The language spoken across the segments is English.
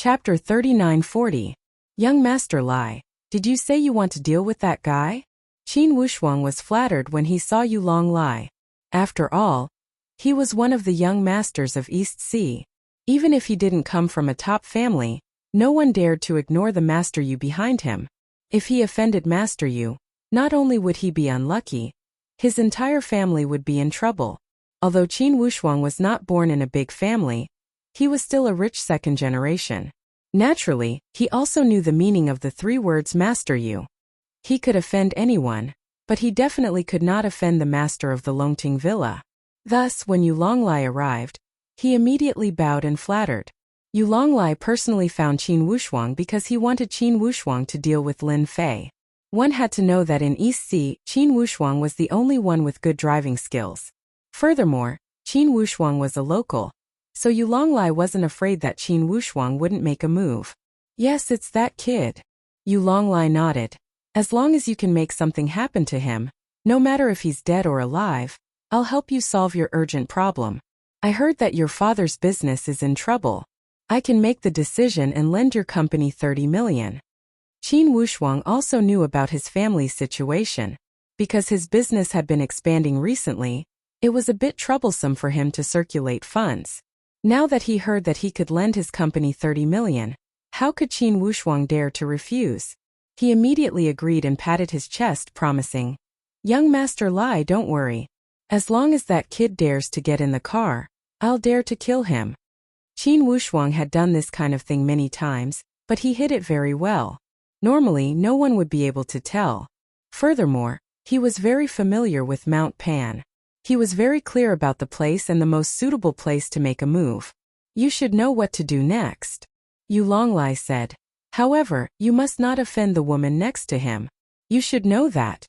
Chapter 3940. Young Master Lai, did you say you want to deal with that guy? Qin Wushuang was flattered when he saw Yulong Lai. After all, he was one of the young masters of East Sea. Even if he didn't come from a top family, no one dared to ignore the Master Yu behind him. If he offended Master Yu, not only would he be unlucky, his entire family would be in trouble. Although Qin Wushuang was not born in a big family, he was still a rich second generation. Naturally, he also knew the meaning of the 3 words Master Yu. He could offend anyone, but he definitely could not offend the master of the Longting Villa. Thus, when Yulong Lai arrived, he immediately bowed and flattered. Yulong Lai personally found Qin Wushuang because he wanted Qin Wushuang to deal with Lin Fei. One had to know that in East Sea, Qin Wushuang was the only one with good driving skills. Furthermore, Qin Wushuang was a local, so Yulong Lai wasn't afraid that Qin Wushuang wouldn't make a move. Yes, it's that kid. Yulong Lai nodded. As long as you can make something happen to him, no matter if he's dead or alive, I'll help you solve your urgent problem. I heard that your father's business is in trouble. I can make the decision and lend your company 30 million. Qin Wushuang also knew about his family's situation. Because his business had been expanding recently, it was a bit troublesome for him to circulate funds. Now that he heard that he could lend his company 30 million, how could Qin Wushuang dare to refuse? He immediately agreed and patted his chest, promising, "Young Master Lai, don't worry. As long as that kid dares to get in the car, I'll dare to kill him." Qin Wushuang had done this kind of thing many times, but he hid it very well. Normally, no one would be able to tell. Furthermore, he was very familiar with Mount Pan. He was very clear about the place and the most suitable place to make a move. You should know what to do next, Yulong Lai said. However, you must not offend the woman next to him. You should know that.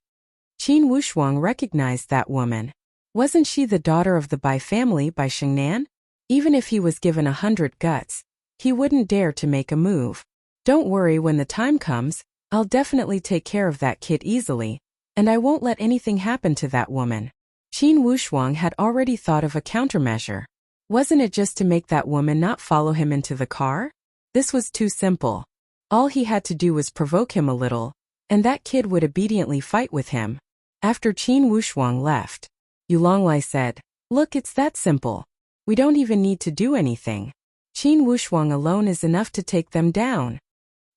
Qin Wushuang recognized that woman. Wasn't she the daughter of the Bai family by Shengnan? Even if he was given 100 guts, he wouldn't dare to make a move. Don't worry, when the time comes, I'll definitely take care of that kid easily, and I won't let anything happen to that woman. Qin Wushuang had already thought of a countermeasure. Wasn't it just to make that woman not follow him into the car? This was too simple. All he had to do was provoke him a little, and that kid would obediently fight with him. After Qin Wushuang left, Yulong Lai said, "Look, it's that simple. We don't even need to do anything. Qin Wushuang alone is enough to take them down."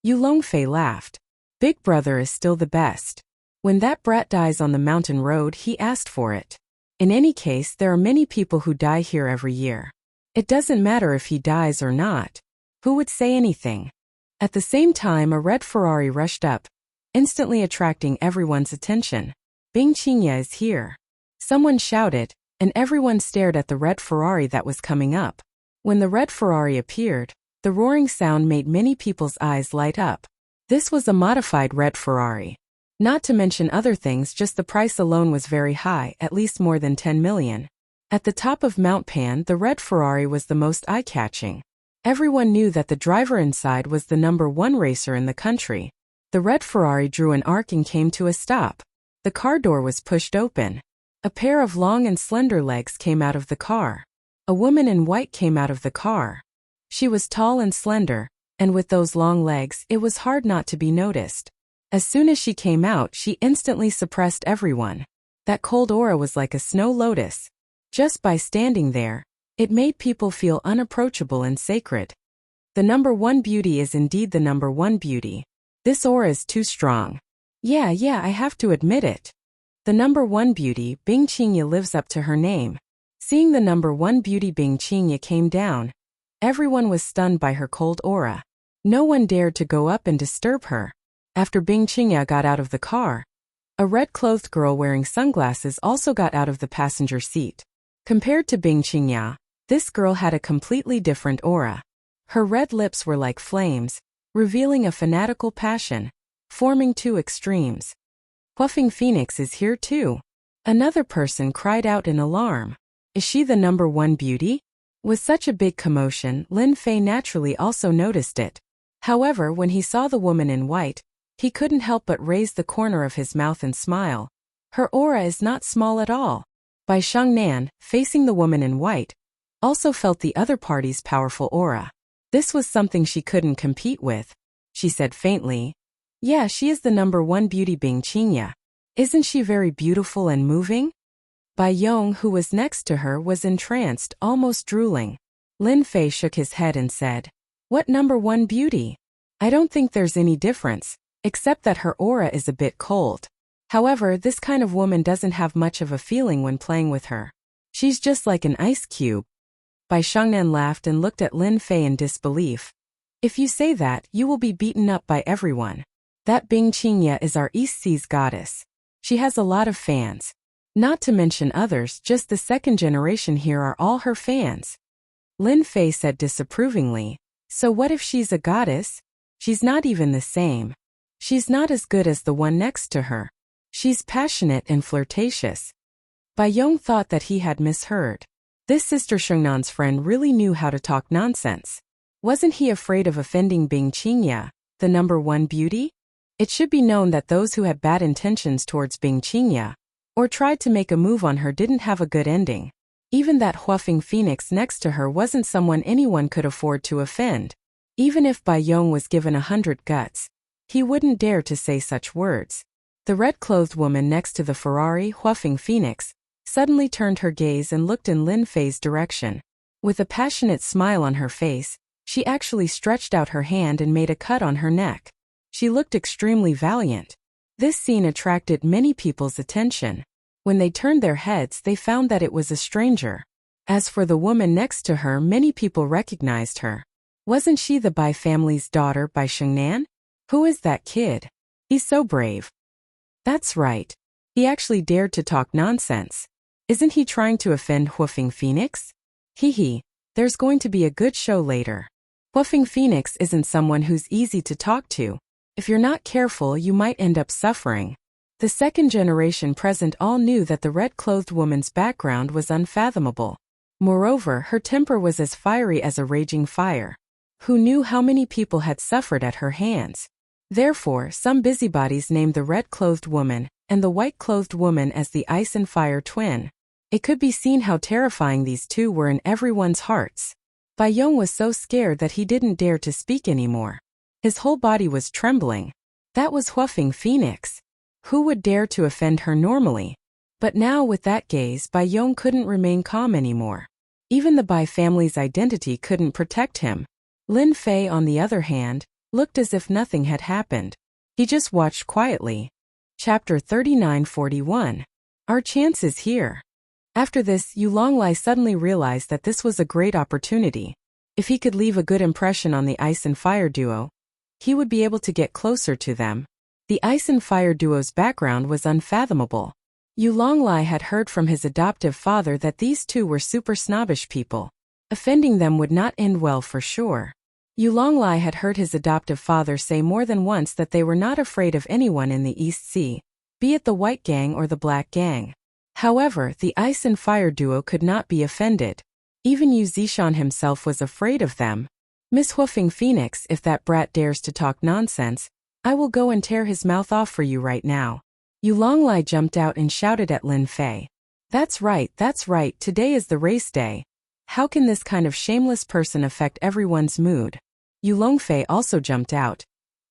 Yulong Fei laughed. "Big brother is still the best. When that brat dies on the mountain road, he asked for it. In any case, there are many people who die here every year. It doesn't matter if he dies or not. Who would say anything?" At the same time, a red Ferrari rushed up, instantly attracting everyone's attention. "Bing Qingya is here." Someone shouted, and everyone stared at the red Ferrari that was coming up. When the red Ferrari appeared, the roaring sound made many people's eyes light up. This was a modified red Ferrari. Not to mention other things, just the price alone was very high, at least more than 10 million. At the top of Mount Pan, the red Ferrari was the most eye-catching. Everyone knew that the driver inside was the #1 racer in the country. The red Ferrari drew an arc and came to a stop. The car door was pushed open. A pair of long and slender legs came out of the car. A woman in white came out of the car. She was tall and slender, and with those long legs, it was hard not to be noticed. As soon as she came out, she instantly suppressed everyone. That cold aura was like a snow lotus. Just by standing there, it made people feel unapproachable and sacred. The #1 beauty is indeed the #1 beauty. This aura is too strong. Yeah, I have to admit it. The #1 beauty, Bing Qingya, lives up to her name. Seeing the #1 beauty Bing Qingya came down, everyone was stunned by her cold aura. No one dared to go up and disturb her. After Bing Qingya got out of the car, a red-clothed girl wearing sunglasses also got out of the passenger seat. Compared to Bing Qingya, this girl had a completely different aura. Her red lips were like flames, revealing a fanatical passion, forming 2 extremes. "Huafeng Phoenix is here too." Another person cried out in alarm. "Is she the #1 beauty?" With such a big commotion, Lin Fei naturally also noticed it. However, when he saw the woman in white, he couldn't help but raise the corner of his mouth and smile. Her aura is not small at all. Bai Shengnan, facing the woman in white, also felt the other party's powerful aura. This was something she couldn't compete with. She said faintly, "Yeah, she is the #1 beauty Bing Qingya. Isn't she very beautiful and moving?" Bai Yong, who was next to her, was entranced, almost drooling. Lin Fei shook his head and said, "What #1 beauty? I don't think there's any difference, except that her aura is a bit cold. However, this kind of woman doesn't have much of a feeling when playing with her. She's just like an ice cube." Bai Shangnan laughed and looked at Lin Fei in disbelief. "If you say that, you will be beaten up by everyone. That Bing Qingya is our East Sea's goddess. She has a lot of fans. Not to mention others, just the second generation here are all her fans." Lin Fei said disapprovingly, "So what if she's a goddess? She's not even the same. She's not as good as the one next to her. She's passionate and flirtatious." Bai Yong thought that he had misheard. This Sister Shengnan's friend really knew how to talk nonsense. Wasn't he afraid of offending Bing Qingya, the #1 beauty? It should be known that those who had bad intentions towards Bing Qingya, or tried to make a move on her, didn't have a good ending. Even that Huafeng Phoenix next to her wasn't someone anyone could afford to offend. Even if Bai Yong was given 100 guts, he wouldn't dare to say such words. The red-clothed woman next to the Ferrari Huafeng Phoenix suddenly turned her gaze and looked in Lin Fei's direction. With a passionate smile on her face, she actually stretched out her hand and made a cut on her neck. She looked extremely valiant. This scene attracted many people's attention. When they turned their heads, they found that it was a stranger. As for the woman next to her, many people recognized her. Wasn't she the Bai family's daughter, Bai Shengnan? Who is that kid? He's so brave. That's right. He actually dared to talk nonsense. Isn't he trying to offend Huafeng Phoenix? Hee, there's going to be a good show later. Huafeng Phoenix isn't someone who's easy to talk to. If you're not careful, you might end up suffering. The second generation present all knew that the red-clothed woman's background was unfathomable. Moreover, her temper was as fiery as a raging fire. Who knew how many people had suffered at her hands? Therefore, some busybodies named the red-clothed woman and the white-clothed woman as the ice and fire twin. It could be seen how terrifying these two were in everyone's hearts. Bai Yong was so scared that he didn't dare to speak anymore. His whole body was trembling. That was Huafeng Phoenix. Who would dare to offend her normally? But now with that gaze, Bai Yong couldn't remain calm anymore. Even the Bai family's identity couldn't protect him. Lin Fei, on the other hand, looked as if nothing had happened. He just watched quietly. Chapter 39-41. Our chance is here. After this, Yu Longlai suddenly realized that this was a great opportunity. If he could leave a good impression on the ice and fire duo, he would be able to get closer to them. The ice and fire duo's background was unfathomable. Yu Longlai had heard from his adoptive father that these two were super snobbish people. Offending them would not end well for sure. Yu Longlai had heard his adoptive father say more than once that they were not afraid of anyone in the East Sea, be it the White Gang or the Black Gang. However, the ice and fire duo could not be offended. Even Yu Zishan himself was afraid of them. "Miss Huafeng Phoenix, if that brat dares to talk nonsense, I will go and tear his mouth off for you right now." Yu Longlai jumped out and shouted at Lin Fei. That's right, today is the race day. How can this kind of shameless person affect everyone's mood? Yu Longfei also jumped out.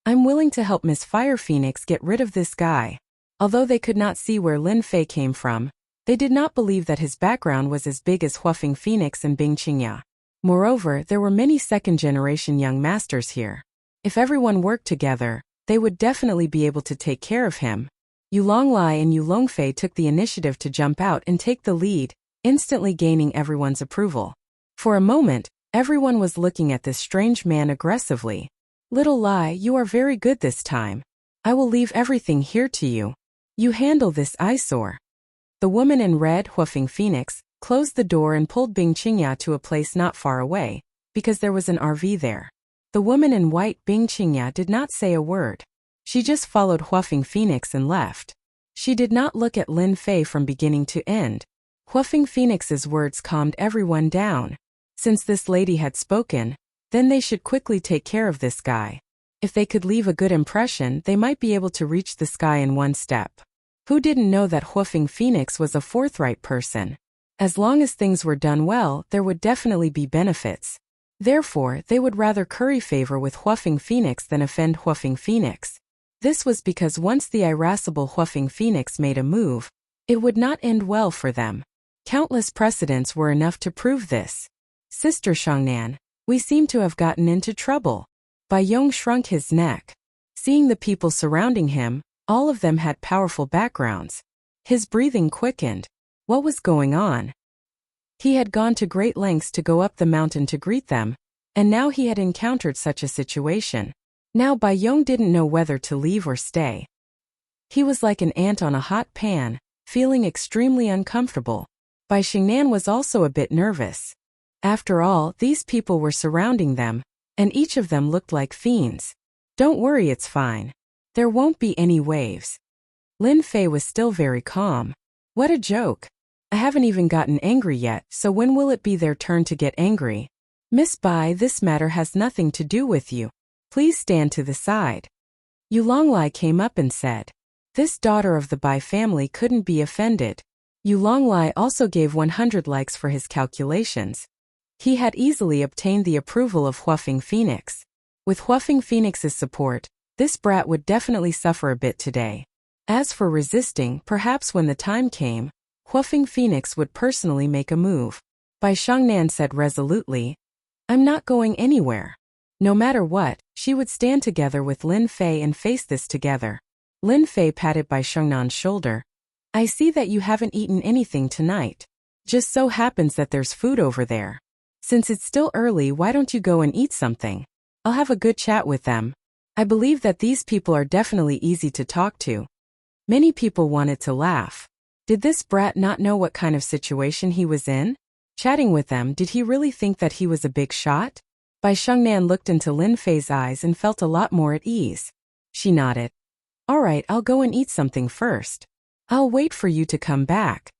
"I'm willing to help Miss Fire Phoenix get rid of this guy." Although they could not see where Lin Fei came from, they did not believe that his background was as big as Huafeng Phoenix and Bing Qingya. Moreover, there were many second-generation young masters here. If everyone worked together, they would definitely be able to take care of him. Yu Longlai and Yu Longfei took the initiative to jump out and take the lead, instantly gaining everyone's approval. For a moment, everyone was looking at this strange man aggressively. "Little Lai, you are very good this time. I will leave everything here to you. You handle this eyesore." The woman in red, Huafeng Phoenix, closed the door and pulled Bing Qingya to a place not far away, because there was an RV there. The woman in white, Bing Qingya, did not say a word. She just followed Huafeng Phoenix and left. She did not look at Lin Fei from beginning to end. Huafeng Phoenix's words calmed everyone down. Since this lady had spoken, then they should quickly take care of this guy. If they could leave a good impression, they might be able to reach the sky in one step. Who didn't know that Huafeng Phoenix was a forthright person? As long as things were done well, there would definitely be benefits. Therefore, they would rather curry favor with Huafing Phoenix than offend Huafing Phoenix. This was because once the irascible Huafing Phoenix made a move, it would not end well for them. Countless precedents were enough to prove this. Sister Xiangnan, we seem to have gotten into trouble. Bai Yong shrunk his neck. Seeing the people surrounding him, all of them had powerful backgrounds. His breathing quickened. What was going on? He had gone to great lengths to go up the mountain to greet them, and now he had encountered such a situation. Now Bai Yong didn't know whether to leave or stay. He was like an ant on a hot pan, feeling extremely uncomfortable. Bai Xingnan was also a bit nervous. After all, these people were surrounding them, and each of them looked like fiends. Don't worry, it's fine. There won't be any waves. Lin Fei was still very calm. What a joke. I haven't even gotten angry yet, so when will it be their turn to get angry? Miss Bai, this matter has nothing to do with you. Please stand to the side. Yu Longlai came up and said. This daughter of the Bai family couldn't be offended. Yu Longlai also gave 100 likes for his calculations. He had easily obtained the approval of Huafing Phoenix. With Huafing Phoenix's support, this brat would definitely suffer a bit today. As for resisting, perhaps when the time came, Huafing Phoenix would personally make a move. Bai Xiangnan said resolutely, I'm not going anywhere. No matter what, she would stand together with Lin Fei and face this together. Lin Fei patted Bai Xiangnan's shoulder. I see that you haven't eaten anything tonight. Just so happens that there's food over there. Since it's still early, why don't you go and eat something? I'll have a good chat with them. I believe that these people are definitely easy to talk to. Many people wanted to laugh. Did this brat not know what kind of situation he was in? Chatting with them, did he really think that he was a big shot? Bai Xiangnan looked into Lin Fei's eyes and felt a lot more at ease. She nodded. All right, I'll go and eat something first. I'll wait for you to come back.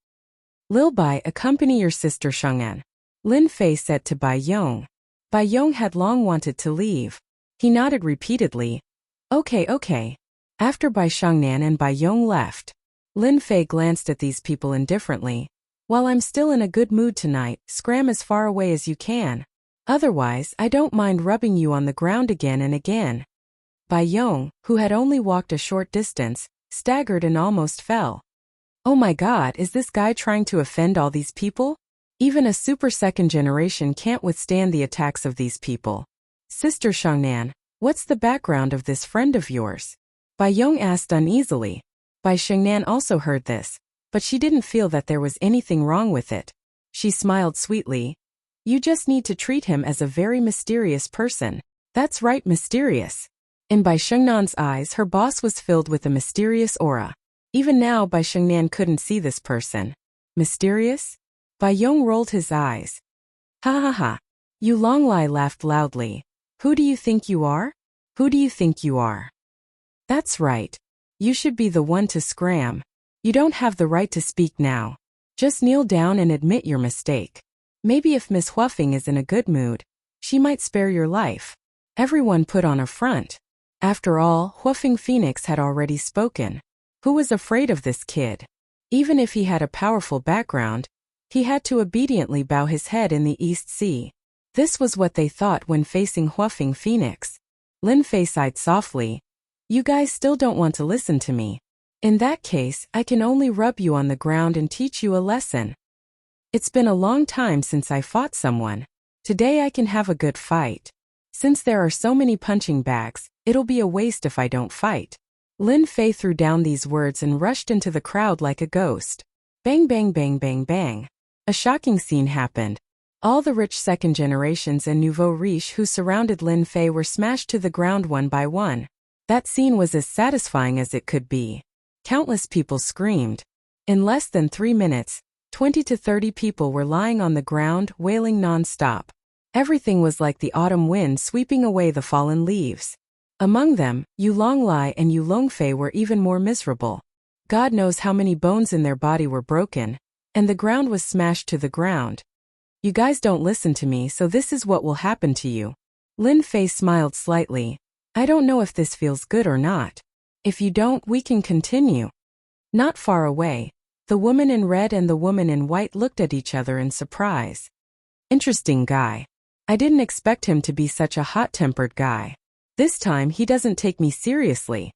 Lil Bai, accompany your sister Xiangnan. Lin Fei said to Bai Yong. Bai Yong had long wanted to leave. He nodded repeatedly. Okay. After Bai Xiangnan and Bai Yong left, Lin Fei glanced at these people indifferently. While I'm still in a good mood tonight, scram as far away as you can. Otherwise, I don't mind rubbing you on the ground again and again. Bai Yong, who had only walked a short distance, staggered and almost fell. Oh my God, is this guy trying to offend all these people? Even a super second generation can't withstand the attacks of these people. Sister Xiangnan, what's the background of this friend of yours? Bai Yong asked uneasily. Bai Xiangnan also heard this, but she didn't feel that there was anything wrong with it. She smiled sweetly. You just need to treat him as a very mysterious person. That's right, mysterious. In Bai Xiangnan's eyes, her boss was filled with a mysterious aura. Even now, Bai Xiangnan couldn't see this person. Mysterious? Bai Yong rolled his eyes. Ha ha ha. Yu Longlai laughed loudly. Who do you think you are? Who do you think you are? That's right. You should be the one to scram. You don't have the right to speak now. Just kneel down and admit your mistake. Maybe if Miss Huafing is in a good mood, she might spare your life. Everyone put on a front. After all, Huafing Phoenix had already spoken. Who was afraid of this kid? Even if he had a powerful background, he had to obediently bow his head in the East Sea. This was what they thought when facing Huafing Phoenix. Lin Fei sighed softly. You guys still don't want to listen to me. In that case, I can only rub you on the ground and teach you a lesson. It's been a long time since I fought someone. Today I can have a good fight. Since there are so many punching bags, it'll be a waste if I don't fight. Lin Fei threw down these words and rushed into the crowd like a ghost. Bang bang bang bang bang. A shocking scene happened. All the rich second generations and nouveau riche who surrounded Lin Fei were smashed to the ground one by one. That scene was as satisfying as it could be. Countless people screamed. In less than 3 minutes, 20 to 30 people were lying on the ground, wailing non-stop. Everything was like the autumn wind sweeping away the fallen leaves. Among them, Yu Longlai and Yu Longfei were even more miserable. God knows how many bones in their body were broken, and the ground was smashed to the ground. You guys don't listen to me, so this is what will happen to you. Lin Fei smiled slightly. I don't know if this feels good or not. If you don't, we can continue. Not far away, the woman in red and the woman in white looked at each other in surprise. Interesting guy. I didn't expect him to be such a hot-tempered guy. This time he doesn't take me seriously.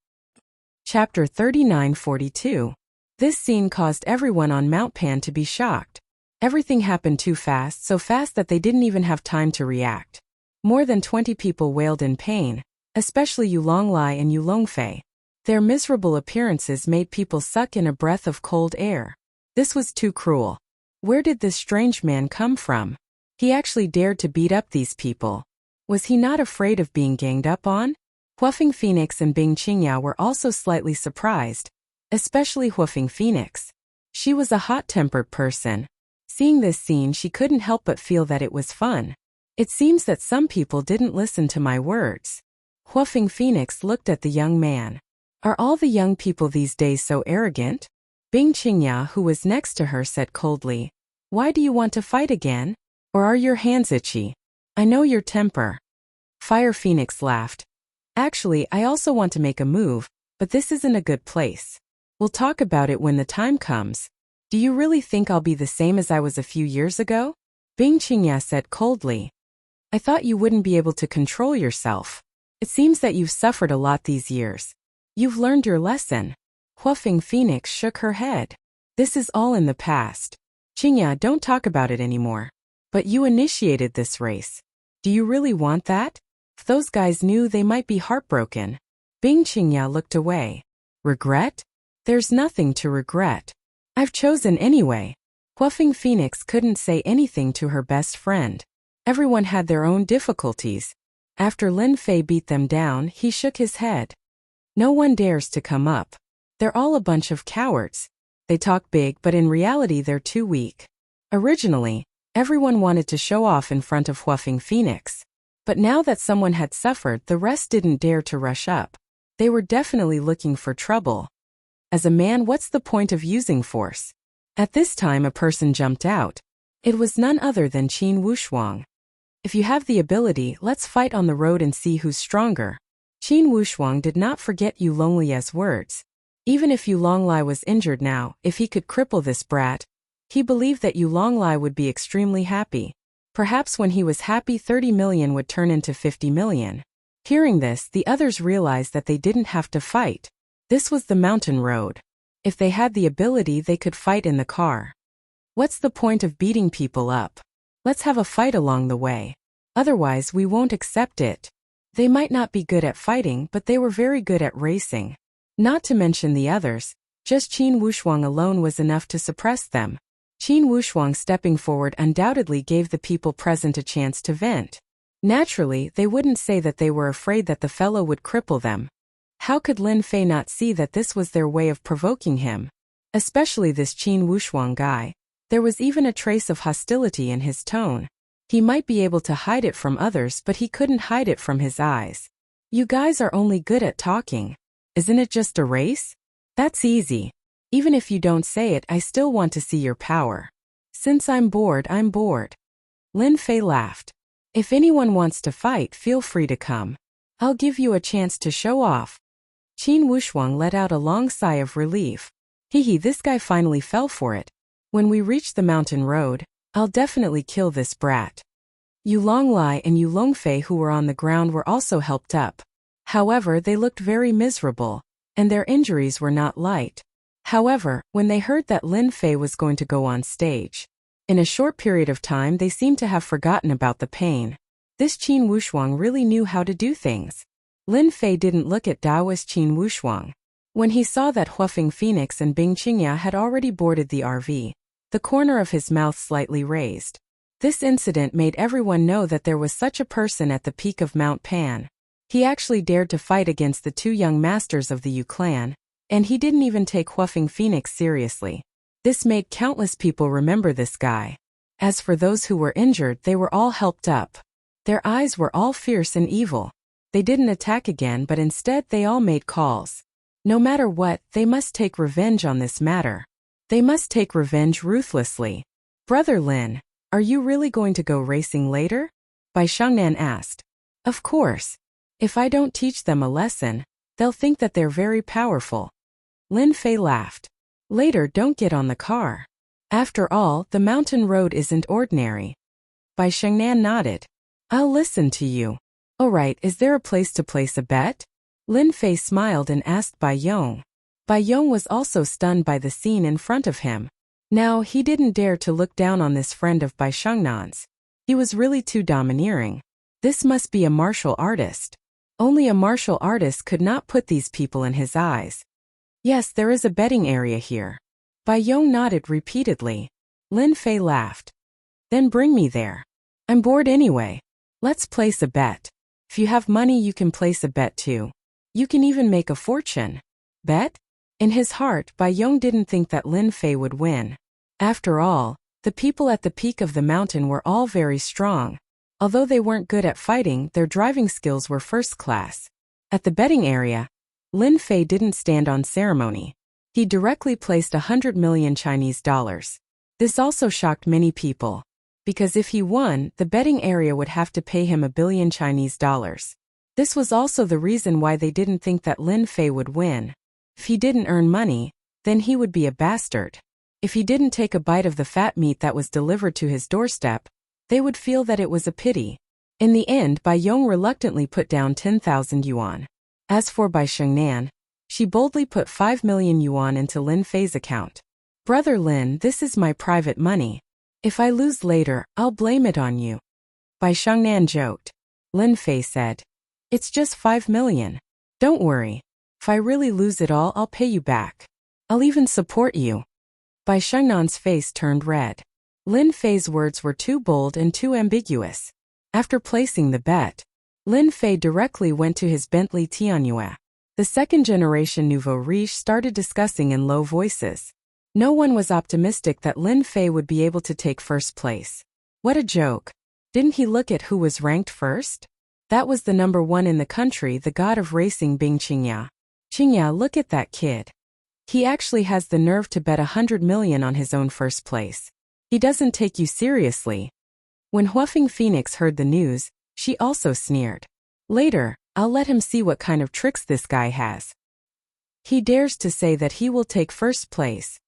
Chapter 39-42. This scene caused everyone on Mount Pan to be shocked. Everything happened too fast, so fast that they didn't even have time to react. More than 20 people wailed in pain, especially Yu Longlai and Yu Longfei. Their miserable appearances made people suck in a breath of cold air. This was too cruel. Where did this strange man come from? He actually dared to beat up these people. Was he not afraid of being ganged up on? Huafeng Phoenix and Bing Qingya were also slightly surprised, especially Huafeng Phoenix. She was a hot-tempered person. Seeing this scene, she couldn't help but feel that it was fun. It seems that some people didn't listen to my words. Huafeng Phoenix looked at the young man. Are all the young people these days so arrogant? Bing Qingya, who was next to her, said coldly, "Why do you want to fight again? Or are your hands itchy? I know your temper." Fire Phoenix laughed. "Actually, I also want to make a move, but this isn't a good place. We'll talk about it when the time comes. Do you really think I'll be the same as I was a few years ago?" Bing Qingya said coldly. "I thought you wouldn't be able to control yourself. It seems that you've suffered a lot these years. You've learned your lesson." Huafeng Phoenix shook her head. "This is all in the past. Qingya, don't talk about it anymore. But you initiated this race. Do you really want that? If those guys knew, they might be heartbroken." Bing Qingya looked away. "Regret? There's nothing to regret. I've chosen anyway." Huafeng Phoenix couldn't say anything to her best friend. Everyone had their own difficulties. After Lin Fei beat them down, he shook his head. "No one dares to come up. They're all a bunch of cowards. They talk big, but in reality they're too weak." Originally, everyone wanted to show off in front of Huafeng Phoenix. But now that someone had suffered, the rest didn't dare to rush up. They were definitely looking for trouble. As a man, what's the point of using force? At this time, a person jumped out. It was none other than Qin Wushuang. "If you have the ability, let's fight on the road and see who's stronger." Qin Wushuang did not forget Yu Longlai's words. Even if Yu Longlai was injured now, if he could cripple this brat, he believed that Yu Longlai would be extremely happy. Perhaps when he was happy, 30 million would turn into 50 million. Hearing this, the others realized that they didn't have to fight. This was the mountain road. If they had the ability, they could fight in the car. What's the point of beating people up? Let's have a fight along the way. Otherwise, we won't accept it. They might not be good at fighting, but they were very good at racing. Not to mention the others, just Qin Wushuang alone was enough to suppress them. Qin Wushuang stepping forward undoubtedly gave the people present a chance to vent. Naturally, they wouldn't say that they were afraid that the fellow would cripple them. How could Lin Fei not see that this was their way of provoking him? Especially this Qin Wushuang guy. There was even a trace of hostility in his tone. He might be able to hide it from others, but he couldn't hide it from his eyes. "You guys are only good at talking. Isn't it just a race? That's easy. Even if you don't say it, I still want to see your power. Since I'm bored, I'm bored." Lin Fei laughed. "If anyone wants to fight, feel free to come. I'll give you a chance to show off." Qin Wushuang let out a long sigh of relief. Hee, this guy finally fell for it. When we reach the mountain road, I'll definitely kill this brat. Yu Longlai and Yu Longfei, who were on the ground, were also helped up. However, they looked very miserable, and their injuries were not light. However, when they heard that Lin Fei was going to go on stage, in a short period of time they seemed to have forgotten about the pain. This Qin Wushuang really knew how to do things. Lin Fei didn't look at Taoist Qin Wushuang. When he saw that Huafeng Phoenix and Bing Qingya had already boarded the RV, the corner of his mouth slightly raised. This incident made everyone know that there was such a person at the peak of Mount Pan. He actually dared to fight against the two young masters of the Yu clan, and he didn't even take Huafeng Phoenix seriously. This made countless people remember this guy. As for those who were injured, they were all helped up. Their eyes were all fierce and evil. They didn't attack again, but instead they all made calls. No matter what, they must take revenge on this matter. They must take revenge ruthlessly. "Brother Lin, are you really going to go racing later?" Bai Shangnan asked. "Of course. If I don't teach them a lesson, they'll think that they're very powerful." Lin Fei laughed. "Later, don't get on the car. After all, the mountain road isn't ordinary." Bai Shangnan nodded. I'll listen to you. Alright, is there a place to place a bet? Lin Fei smiled and asked Bai Yong. Bai Yong was also stunned by the scene in front of him. Now, he didn't dare to look down on this friend of Bai Shengnan's. He was really too domineering. This must be a martial artist. Only a martial artist could not put these people in his eyes. Yes, there is a betting area here. Bai Yong nodded repeatedly. Lin Fei laughed. Then bring me there. I'm bored anyway. Let's place a bet. If you have money, you can place a bet too. You can even make a fortune. Bet? In his heart, Bai Yong didn't think that Lin Fei would win. After all, the people at the peak of the mountain were all very strong. Although they weren't good at fighting, their driving skills were first class. At the betting area, Lin Fei didn't stand on ceremony. He directly placed 100 million Chinese dollars. This also shocked many people. Because if he won, the betting area would have to pay him 1 billion Chinese dollars. This was also the reason why they didn't think that Lin Fei would win. If he didn't earn money, then he would be a bastard. If he didn't take a bite of the fat meat that was delivered to his doorstep, they would feel that it was a pity. In the end, Bai Yong reluctantly put down 10,000 yuan. As for Bai Shengnan, she boldly put 5 million yuan into Lin Fei's account. Brother Lin, this is my private money. If I lose later, I'll blame it on you. Bai Shengnan joked. Lin Fei said, it's just 5 million. Don't worry. If I really lose it all, I'll pay you back. I'll even support you. Bai Shengnan's face turned red. Lin Fei's words were too bold and too ambiguous. After placing the bet, Lin Fei directly went to his Bentley Tianyue. The second generation nouveau riche started discussing in low voices. No one was optimistic that Lin Fei would be able to take first place. What a joke. Didn't he look at who was ranked first? That was the number 1 in the country, the god of racing, Bing Qingya. Qingya, look at that kid. He actually has the nerve to bet 100 million on his own first place. He doesn't take you seriously. When Huafeng Phoenix heard the news, she also sneered. Later, I'll let him see what kind of tricks this guy has. He dares to say that he will take first place.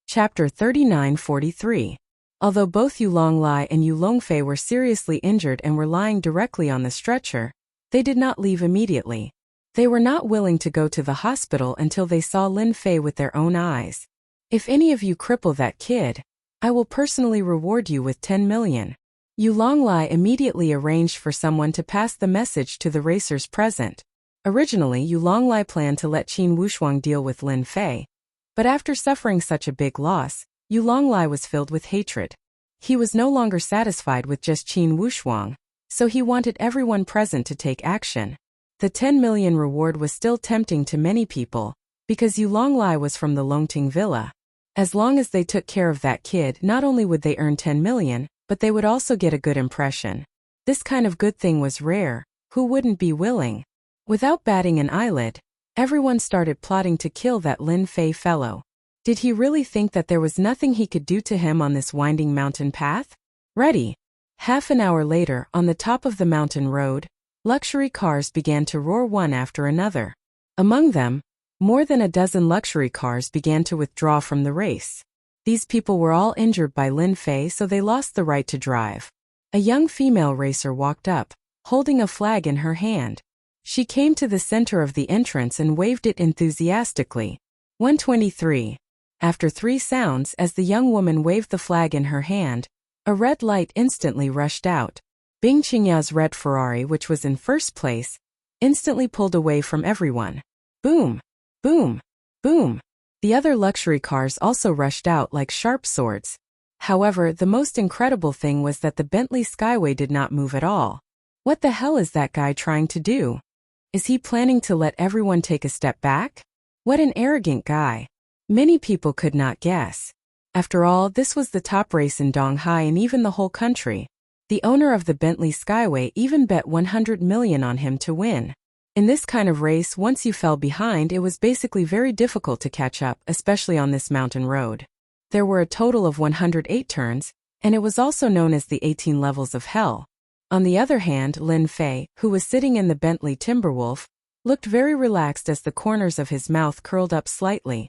Chapter 39-43. Although both Yu Longlai and Yu Longfei were seriously injured and were lying directly on the stretcher, they did not leave immediately. They were not willing to go to the hospital until they saw Lin Fei with their own eyes. If any of you cripple that kid, I will personally reward you with 10 million. Yu Longlai immediately arranged for someone to pass the message to the racers present. Originally, Yu Longlai planned to let Qin Wushuang deal with Lin Fei. But after suffering such a big loss, Yu Longlai was filled with hatred. He was no longer satisfied with just Qin Wushuang, so he wanted everyone present to take action. The 10 million reward was still tempting to many people, because Yu Longlai was from the Longting Villa. As long as they took care of that kid, not only would they earn 10 million, but they would also get a good impression. This kind of good thing was rare. Who wouldn't be willing? Without batting an eyelid, everyone started plotting to kill that Lin Fei fellow. Did he really think that there was nothing he could do to him on this winding mountain path? Ready. Half an hour later, on the top of the mountain road, luxury cars began to roar one after another. Among them, more than a dozen luxury cars began to withdraw from the race. These people were all injured by Lin Fei, so they lost the right to drive. A young female racer walked up, holding a flag in her hand. She came to the center of the entrance and waved it enthusiastically. 123. After 3 sounds, as the young woman waved the flag in her hand, a red light instantly rushed out. Bing Qingya's red Ferrari, which was in first place, instantly pulled away from everyone. Boom! Boom! Boom! The other luxury cars also rushed out like sharp swords. However, the most incredible thing was that the Bentley Skyway did not move at all. What the hell is that guy trying to do? Is he planning to let everyone take a step back? What an arrogant guy. Many people could not guess. After all, this was the top race in Donghai and even the whole country. The owner of the Bentley Skyway even bet 100 million on him to win. In this kind of race, once you fell behind, it was basically very difficult to catch up, especially on this mountain road. There were a total of 108 turns, and it was also known as the 18 levels of hell. On the other hand, Lin Fei, who was sitting in the Bentley Timberwolf, looked very relaxed as the corners of his mouth curled up slightly.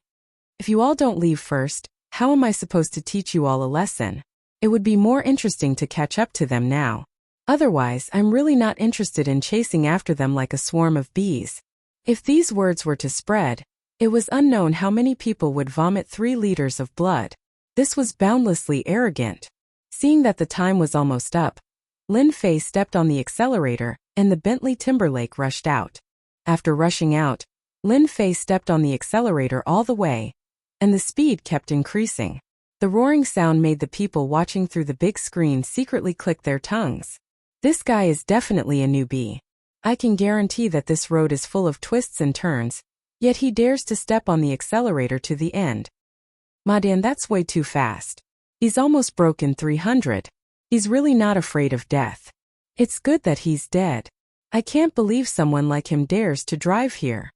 If you all don't leave first, how am I supposed to teach you all a lesson? It would be more interesting to catch up to them now. Otherwise, I'm really not interested in chasing after them like a swarm of bees. If these words were to spread, it was unknown how many people would vomit 3 liters of blood. This was boundlessly arrogant. Seeing that the time was almost up, Lin Fei stepped on the accelerator, and the Bentley Timberlake rushed out. After rushing out, Lin Fei stepped on the accelerator all the way, and the speed kept increasing. The roaring sound made the people watching through the big screen secretly click their tongues. This guy is definitely a newbie. I can guarantee that this road is full of twists and turns, yet he dares to step on the accelerator to the end. Madan, that's way too fast. He's almost broken 300. He's really not afraid of death. It's good that he's dead. I can't believe someone like him dares to drive here.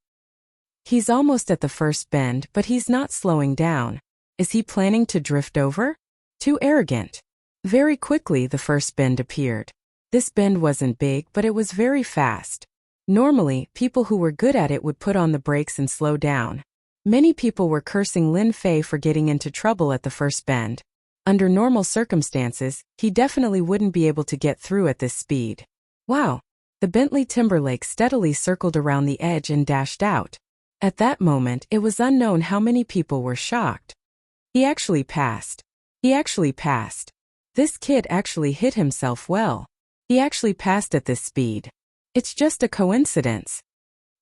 He's almost at the first bend, but he's not slowing down. Is he planning to drift over? Too arrogant. Very quickly the first bend appeared. This bend wasn't big, but it was very fast. Normally, people who were good at it would put on the brakes and slow down. Many people were cursing Lin Fei for getting into trouble at the first bend. Under normal circumstances, he definitely wouldn't be able to get through at this speed. Wow! The Bentley Timberlake steadily circled around the edge and dashed out. At that moment, it was unknown how many people were shocked. He actually passed. He actually passed. This kid actually hit himself well. He actually passed at this speed. It's just a coincidence.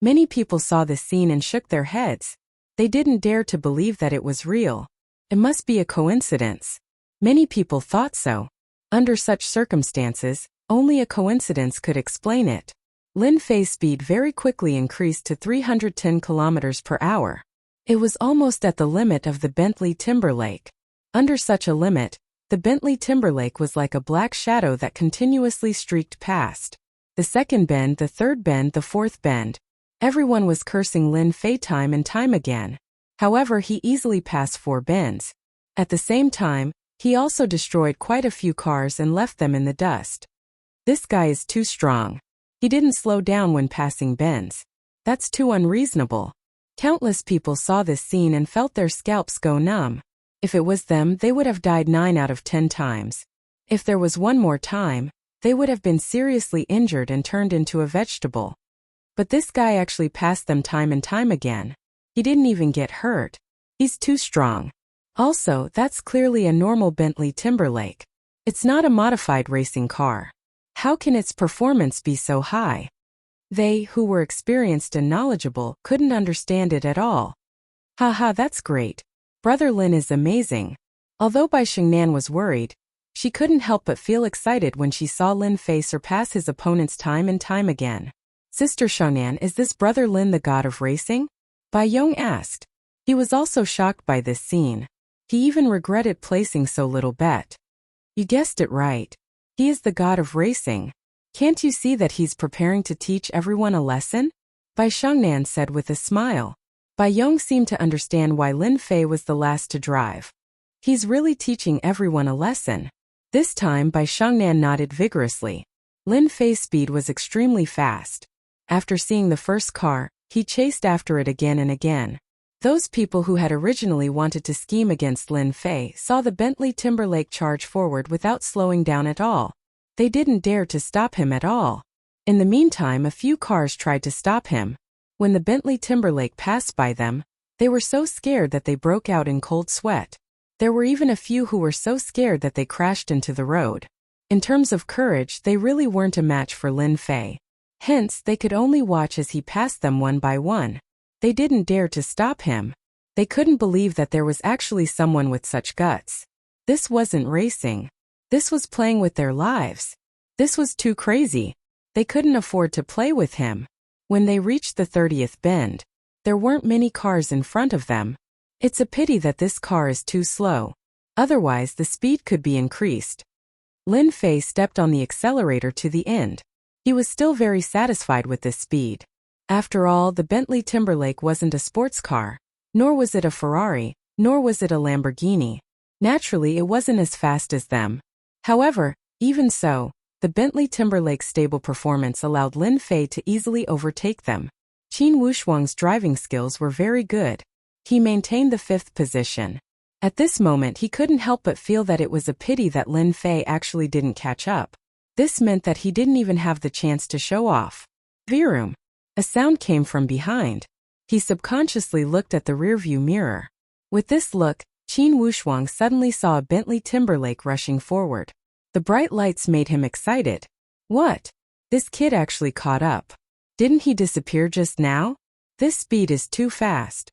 Many people saw this scene and shook their heads. They didn't dare to believe that it was real. It must be a coincidence. Many people thought so. Under such circumstances, only a coincidence could explain it. Lin Fei's speed very quickly increased to 310 kilometers per hour. It was almost at the limit of the Bentley Timberlake. Under such a limit, the Bentley Timberlake was like a black shadow that continuously streaked past. The second bend, the third bend, the fourth bend. Everyone was cursing Lin Fei time and time again. However, he easily passed 4 bends. At the same time, he also destroyed quite a few cars and left them in the dust. This guy is too strong. He didn't slow down when passing bends. That's too unreasonable. Countless people saw this scene and felt their scalps go numb. If it was them, they would have died 9 out of 10 times. If there was one more time, they would have been seriously injured and turned into a vegetable. But this guy actually passed them time and time again. He didn't even get hurt. He's too strong. Also, that's clearly a normal Bentley Timberlake. It's not a modified racing car. How can its performance be so high? They, who were experienced and knowledgeable, couldn't understand it at all. Haha, that's great. Brother Lin is amazing. Although Bai Shengnan was worried, she couldn't help but feel excited when she saw Lin Fei surpass his opponents time and time again. Sister Shengnan, is this Brother Lin the god of racing? Bai Yong asked. He was also shocked by this scene. He even regretted placing so little bet. You guessed it right. He is the god of racing. Can't you see that he's preparing to teach everyone a lesson? Bai Shengnan said with a smile. Bai Yong seemed to understand why Lin Fei was the last to drive. He's really teaching everyone a lesson. This time Bai Shengnan nodded vigorously. Lin Fei's speed was extremely fast. After seeing the first car, he chased after it again and again. Those people who had originally wanted to scheme against Lin Fei saw the Bentley Timberlake charge forward without slowing down at all. They didn't dare to stop him at all. In the meantime, a few cars tried to stop him. When the Bentley Timberlake passed by them, they were so scared that they broke out in cold sweat. There were even a few who were so scared that they crashed into the road. In terms of courage, they really weren't a match for Lin Fei. Hence, they could only watch as he passed them one by one. They didn't dare to stop him. They couldn't believe that there was actually someone with such guts. This wasn't racing. This was playing with their lives. This was too crazy. They couldn't afford to play with him. When they reached the 30th bend, there weren't many cars in front of them. It's a pity that this car is too slow. Otherwise, the speed could be increased. Lin Fei stepped on the accelerator to the end. He was still very satisfied with this speed. After all, the Bentley Timberlake wasn't a sports car, nor was it a Ferrari, nor was it a Lamborghini. Naturally, it wasn't as fast as them. However, even so, the Bentley Timberlake's stable performance allowed Lin Fei to easily overtake them. Qin Wushuang's driving skills were very good. He maintained the 5th position. At this moment, he couldn't help but feel that it was a pity that Lin Fei actually didn't catch up. This meant that he didn't even have the chance to show off. Virum. A sound came from behind. He subconsciously looked at the rearview mirror. With this look, Qin Wushuang suddenly saw a Bentley Timberlake rushing forward. The bright lights made him excited. What? This kid actually caught up. Didn't he disappear just now? This speed is too fast.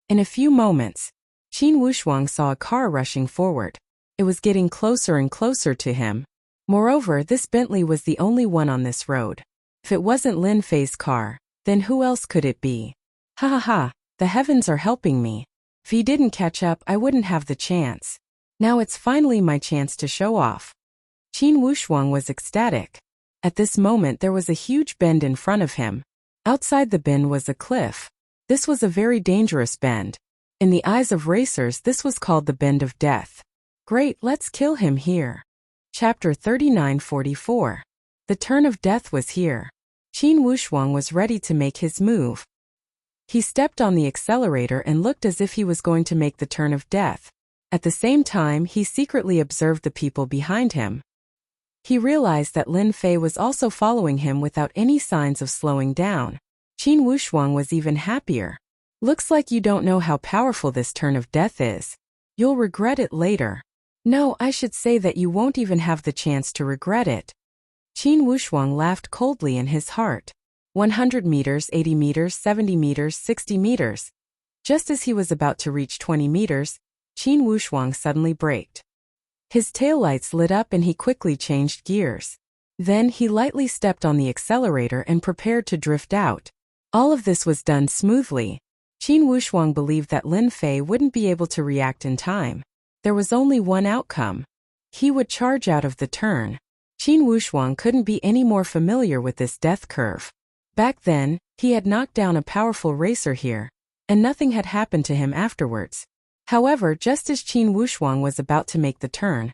In a few moments, Qin Wushuang saw a car rushing forward. It was getting closer and closer to him. Moreover, this Bentley was the only one on this road. If it wasn't Lin Fei's car, then who else could it be? Ha ha ha, the heavens are helping me. If he didn't catch up, I wouldn't have the chance. Now it's finally my chance to show off. Qin Wushuang was ecstatic. At this moment there was a huge bend in front of him. Outside the bend was a cliff. This was a very dangerous bend. In the eyes of racers, this was called the Bend of Death. Great, let's kill him here. Chapter 3944. The turn of death was here. Qin Wushuang was ready to make his move. He stepped on the accelerator and looked as if he was going to make the turn of death. At the same time, he secretly observed the people behind him. He realized that Lin Fei was also following him without any signs of slowing down. Qin Wushuang was even happier. Looks like you don't know how powerful this turn of death is. You'll regret it later. No, I should say that you won't even have the chance to regret it. Qin Wushuang laughed coldly in his heart. 100 meters, 80 meters, 70 meters, 60 meters. Just as he was about to reach 20 meters, Qin Wushuang suddenly braked. His taillights lit up and he quickly changed gears. Then he lightly stepped on the accelerator and prepared to drift out. All of this was done smoothly. Qin Wushuang believed that Lin Fei wouldn't be able to react in time. There was only one outcome. He would charge out of the turn. Qin Wushuang couldn't be any more familiar with this death curve. Back then, he had knocked down a powerful racer here, and nothing had happened to him afterwards. However, just as Qin Wushuang was about to make the turn,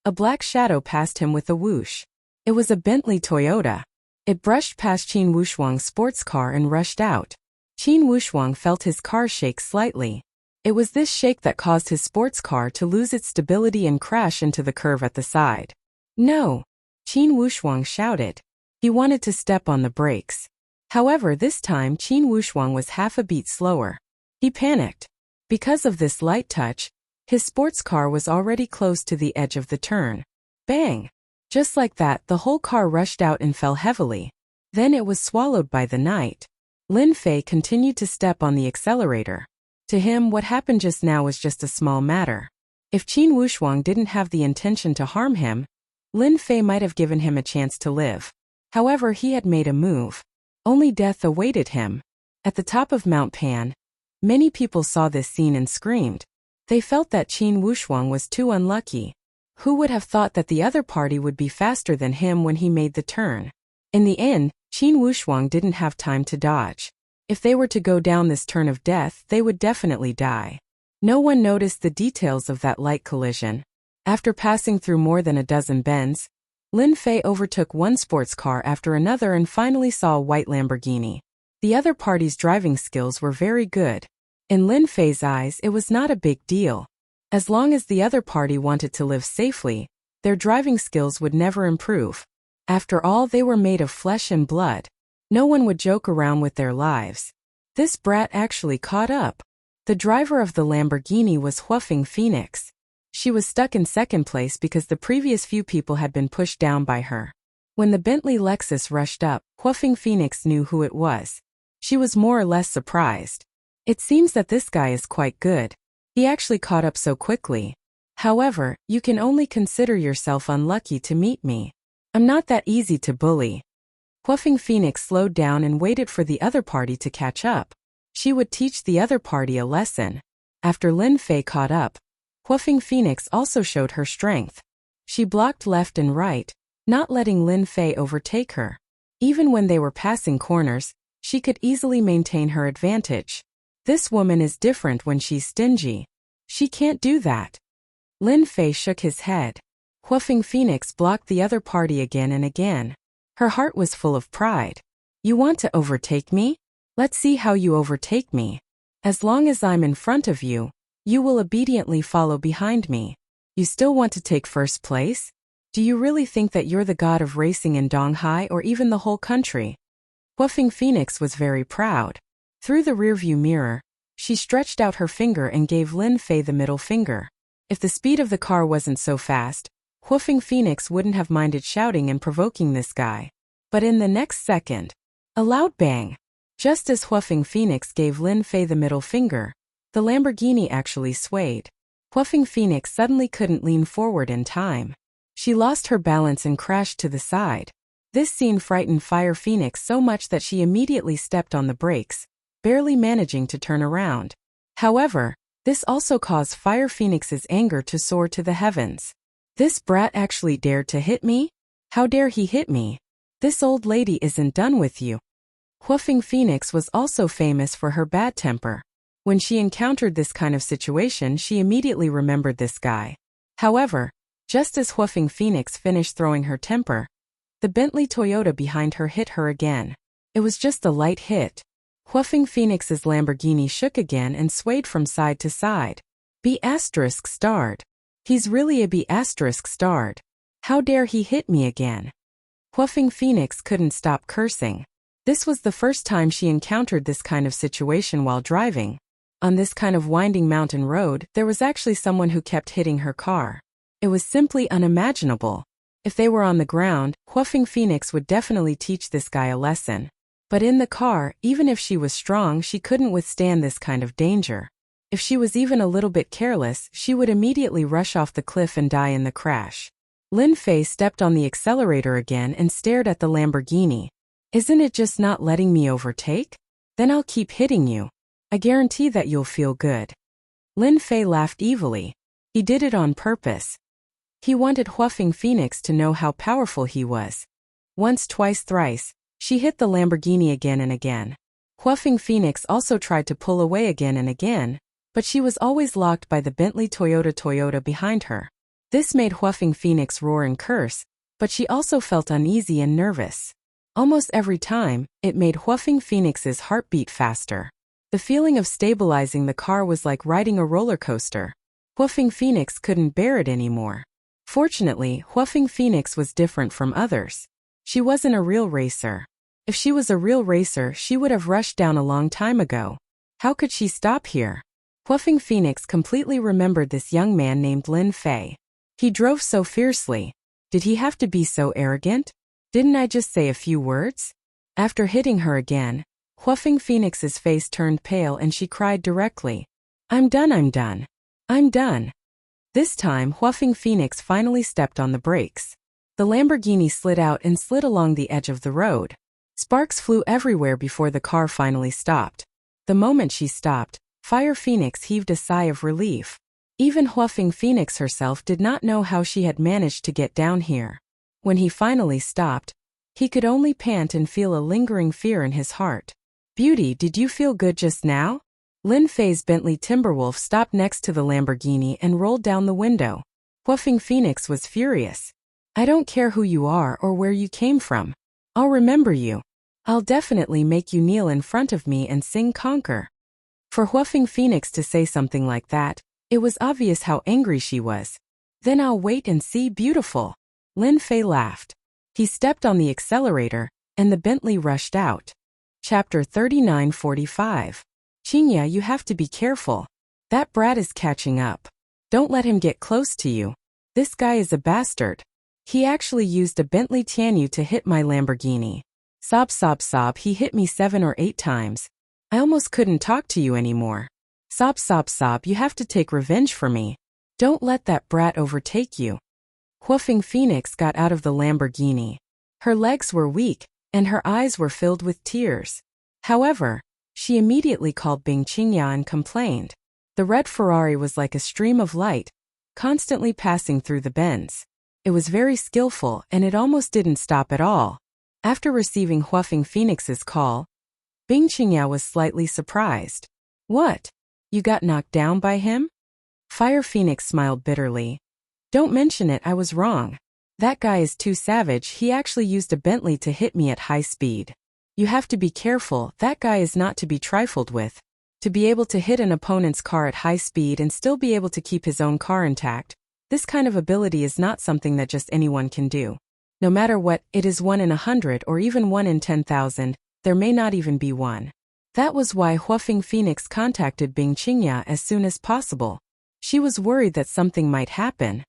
a black shadow passed him with a whoosh. It was a Bentley Toyota. It brushed past Qin Wushuang's sports car and rushed out. Qin Wushuang felt his car shake slightly. It was this shake that caused his sports car to lose its stability and crash into the curve at the side. No! Qin Wushuang shouted. He wanted to step on the brakes. However, this time Qin Wushuang was half a beat slower. He panicked. Because of this light touch, his sports car was already close to the edge of the turn. Bang! Just like that, the whole car rushed out and fell heavily. Then it was swallowed by the night. Lin Fei continued to step on the accelerator. To him, what happened just now was just a small matter. If Qin Wushuang didn't have the intention to harm him, Lin Fei might have given him a chance to live. However, he had made a move. Only death awaited him. At the top of Mount Pan, many people saw this scene and screamed. They felt that Qin Wushuang was too unlucky. Who would have thought that the other party would be faster than him when he made the turn? In the end, Qin Wushuang didn't have time to dodge. If they were to go down this turn of death, they would definitely die. No one noticed the details of that light collision. After passing through more than a dozen bends, Lin Fei overtook one sports car after another and finally saw a white Lamborghini. The other party's driving skills were very good. In Lin Fei's eyes, it was not a big deal. As long as the other party wanted to live safely, their driving skills would never improve. After all, they were made of flesh and blood. No one would joke around with their lives. This brat actually caught up. The driver of the Lamborghini was Huafeng Phoenix. She was stuck in second place because the previous few people had been pushed down by her. When the Bentley Lexus rushed up, Huafeng Phoenix knew who it was. She was more or less surprised. It seems that this guy is quite good. He actually caught up so quickly. However, you can only consider yourself unlucky to meet me. I'm not that easy to bully. Huafeng Phoenix slowed down and waited for the other party to catch up. She would teach the other party a lesson. After Lin Fei caught up, Huafeng Phoenix also showed her strength. She blocked left and right, not letting Lin Fei overtake her. Even when they were passing corners, she could easily maintain her advantage. This woman is different when she's stingy. She can't do that. Lin Fei shook his head. Huafeng Phoenix blocked the other party again and again. Her heart was full of pride. You want to overtake me? Let's see how you overtake me. As long as I'm in front of you, you will obediently follow behind me. You still want to take first place? Do you really think that you're the god of racing in Donghai or even the whole country? Huafeng Phoenix was very proud. Through the rearview mirror, she stretched out her finger and gave Lin Fei the middle finger. If the speed of the car wasn't so fast, Huafeng Phoenix wouldn't have minded shouting and provoking this guy. But in the next second, a loud bang. Just as Huafeng Phoenix gave Lin Fei the middle finger, the Lamborghini actually swayed. Huafeng Phoenix suddenly couldn't lean forward in time. She lost her balance and crashed to the side. This scene frightened Fire Phoenix so much that she immediately stepped on the brakes, barely managing to turn around. However, this also caused Fire Phoenix's anger to soar to the heavens. This brat actually dared to hit me? How dare he hit me? This old lady isn't done with you. Huafeng Phoenix was also famous for her bad temper. When she encountered this kind of situation, she immediately remembered this guy. However, just as Huafeng Phoenix finished throwing her temper, the Bentley Toyota behind her hit her again. It was just a light hit. Huafeng Phoenix's Lamborghini shook again and swayed from side to side. B*****. He's really a B*****. How dare he hit me again? Huafeng Phoenix couldn't stop cursing. This was the first time she encountered this kind of situation while driving. On this kind of winding mountain road, there was actually someone who kept hitting her car. It was simply unimaginable. If they were on the ground, Huafeng Phoenix would definitely teach this guy a lesson. But in the car, even if she was strong, she couldn't withstand this kind of danger. If she was even a little bit careless, she would immediately rush off the cliff and die in the crash. Lin Fei stepped on the accelerator again and stared at the Lamborghini. Isn't it just not letting me overtake? Then I'll keep hitting you. I guarantee that you'll feel good. Lin Fei laughed evilly. He did it on purpose. He wanted Huafeng Phoenix to know how powerful he was. Once, twice, thrice, she hit the Lamborghini again and again. Huafeng Phoenix also tried to pull away again and again, but she was always locked by the Bentley Toyota behind her. This made Huafeng Phoenix roar and curse, but she also felt uneasy and nervous. Almost every time, it made Huafeng Phoenix's heart beat faster. The feeling of stabilizing the car was like riding a roller coaster. Huafeng Phoenix couldn't bear it anymore. Fortunately, Huafeng Phoenix was different from others. She wasn't a real racer. If she was a real racer, she would have rushed down a long time ago. How could she stop here? Huafeng Phoenix completely remembered this young man named Lin Fei. He drove so fiercely. Did he have to be so arrogant? Didn't I just say a few words? After hitting her again, Huafeng Phoenix's face turned pale and she cried directly. I'm done, I'm done. I'm done. This time, Huafeng Phoenix finally stepped on the brakes. The Lamborghini slid out and slid along the edge of the road. Sparks flew everywhere before the car finally stopped. The moment she stopped, Fire Phoenix heaved a sigh of relief. Even Huafeng Phoenix herself did not know how she had managed to get down here. When he finally stopped, he could only pant and feel a lingering fear in his heart. Beauty, did you feel good just now? Lin Fei's Bentley Timberwolf stopped next to the Lamborghini and rolled down the window. Huafeng Phoenix was furious. I don't care who you are or where you came from. I'll remember you. I'll definitely make you kneel in front of me and sing Conquer. For Huafeng Phoenix to say something like that, it was obvious how angry she was. Then I'll wait and see, beautiful. Lin Fei laughed. He stepped on the accelerator, and the Bentley rushed out. Chapter 39:45. Qingya, you have to be careful. That brat is catching up. Don't let him get close to you. This guy is a bastard. He actually used a Bentley Tianyu to hit my Lamborghini. Sob sob sob, he hit me 7 or 8 times. I almost couldn't talk to you anymore. Sob sob sob, you have to take revenge for me. Don't let that brat overtake you. Huafeng Phoenix got out of the Lamborghini. Her legs were weak, and her eyes were filled with tears. However, she immediately called Bing Qingya and complained. The red Ferrari was like a stream of light, constantly passing through the bends. It was very skillful and it almost didn't stop at all. After receiving Huafeng Phoenix's call, Bing Qingya was slightly surprised. What? You got knocked down by him? Fire Phoenix smiled bitterly. Don't mention it, I was wrong. That guy is too savage, he actually used a Bentley to hit me at high speed. You have to be careful, that guy is not to be trifled with. To be able to hit an opponent's car at high speed and still be able to keep his own car intact, This kind of ability is not something that just anyone can do. No matter what, it is 1 in 100 or even 1 in 10,000, there may not even be one. That was why Huafeng Phoenix contacted Bing Qingya as soon as possible. She was worried that something might happen.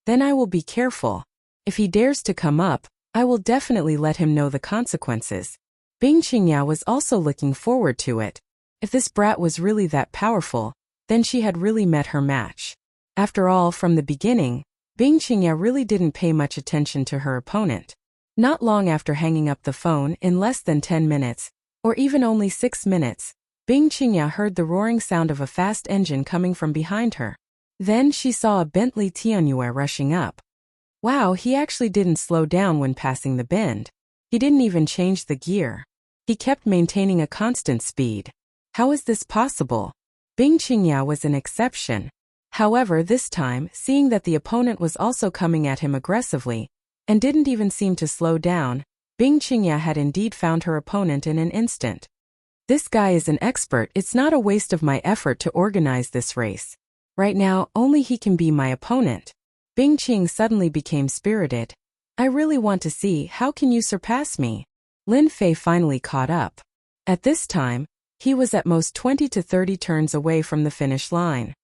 Then I will be careful. If he dares to come up, I will definitely let him know the consequences. Bing Qingya was also looking forward to it. If this brat was really that powerful, then she had really met her match. After all, from the beginning, Bing Qingya really didn't pay much attention to her opponent. Not long after hanging up the phone, in less than 10 minutes, or even only 6 minutes, Bing Qingya heard the roaring sound of a fast engine coming from behind her. Then she saw a Bentley Tianyu rushing up. Wow, he actually didn't slow down when passing the bend. He didn't even change the gear. He kept maintaining a constant speed. How is this possible? Bing Qingya was an exception. However, this time, seeing that the opponent was also coming at him aggressively, and didn't even seem to slow down, Bing Qingya had indeed found her opponent in an instant. This guy is an expert. It's not a waste of my effort to organize this race. Right now, only he can be my opponent. Bing Qing suddenly became spirited. I really want to see, how can you surpass me? Lin Fei finally caught up. At this time, he was at most 20 to 30 turns away from the finish line.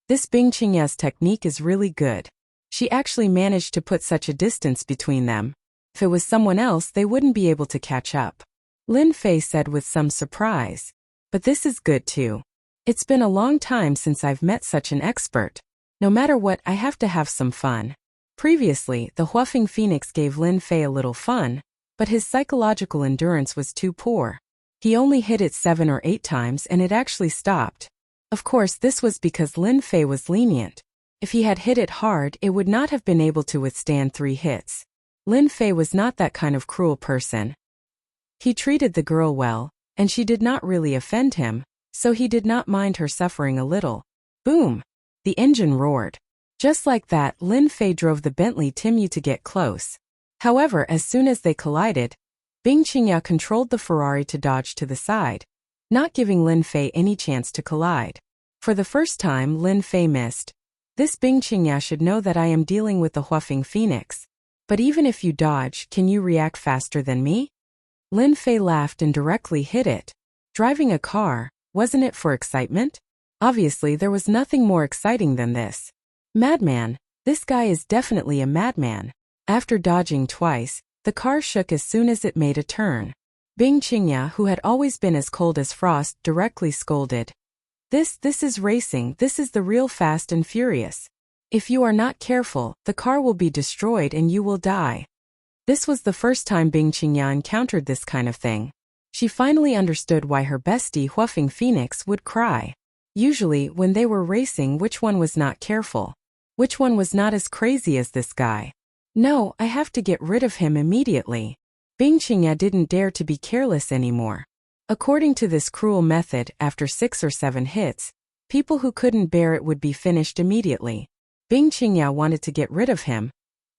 This Bing Qingya's technique is really good. She actually managed to put such a distance between them. If it was someone else, they wouldn't be able to catch up. Lin Fei said with some surprise. But this is good too. It's been a long time since I've met such an expert. No matter what, I have to have some fun. Previously, the Huafeng Phoenix gave Lin Fei a little fun, but his psychological endurance was too poor. He only hit it 7 or 8 times and it actually stopped. Of course, this was because Lin Fei was lenient. If he had hit it hard, it would not have been able to withstand 3 hits. Lin Fei was not that kind of cruel person. He treated the girl well, and she did not really offend him, so he did not mind her suffering a little. Boom! The engine roared. Just like that, Lin Fei drove the Bentley Tianyu to get close. However, as soon as they collided, Bing Qingya controlled the Ferrari to dodge to the side, not giving Lin Fei any chance to collide. For the first time, Lin Fei missed. This Bing Qingya should know that I am dealing with the Huafeng Phoenix. But even if you dodge, can you react faster than me? Lin Fei laughed and directly hit it. Driving a car, wasn't it for excitement? Obviously, there was nothing more exciting than this. Madman, this guy is definitely a madman. After dodging twice, the car shook as soon as it made a turn. Bing Qingya, who had always been as cold as frost, directly scolded. This is racing. This is the real Fast and Furious. If you are not careful, the car will be destroyed and you will die. This was the first time Bing Qingya encountered this kind of thing. She finally understood why her bestie Huafeng Phoenix would cry. Usually, when they were racing, which one was not careful? Which one was not as crazy as this guy? No, I have to get rid of him immediately. Bing Qingya didn't dare to be careless anymore. According to this cruel method, after 6 or 7 hits, people who couldn't bear it would be finished immediately. Bing Qingya wanted to get rid of him,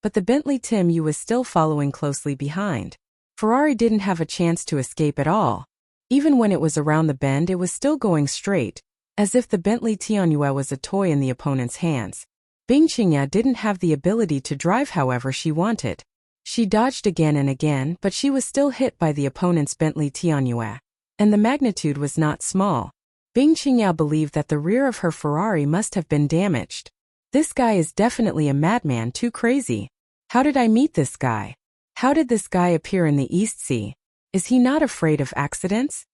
but the Bentley Tianyu was still following closely behind. Ferrari didn't have a chance to escape at all. Even when it was around the bend, it was still going straight, as if the Bentley Tianyu was a toy in the opponent's hands. Bing Qingya didn't have the ability to drive however she wanted. She dodged again and again, but she was still hit by the opponent's Bentley Tianyu, and the magnitude was not small. Bing Qingya believed that the rear of her Ferrari must have been damaged. This guy is definitely a madman, too crazy. How did I meet this guy? How did this guy appear in the East Sea? Is he not afraid of accidents?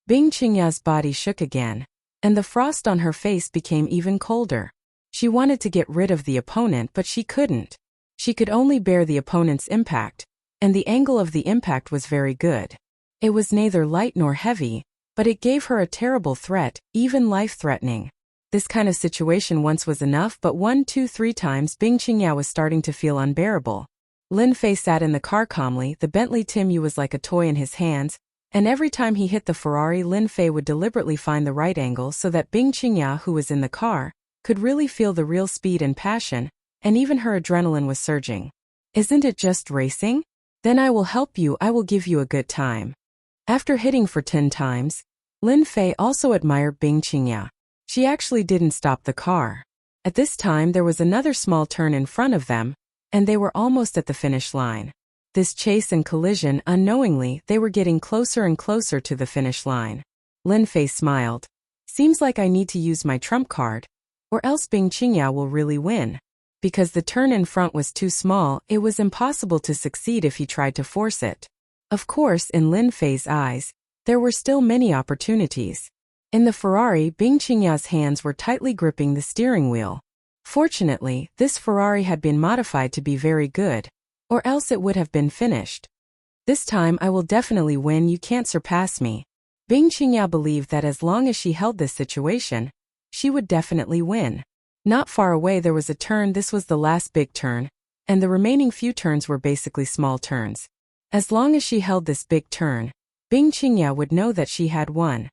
Bing Qingya's body shook again, and the frost on her face became even colder. She wanted to get rid of the opponent, but she couldn't. She could only bear the opponent's impact, and the angle of the impact was very good. It was neither light nor heavy, but it gave her a terrible threat, even life-threatening. This kind of situation once was enough, but 1, 2, 3 times Bing Qingya was starting to feel unbearable. Lin Fei sat in the car calmly. The Bentley Tianyu was like a toy in his hands, and every time he hit the Ferrari, Lin Fei would deliberately find the right angle so that Bing Qingya, who was in the car, could really feel the real speed and passion, and even her adrenaline was surging. Isn't it just racing? Then I will help you. I will give you a good time. After hitting for 10 times, Lin Fei also admired Bing Qingya. She actually didn't stop the car. At this time there was another small turn in front of them, and they were almost at the finish line. This chase and collision, unknowingly, they were getting closer and closer to the finish line. Lin Fei smiled. Seems like I need to use my trump card, or else Bing Qingya will really win. Because the turn in front was too small, it was impossible to succeed if he tried to force it. Of course, in Lin Fei's eyes, there were still many opportunities. In the Ferrari, Bing Qingya's hands were tightly gripping the steering wheel. Fortunately, this Ferrari had been modified to be very good, or else it would have been finished. This time I will definitely win, you can't surpass me. Bing Qingya believed that as long as she held this situation, she would definitely win. Not far away there was a turn. This was the last big turn, and the remaining few turns were basically small turns. As long as she held this big turn, Bing Qingya would know that she had won.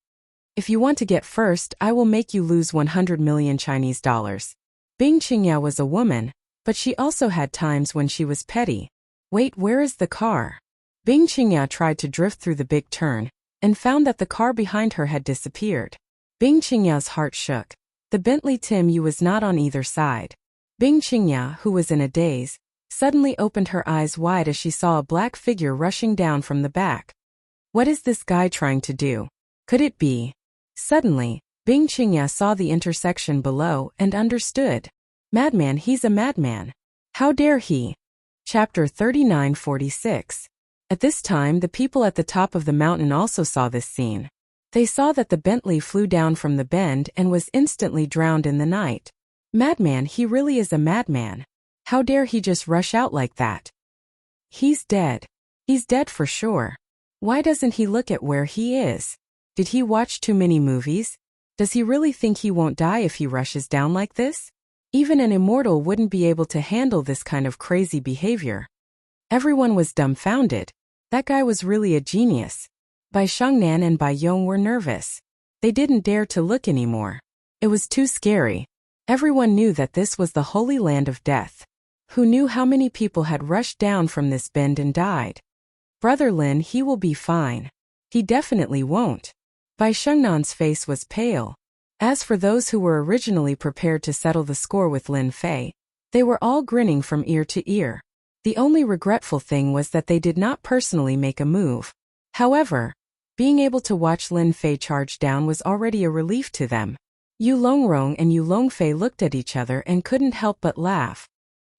If you want to get first, I will make you lose 100 million Chinese dollars. Bing Qingya was a woman, but she also had times when she was petty. Wait, where is the car? Bing Qingya tried to drift through the big turn, and found that the car behind her had disappeared. Bing Qingya's heart shook. The Bentley Tim was not on either side. Bing Qingya, who was in a daze, suddenly opened her eyes wide as she saw a black figure rushing down from the back. What is this guy trying to do? Could it be? Suddenly, Bing Qingya saw the intersection below and understood. Madman, he's a madman. How dare he? Chapter 39:46. At this time the people at the top of the mountain also saw this scene. They saw that the Bentley flew down from the bend and was instantly drowned in the night. Madman, he really is a madman. How dare he just rush out like that? He's dead. He's dead for sure. Why doesn't he look at where he is? Did he watch too many movies? Does he really think he won't die if he rushes down like this? Even an immortal wouldn't be able to handle this kind of crazy behavior. Everyone was dumbfounded. That guy was really a genius. Bai Shengnan and Bai Yong were nervous. They didn't dare to look anymore. It was too scary. Everyone knew that this was the holy land of death. Who knew how many people had rushed down from this bend and died? Brother Lin, he will be fine. He definitely won't. Bai Shengnan's face was pale. As for those who were originally prepared to settle the score with Lin Fei, they were all grinning from ear to ear. The only regretful thing was that they did not personally make a move. However, being able to watch Lin Fei charge down was already a relief to them. Yu Longrong and Yu Longfei looked at each other and couldn't help but laugh.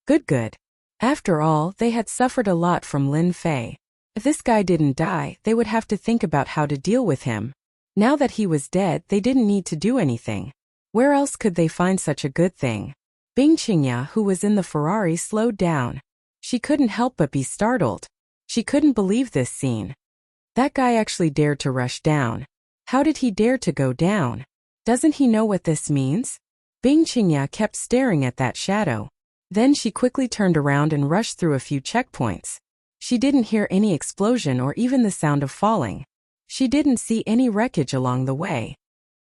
Good. After all, they had suffered a lot from Lin Fei. If this guy didn't die, they would have to think about how to deal with him. Now that he was dead, they didn't need to do anything. Where else could they find such a good thing? Bing Qingya, who was in the Ferrari, slowed down. She couldn't help but be startled. She couldn't believe this scene. That guy actually dared to rush down. How did he dare to go down? Doesn't he know what this means? Bing Qingya kept staring at that shadow. Then she quickly turned around and rushed through a few checkpoints. She didn't hear any explosion or even the sound of falling. She didn't see any wreckage along the way.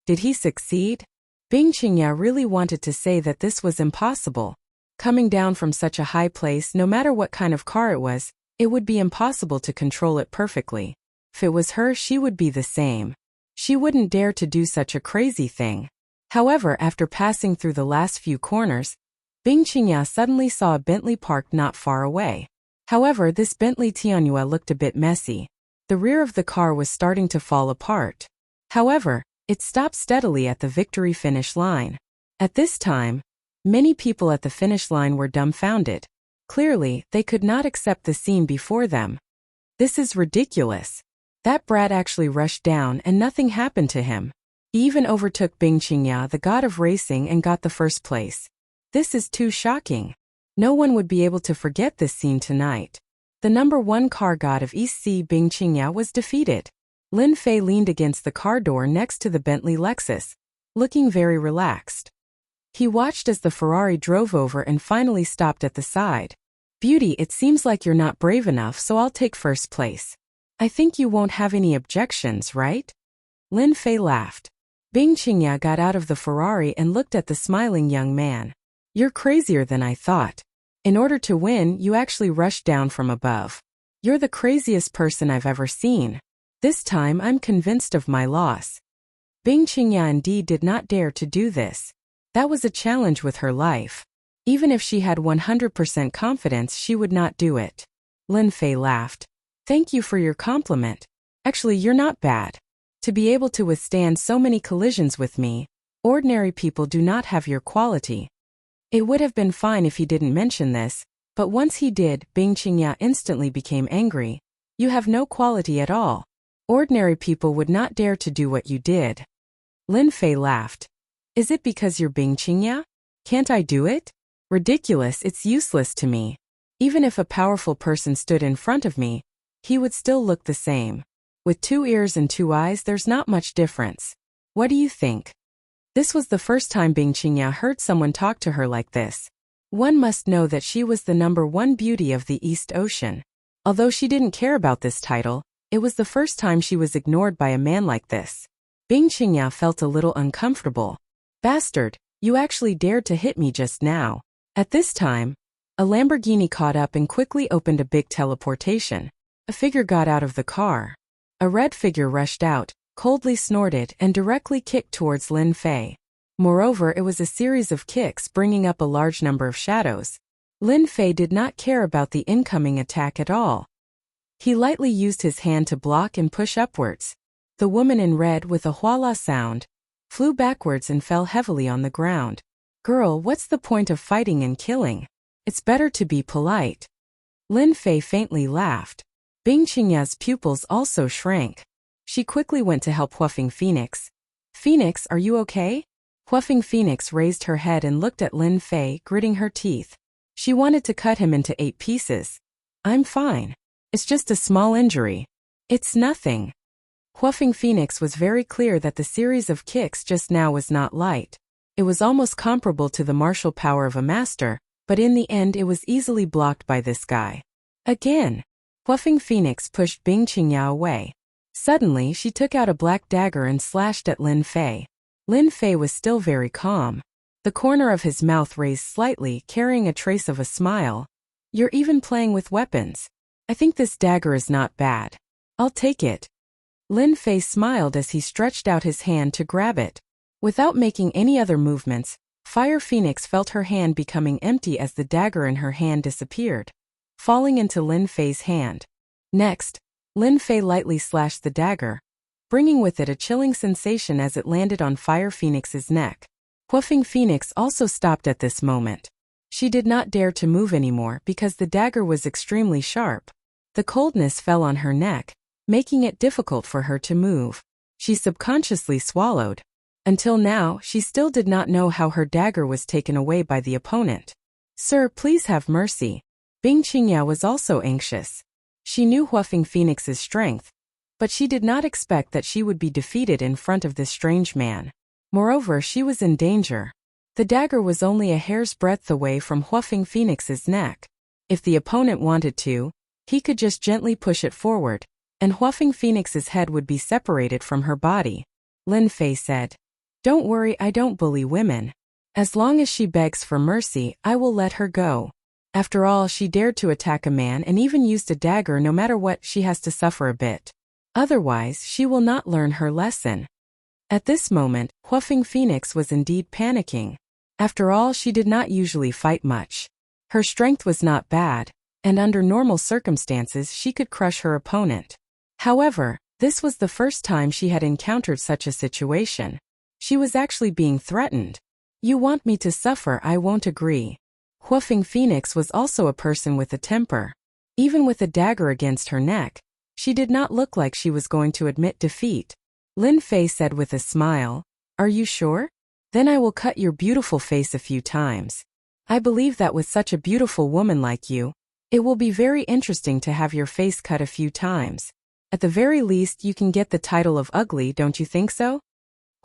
Did he succeed? Bing Qingya really wanted to say that this was impossible. Coming down from such a high place, no matter what kind of car it was, it would be impossible to control it perfectly. If it was her, she would be the same. She wouldn't dare to do such a crazy thing. However, after passing through the last few corners, Bing Qingya suddenly saw a Bentley parked not far away. However, this Bentley Tianhua looked a bit messy. The rear of the car was starting to fall apart. However, it stopped steadily at the victory finish line. At this time, many people at the finish line were dumbfounded. Clearly, they could not accept the scene before them. This is ridiculous. That brat actually rushed down and nothing happened to him. He even overtook Bing Qingya, the god of racing, and got the first place. This is too shocking. No one would be able to forget this scene tonight. The number one car god of East Sea, Bing Qingya, was defeated. Lin Fei leaned against the car door next to the Bentley Lexus, looking very relaxed. He watched as the Ferrari drove over and finally stopped at the side. Beauty, it seems like you're not brave enough, so I'll take first place. I think you won't have any objections, right? Lin Fei laughed. Bing Qingya got out of the Ferrari and looked at the smiling young man. You're crazier than I thought. In order to win, you actually rushed down from above. You're the craziest person I've ever seen. This time I'm convinced of my loss. Bing Qingya indeed did not dare to do this. That was a challenge with her life. Even if she had 100% confidence, she would not do it. Lin Fei laughed. Thank you for your compliment. Actually, you're not bad. To be able to withstand so many collisions with me, ordinary people do not have your quality. It would have been fine if he didn't mention this, but once he did, Bing Qingya instantly became angry. You have no quality at all. Ordinary people would not dare to do what you did. Lin Fei laughed. Is it because you're Bing Qingya? Can't I do it? Ridiculous, it's useless to me. Even if a powerful person stood in front of me, he would still look the same. With 2 ears and 2 eyes, there's not much difference. What do you think? This was the first time Bing Qingya heard someone talk to her like this. One must know that she was the #1 beauty of the East Ocean. Although she didn't care about this title, it was the first time she was ignored by a man like this. Bing Qingya felt a little uncomfortable. Bastard, you actually dared to hit me just now. At this time, a Lamborghini caught up and quickly opened a big teleportation. A figure got out of the car. A red figure rushed out, coldly snorted, and directly kicked towards Lin Fei. Moreover, it was a series of kicks bringing up a large number of shadows. Lin Fei did not care about the incoming attack at all. He lightly used his hand to block and push upwards. The woman in red, with a huala sound, flew backwards and fell heavily on the ground. Girl, what's the point of fighting and killing? It's better to be polite. Lin Fei faintly laughed. Bing Qingya's pupils also shrank. She quickly went to help Huafeng Phoenix. Phoenix, are you okay? Huafeng Phoenix raised her head and looked at Lin Fei, gritting her teeth. She wanted to cut him into 8 pieces. I'm fine. It's just a small injury. It's nothing. Huafeng Phoenix was very clear that the series of kicks just now was not light. It was almost comparable to the martial power of a master, but in the end it was easily blocked by this guy. Again. Huafeng Phoenix pushed Bing Qingya away. Suddenly, she took out a black dagger and slashed at Lin Fei. Lin Fei was still very calm. The corner of his mouth raised slightly, carrying a trace of a smile. You're even playing with weapons. I think this dagger is not bad. I'll take it. Lin Fei smiled as he stretched out his hand to grab it. Without making any other movements, Fire Phoenix felt her hand becoming empty as the dagger in her hand disappeared, falling into Lin Fei's hand. Next, Lin Fei lightly slashed the dagger, bringing with it a chilling sensation as it landed on Fire Phoenix's neck. Huafeng Phoenix also stopped at this moment. She did not dare to move anymore because the dagger was extremely sharp. The coldness fell on her neck, making it difficult for her to move. She subconsciously swallowed. Until now, she still did not know how her dagger was taken away by the opponent. Sir, please have mercy. Bing Qingya was also anxious. She knew Huafeng Phoenix's strength, but she did not expect that she would be defeated in front of this strange man. Moreover, she was in danger. The dagger was only a hair's breadth away from Huafeng Phoenix's neck. If the opponent wanted to, he could just gently push it forward, and Huafeng Phoenix's head would be separated from her body. Lin Fei said, Don't worry, I don't bully women. As long as she begs for mercy, I will let her go. After all, she dared to attack a man and even used a dagger. No matter what, she has to suffer a bit. Otherwise, she will not learn her lesson. At this moment, Huafeng Phoenix was indeed panicking. After all, she did not usually fight much. Her strength was not bad, and under normal circumstances she could crush her opponent. However, this was the first time she had encountered such a situation. She was actually being threatened. You want me to suffer? I won't agree. Huafeng Phoenix was also a person with a temper. Even with a dagger against her neck, she did not look like she was going to admit defeat. Lin Fei said with a smile, Are you sure? Then I will cut your beautiful face a few times. I believe that with such a beautiful woman like you, it will be very interesting to have your face cut a few times. At the very least, you can get the title of ugly, don't you think so?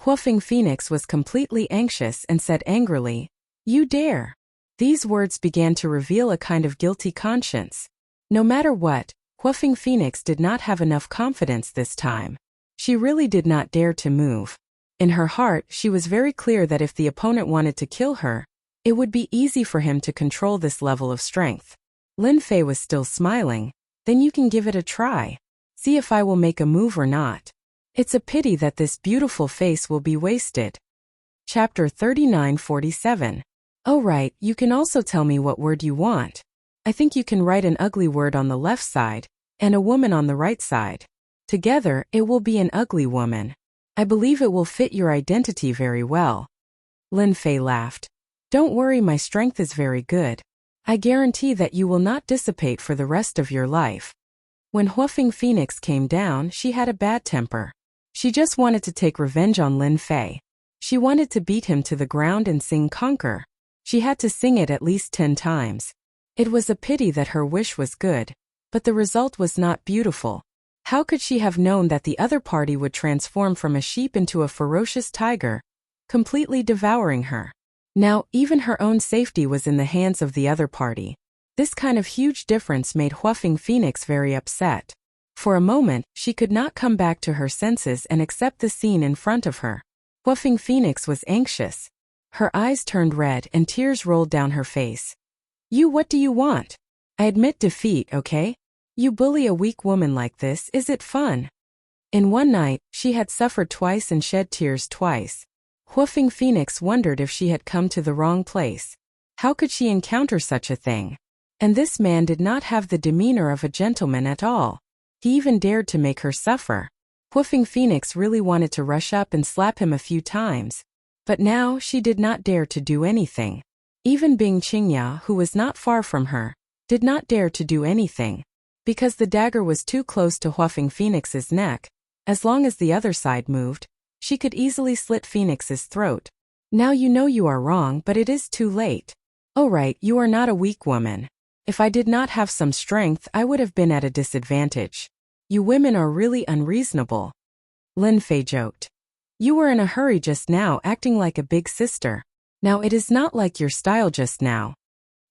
Huafeng Phoenix was completely anxious and said angrily, You dare. These words began to reveal a kind of guilty conscience. No matter what, Huafeng Phoenix did not have enough confidence this time. She really did not dare to move. In her heart, she was very clear that if the opponent wanted to kill her, it would be easy for him to control this level of strength. Lin Fei was still smiling. Then you can give it a try. See if I will make a move or not. It's a pity that this beautiful face will be wasted. Chapter 39:47. Oh right, you can also tell me what word you want. I think you can write an ugly word on the left side, and a woman on the right side. Together, it will be an ugly woman. I believe it will fit your identity very well. Lin Fei laughed. Don't worry, my strength is very good. I guarantee that you will not dissipate for the rest of your life. When Huafeng Phoenix came down, she had a bad temper. She just wanted to take revenge on Lin Fei. She wanted to beat him to the ground and sing Conquer. She had to sing it at least 10 times. It was a pity that her wish was good, but the result was not beautiful. How could she have known that the other party would transform from a sheep into a ferocious tiger, completely devouring her? Now, even her own safety was in the hands of the other party. This kind of huge difference made Huafeng Phoenix very upset. For a moment, she could not come back to her senses and accept the scene in front of her. Huafeng Phoenix was anxious. Her eyes turned red and tears rolled down her face. What do you want? I admit defeat, okay? You bully a weak woman like this, is it fun? In one night, she had suffered twice and shed tears twice. Huafeng Phoenix wondered if she had come to the wrong place. How could she encounter such a thing? And this man did not have the demeanor of a gentleman at all. He even dared to make her suffer. Huafeng Phoenix really wanted to rush up and slap him a few times. But now she did not dare to do anything. Even Bing Qingya, who was not far from her, did not dare to do anything. Because the dagger was too close to Huafeng Phoenix's neck, as long as the other side moved, she could easily slit Phoenix's throat. Now you know you are wrong, but it is too late. Oh right, you are not a weak woman. If I did not have some strength, I would have been at a disadvantage. You women are really unreasonable. Lin Fei joked. You were in a hurry just now, acting like a big sister. Now it is not like your style just now.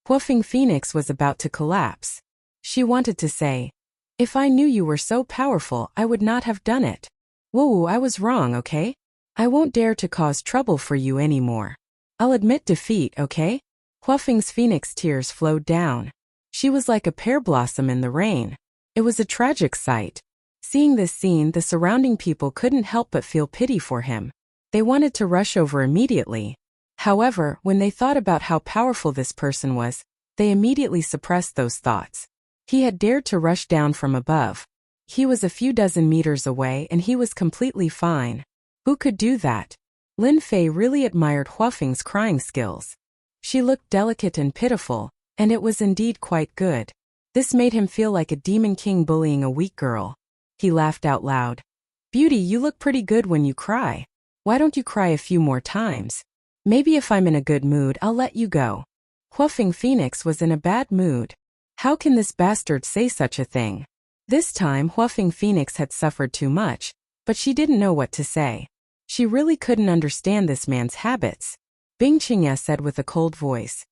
Huafeng Phoenix was about to collapse. She wanted to say, if I knew you were so powerful, I would not have done it. Whoa, I was wrong, okay? I won't dare to cause trouble for you anymore. I'll admit defeat, okay? Huafeng's Phoenix tears flowed down. She was like a pear blossom in the rain. It was a tragic sight. Seeing this scene, the surrounding people couldn't help but feel pity for him. They wanted to rush over immediately. However, when they thought about how powerful this person was, they immediately suppressed those thoughts. He had dared to rush down from above. He was a few dozen meters away and he was completely fine. Who could do that? Lin Fei really admired Huafeng's crying skills. She looked delicate and pitiful, and it was indeed quite good. This made him feel like a demon king bullying a weak girl. He laughed out loud. Beauty, you look pretty good when you cry. Why don't you cry a few more times? Maybe if I'm in a good mood, I'll let you go. Huafeng Phoenix was in a bad mood. How can this bastard say such a thing? This time Huafeng Phoenix had suffered too much, but she didn't know what to say. She really couldn't understand this man's habits. Bing Qingya said with a cold voice.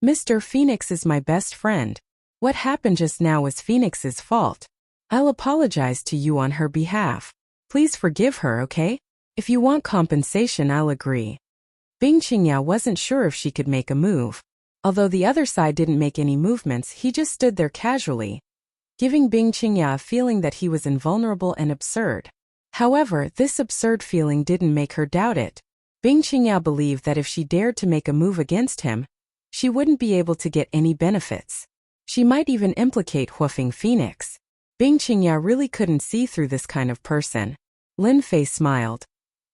Mr. Phoenix is my best friend. What happened just now was Phoenix's fault. I'll apologize to you on her behalf. Please forgive her, okay? If you want compensation, I'll agree. Bing Qingya wasn't sure if she could make a move. Although the other side didn't make any movements, he just stood there casually, giving Bing Qingya a feeling that he was invulnerable and absurd. However, this absurd feeling didn't make her doubt it. Bing Qingya believed that if she dared to make a move against him, she wouldn't be able to get any benefits. She might even implicate Huafeng Phoenix. Bing Qingya really couldn't see through this kind of person. Lin Fei smiled.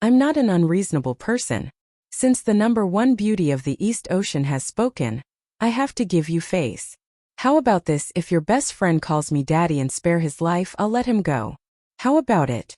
I'm not an unreasonable person. Since the #1 beauty of the East Ocean has spoken, I have to give you face. How about this? If your best friend calls me daddy and spare his life, I'll let him go. How about it?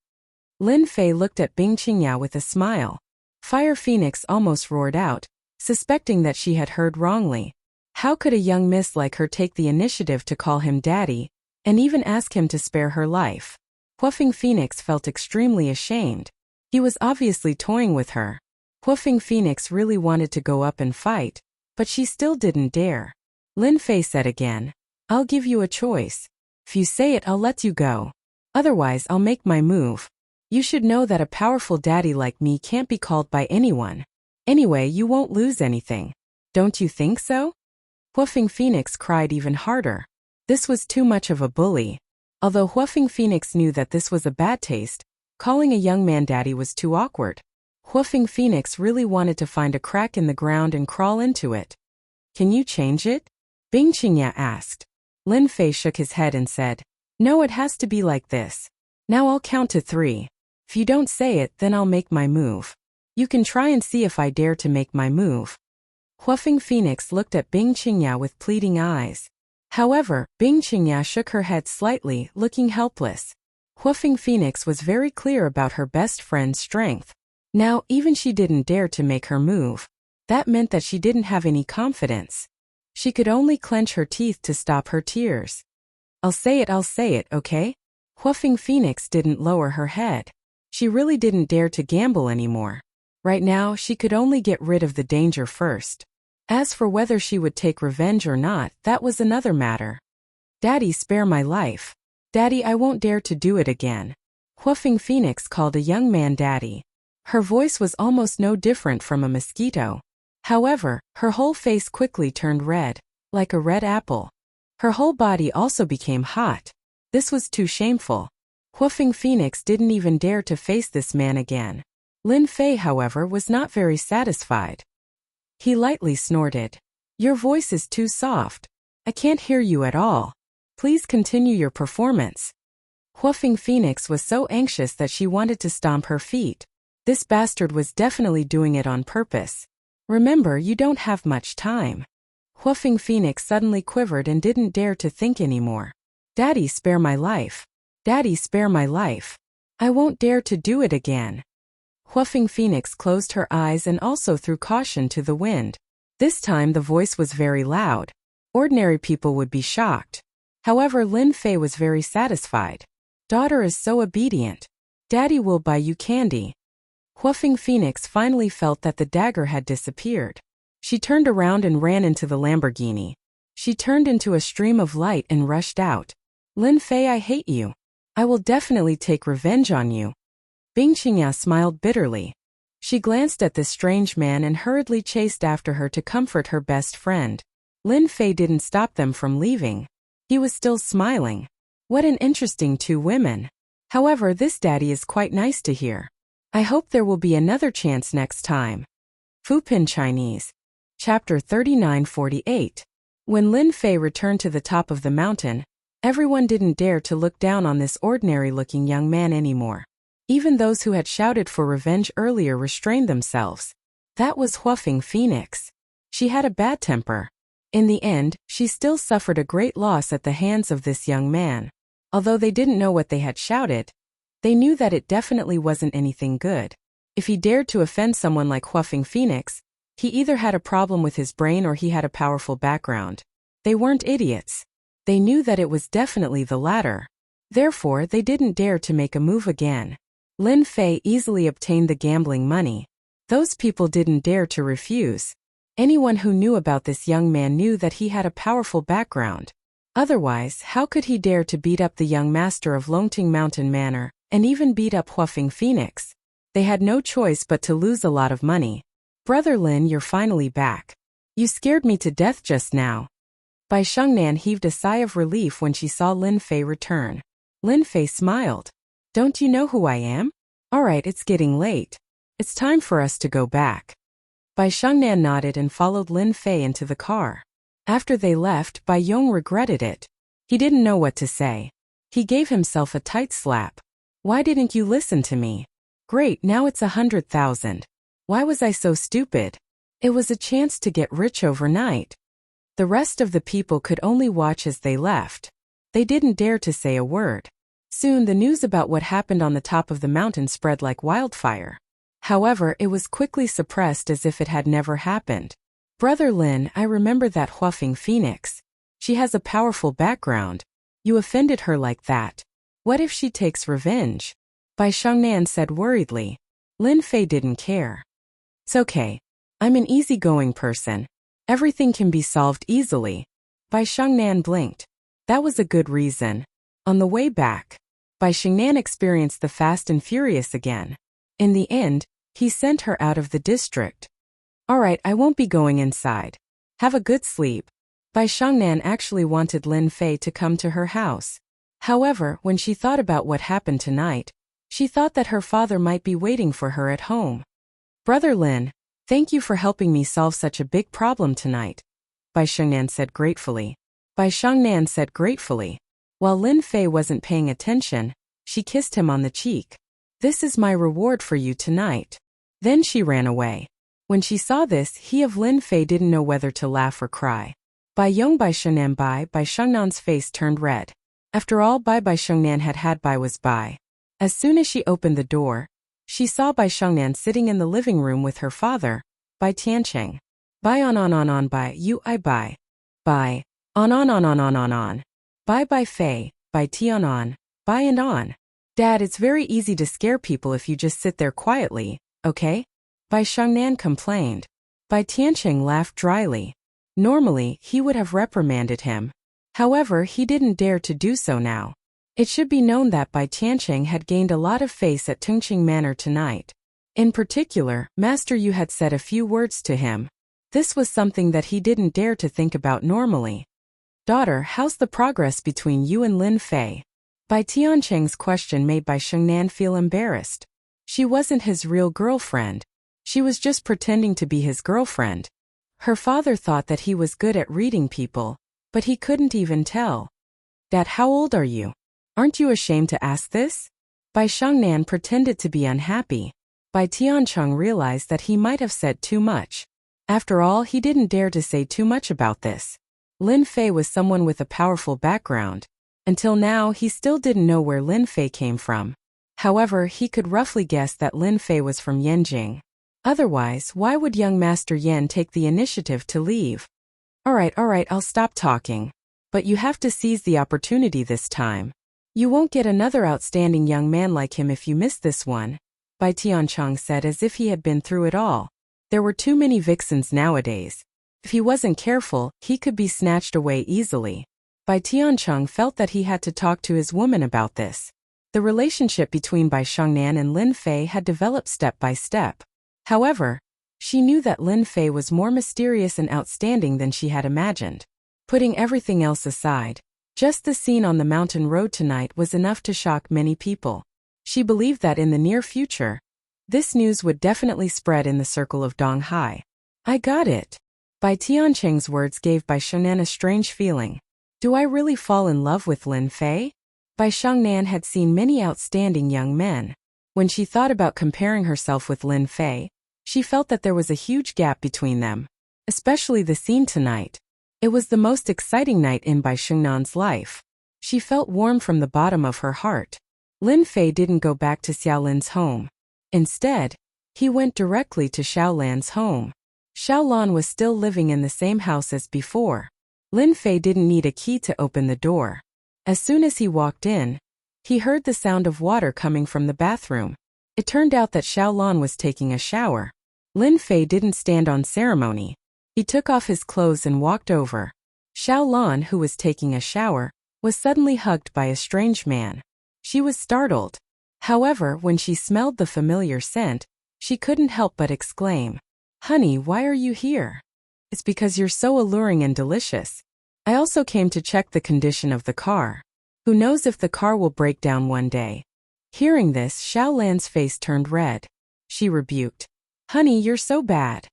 Lin Fei looked at Bing Qingya with a smile. Fire Phoenix almost roared out, suspecting that she had heard wrongly. How could a young miss like her take the initiative to call him daddy, and even ask him to spare her life? Huafeng Phoenix felt extremely ashamed. He was obviously toying with her. Huafeng Phoenix really wanted to go up and fight, but she still didn't dare. Lin Fei said again, I'll give you a choice. If you say it, I'll let you go. Otherwise, I'll make my move. You should know that a powerful daddy like me can't be called by anyone. Anyway, you won't lose anything. Don't you think so? Huafeng Phoenix cried even harder. This was too much of a bully. Although Huafeng Phoenix knew that this was a bad taste, calling a young man daddy was too awkward. Huafeng Phoenix really wanted to find a crack in the ground and crawl into it. Can you change it? Bing Qingya asked. Lin Fei shook his head and said, No, it has to be like this. Now I'll count to 3. If you don't say it, then I'll make my move. You can try and see if I dare to make my move. Huafeng Phoenix looked at Bing Qingya with pleading eyes. However, Bing Qingya shook her head slightly, looking helpless. Huafeng Phoenix was very clear about her best friend's strength. Now, even she didn't dare to make her move. That meant that she didn't have any confidence. She could only clench her teeth to stop her tears. I'll say it, okay? Huafeng Phoenix didn't lower her head. She really didn't dare to gamble anymore. Right now, she could only get rid of the danger first. As for whether she would take revenge or not, that was another matter. Daddy, spare my life. Daddy, I won't dare to do it again. Huafeng Phoenix called a young man daddy. Her voice was almost no different from a mosquito. However, her whole face quickly turned red, like a red apple. Her whole body also became hot. This was too shameful. Huafeng Phoenix didn't even dare to face this man again. Lin Fei, however, was not very satisfied. He lightly snorted. Your voice is too soft. I can't hear you at all. Please continue your performance. Huafeng Phoenix was so anxious that she wanted to stomp her feet. This bastard was definitely doing it on purpose. Remember, you don't have much time. Huafeng Phoenix suddenly quivered and didn't dare to think anymore. Daddy, spare my life. Daddy, spare my life. I won't dare to do it again. Huafeng Phoenix closed her eyes and also threw caution to the wind. This time the voice was very loud. Ordinary people would be shocked. However, Lin Fei was very satisfied. Daughter is so obedient. Daddy will buy you candy. Huafeng Phoenix finally felt that the dagger had disappeared. She turned around and ran into the Lamborghini. She turned into a stream of light and rushed out. Lin Fei, I hate you. I will definitely take revenge on you. Bing Qingya smiled bitterly. She glanced at this strange man and hurriedly chased after her to comfort her best friend. Lin Fei didn't stop them from leaving. He was still smiling. What an interesting 2 women. However, this daddy is quite nice to hear. I hope there will be another chance next time. Fupin Chinese. Chapter 3948. When Lin Fei returned to the top of the mountain, everyone didn't dare to look down on this ordinary-looking young man anymore. Even those who had shouted for revenge earlier restrained themselves. That was Huafeng Phoenix. She had a bad temper. In the end, she still suffered a great loss at the hands of this young man. Although they didn't know what they had shouted, they knew that it definitely wasn't anything good. If he dared to offend someone like Huafeng Phoenix, he either had a problem with his brain or he had a powerful background. They weren't idiots. They knew that it was definitely the latter. Therefore, they didn't dare to make a move again. Lin Fei easily obtained the gambling money. Those people didn't dare to refuse. Anyone who knew about this young man knew that he had a powerful background. Otherwise, how could he dare to beat up the young master of Longting Mountain Manor, and even beat up Huafeng Phoenix? They had no choice but to lose a lot of money. Brother Lin, you're finally back. You scared me to death just now. Bai Shengnan heaved a sigh of relief when she saw Lin Fei return. Lin Fei smiled. Don't you know who I am? Alright, it's getting late. It's time for us to go back. Bai Shengnan nodded and followed Lin Fei into the car. After they left, Bai Yong regretted it. He didn't know what to say. He gave himself a tight slap. Why didn't you listen to me? Great, now it's 100,000. Why was I so stupid? It was a chance to get rich overnight. The rest of the people could only watch as they left. They didn't dare to say a word. Soon the news about what happened on the top of the mountain spread like wildfire. However, it was quickly suppressed as if it had never happened. Brother Lin, I remember that Huafeng Phoenix. She has a powerful background. You offended her like that. What if she takes revenge? Bai Shengnan said worriedly. Lin Fei didn't care. It's okay. I'm an easygoing person. Everything can be solved easily. Bai Shengnan blinked. That was a good reason. On the way back, Bai Shengnan experienced the Fast and Furious again. In the end, he sent her out of the district. Alright, I won't be going inside. Have a good sleep. Bai Shengnan actually wanted Lin Fei to come to her house. However, when she thought about what happened tonight, she thought that her father might be waiting for her at home. Brother Lin, thank you for helping me solve such a big problem tonight, Bai Shengnan said gratefully. Bai Shengnan said gratefully. While Lin Fei wasn't paying attention, she kissed him on the cheek. This is my reward for you tonight. Then she ran away. When she saw this, he of Lin Fei didn't know whether to laugh or cry. Bai Shengnan Bai Shengnan's face turned red. After all, Bai Shengnan had Bai was Bai. As soon as she opened the door, she saw Bai Shengnan sitting in the living room with her father, Bai Tiancheng. Bai on Bai you I Bai. Bai on. Bai Fei, Bai Tian on, Bai and on. Dad, it's very easy to scare people if you just sit there quietly, okay? Bai Shengnan complained. Bai Tiancheng laughed dryly. Normally, he would have reprimanded him. However, he didn't dare to do so now. It should be known that Bai Tiancheng had gained a lot of face at Tungqing Manor tonight. In particular, Master Yu had said a few words to him. This was something that he didn't dare to think about normally. Daughter, how's the progress between you and Lin Fei? Bai Tiancheng's question made Bai Shengnan feel embarrassed. She wasn't his real girlfriend. She was just pretending to be his girlfriend. Her father thought that he was good at reading people, but he couldn't even tell. Dad, how old are you? Aren't you ashamed to ask this? Bai Shengnan pretended to be unhappy. Bai Tiancheng realized that he might have said too much. After all, he didn't dare to say too much about this. Lin Fei was someone with a powerful background. Until now, he still didn't know where Lin Fei came from. However, he could roughly guess that Lin Fei was from Yanjing. Otherwise, why would young Master Yan take the initiative to leave? Alright, I'll stop talking. But you have to seize the opportunity this time. You won't get another outstanding young man like him if you miss this one, Bai Tiancheng said as if he had been through it all. There were too many vixens nowadays. If he wasn't careful, he could be snatched away easily. Bai Tiancheng felt that he had to talk to his woman about this. The relationship between Bai Shengnan and Lin Fei had developed step by step. However, she knew that Lin Fei was more mysterious and outstanding than she had imagined. Putting everything else aside, just the scene on the mountain road tonight was enough to shock many people. She believed that in the near future, this news would definitely spread in the circle of Donghai. I got it. Bai Tiancheng's words gave Bai Shengnan a strange feeling. Do I really fall in love with Lin Fei? Bai Shengnan had seen many outstanding young men. When she thought about comparing herself with Lin Fei, she felt that there was a huge gap between them. Especially the scene tonight. It was the most exciting night in Bai Shengnan's life. She felt warm from the bottom of her heart. Lin Fei didn't go back to Xiaolin's home. Instead, he went directly to Xiaolan's home. Xiaolan was still living in the same house as before. Lin Fei didn't need a key to open the door. As soon as he walked in, he heard the sound of water coming from the bathroom. It turned out that Xiaolan was taking a shower. Lin Fei didn't stand on ceremony. He took off his clothes and walked over. Xiaolan, who was taking a shower, was suddenly hugged by a strange man. She was startled. However, when she smelled the familiar scent, she couldn't help but exclaim, "Honey, why are you here?" It's because you're so alluring and delicious. I also came to check the condition of the car. Who knows if the car will break down one day. Hearing this, Xiaolan's face turned red. She rebuked, "Honey, you're so bad.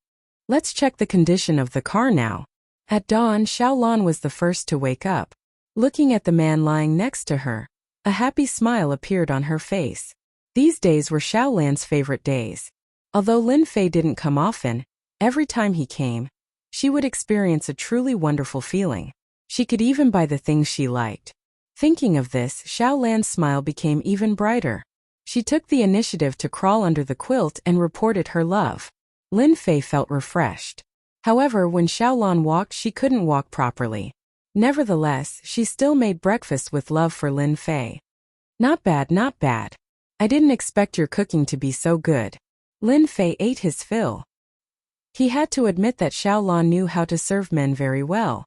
Let's check the condition of the car now." At dawn, Xiaolan was the first to wake up. Looking at the man lying next to her, a happy smile appeared on her face. These days were Xiaolan's favorite days. Although Lin Fei didn't come often, every time he came, she would experience a truly wonderful feeling. She could even buy the things she liked. Thinking of this, Xiaolan's smile became even brighter. She took the initiative to crawl under the quilt and reported her love. Lin Fei felt refreshed. However, when Xiaolan walked, she couldn't walk properly. Nevertheless, she still made breakfast with love for Lin Fei. Not bad, not bad. I didn't expect your cooking to be so good. Lin Fei ate his fill. He had to admit that Xiaolan knew how to serve men very well.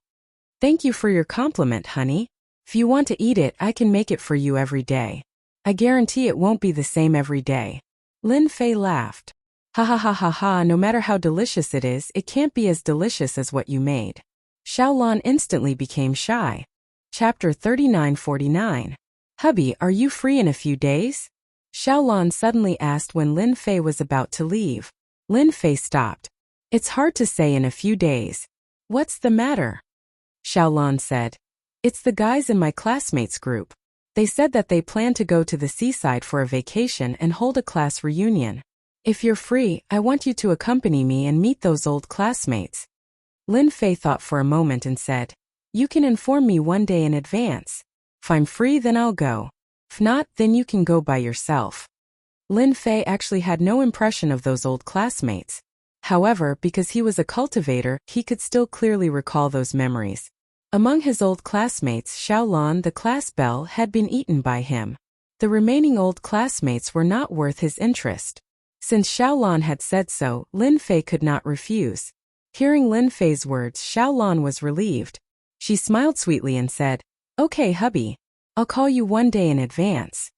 Thank you for your compliment, honey. If you want to eat it, I can make it for you every day. I guarantee it won't be the same every day. Lin Fei laughed. Ha ha ha ha ha, no matter how delicious it is, it can't be as delicious as what you made. Xiaolan instantly became shy. Chapter 39-49. Hubby, are you free in a few days? Xiaolan suddenly asked when Lin Fei was about to leave. Lin Fei stopped. It's hard to say in a few days. What's the matter? Xiaolan said. It's the guys in my classmates group. They said that they plan to go to the seaside for a vacation and hold a class reunion. If you're free, I want you to accompany me and meet those old classmates. Lin Fei thought for a moment and said, You can inform me one day in advance. If I'm free, then I'll go. If not, then you can go by yourself. Lin Fei actually had no impression of those old classmates. However, because he was a cultivator, he could still clearly recall those memories. Among his old classmates, Xiaolan, the class belle, had been eaten by him. The remaining old classmates were not worth his interest. Since Xiaolan had said so, Lin Fei could not refuse. Hearing Lin Fei's words, Xiaolan was relieved. She smiled sweetly and said, Okay, hubby. I'll call you one day in advance.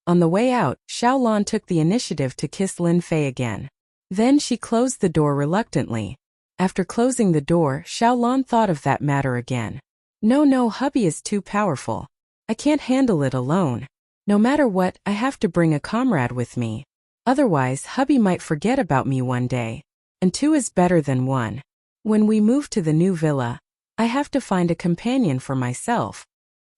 On the way out, Xiaolan took the initiative to kiss Lin Fei again. Then she closed the door reluctantly. After closing the door, Xiaolan thought of that matter again. No, hubby is too powerful. I can't handle it alone. No matter what, I have to bring a comrade with me. Otherwise, hubby might forget about me one day. And two is better than one. When we move to the new villa, I have to find a companion for myself.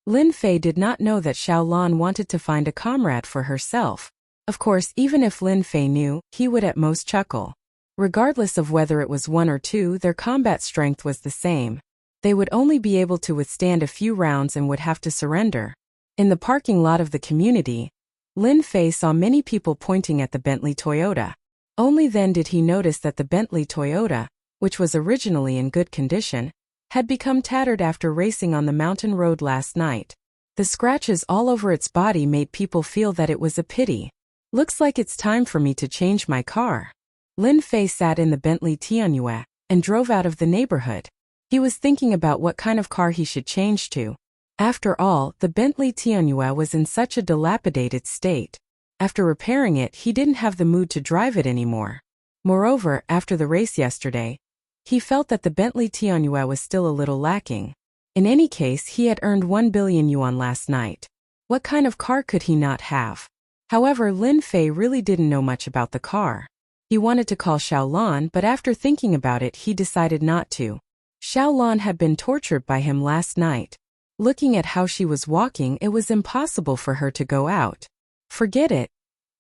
Lin Fei did not know that Xiaolan wanted to find a comrade for herself. Of course, even if Lin Fei knew, he would at most chuckle. Regardless of whether it was one or two, their combat strength was the same. They would only be able to withstand a few rounds and would have to surrender. In the parking lot of the community, Lin Fei saw many people pointing at the Bentley Toyota. Only then did he notice that the Bentley Toyota, which was originally in good condition, had become tattered after racing on the mountain road last night. The scratches all over its body made people feel that it was a pity. Looks like it's time for me to change my car. Lin Fei sat in the Bentley Tianyue and drove out of the neighborhood. He was thinking about what kind of car he should change to. After all, the Bentley Tianyue was in such a dilapidated state. After repairing it, he didn't have the mood to drive it anymore. Moreover, after the race yesterday, he felt that the Bentley Tianyue was still a little lacking. In any case, he had earned 1 billion yuan last night. What kind of car could he not have? However, Lin Fei really didn't know much about the car. He wanted to call Xiaolan, but after thinking about it, he decided not to. Xiaolan had been tortured by him last night. Looking at how she was walking, it was impossible for her to go out. Forget it.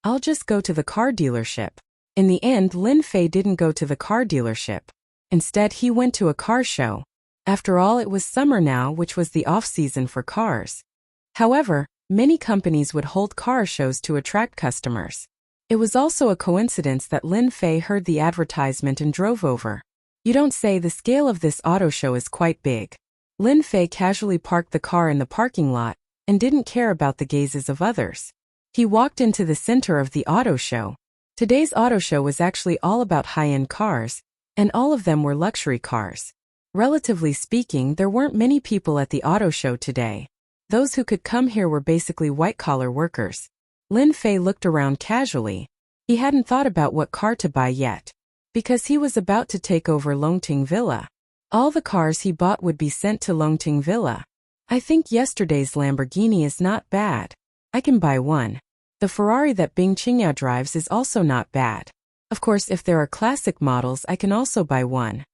I'll just go to the car dealership. In the end, Lin Fei didn't go to the car dealership. Instead, he went to a car show. After all, it was summer now, which was the off-season for cars. However, many companies would hold car shows to attract customers. It was also a coincidence that Lin Fei heard the advertisement and drove over. You don't say. The scale of this auto show is quite big. Lin Fei casually parked the car in the parking lot and didn't care about the gazes of others. He walked into the center of the auto show. Today's auto show was actually all about high-end cars, and all of them were luxury cars. Relatively speaking, there weren't many people at the auto show today. Those who could come here were basically white-collar workers. Lin Fei looked around casually. He hadn't thought about what car to buy yet, because he was about to take over Longting Villa. All the cars he bought would be sent to Longting Villa. I think yesterday's Lamborghini is not bad. I can buy one. The Ferrari that Bing Qingyao drives is also not bad. Of course, if there are classic models, I can also buy one.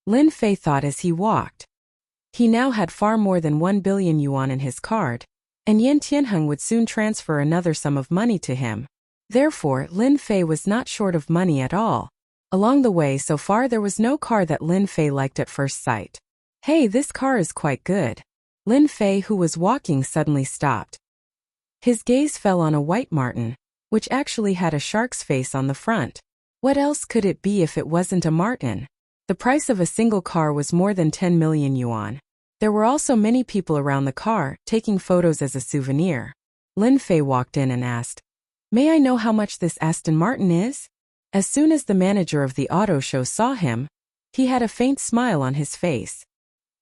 Lin Fei thought as he walked. He now had far more than 1 billion yuan in his card, and Yan Tianheng would soon transfer another sum of money to him. Therefore, Lin Fei was not short of money at all. Along the way so far there was no car that Lin Fei liked at first sight. Hey, this car is quite good. Lin Fei, who was walking, suddenly stopped. His gaze fell on a white martin, which actually had a shark's face on the front. What else could it be if it wasn't a martin? The price of a single car was more than 10 million yuan. There were also many people around the car, taking photos as a souvenir. Lin Fei walked in and asked, "May I know how much this Aston Martin is?" As soon as the manager of the auto show saw him, he had a faint smile on his face.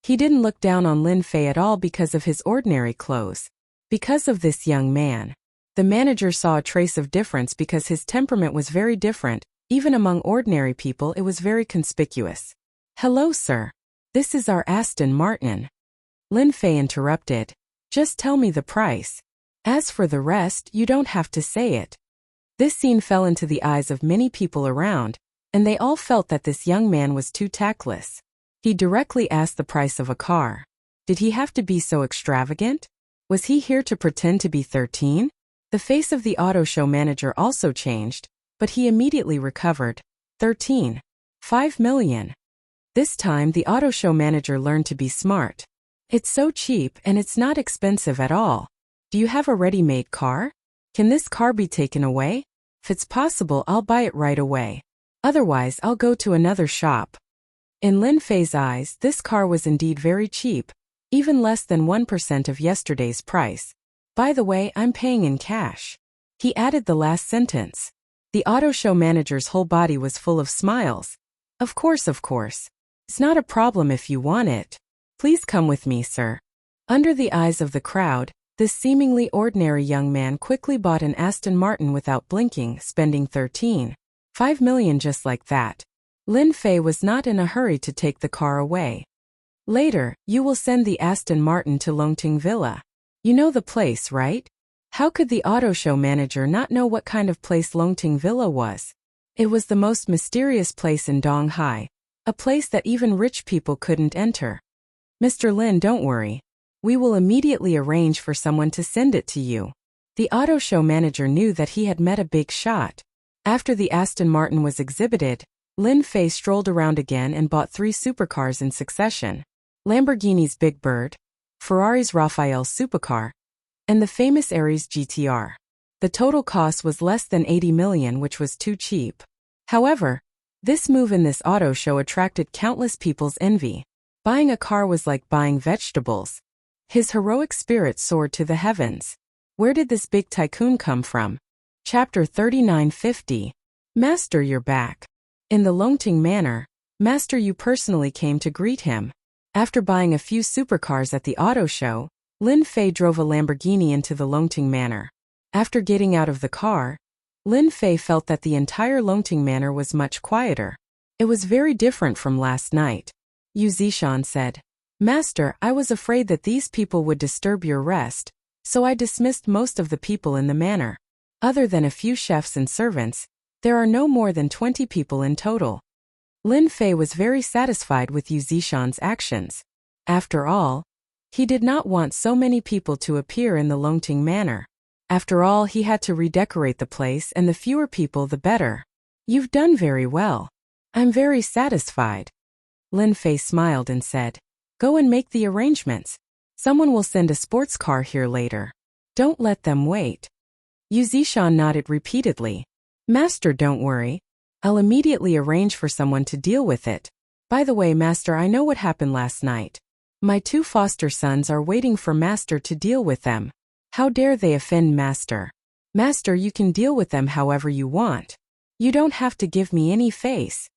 He didn't look down on Lin Fei at all because of his ordinary clothes. Because of this young man, the manager saw a trace of difference because his temperament was very different. Even among ordinary people, it was very conspicuous. "Hello, sir. This is our Aston Martin." Lin Fei interrupted. "Just tell me the price. As for the rest, you don't have to say it." This scene fell into the eyes of many people around, and they all felt that this young man was too tactless. He directly asked the price of a car. Did he have to be so extravagant? Was he here to pretend to be 13? The face of the auto show manager also changed, but he immediately recovered. 13. 5 million. This time the auto show manager learned to be smart. It's so cheap and it's not expensive at all. Do you have a ready-made car? Can this car be taken away? If it's possible, I'll buy it right away. Otherwise, I'll go to another shop. In Lin Fei's eyes, this car was indeed very cheap, even less than 1% of yesterday's price. By the way, I'm paying in cash. He added the last sentence. The auto show manager's whole body was full of smiles. Of course. It's not a problem if you want it. Please come with me, sir. Under the eyes of the crowd, this seemingly ordinary young man quickly bought an Aston Martin without blinking, spending 13.5 million just like that. Lin Fei was not in a hurry to take the car away. Later, you will send the Aston Martin to Longting Villa. You know the place, right? How could the auto show manager not know what kind of place Longting Villa was? It was the most mysterious place in Donghai, a place that even rich people couldn't enter. Mr. Lin, don't worry. We will immediately arrange for someone to send it to you. The auto show manager knew that he had met a big shot. After the Aston Martin was exhibited, Lin Fei strolled around again and bought 3 supercars in succession. Lamborghini's Big Bird, Ferrari's Raphael's supercar, and the famous Aries GTR. The total cost was less than 80 million, which was too cheap. However, this move in this auto show attracted countless people's envy. Buying a car was like buying vegetables. His heroic spirit soared to the heavens. Where did this big tycoon come from? Chapter 3950. Master, you're back. In the Longting Manor, Master Yu personally came to greet him. After buying a few supercars at the auto show, Lin Fei drove a Lamborghini into the Longting Manor. After getting out of the car, Lin Fei felt that the entire Longting Manor was much quieter. It was very different from last night. Yu Zishan said, Master, I was afraid that these people would disturb your rest, so I dismissed most of the people in the manor. Other than a few chefs and servants, there are no more than 20 people in total. Lin Fei was very satisfied with Yu Zishan's actions. After all, he did not want so many people to appear in the Longting Manor. After all, he had to redecorate the place, and the fewer people the better. You've done very well. I'm very satisfied. Lin Fei smiled and said, Go and make the arrangements. Someone will send a sports car here later. Don't let them wait. Yu Zishan nodded repeatedly. Master, don't worry. I'll immediately arrange for someone to deal with it. By the way, Master, I know what happened last night. My 2 foster sons are waiting for Master to deal with them. How dare they offend Master? Master, you can deal with them however you want. You don't have to give me any face.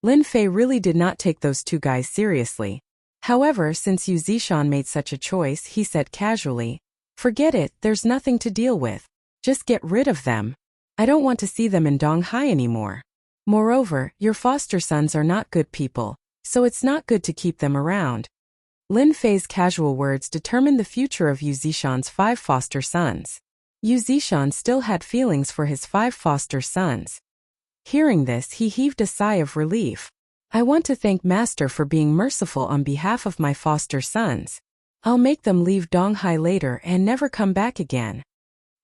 Lin Fei really did not take those 2 guys seriously. However, since Yu Zishan made such a choice, he said casually, Forget it, there's nothing to deal with. Just get rid of them. I don't want to see them in Donghai anymore. Moreover, your foster sons are not good people, so it's not good to keep them around. Lin Fei's casual words determined the future of Yu Zishan's 5 foster sons. Yu Zishan still had feelings for his 5 foster sons. Hearing this, he heaved a sigh of relief. I want to thank Master for being merciful on behalf of my foster sons. I'll make them leave Donghai later and never come back again.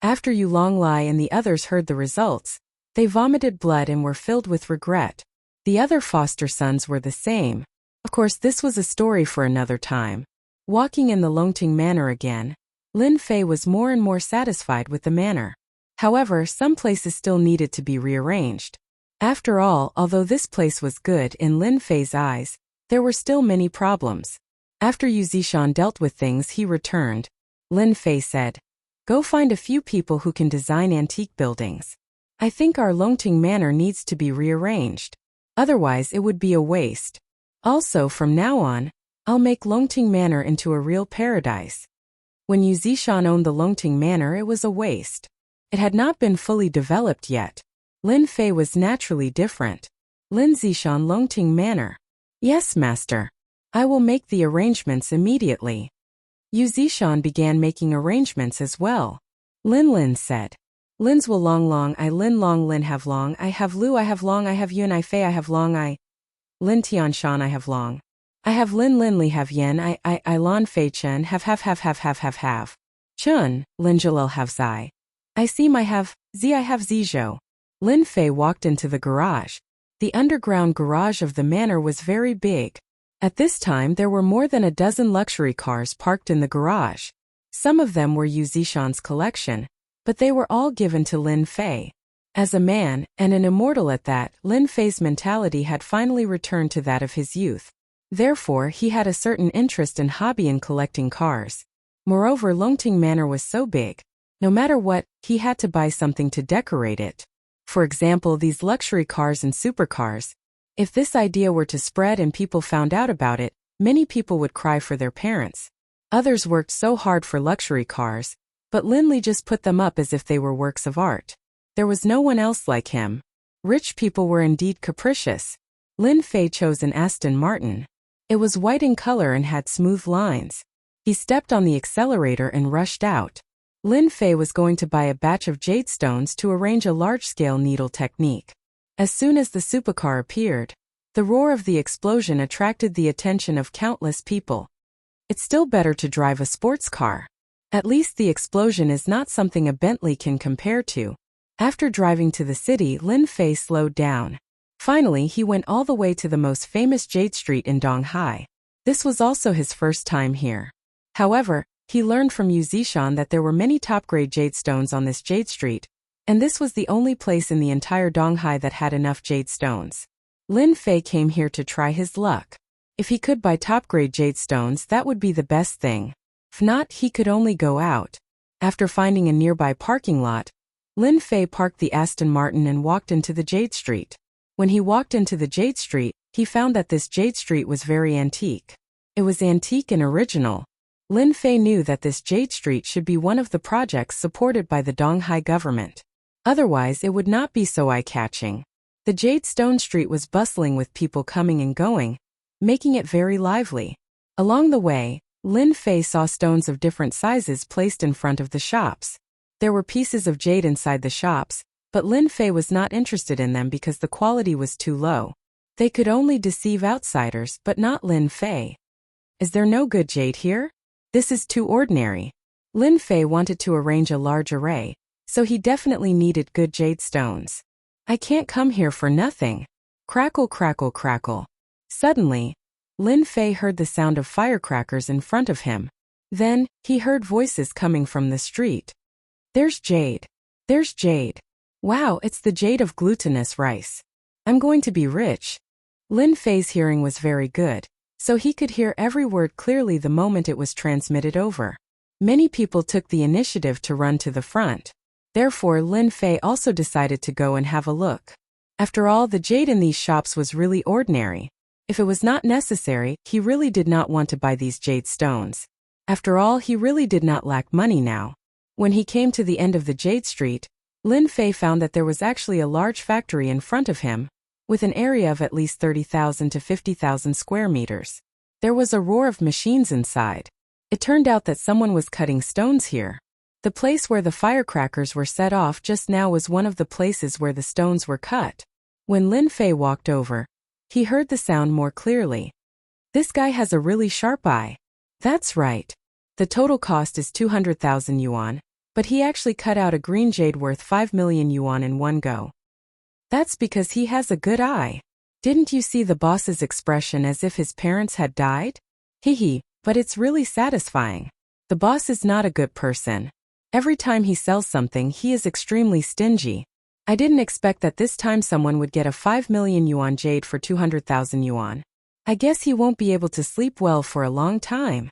After Yu Longlai and the others heard the results, they vomited blood and were filled with regret. The other foster sons were the same. Of course, this was a story for another time. Walking in the Longting Manor again, Lin Fei was more and more satisfied with the manor. However, some places still needed to be rearranged. After all, although this place was good in Lin Fei's eyes, there were still many problems. After Yu Zishan dealt with things, he returned. Lin Fei said, Go find a few people who can design antique buildings. I think our Longting Manor needs to be rearranged. Otherwise, it would be a waste. Also, from now on, I'll make Longting Manor into a real paradise. When Yu Zishan owned the Longting Manor, it was a waste. It had not been fully developed yet. Lin Fei was naturally different. Lin Zishan, Longting Manor. Yes, Master. I will make the arrangements immediately. Yu Zishan began making arrangements as well. Lin said, Lin's will long I lin long lin have long I have lu I have long I have yun I fei I have long I. Lin tian shan I have long. I have lin li have yen I lon fei chen have. Chun, lin jalil have zai. I see my have, zi I have zizhou. Lin Fei walked into the garage. The underground garage of the manor was very big. At this time there were more than a dozen luxury cars parked in the garage. Some of them were Yu Zishan's collection, but they were all given to Lin Fei. As a man, and an immortal at that, Lin Fei's mentality had finally returned to that of his youth. Therefore he had a certain interest and hobby in collecting cars. Moreover, Longting Manor was so big. No matter what, he had to buy something to decorate it. For example, these luxury cars and supercars. If this idea were to spread and people found out about it, many people would cry for their parents. Others worked so hard for luxury cars, but Lin Li just put them up as if they were works of art. There was no one else like him. Rich people were indeed capricious. Lin Fei chose an Aston Martin. It was white in color and had smooth lines. He stepped on the accelerator and rushed out. Lin Fei was going to buy a batch of jade stones to arrange a large-scale needle technique. As soon as the supercar appeared, the roar of the explosion attracted the attention of countless people. It's still better to drive a sports car. At least the explosion is not something a Bentley can compare to. After driving to the city, Lin Fei slowed down. Finally, he went all the way to the most famous jade street in Donghai. This was also his first time here. However, he learned from Yu Zishan that there were many top-grade jade stones on this jade street, and this was the only place in the entire Donghai that had enough jade stones. Lin Fei came here to try his luck. If he could buy top-grade jade stones, that would be the best thing. If not, he could only go out. After finding a nearby parking lot, Lin Fei parked the Aston Martin and walked into the jade street. When he walked into the jade street, he found that this jade street was very antique. It was antique and original. Lin Fei knew that this jade street should be one of the projects supported by the Donghai government. Otherwise, it would not be so eye-catching. The jade stone street was bustling with people coming and going, making it very lively. Along the way, Lin Fei saw stones of different sizes placed in front of the shops. There were pieces of jade inside the shops, but Lin Fei was not interested in them because the quality was too low. They could only deceive outsiders, but not Lin Fei. Is there no good jade here? This is too ordinary. Lin Fei wanted to arrange a large array, so he definitely needed good jade stones. I can't come here for nothing. Crackle, crackle, crackle. Suddenly, Lin Fei heard the sound of firecrackers in front of him. Then, he heard voices coming from the street. There's jade. There's jade. Wow, it's the jade of glutinous rice. I'm going to be rich. Lin Fei's hearing was very good, so he could hear every word clearly the moment it was transmitted over. Many people took the initiative to run to the front. Therefore, Lin Fei also decided to go and have a look. After all, the jade in these shops was really ordinary. If it was not necessary, he really did not want to buy these jade stones. After all, he really did not lack money now. When he came to the end of the jade street, Lin Fei found that there was actually a large factory in front of him, with an area of at least 30,000 to 50,000 square meters. There was a roar of machines inside. It turned out that someone was cutting stones here. The place where the firecrackers were set off just now was one of the places where the stones were cut. When Lin Fei walked over, he heard the sound more clearly. This guy has a really sharp eye. That's right. The total cost is 200,000 yuan, but he actually cut out a green jade worth 5 million yuan in one go. That's because he has a good eye. Didn't you see the boss's expression as if his parents had died? Hehe, but it's really satisfying. The boss is not a good person. Every time he sells something, he is extremely stingy. I didn't expect that this time someone would get a 5 million yuan jade for 200,000 yuan. I guess he won't be able to sleep well for a long time.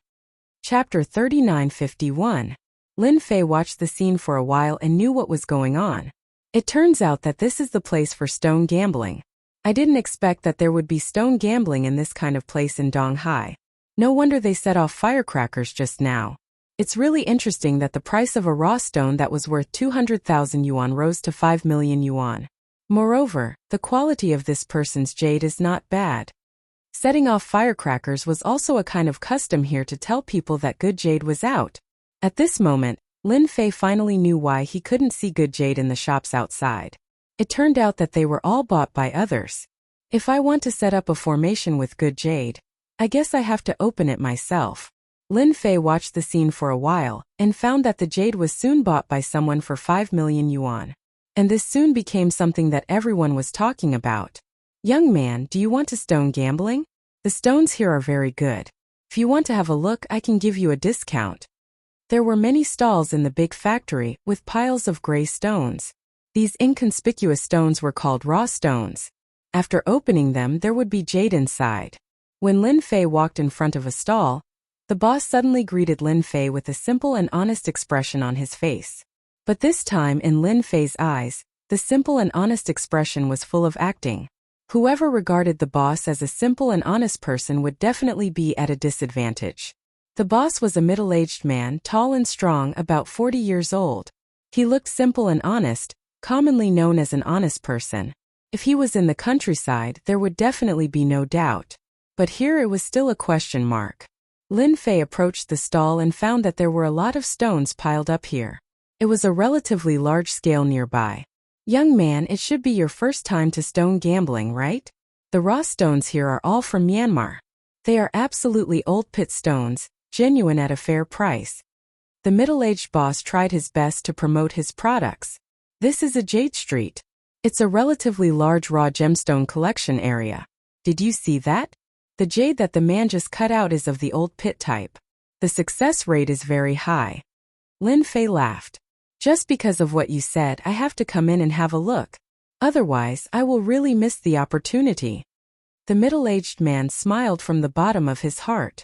Chapter 3951. Lin Fei watched the scene for a while and knew what was going on. It turns out that this is the place for stone gambling. I didn't expect that there would be stone gambling in this kind of place in Donghai. No wonder they set off firecrackers just now. It's really interesting that the price of a raw stone that was worth 200,000 yuan rose to 5 million yuan. Moreover, the quality of this person's jade is not bad. Setting off firecrackers was also a kind of custom here to tell people that good jade was out. At this moment, Lin Fei finally knew why he couldn't see good jade in the shops outside. It turned out that they were all bought by others. If I want to set up a formation with good jade, I guess I have to open it myself. Lin Fei watched the scene for a while and found that the jade was soon bought by someone for 5 million yuan. And this soon became something that everyone was talking about. Young man, do you want to stone gambling? The stones here are very good. If you want to have a look, I can give you a discount. There were many stalls in the big factory with piles of gray stones. These inconspicuous stones were called raw stones. After opening them, there would be jade inside. When Lin Fei walked in front of a stall, the boss suddenly greeted Lin Fei with a simple and honest expression on his face. But this time, in Lin Fei's eyes, the simple and honest expression was full of acting. Whoever regarded the boss as a simple and honest person would definitely be at a disadvantage. The boss was a middle-aged man, tall and strong, about 40 years old. He looked simple and honest, commonly known as an honest person. If he was in the countryside, there would definitely be no doubt. But here it was still a question mark. Lin Fei approached the stall and found that there were a lot of stones piled up here. It was a relatively large scale nearby. Young man, it should be your first time to stone gambling, right? The raw stones here are all from Myanmar. They are absolutely old pit stones, genuine at a fair price. The middle-aged boss tried his best to promote his products. This is a jade street. It's a relatively large raw gemstone collection area. Did you see that? The jade that the man just cut out is of the old pit type. The success rate is very high. Lin Fei laughed. Just because of what you said, I have to come in and have a look. Otherwise, I will really miss the opportunity. The middle-aged man smiled from the bottom of his heart.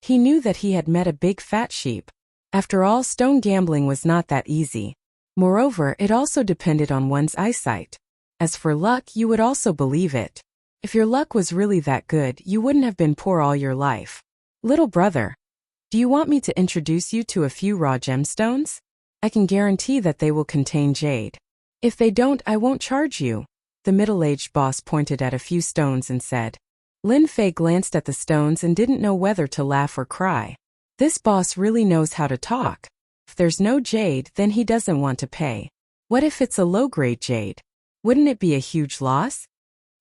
He knew that he had met a big fat sheep. After all, stone gambling was not that easy. Moreover, it also depended on one's eyesight. As for luck, you would also believe it. If your luck was really that good, you wouldn't have been poor all your life. Little brother, do you want me to introduce you to a few raw gemstones? I can guarantee that they will contain jade. If they don't, I won't charge you. The middle-aged boss pointed at a few stones and said. Lin Fei glanced at the stones and didn't know whether to laugh or cry. This boss really knows how to talk. If there's no jade, then he doesn't want to pay. What if it's a low-grade jade? Wouldn't it be a huge loss?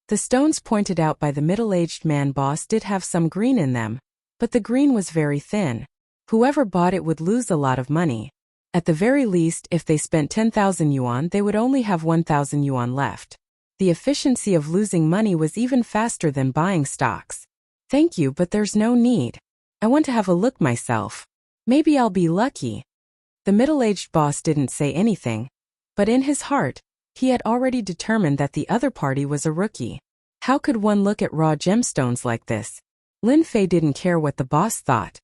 The stones pointed out by the middle-aged man boss did have some green in them, but the green was very thin. Whoever bought it would lose a lot of money. At the very least, if they spent 10,000 yuan, they would only have 1,000 yuan left. The efficiency of losing money was even faster than buying stocks. Thank you, but there's no need. I want to have a look myself. Maybe I'll be lucky. The middle-aged boss didn't say anything, but in his heart, he had already determined that the other party was a rookie. How could one look at raw gemstones like this? Lin Fei didn't care what the boss thought.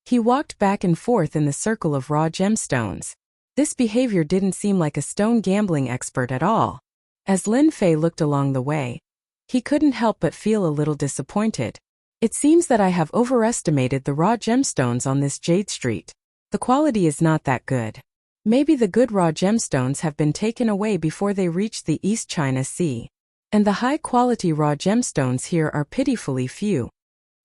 He walked back and forth in the circle of raw gemstones. This behavior didn't seem like a stone gambling expert at all. As Lin Fei looked along the way, he couldn't help but feel a little disappointed. It seems that I have overestimated the raw gemstones on this jade street. The quality is not that good. Maybe the good raw gemstones have been taken away before they reached the East China Sea. And the high-quality raw gemstones here are pitifully few.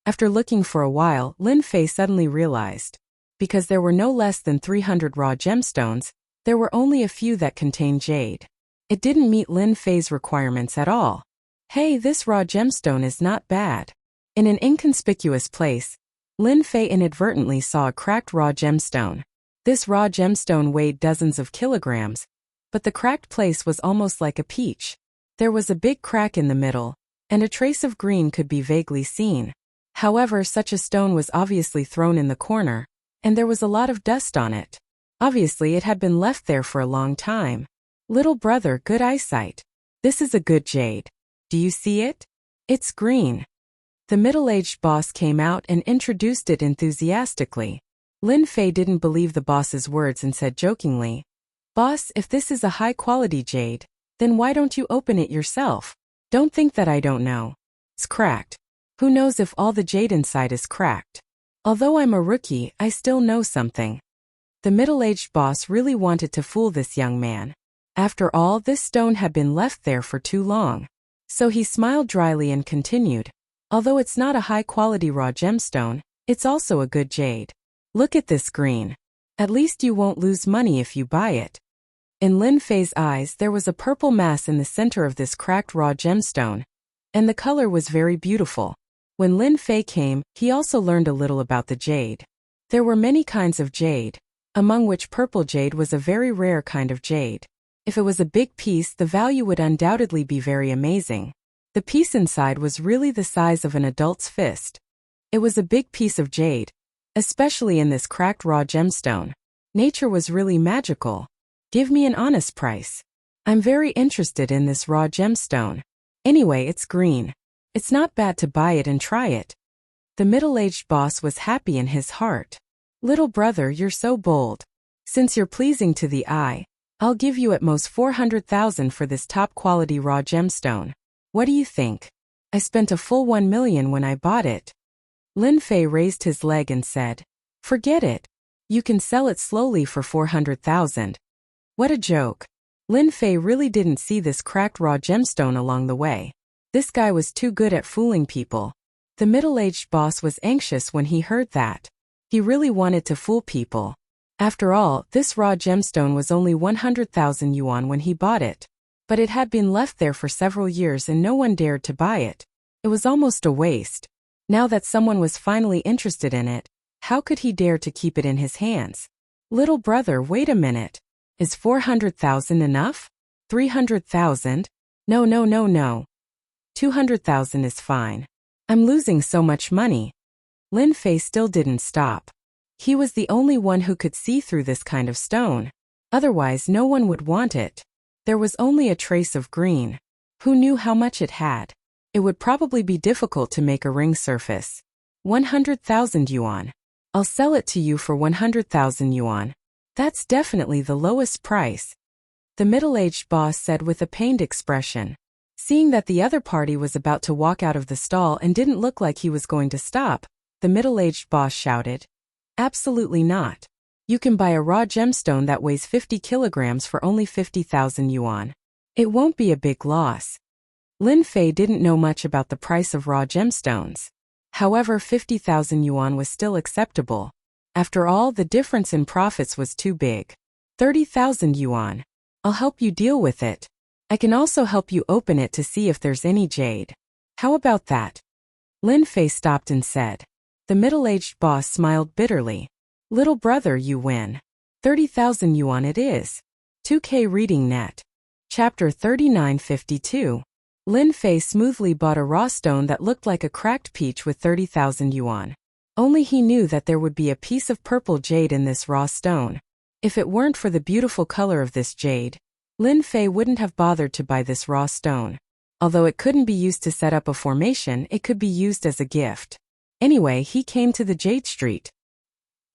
After looking for a while, Lin Fei suddenly realized. Because there were no less than 300 raw gemstones, there were only a few that contained jade. It didn't meet Lin Fei's requirements at all. Hey, this raw gemstone is not bad. In an inconspicuous place, Lin Fei inadvertently saw a cracked raw gemstone. This raw gemstone weighed dozens of kilograms, but the cracked place was almost like a peach. There was a big crack in the middle, and a trace of green could be vaguely seen. However, such a stone was obviously thrown in the corner, and there was a lot of dust on it. Obviously, it had been left there for a long time. Little brother, good eyesight. This is a good jade. Do you see it? It's green. The middle-aged boss came out and introduced it enthusiastically. Lin Fei didn't believe the boss's words and said jokingly, Boss, if this is a high-quality jade, then why don't you open it yourself? Don't think that I don't know. It's cracked. Who knows if all the jade inside is cracked? Although I'm a rookie, I still know something. The middle-aged boss really wanted to fool this young man. After all, this stone had been left there for too long. So he smiled dryly and continued, although it's not a high-quality raw gemstone, it's also a good jade. Look at this green. At least you won't lose money if you buy it. In Lin Fei's eyes there was a purple mass in the center of this cracked raw gemstone, and the color was very beautiful. When Lin Fei came, he also learned a little about the jade. There were many kinds of jade, among which purple jade was a very rare kind of jade. If it was a big piece, the value would undoubtedly be very amazing. The piece inside was really the size of an adult's fist. It was a big piece of jade, especially in this cracked raw gemstone. Nature was really magical. Give me an honest price. I'm very interested in this raw gemstone. Anyway, it's green. It's not bad to buy it and try it. The middle-aged boss was happy in his heart. Little brother, you're so bold. Since you're pleasing to the eye, I'll give you at most 400,000 for this top-quality raw gemstone. What do you think? I spent a full 1 million when I bought it. Lin Fei raised his leg and said, forget it. You can sell it slowly for 400,000. What a joke. Lin Fei really didn't see this cracked raw gemstone along the way. This guy was too good at fooling people. The middle-aged boss was anxious when he heard that. He really wanted to fool people. After all, this raw gemstone was only 100,000 yuan when he bought it. But it had been left there for several years and no one dared to buy it. It was almost a waste. Now that someone was finally interested in it, how could he dare to keep it in his hands? Little brother, wait a minute. Is 400,000 enough? 300,000? No. 200,000 is fine. I'm losing so much money. Lin Fei still didn't stop. He was the only one who could see through this kind of stone. Otherwise no one would want it. There was only a trace of green. Who knew how much it had? It would probably be difficult to make a ring surface. 100,000 yuan. I'll sell it to you for 100,000 yuan. That's definitely the lowest price. The middle-aged boss said with a pained expression. Seeing that the other party was about to walk out of the stall and didn't look like he was going to stop, the middle-aged boss shouted. Absolutely not. You can buy a raw gemstone that weighs 50 kilograms for only 50,000 yuan. It won't be a big loss. Lin Fei didn't know much about the price of raw gemstones. However, 50,000 yuan was still acceptable. After all, the difference in profits was too big. 30,000 yuan. I'll help you deal with it. I can also help you open it to see if there's any jade. How about that? Lin Fei stopped and said. The middle-aged boss smiled bitterly. Little brother, you win. 30,000 yuan it is. 2K Reading Net. Chapter 3952. Lin Fei smoothly bought a raw stone that looked like a cracked peach with 30,000 yuan. Only he knew that there would be a piece of purple jade in this raw stone. If it weren't for the beautiful color of this jade, Lin Fei wouldn't have bothered to buy this raw stone. Although it couldn't be used to set up a formation, it could be used as a gift. Anyway, he came to the Jade Street.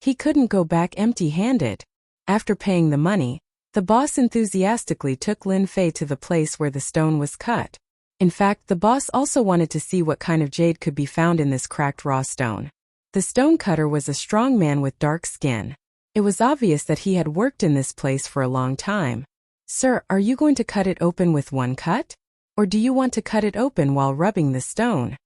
He couldn't go back empty-handed. After paying the money, the boss enthusiastically took Lin Fei to the place where the stone was cut. In fact, the boss also wanted to see what kind of jade could be found in this cracked raw stone. The stone cutter was a strong man with dark skin. It was obvious that he had worked in this place for a long time. Sir, are you going to cut it open with one cut? Or do you want to cut it open while rubbing the stone?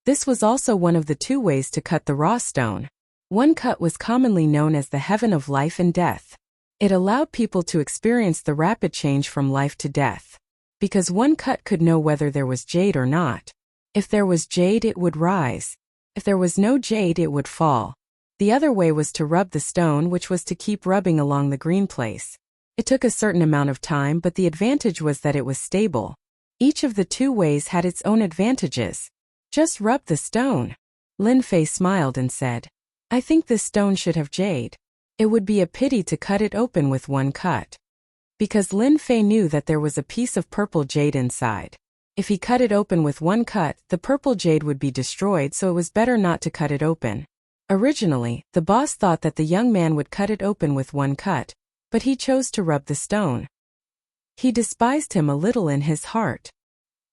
This was also one of the two ways to cut the raw stone. One cut was commonly known as the heaven of life and death. It allowed people to experience the rapid change from life to death. Because one cut could know whether there was jade or not. If there was jade, it would rise. If there was no jade, it would fall. The other way was to rub the stone, which was to keep rubbing along the green place. It took a certain amount of time, but the advantage was that it was stable. Each of the two ways had its own advantages. Just rub the stone. Lin Fei smiled and said, I think this stone should have jade. It would be a pity to cut it open with one cut. Because Lin Fei knew that there was a piece of purple jade inside. If he cut it open with one cut, the purple jade would be destroyed, so it was better not to cut it open. Originally, the boss thought that the young man would cut it open with one cut, but he chose to rub the stone. He despised him a little in his heart.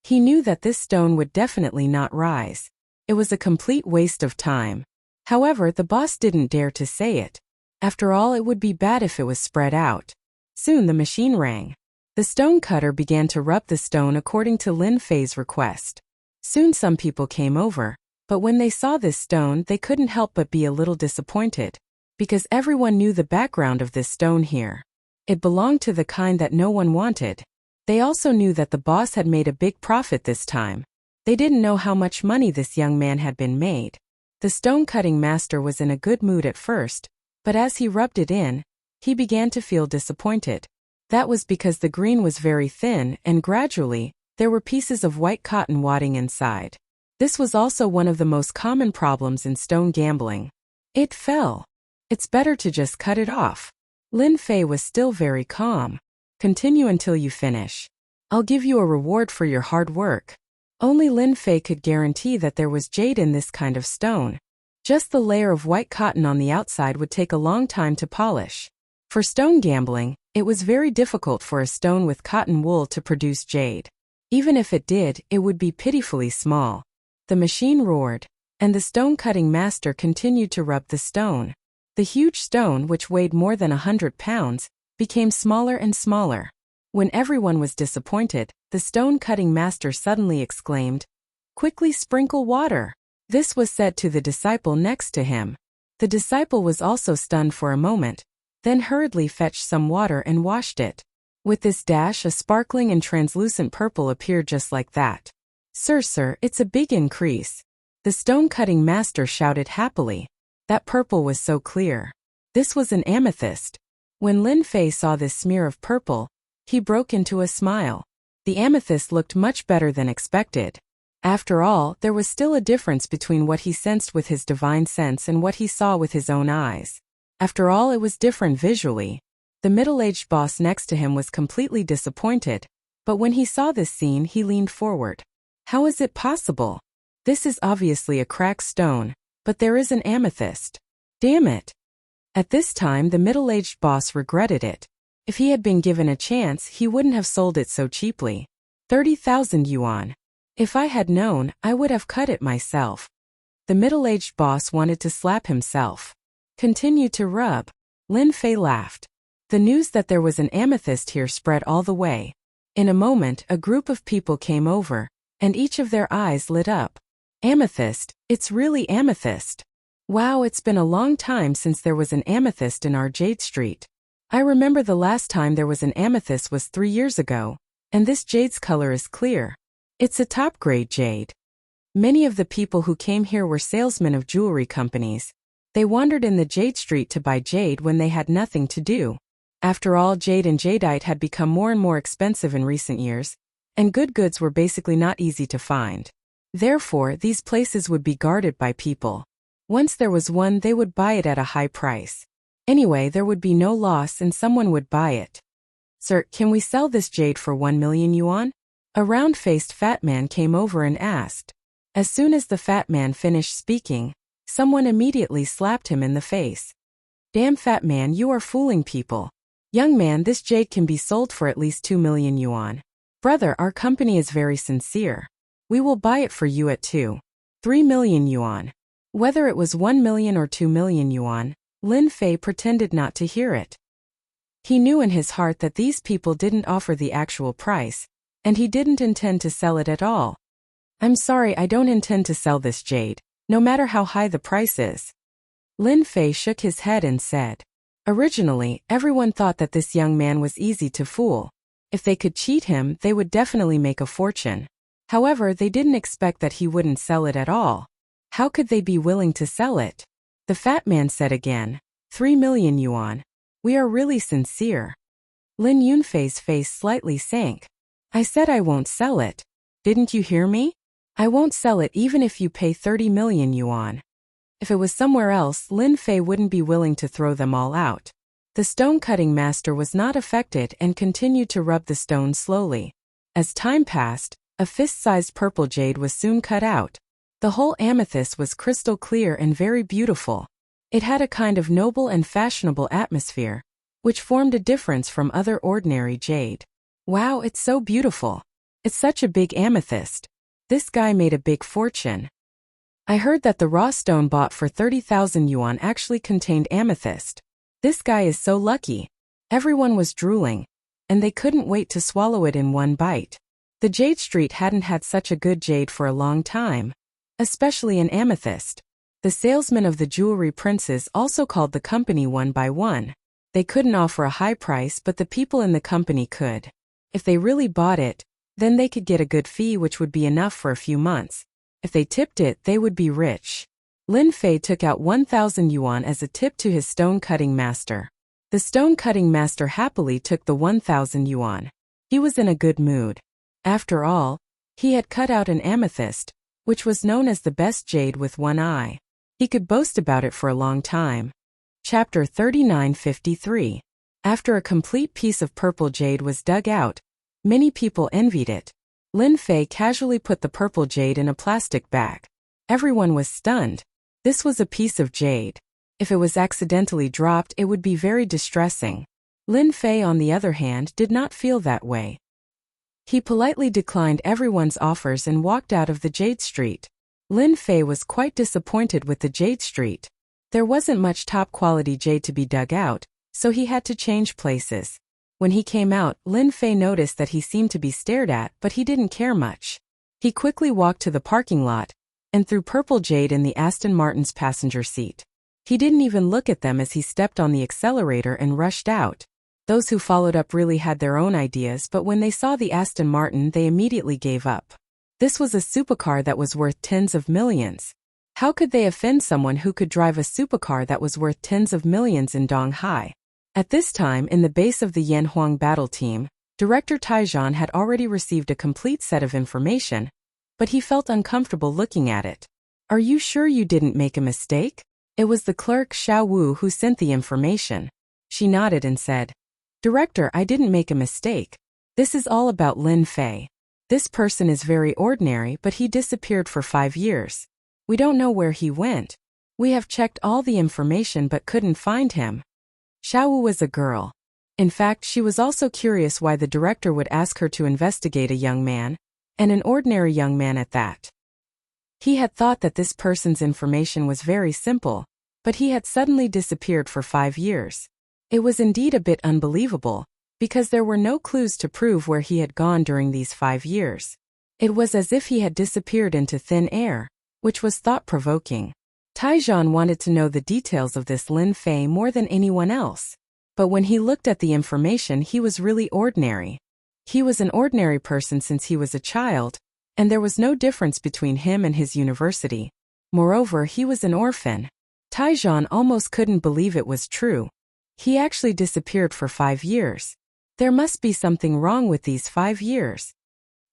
He knew that this stone would definitely not rise. It was a complete waste of time. However, the boss didn't dare to say it. After all, it would be bad if it was spread out. Soon the machine rang. The stone cutter began to rub the stone according to Lin Fei's request. Soon some people came over, but when they saw this stone, they couldn't help but be a little disappointed. because everyone knew the background of this stone here. It belonged to the kind that no one wanted. They also knew that the boss had made a big profit this time. They didn't know how much money this young man had been made. The stone-cutting master was in a good mood at first, but as he rubbed it in, he began to feel disappointed. That was because the green was very thin and gradually, there were pieces of white cotton wadding inside. This was also one of the most common problems in stone gambling. It fell. It's better to just cut it off. Lin Fei was still very calm. Continue until you finish. I'll give you a reward for your hard work. Only Lin Fei could guarantee that there was jade in this kind of stone. Just the layer of white cotton on the outside would take a long time to polish. For stone gambling, it was very difficult for a stone with cotton wool to produce jade. Even if it did, it would be pitifully small. The machine roared, and the stone-cutting master continued to rub the stone. The huge stone, which weighed more than 100 pounds, became smaller and smaller. When everyone was disappointed, the stone-cutting master suddenly exclaimed, "Quickly sprinkle water." This was said to the disciple next to him. The disciple was also stunned for a moment, then hurriedly fetched some water and washed it. With this dash, a sparkling and translucent purple appeared just like that. Sir, it's a big increase." The stone-cutting master shouted happily. That purple was so clear. This was an amethyst. When Lin Fei saw this smear of purple, he broke into a smile. The amethyst looked much better than expected. After all, there was still a difference between what he sensed with his divine sense and what he saw with his own eyes. After all, it was different visually. The middle-aged boss next to him was completely disappointed, but when he saw this scene, he leaned forward. How is it possible? This is obviously a cracked stone, but there is an amethyst. Damn it! At this time, the middle-aged boss regretted it. If he had been given a chance, he wouldn't have sold it so cheaply. 30,000 yuan. If I had known, I would have cut it myself. The middle-aged boss wanted to slap himself. Continue to rub. Lin Fei laughed. The news that there was an amethyst here spread all the way. In a moment, a group of people came over, and each of their eyes lit up. Amethyst, it's really amethyst. Wow, it's been a long time since there was an amethyst in our Jade Street. I remember the last time there was an amethyst was 3 years ago, and this jade's color is clear. It's a top-grade jade. Many of the people who came here were salesmen of jewelry companies. They wandered in the Jade Street to buy jade when they had nothing to do. After all, jade and jadeite had become more and more expensive in recent years, and good goods were basically not easy to find. Therefore, these places would be guarded by people. Once there was one, they would buy it at a high price. Anyway, there would be no loss and someone would buy it. "Sir, can we sell this jade for 1 million yuan? A round-faced fat man came over and asked. As soon as the fat man finished speaking, someone immediately slapped him in the face. "Damn fat man, you are fooling people. Young man, this jade can be sold for at least 2 million yuan. Brother, our company is very sincere. We will buy it for you at 3 million yuan. Whether it was 1 million or 2 million yuan, Lin Fei pretended not to hear it. He knew in his heart that these people didn't offer the actual price, and he didn't intend to sell it at all. "I'm sorry, I don't intend to sell this jade, no matter how high the price is." Lin Fei shook his head and said. Originally, everyone thought that this young man was easy to fool. If they could cheat him, they would definitely make a fortune. However, they didn't expect that he wouldn't sell it at all. How could they be willing to sell it? The fat man said again, 3 million yuan. We are really sincere. Lin Yunfei's face slightly sank. I said I won't sell it. Didn't you hear me? I won't sell it even if you pay 30 million yuan. If it was somewhere else, Lin Fei wouldn't be willing to throw them all out. The stone-cutting master was not affected and continued to rub the stone slowly. As time passed, a fist-sized purple jade was soon cut out. The whole amethyst was crystal clear and very beautiful. It had a kind of noble and fashionable atmosphere, which formed a difference from other ordinary jade. Wow, it's so beautiful. It's such a big amethyst. This guy made a big fortune. I heard that the raw stone bought for 30,000 yuan actually contained amethyst. This guy is so lucky. Everyone was drooling, and they couldn't wait to swallow it in one bite. The Jade Street hadn't had such a good jade for a long time, especially an amethyst. The salesmen of the jewelry princes also called the company one by one. They couldn't offer a high price, but the people in the company could. If they really bought it, then they could get a good fee which would be enough for a few months. If they tipped it, they would be rich. Lin Fei took out 1,000 yuan as a tip to his stone-cutting master. The stone-cutting master happily took the 1,000 yuan. He was in a good mood. After all, he had cut out an amethyst, which was known as the best jade with one eye. He could boast about it for a long time. Chapter 3953. After a complete piece of purple jade was dug out, many people envied it. Lin Fei casually put the purple jade in a plastic bag. Everyone was stunned. This was a piece of jade. If it was accidentally dropped, it would be very distressing. Lin Fei, on the other hand, did not feel that way. He politely declined everyone's offers and walked out of the Jade Street. Lin Fei was quite disappointed with the Jade Street. There wasn't much top-quality jade to be dug out, so he had to change places. When he came out, Lin Fei noticed that he seemed to be stared at, but he didn't care much. He quickly walked to the parking lot and threw purple jade in the Aston Martin's passenger seat. He didn't even look at them as he stepped on the accelerator and rushed out. Those who followed up really had their own ideas, but when they saw the Aston Martin, they immediately gave up. This was a supercar that was worth tens of millions. How could they offend someone who could drive a supercar that was worth tens of millions in Donghai? At this time, in the base of the Yanhuang battle team, Director Taijian had already received a complete set of information, but he felt uncomfortable looking at it. "Are you sure you didn't make a mistake?" It was the clerk Xiao Wu who sent the information. She nodded and said, "Director, I didn't make a mistake. This is all about Lin Fei. This person is very ordinary, but he disappeared for 5 years. We don't know where he went. We have checked all the information but couldn't find him." Xiao Wu was a girl. In fact, she was also curious why the director would ask her to investigate a young man, and an ordinary young man at that. He had thought that this person's information was very simple, but he had suddenly disappeared for 5 years. It was indeed a bit unbelievable, because there were no clues to prove where he had gone during these 5 years. It was as if he had disappeared into thin air, which was thought-provoking. Taijian wanted to know the details of this Lin Fei more than anyone else. But when he looked at the information, he was really ordinary. He was an ordinary person since he was a child, and there was no difference between him and his university. Moreover, he was an orphan. Taijian almost couldn't believe it was true. He actually disappeared for 5 years. There must be something wrong with these 5 years.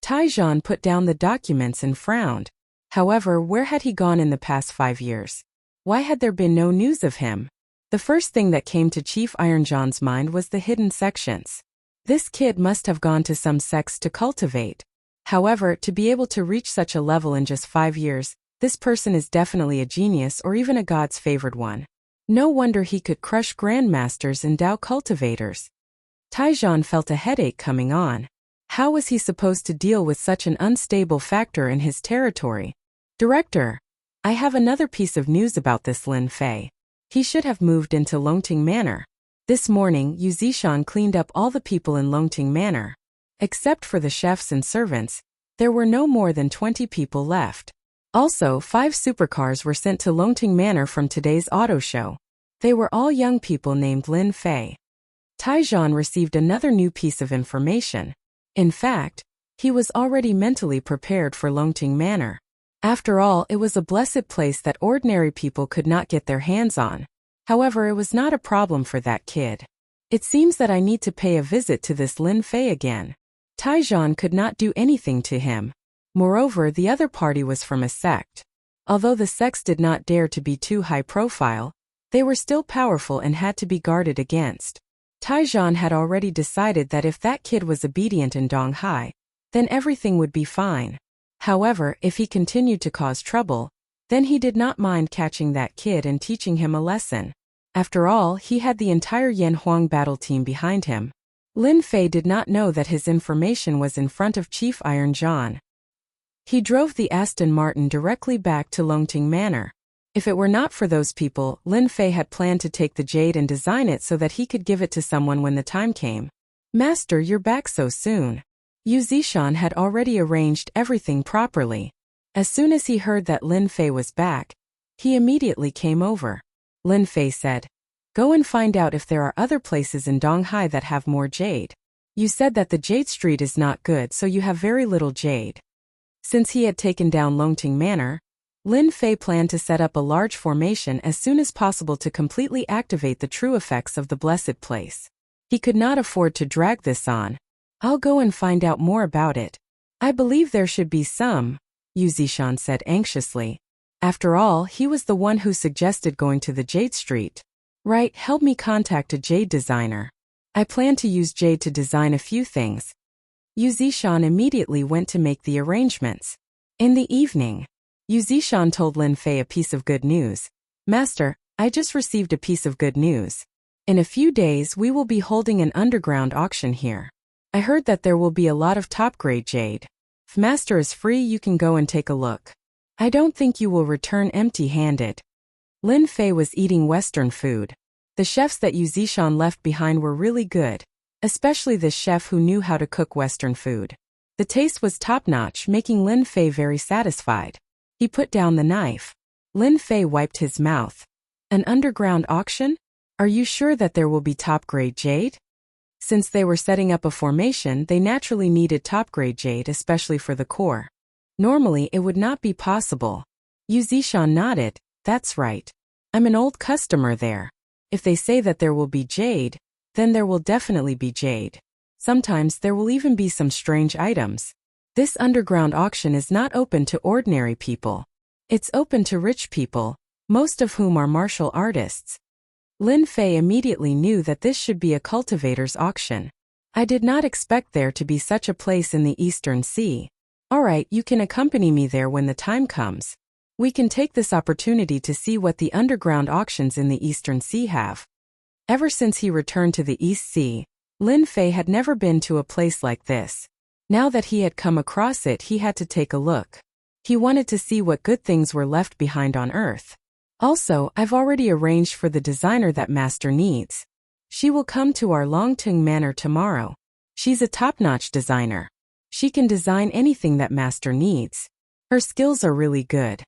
Taijian put down the documents and frowned. However, where had he gone in the past 5 years? Why had there been no news of him? The first thing that came to Chief Ironjohn's mind was the hidden sections. This kid must have gone to some sects to cultivate. However, to be able to reach such a level in just 5 years, this person is definitely a genius or even a god's favored one. No wonder he could crush grandmasters and Dao cultivators. Taijian felt a headache coming on. How was he supposed to deal with such an unstable factor in his territory? "Director, I have another piece of news about this Lin Fei. He should have moved into Longting Manor." This morning, Yu Zishan cleaned up all the people in Longting Manor. Except for the chefs and servants, there were no more than 20 people left. Also, 5 supercars were sent to Longting Manor from today's auto show. They were all young people named Lin Fei. Taijian received another new piece of information. In fact, he was already mentally prepared for Longting Manor. After all, it was a blessed place that ordinary people could not get their hands on. However, it was not a problem for that kid. It seems that I need to pay a visit to this Lin Fei again. Taijian could not do anything to him. Moreover, the other party was from a sect. Although the sects did not dare to be too high profile, they were still powerful and had to be guarded against. Taijian had already decided that if that kid was obedient in Donghai, then everything would be fine. However, if he continued to cause trouble, then he did not mind catching that kid and teaching him a lesson. After all, he had the entire Yanhuang battle team behind him. Lin Fei did not know that his information was in front of Chief Iron John. He drove the Aston Martin directly back to Longting Manor. If it were not for those people, Lin Fei had planned to take the jade and design it so that he could give it to someone when the time came. "Master, you're back so soon." Yu Zishan had already arranged everything properly. As soon as he heard that Lin Fei was back, He immediately came over. Lin Fei said, "Go and find out if there are other places in Donghai that have more jade. You said that the Jade Street is not good, so you have very little jade." Since he had taken down Longting Manor, Lin Fei planned to set up a large formation as soon as possible to completely activate the true effects of the blessed place. He could not afford to drag this on. "I'll go and find out more about it. I believe there should be some," Yu Zishan said anxiously. After all, he was the one who suggested going to the Jade Street. "Right, help me contact a jade designer. I plan to use jade to design a few things." Yu Zishan immediately went to make the arrangements. In the evening, Yu Zishan told Lin Fei a piece of good news. "Master, I just received a piece of good news. In a few days we will be holding an underground auction here. I heard that there will be a lot of top-grade jade. If Master is free, you can go and take a look. I don't think you will return empty-handed." Lin Fei was eating Western food. The chefs that Yu Zishan left behind were really good, especially the chef who knew how to cook Western food. The taste was top-notch, making Lin Fei very satisfied. He put down the knife. Lin Fei wiped his mouth. "An underground auction? Are you sure that there will be top-grade jade?" Since they were setting up a formation, they naturally needed top-grade jade, especially for the core. Normally, it would not be possible. Yu Zishan nodded. "That's right. I'm an old customer there. If they say that there will be jade, then there will definitely be jade. Sometimes there will even be some strange items. This underground auction is not open to ordinary people. It's open to rich people, most of whom are martial artists." Lin Fei immediately knew that this should be a cultivator's auction. "I did not expect there to be such a place in the Eastern Sea. Alright, you can accompany me there when the time comes. We can take this opportunity to see what the underground auctions in the Eastern Sea have." Ever since he returned to the East Sea, Lin Fei had never been to a place like this. Now that he had come across it, he had to take a look. He wanted to see what good things were left behind on Earth. "Also, I've already arranged for the designer that Master needs. She will come to our Longting Manor tomorrow. She's a top-notch designer. She can design anything that Master needs. Her skills are really good."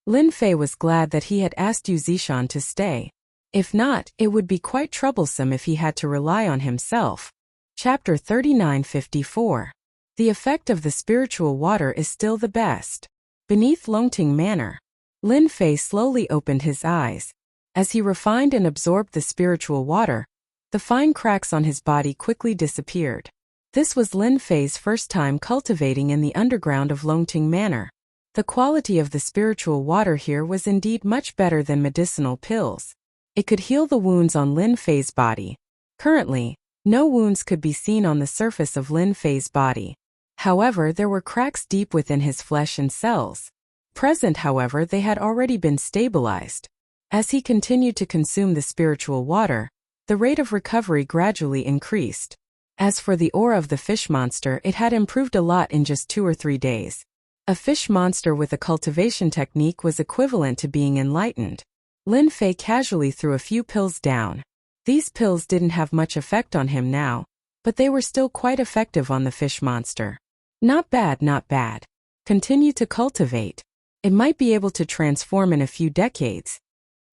Lin Fei was glad that he had asked Yu Zishan to stay. If not, it would be quite troublesome if he had to rely on himself. Chapter 3954. The effect of the spiritual water is still the best. Beneath Longting Manor, Lin Fei slowly opened his eyes. As he refined and absorbed the spiritual water, the fine cracks on his body quickly disappeared. This was Lin Fei's first time cultivating in the underground of Longting Manor. The quality of the spiritual water here was indeed much better than medicinal pills. It could heal the wounds on Lin Fei's body. Currently, no wounds could be seen on the surface of Lin Fei's body. However, there were cracks deep within his flesh and cells. Present, however, they had already been stabilized. As he continued to consume the spiritual water, the rate of recovery gradually increased. As for the aura of the fish monster, it had improved a lot in just 2 or 3 days. A fish monster with a cultivation technique was equivalent to being enlightened. Lin Fei casually threw a few pills down. These pills didn't have much effect on him now, but they were still quite effective on the fish monster. Not bad, not bad. Continue to cultivate. It might be able to transform in a few decades.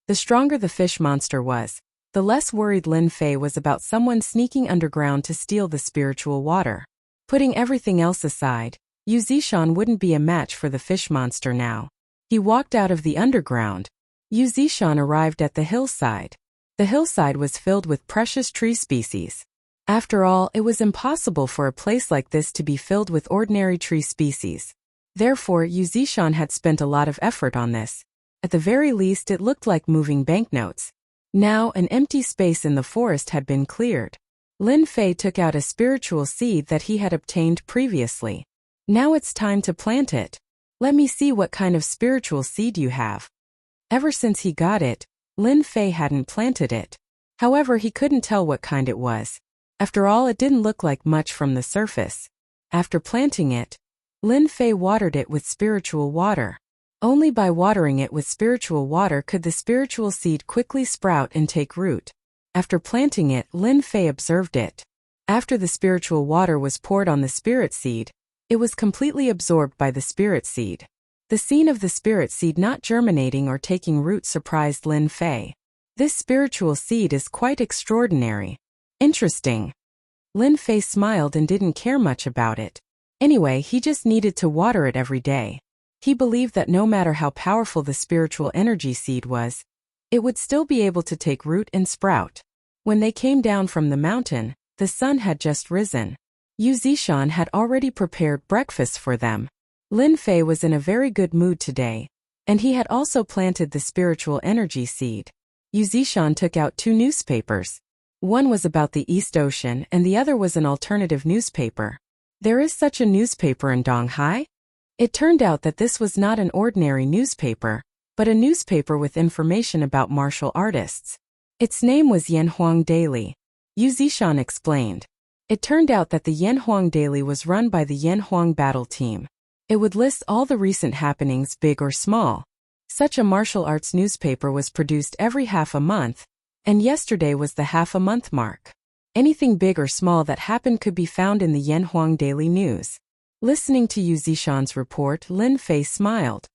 The stronger the fish monster was, the less worried Lin Fei was about someone sneaking underground to steal the spiritual water. Putting everything else aside, Yu Zishan wouldn't be a match for the fish monster now. He walked out of the underground. Yu Zishan arrived at the hillside. The hillside was filled with precious tree species. After all, it was impossible for a place like this to be filled with ordinary tree species. Therefore, Yu Zishan had spent a lot of effort on this. At the very least, it looked like moving banknotes. Now, an empty space in the forest had been cleared. Lin Fei took out a spiritual seed that he had obtained previously. "Now it's time to plant it. Let me see what kind of spiritual seed you have." Ever since he got it, Lin Fei hadn't planted it. However, he couldn't tell what kind it was. After all, it didn't look like much from the surface. After planting it, Lin Fei watered it with spiritual water. Only by watering it with spiritual water could the spiritual seed quickly sprout and take root. After planting it, Lin Fei observed it. After the spiritual water was poured on the spirit seed, it was completely absorbed by the spirit seed. The scene of the spirit seed not germinating or taking root surprised Lin Fei. This spiritual seed is quite extraordinary. Interesting. Lin Fei smiled and didn't care much about it. Anyway, he just needed to water it every day. He believed that no matter how powerful the spiritual energy seed was, it would still be able to take root and sprout. When they came down from the mountain, the sun had just risen. Yu Zishan had already prepared breakfast for them. Lin Fei was in a very good mood today, and he had also planted the spiritual energy seed. Yu Zishan took out 2 newspapers. One was about the East Ocean and the other was an alternative newspaper. There is such a newspaper in Donghai? It turned out that this was not an ordinary newspaper, but a newspaper with information about martial artists. Its name was Yanhuang Daily. Yu Zishan explained. It turned out that the Yanhuang Daily was run by the Yanhuang Battle Team. It would list all the recent happenings, big or small. Such a martial arts newspaper was produced every half a month, and yesterday was the half-a-month mark. Anything big or small that happened could be found in the Yanhuang Daily News. Listening to Yu Zishan's report, Lin Fei smiled.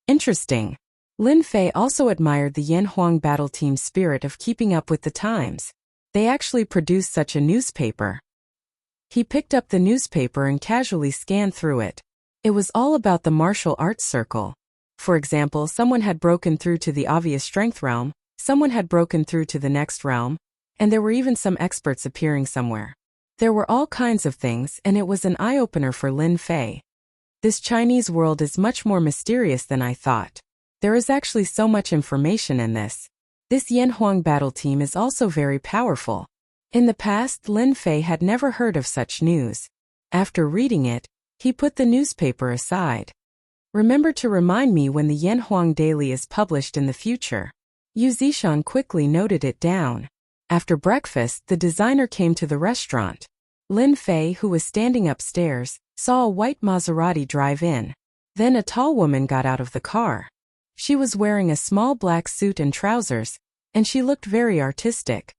Interesting. Lin Fei also admired the Yanhuang Battle Team's spirit of keeping up with the times. They actually produced such a newspaper. He picked up the newspaper and casually scanned through it. It was all about the martial arts circle. For example, someone had broken through to the obvious strength realm, someone had broken through to the next realm, and there were even some experts appearing somewhere. There were all kinds of things, and it was an eye-opener for Lin Fei. This Chinese world is much more mysterious than I thought. There is actually so much information in this. This Yanhuang Battle Team is also very powerful. In the past, Lin Fei had never heard of such news. After reading it, he put the newspaper aside. Remember to remind me when the Yanhuang Daily is published in the future. Yu Zishan quickly noted it down. After breakfast, the designer came to the restaurant. Lin Fei, who was standing upstairs, saw a white Maserati drive in. Then a tall woman got out of the car. She was wearing a small black suit and trousers, and she looked very artistic.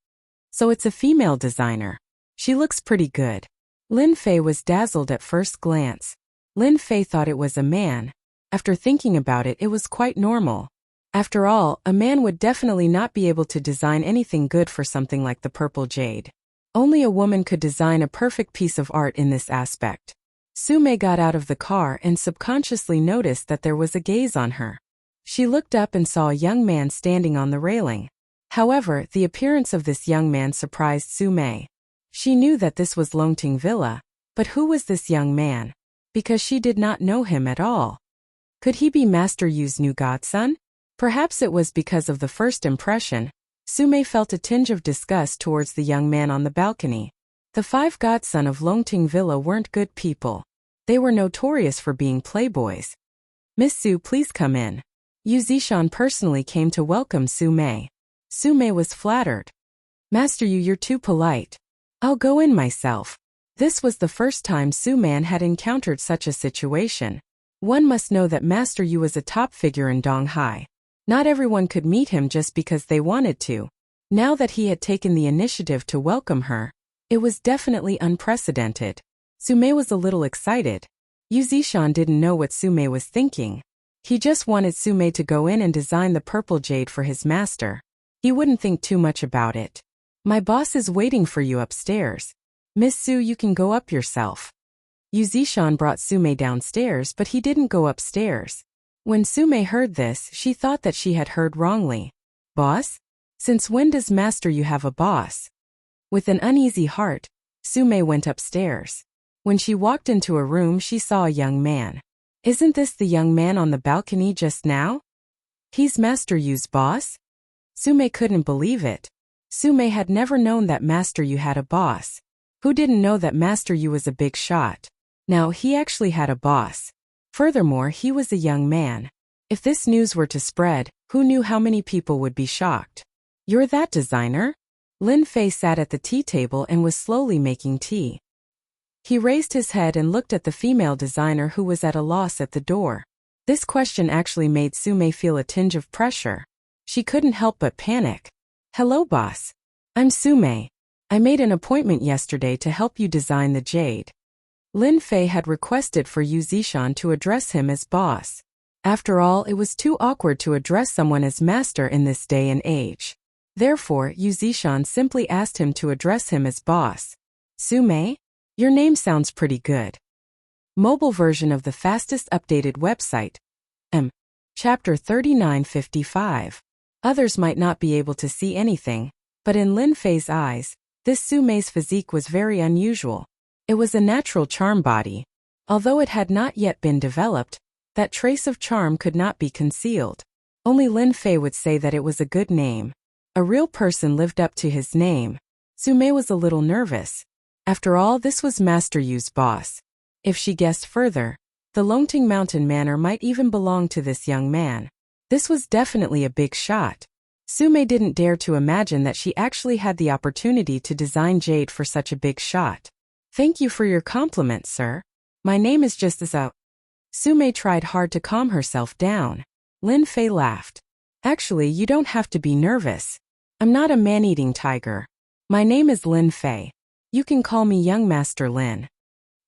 So it's a female designer. She looks pretty good. Lin Fei was dazzled at first glance. Lin Fei thought it was a man. After thinking about it, it was quite normal. After all, a man would definitely not be able to design anything good for something like the purple jade. Only a woman could design a perfect piece of art in this aspect. Sume got out of the car and subconsciously noticed that there was a gaze on her. She looked up and saw a young man standing on the railing. However, the appearance of this young man surprised Sume. She knew that this was Longting Villa, but who was this young man? Because she did not know him at all. Could he be Master Yu's new godson? Perhaps it was because of the first impression. Sume felt a tinge of disgust towards the young man on the balcony. The 5 godson of Longting Villa weren't good people. They were notorious for being playboys. Miss Su, please come in. Yu Zishan personally came to welcome Sume. Sume was flattered. Master Yu, you're too polite. I'll go in myself. This was the first time Suman had encountered such a situation. One must know that Master Yu was a top figure in Donghai. Not everyone could meet him just because they wanted to. Now that he had taken the initiative to welcome her, it was definitely unprecedented. Sume was a little excited. Yu Zishan didn't know what Sume was thinking. He just wanted Sume to go in and design the purple jade for his master. He wouldn't think too much about it. My boss is waiting for you upstairs. Miss Su, you can go up yourself. Yu Zishan brought Sume downstairs, but he didn't go upstairs. When Sume heard this, she thought that she had heard wrongly. Boss? Since when does Master Yu have a boss? With an uneasy heart, Sume went upstairs. When she walked into a room, she saw a young man. Isn't this the young man on the balcony just now? He's Master Yu's boss? Sume couldn't believe it. Sume had never known that Master Yu had a boss. Who didn't know that Master Yu was a big shot? Now he actually had a boss. Furthermore, he was a young man. If this news were to spread, who knew how many people would be shocked? You're that designer? Lin Fei sat at the tea table and was slowly making tea. He raised his head and looked at the female designer who was at a loss at the door. This question actually made Sume feel a tinge of pressure. She couldn't help but panic. Hello, boss. I'm Sume. I made an appointment yesterday to help you design the jade. Lin Fei had requested for Yu Zishan to address him as boss. After all, it was too awkward to address someone as master in this day and age. Therefore, Yu Zishan simply asked him to address him as boss. Su-mei? Your name sounds pretty good. Mobile version of the fastest updated website. Chapter 3955. Others might not be able to see anything, but in Lin Fei's eyes, this Su-mei's physique was very unusual. It was a natural charm body. Although it had not yet been developed, that trace of charm could not be concealed. Only Lin Fei would say that it was a good name. A real person lived up to his name. Su-mei was a little nervous. After all, this was Master Yu's boss. If she guessed further, the Longting Mountain Manor might even belong to this young man. This was definitely a big shot. Su-mei didn't dare to imagine that she actually had the opportunity to design jade for such a big shot. Thank you for your compliment, sir. My name is just as a... Su-mei tried hard to calm herself down. Lin Fei laughed. Actually, you don't have to be nervous. I'm not a man-eating tiger. My name is Lin Fei. You can call me Young Master Lin.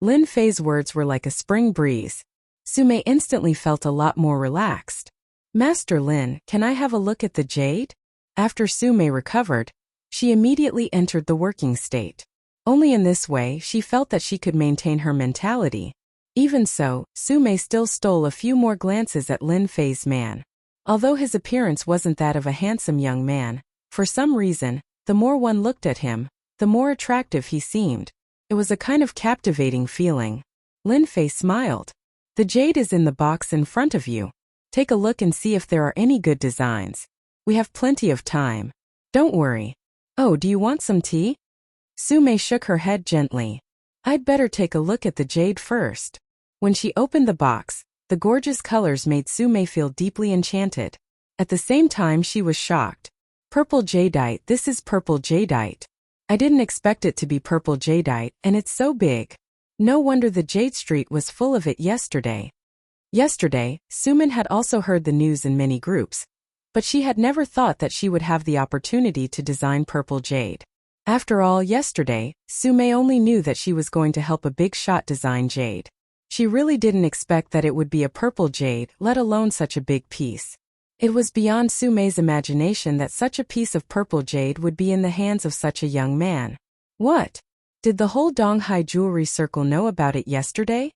Lin Fei's words were like a spring breeze. Su-mei instantly felt a lot more relaxed. Master Lin, can I have a look at the jade? After Su-mei recovered, she immediately entered the working state. Only in this way she felt that she could maintain her mentality. Even so, Su-mei still stole a few more glances at Lin Fei's man. Although his appearance wasn't that of a handsome young man, for some reason, the more one looked at him, the more attractive he seemed. It was a kind of captivating feeling. Lin Fei smiled. The jade is in the box in front of you. Take a look and see if there are any good designs. We have plenty of time. Don't worry. Oh, do you want some tea? Su-mei shook her head gently. I'd better take a look at the jade first. When she opened the box, the gorgeous colors made Su-mei feel deeply enchanted. At the same time, she was shocked. Purple jadeite, this is purple jadeite. I didn't expect it to be purple jadeite, and it's so big. No wonder the Jade Street was full of it yesterday. Yesterday, Sumin had also heard the news in many groups, but she had never thought that she would have the opportunity to design purple jade. After all, yesterday, Su-mei only knew that she was going to help a big shot design jade. She really didn't expect that it would be a purple jade, let alone such a big piece. It was beyond Su-mei's imagination that such a piece of purple jade would be in the hands of such a young man. What? Did the whole Donghai jewelry circle know about it yesterday?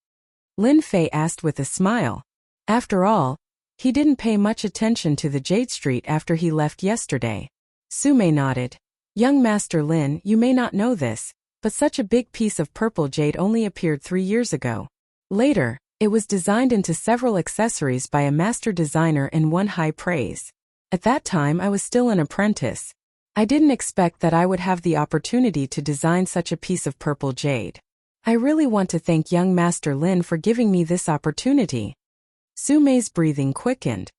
Lin Fei asked with a smile. After all, he didn't pay much attention to the Jade Street after he left yesterday. Su-mei nodded. Young Master Lin, you may not know this, but such a big piece of purple jade only appeared 3 years ago. Later, it was designed into several accessories by a master designer and won high praise. At that time I was still an apprentice. I didn't expect that I would have the opportunity to design such a piece of purple jade. I really want to thank young Master Lin for giving me this opportunity. Su-mei's breathing quickened.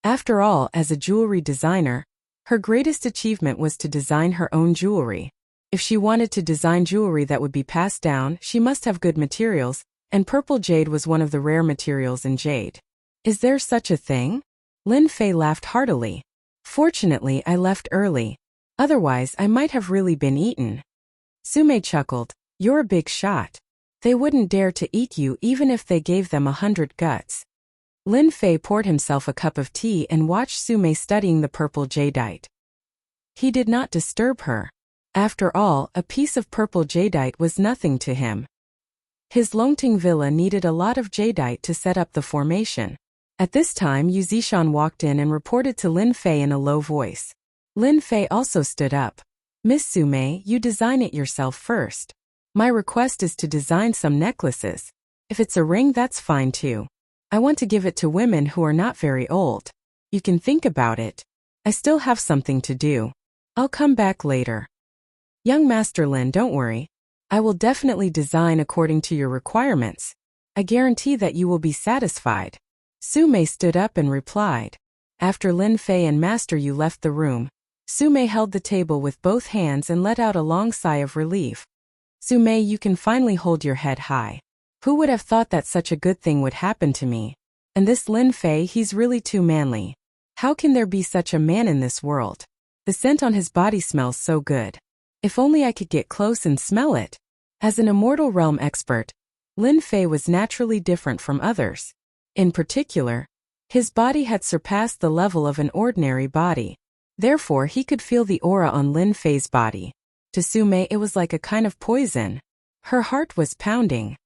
After all, as a jewelry designer, her greatest achievement was to design her own jewelry. If she wanted to design jewelry that would be passed down, she must have good materials, and purple jade was one of the rare materials in jade. Is there such a thing? Lin Fei laughed heartily. Fortunately, I left early. Otherwise, I might have really been eaten. Su-mei chuckled. You're a big shot. They wouldn't dare to eat you even if they gave them 100 guts. Lin Fei poured himself a cup of tea and watched Su-mei studying the purple jadeite. He did not disturb her. After all, a piece of purple jadeite was nothing to him. His Longting villa needed a lot of jadeite to set up the formation. At this time, Yu Zishan walked in and reported to Lin Fei in a low voice. Lin Fei also stood up. Miss Su-mei, you design it yourself first. My request is to design some necklaces. If it's a ring, that's fine too. I want to give it to women who are not very old. You can think about it. I still have something to do. I'll come back later. Young Master Lin, don't worry. I will definitely design according to your requirements. I guarantee that you will be satisfied. Su-mei stood up and replied. After Lin Fei and Master Yu left the room, Su-mei held the table with both hands and let out a long sigh of relief. Su-mei, you can finally hold your head high. Who would have thought that such a good thing would happen to me? And this Lin Fei, he's really too manly. How can there be such a man in this world? The scent on his body smells so good. If only I could get close and smell it. As an Immortal Realm expert, Lin Fei was naturally different from others. In particular, His body had surpassed the level of an ordinary body. Therefore, he could feel the aura on Lin Fei's body. To Sume, it was like a kind of poison. Her heart was pounding.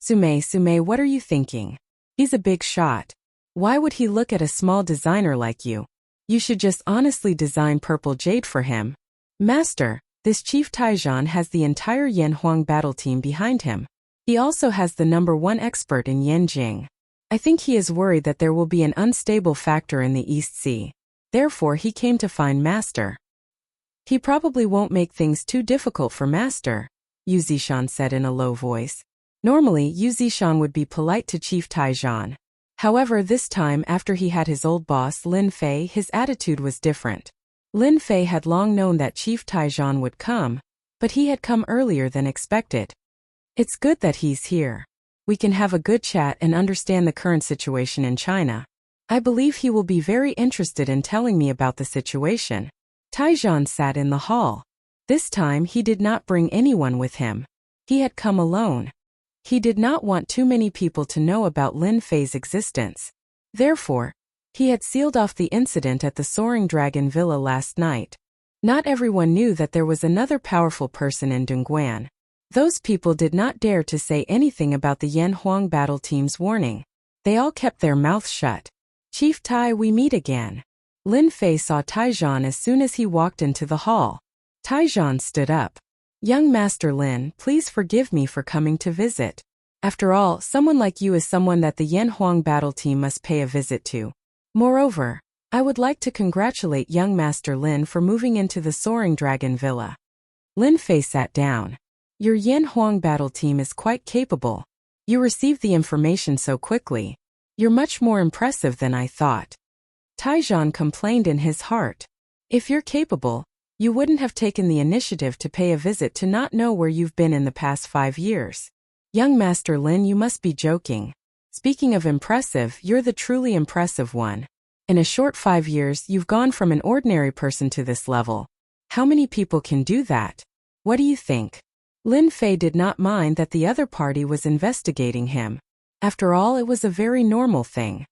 Sume, what are you thinking? He's a big shot. Why would he look at a small designer like you? You should just honestly design purple jade for him. Master, this Chief Taijan has the entire Yanhuang battle team behind him. He also has the #1 expert in Yanjing. I think he is worried that there will be an unstable factor in the East Sea. Therefore, he came to find Master. He probably won't make things too difficult for Master, Yu Zishan said in a low voice. Normally, Yu Zishan would be polite to Chief Taijan. However, this time after he had his old boss Lin Fei, his attitude was different. Lin Fei had long known that Chief Taijan would come, but he had come earlier than expected. It's good that he's here. We can have a good chat and understand the current situation in China. I believe he will be very interested in telling me about the situation. Taijan sat in the hall. This time he did not bring anyone with him. He had come alone. He did not want too many people to know about Lin Fei's existence. Therefore, he had sealed off the incident at the Soaring Dragon Villa last night. Not everyone knew that there was another powerful person in Dongguan. Those people did not dare to say anything about the Yanhuang battle team's warning. They all kept their mouths shut. Chief Tai, we meet again. Lin Fei saw Taijan as soon as he walked into the hall. Taijan stood up. Young Master Lin, please forgive me for coming to visit. After all, someone like you is someone that the Yanhuang battle team must pay a visit to. Moreover, I would like to congratulate young Master Lin for moving into the Soaring Dragon Villa. Lin Fei sat down. Your Yanhuang battle team is quite capable. You received the information so quickly. You're much more impressive than I thought. Taijan complained in his heart. If you're capable, you wouldn't have taken the initiative to pay a visit to not know where you've been in the past 5 years. Young Master Lin, you must be joking. Speaking of impressive, you're the truly impressive one. In a short 5 years, you've gone from an ordinary person to this level. How many people can do that? What do you think? Lin Fei did not mind that the other party was investigating him. After all, it was a very normal thing.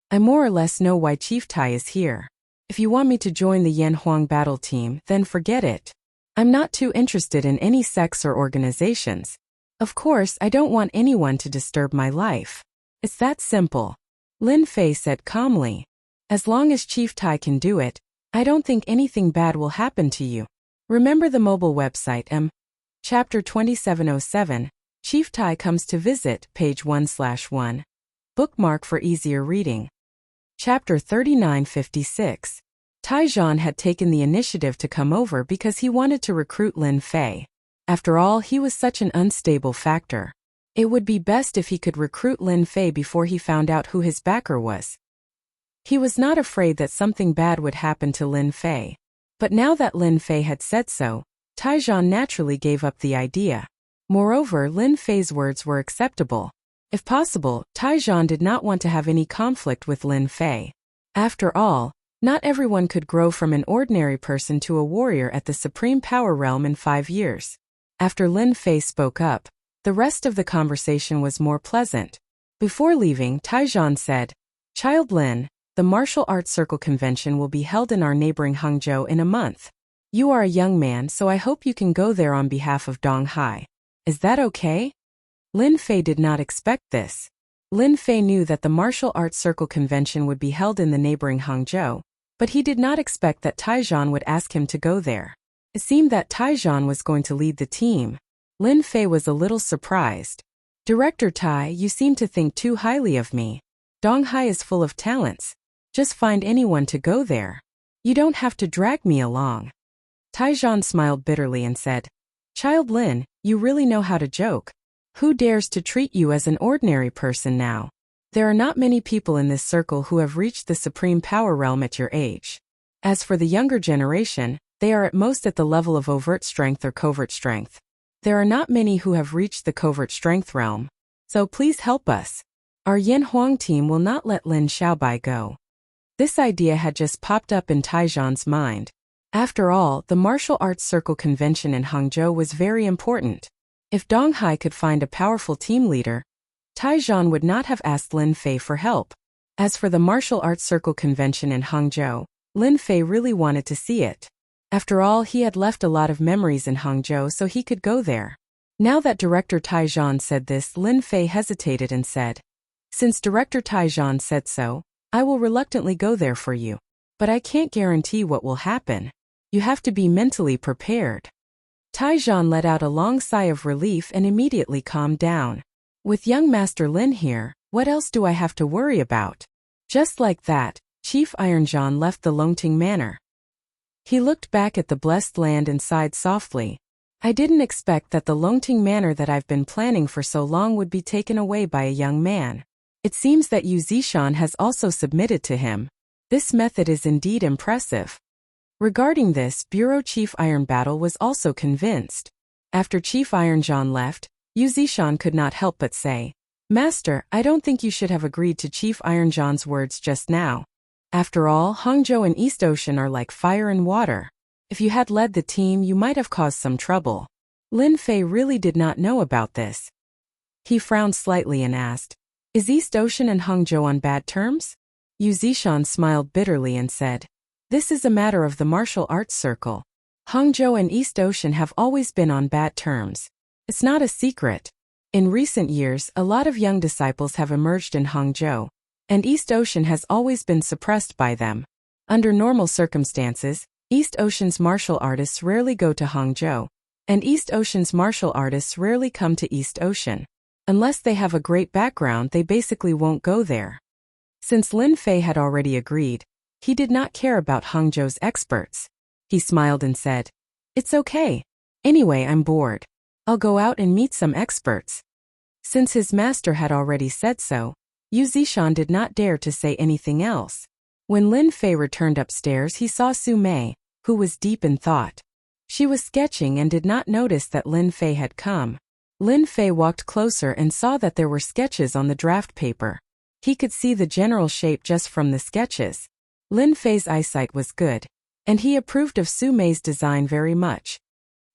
I more or less know why Chief Tai is here. If you want me to join the Yanhuang battle team, then forget it. I'm not too interested in any sects or organizations. Of course, I don't want anyone to disturb my life. It's that simple. Lin Fei said calmly. As long as Chief Tai can do it, I don't think anything bad will happen to you. Remember the mobile website Chapter 2707, Chief Tai Comes to Visit, page 1/1. Bookmark for easier reading. Chapter 3956. Taijan had taken the initiative to come over because he wanted to recruit Lin Fei. After all, he was such an unstable factor. It would be best if he could recruit Lin Fei before he found out who his backer was. He was not afraid that something bad would happen to Lin Fei. But now that Lin Fei had said so, Taijan naturally gave up the idea. Moreover, Lin Fei's words were acceptable. If possible, Taijan did not want to have any conflict with Lin Fei. After all, not everyone could grow from an ordinary person to a warrior at the Supreme Power Realm in 5 years. After Lin Fei spoke up, the rest of the conversation was more pleasant. Before leaving, Taijan said, Child Lin, the Martial Arts Circle Convention will be held in our neighboring Hangzhou in a month. You are a young man, so I hope you can go there on behalf of Dong Hai. Is that okay? Lin Fei did not expect this. Lin Fei knew that the Martial Arts Circle Convention would be held in the neighboring Hangzhou, but he did not expect that Taijan would ask him to go there. It seemed that Taijan was going to lead the team. Lin Fei was a little surprised. Director Tai, you seem to think too highly of me. Dong Hai is full of talents. Just find anyone to go there. You don't have to drag me along. Taijan smiled bitterly and said, Child Lin, you really know how to joke. Who dares to treat you as an ordinary person now? There are not many people in this circle who have reached the Supreme Power Realm at your age. As for the younger generation, they are at most at the level of overt strength or covert strength. There are not many who have reached the covert strength realm. So please help us. Our Yanhuang team will not let Lin Xiaobai go. This idea had just popped up in Taijan's mind. After all, the Martial Arts Circle Convention in Hangzhou was very important. If Dong Hai could find a powerful team leader, Taijan would not have asked Lin Fei for help. As for the martial arts circle convention in Hangzhou, Lin Fei really wanted to see it. After all, he had left a lot of memories in Hangzhou, so he could go there. Now that director Tai Zhan said this, Lin Fei hesitated and said, "Since director Tai Zhan said so, I will reluctantly go there for you. But I can't guarantee what will happen. You have to be mentally prepared." Tai Zhan let out a long sigh of relief and immediately calmed down. With young Master Lin here, what else do I have to worry about? Just like that, Chief Ironzhan left the Longting Manor. He looked back at the blessed land and sighed softly. I didn't expect that the Longting Manor that I've been planning for so long would be taken away by a young man. It seems that Yu Zishan has also submitted to him. This method is indeed impressive. Regarding this, Bureau Chief Iron Battle was also convinced. After Chief Ironzhan left, Yu Zishan could not help but say, "Master, I don't think you should have agreed to Chief Ironzhan's words just now. After all, Hangzhou and East Ocean are like fire and water. If you had led the team, you might have caused some trouble." Lin Fei really did not know about this. He frowned slightly and asked, "Is East Ocean and Hangzhou on bad terms?" Yu Zishan smiled bitterly and said, "This is a matter of the martial arts circle. Hangzhou and East Ocean have always been on bad terms. It's not a secret. In recent years, a lot of young disciples have emerged in Hangzhou, and East Ocean has always been suppressed by them. Under normal circumstances, East Ocean's martial artists rarely go to Hangzhou, and East Ocean's martial artists rarely come to East Ocean. Unless they have a great background, they basically won't go there." Since Lin Fei had already agreed, he did not care about Hangzhou's experts. He smiled and said, "It's okay. Anyway, I'm bored. I'll go out and meet some experts." Since his master had already said so, Yu Zishan did not dare to say anything else. When Lin Fei returned upstairs, he saw Su Mei, who was deep in thought. She was sketching and did not notice that Lin Fei had come. Lin Fei walked closer and saw that there were sketches on the draft paper. He could see the general shape just from the sketches. Lin Fei's eyesight was good, and he approved of Su Mei's design very much.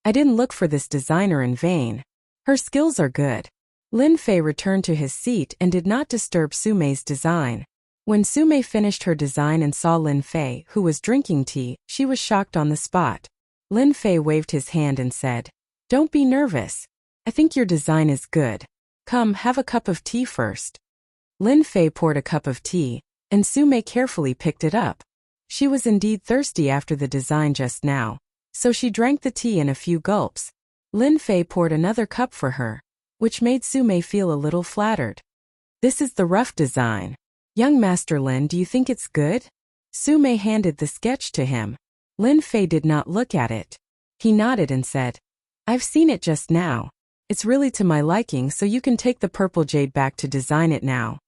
"I didn't look for this designer in vain. Her skills are good." Lin Fei returned to his seat and did not disturb Su Mei's design. When Su Mei finished her design and saw Lin Fei, who was drinking tea, she was shocked on the spot. Lin Fei waved his hand and said, "Don't be nervous. I think your design is good. Come, have a cup of tea first." Lin Fei poured a cup of tea, and Su Mei carefully picked it up. She was indeed thirsty after the design just now, so she drank the tea in a few gulps. Lin Fei poured another cup for her, which made Su Mei feel a little flattered. "This is the rough design. Young Master Lin, do you think it's good?" Su Mei handed the sketch to him. Lin Fei did not look at it. He nodded and said, "I've seen it just now. It's really to my liking, so you can take the purple jade back to design it now."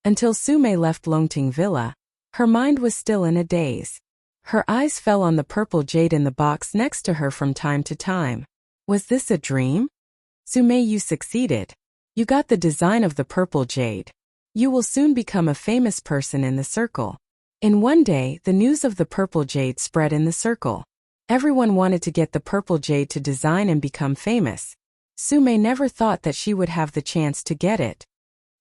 Until Su Mei left Longting Villa, her mind was still in a daze. Her eyes fell on the purple jade in the box next to her from time to time. Was this a dream? "Su Mei, you succeeded. You got the design of the purple jade. You will soon become a famous person in the circle." In one day, the news of the purple jade spread in the circle. Everyone wanted to get the purple jade to design and become famous. Su Mei never thought that she would have the chance to get it.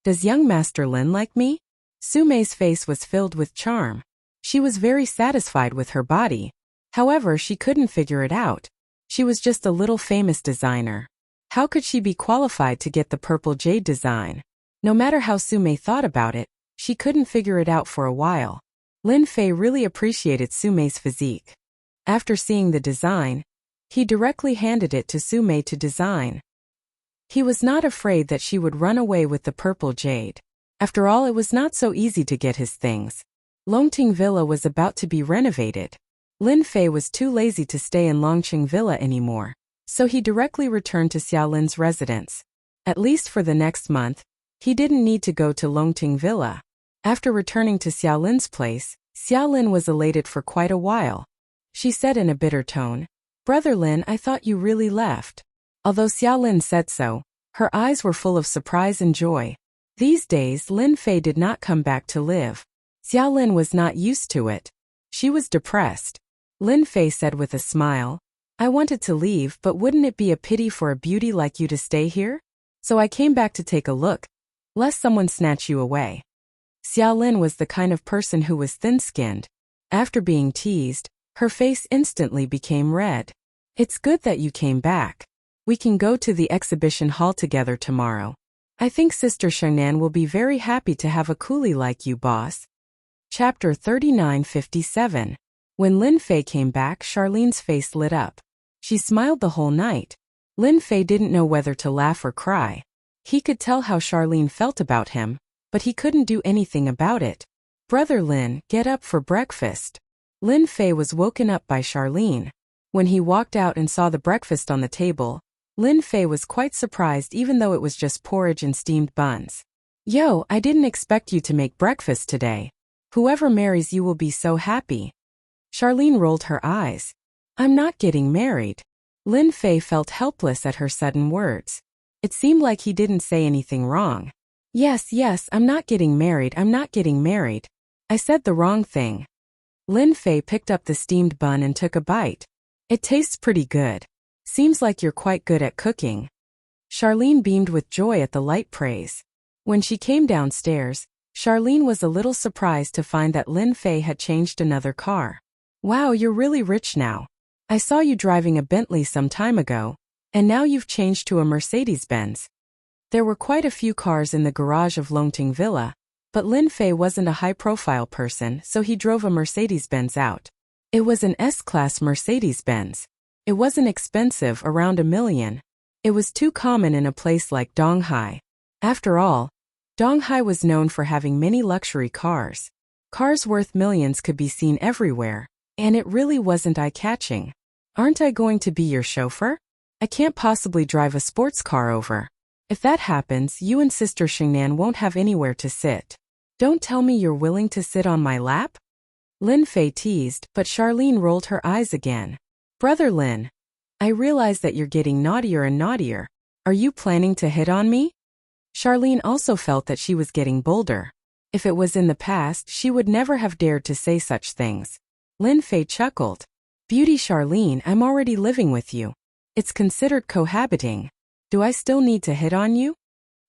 "Does young Master Lin like me?" Su Mei's face was filled with charm. She was very satisfied with her body. However, she couldn't figure it out. She was just a little famous designer. How could she be qualified to get the purple jade design? No matter how Su Mei thought about it, she couldn't figure it out for a while. Lin Fei really appreciated Su Mei's physique. After seeing the design, he directly handed it to Su Mei to design. He was not afraid that she would run away with the purple jade. After all, it was not so easy to get his things. Longting Villa was about to be renovated. Lin Fei was too lazy to stay in Longqing Villa anymore, so he directly returned to Xiaolin's residence. At least for the next month, he didn't need to go to Longting Villa. After returning to Xiaolin's place, Xiaolin was elated for quite a while. She said in a bitter tone, "Brother Lin, I thought you really left." Although Xiaolin said so, her eyes were full of surprise and joy. These days, Lin Fei did not come back to live. Xiaolin was not used to it. She was depressed. Lin Fei said with a smile, "I wanted to leave, but wouldn't it be a pity for a beauty like you to stay here? So I came back to take a look, lest someone snatch you away." Xiaolin was the kind of person who was thin-skinned. After being teased, her face instantly became red. It's good that you came back. We can go to the exhibition hall together tomorrow. I think Sister Shengnan will be very happy to have a coolie like you, boss. Chapter 3957. When Lin Fei came back, Charlene's face lit up. She smiled the whole night. Lin Fei didn't know whether to laugh or cry. He could tell how Charlene felt about him, but he couldn't do anything about it. Brother Lin, get up for breakfast. Lin Fei was woken up by Charlene. When he walked out and saw the breakfast on the table, Lin Fei was quite surprised even though it was just porridge and steamed buns. Yo, I didn't expect you to make breakfast today. Whoever marries you will be so happy. Charlene rolled her eyes. I'm not getting married. Lin Fei felt helpless at her sudden words. It seemed like he didn't say anything wrong. Yes, I'm not getting married. I said the wrong thing. Lin Fei picked up the steamed bun and took a bite. It tastes pretty good. Seems like you're quite good at cooking. Charlene beamed with joy at the light praise. When she came downstairs, Charlene was a little surprised to find that Lin Fei had changed another car. Wow, you're really rich now. I saw you driving a Bentley some time ago, and now you've changed to a Mercedes-Benz. There were quite a few cars in the garage of Longting Villa, but Lin Fei wasn't a high-profile person, so he drove a Mercedes-Benz out. It was an S-Class Mercedes-Benz. It wasn't expensive, around $1 million. It was too common in a place like Donghai. After all, Donghai was known for having many luxury cars. Cars worth millions could be seen everywhere, and it really wasn't eye-catching. Aren't I going to be your chauffeur? I can't possibly drive a sports car over. If that happens, you and Sister Shengnan won't have anywhere to sit. Don't tell me you're willing to sit on my lap? Lin Fei teased, but Charlene rolled her eyes again. Brother Lin, I realize that you're getting naughtier and naughtier. Are you planning to hit on me? Charlene also felt that she was getting bolder. If it was in the past, she would never have dared to say such things. Lin Fei chuckled. Beauty Charlene, I'm already living with you. It's considered cohabiting. Do I still need to hit on you?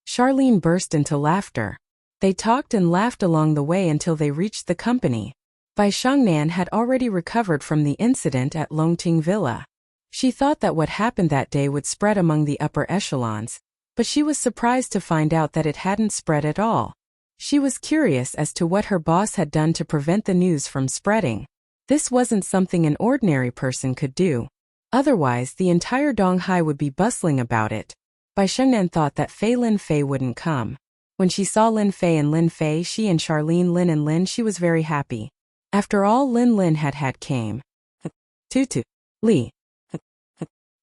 Charlene burst into laughter. They talked and laughed along the way until they reached the company. Bai Shengnan had already recovered from the incident at Longting Villa. She thought that what happened that day would spread among the upper echelons, but she was surprised to find out that it hadn't spread at all. She was curious as to what her boss had done to prevent the news from spreading. This wasn't something an ordinary person could do. Otherwise, the entire Donghai would be bustling about it. Bai Shengnan thought that Lin Fei wouldn't come. When she saw Lin Fei and Lin Fei, she and Charlene, Lin and Lin, she was very happy. After all Lin had came. Tutu. Li.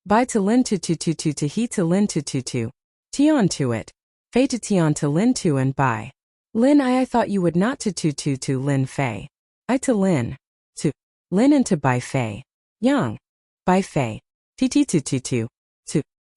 Bai to Lin to he to Lin to. Tian to it. Fei to Tian to Lin to and Bai. Lin I thought you would not to Lin Fei. I to Lin. To. Lin and to Bai Fei. Yang. Bai Fei. Ti to.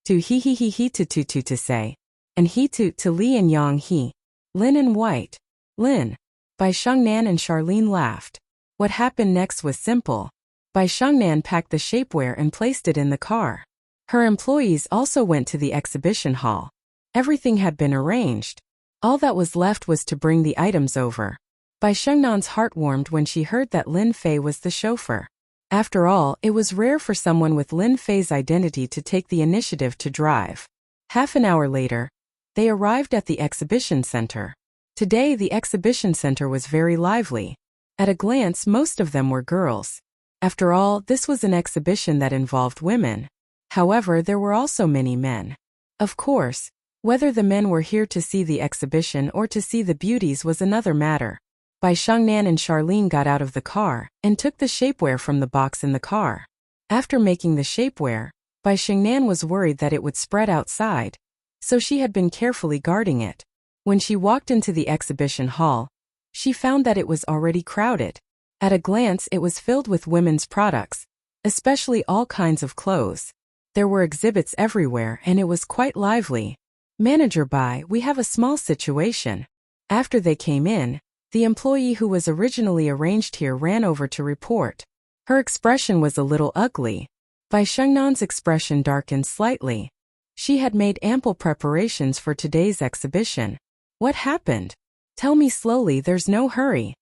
To he to say. And he to Li and Yang he. Lin and White. Lin. Bai Shengnan and Charlene laughed. What happened next was simple. Bai Shengnan packed the shapewear and placed it in the car. Her employees also went to the exhibition hall. Everything had been arranged. All that was left was to bring the items over. Bai Shengnan's heart warmed when she heard that Lin Fei was the chauffeur. After all, it was rare for someone with Lin Fei's identity to take the initiative to drive. Half an hour later, they arrived at the exhibition center. Today the exhibition center was very lively. At a glance, most of them were girls. After all, this was an exhibition that involved women. However, there were also many men. Of course, whether the men were here to see the exhibition or to see the beauties was another matter. Bai Shengnan and Charlene got out of the car and took the shapewear from the box in the car. After making the shapewear, Bai Shengnan was worried that it would spread outside, so she had been carefully guarding it. When she walked into the exhibition hall, she found that it was already crowded. At a glance, it was filled with women's products, especially all kinds of clothes. There were exhibits everywhere and it was quite lively. Manager Bai, we have a small situation. After they came in, the employee who was originally arranged here ran over to report. Her expression was a little ugly. Bai Shengnan's expression darkened slightly. She had made ample preparations for today's exhibition. What happened? Tell me slowly, there's no hurry.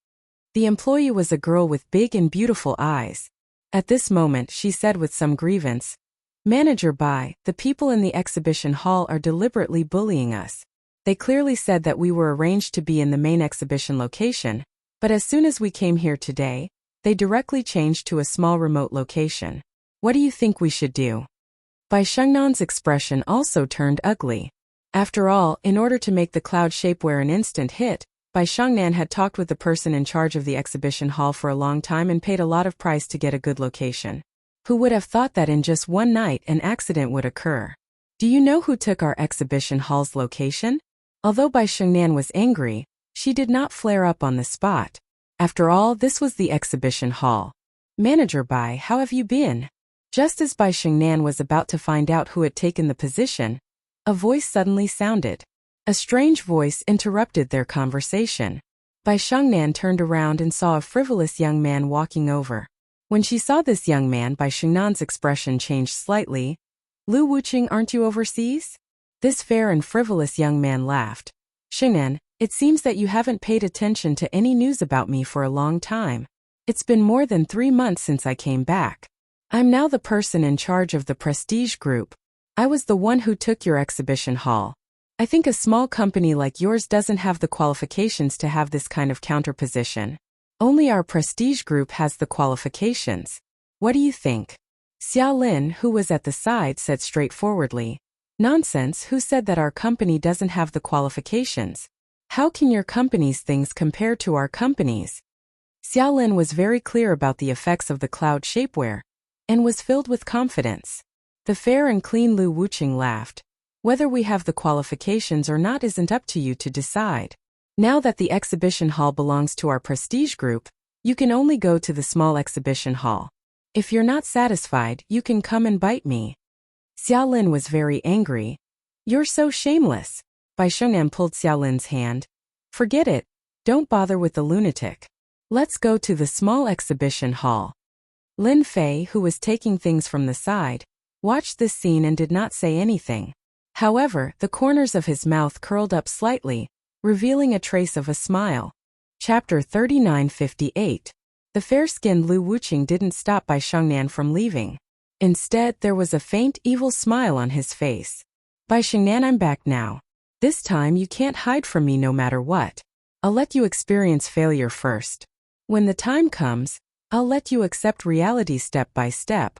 The employee was a girl with big and beautiful eyes. At this moment she said with some grievance, Manager Bai, the people in the exhibition hall are deliberately bullying us. They clearly said that we were arranged to be in the main exhibition location, but as soon as we came here today, they directly changed to a small remote location. What do you think we should do? Bai Shengnan's expression also turned ugly. After all, in order to make the cloud shapewear an instant hit, Bai Shengnan had talked with the person in charge of the exhibition hall for a long time and paid a lot of price to get a good location. Who would have thought that in just one night an accident would occur? Do you know who took our exhibition hall's location? Although Bai Shengnan was angry, she did not flare up on the spot. After all, this was the exhibition hall. Manager Bai, how have you been? Just as Bai Shengnan was about to find out who had taken the position, a voice suddenly sounded. A strange voice interrupted their conversation. Bai Shengnan turned around and saw a frivolous young man walking over. When she saw this young man, Bai Shengnan's expression changed slightly. Lu Wuqing, aren't you overseas? This fair and frivolous young man laughed. Shengnan, it seems that you haven't paid attention to any news about me for a long time. It's been more than 3 months since I came back. I'm now the person in charge of the Prestige Group. I was the one who took your exhibition hall. I think a small company like yours doesn't have the qualifications to have this kind of counterposition. Only our Prestige Group has the qualifications. What do you think? Xia Lin, who was at the side, said straightforwardly. Nonsense, who said that our company doesn't have the qualifications? How can your company's things compare to our company's? Xia Lin was very clear about the effects of the cloud shapewear, and was filled with confidence. The fair and clean Lu Wuqing laughed. Whether we have the qualifications or not isn't up to you to decide. Now that the exhibition hall belongs to our Prestige Group, you can only go to the small exhibition hall. If you're not satisfied, you can come and bite me. Xia Lin was very angry. You're so shameless. Bai Shengnan pulled Xia Lin's hand. Forget it. Don't bother with the lunatic. Let's go to the small exhibition hall. Lin Fei, who was taking things from the side, watched this scene and did not say anything. However, the corners of his mouth curled up slightly, revealing a trace of a smile. Chapter 3958. The fair-skinned Lu Wuqing didn't stop Bai Shengnan from leaving. Instead, there was a faint, evil smile on his face. Bai Shengnan, I'm back now. This time you can't hide from me no matter what. I'll let you experience failure first. When the time comes, I'll let you accept reality step by step.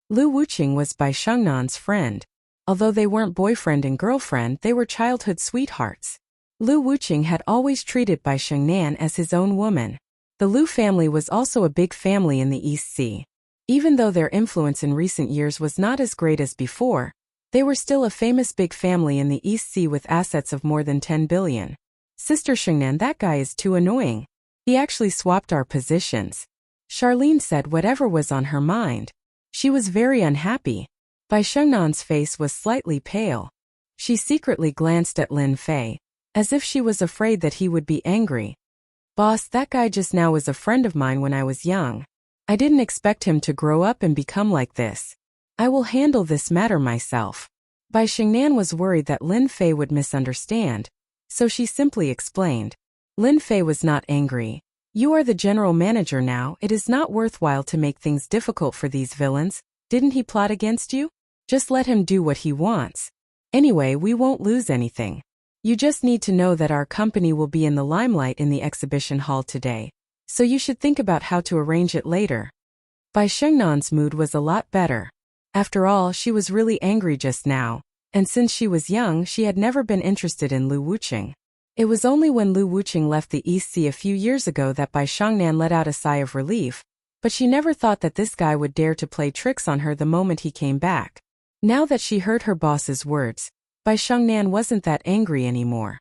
Lu Wuqing was Bai Shengnan's friend. Although they weren't boyfriend and girlfriend, they were childhood sweethearts. Lu Wuqing had always treated Bai Shengnan as his own woman. The Lu family was also a big family in the East Sea. Even though their influence in recent years was not as great as before, they were still a famous big family in the East Sea with assets of more than 10 billion. Sister Shengnan, that guy is too annoying. He actually swapped our positions. Charlene said whatever was on her mind. She was very unhappy. Bai Shengnan's face was slightly pale. She secretly glanced at Lin Fei, as if she was afraid that he would be angry. Boss, that guy just now was a friend of mine when I was young. I didn't expect him to grow up and become like this. I will handle this matter myself. Bai Shengnan was worried that Lin Fei would misunderstand, so she simply explained. Lin Fei was not angry. You are the general manager now. It is not worthwhile to make things difficult for these villains. Didn't he plot against you? Just let him do what he wants. Anyway, we won't lose anything. You just need to know that our company will be in the limelight in the exhibition hall today, so you should think about how to arrange it later. Bai Shengnan's mood was a lot better. After all, she was really angry just now, and since she was young, she had never been interested in Lu Wuqing. It was only when Lu Wuqing left the East Sea a few years ago that Bai Shengnan let out a sigh of relief, but she never thought that this guy would dare to play tricks on her the moment he came back. Now that she heard her boss's words, Bai Shengnan wasn't that angry anymore.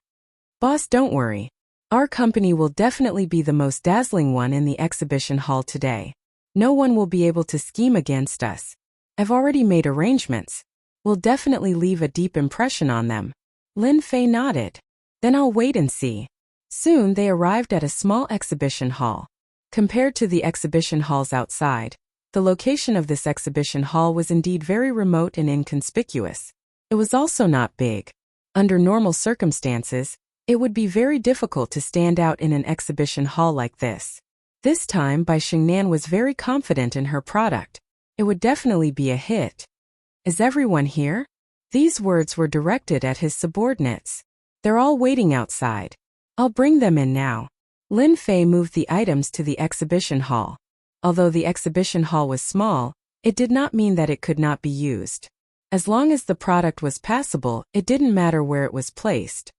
Boss, don't worry. Our company will definitely be the most dazzling one in the exhibition hall today. No one will be able to scheme against us. I've already made arrangements. We'll definitely leave a deep impression on them. Lin Fei nodded. Then I'll wait and see. Soon they arrived at a small exhibition hall. Compared to the exhibition halls outside, the location of this exhibition hall was indeed very remote and inconspicuous. It was also not big. Under normal circumstances, It would be very difficult to stand out in an exhibition hall like this. This time, Bai Shengnan was very confident in her product. It would definitely be a hit. Is everyone here? These words were directed at his subordinates. They're all waiting outside. I'll bring them in now. Lin Fei moved the items to the exhibition hall. Although the exhibition hall was small, it did not mean that it could not be used. As long as the product was passable, it didn't matter where it was placed.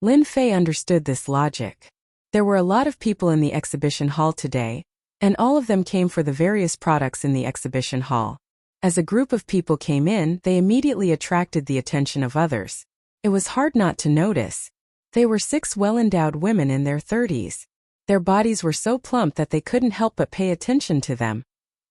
Lin Fei understood this logic. There were a lot of people in the exhibition hall today, and all of them came for the various products in the exhibition hall. As a group of people came in, they immediately attracted the attention of others. It was hard not to notice. They were 6 well-endowed women in their 30s. Their bodies were so plump that they couldn't help but pay attention to them,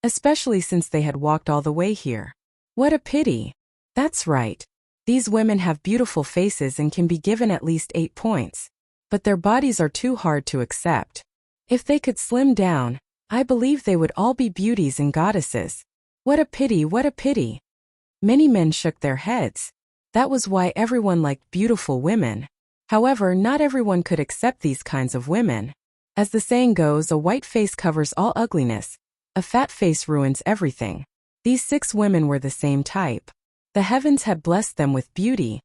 especially since they had walked all the way here. What a pity. That's right. These women have beautiful faces and can be given at least 8 points. But their bodies are too hard to accept. If they could slim down, I believe they would all be beauties and goddesses. What a pity, what a pity. Many men shook their heads. That was why everyone liked beautiful women. However, not everyone could accept these kinds of women. As the saying goes, a white face covers all ugliness. A fat face ruins everything. These 6 women were the same type. The heavens had blessed them with beauty,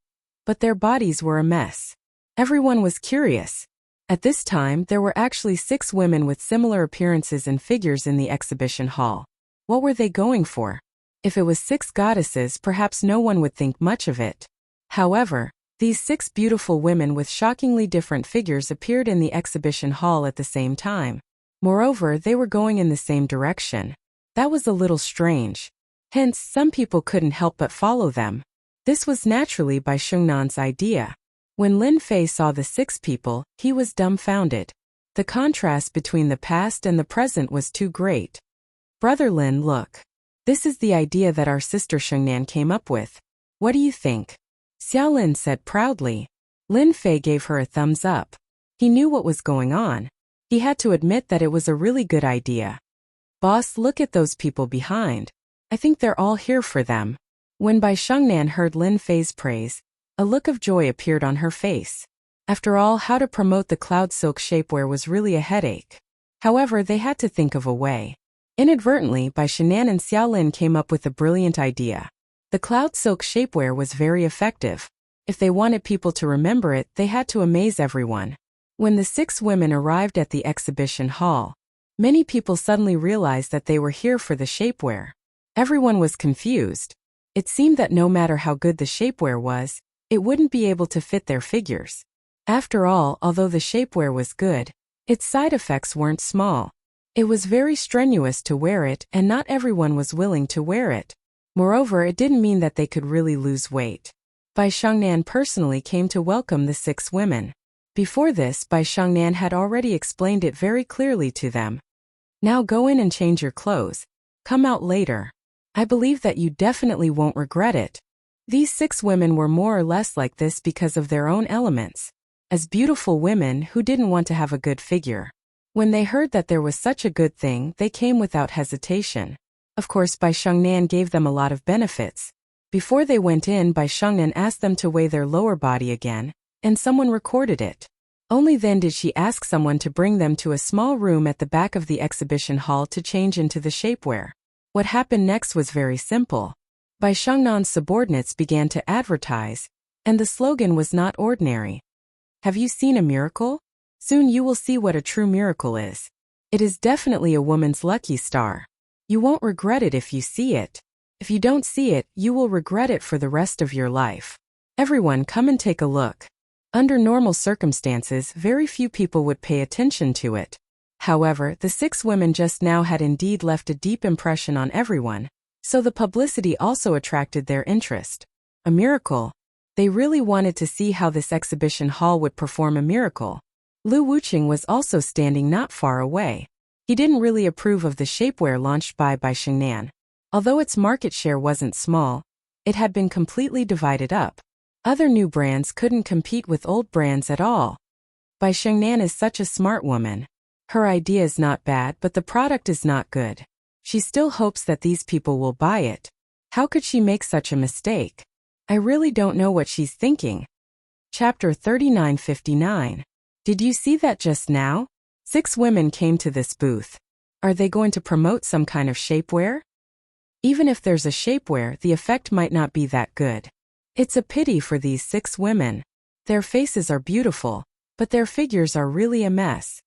but their bodies were a mess. Everyone was curious. At this time, there were actually 6 women with similar appearances and figures in the exhibition hall. What were they going for? If it was 6 goddesses, perhaps no one would think much of it. However, these 6 beautiful women with shockingly different figures appeared in the exhibition hall at the same time. Moreover, they were going in the same direction. That was a little strange. Hence, some people couldn't help but follow them. This was naturally Bai Shengnan's idea. When Lin Fei saw the 6 people, he was dumbfounded. The contrast between the past and the present was too great. Brother Lin, look. This is the idea that our sister Shengnan came up with. What do you think? Xiao Lin said proudly. Lin Fei gave her a thumbs up. He knew what was going on. He had to admit that it was a really good idea. Boss, look at those people behind. I think they're all here for them. When Bai Shengnan heard Lin Fei's praise, a look of joy appeared on her face. After all, how to promote the cloud silk shapewear was really a headache. However, they had to think of a way. Inadvertently, Bai Shengnan and Xiao Lin came up with a brilliant idea. The cloud silk shapewear was very effective. If they wanted people to remember it, they had to amaze everyone. When the 6 women arrived at the exhibition hall, many people suddenly realized that they were here for the shapewear. Everyone was confused. It seemed that no matter how good the shapewear was, it wouldn't be able to fit their figures. After all, although the shapewear was good, its side effects weren't small. It was very strenuous to wear it, and not everyone was willing to wear it. Moreover, it didn't mean that they could really lose weight. Bai Shengnan personally came to welcome the 6 women. Before this, Bai Shengnan had already explained it very clearly to them. Now go in and change your clothes. Come out later. I believe that you definitely won't regret it. These 6 women were more or less like this because of their own elements. As beautiful women who didn't want to have a good figure. When they heard that there was such a good thing, they came without hesitation. Of course, Bai Shengnan gave them a lot of benefits. Before they went in, Bai Shengnan asked them to weigh their lower body again, and someone recorded it. Only then did she ask someone to bring them to a small room at the back of the exhibition hall to change into the shapewear. What happened next was very simple. Bai Shengnan's subordinates began to advertise, and the slogan was not ordinary. Have you seen a miracle? Soon you will see what a true miracle is. It is definitely a woman's lucky star. You won't regret it if you see it. If you don't see it, you will regret it for the rest of your life. Everyone, come and take a look. Under normal circumstances, very few people would pay attention to it. However, the 6 women just now had indeed left a deep impression on everyone, so the publicity also attracted their interest. A miracle. They really wanted to see how this exhibition hall would perform a miracle. Lu Wuqing was also standing not far away. He didn't really approve of the shapewear launched by Bai Shengnan. Although its market share wasn't small, it had been completely divided up. Other new brands couldn't compete with old brands at all. Bai Shengnan is such a smart woman. Her idea is not bad, but the product is not good. She still hopes that these people will buy it. How could she make such a mistake? I really don't know what she's thinking. Chapter 3959. Did you see that just now? 6 women came to this booth. Are they going to promote some kind of shapewear? Even if there's a shapewear, the effect might not be that good. It's a pity for these 6 women. Their faces are beautiful, but their figures are really a mess.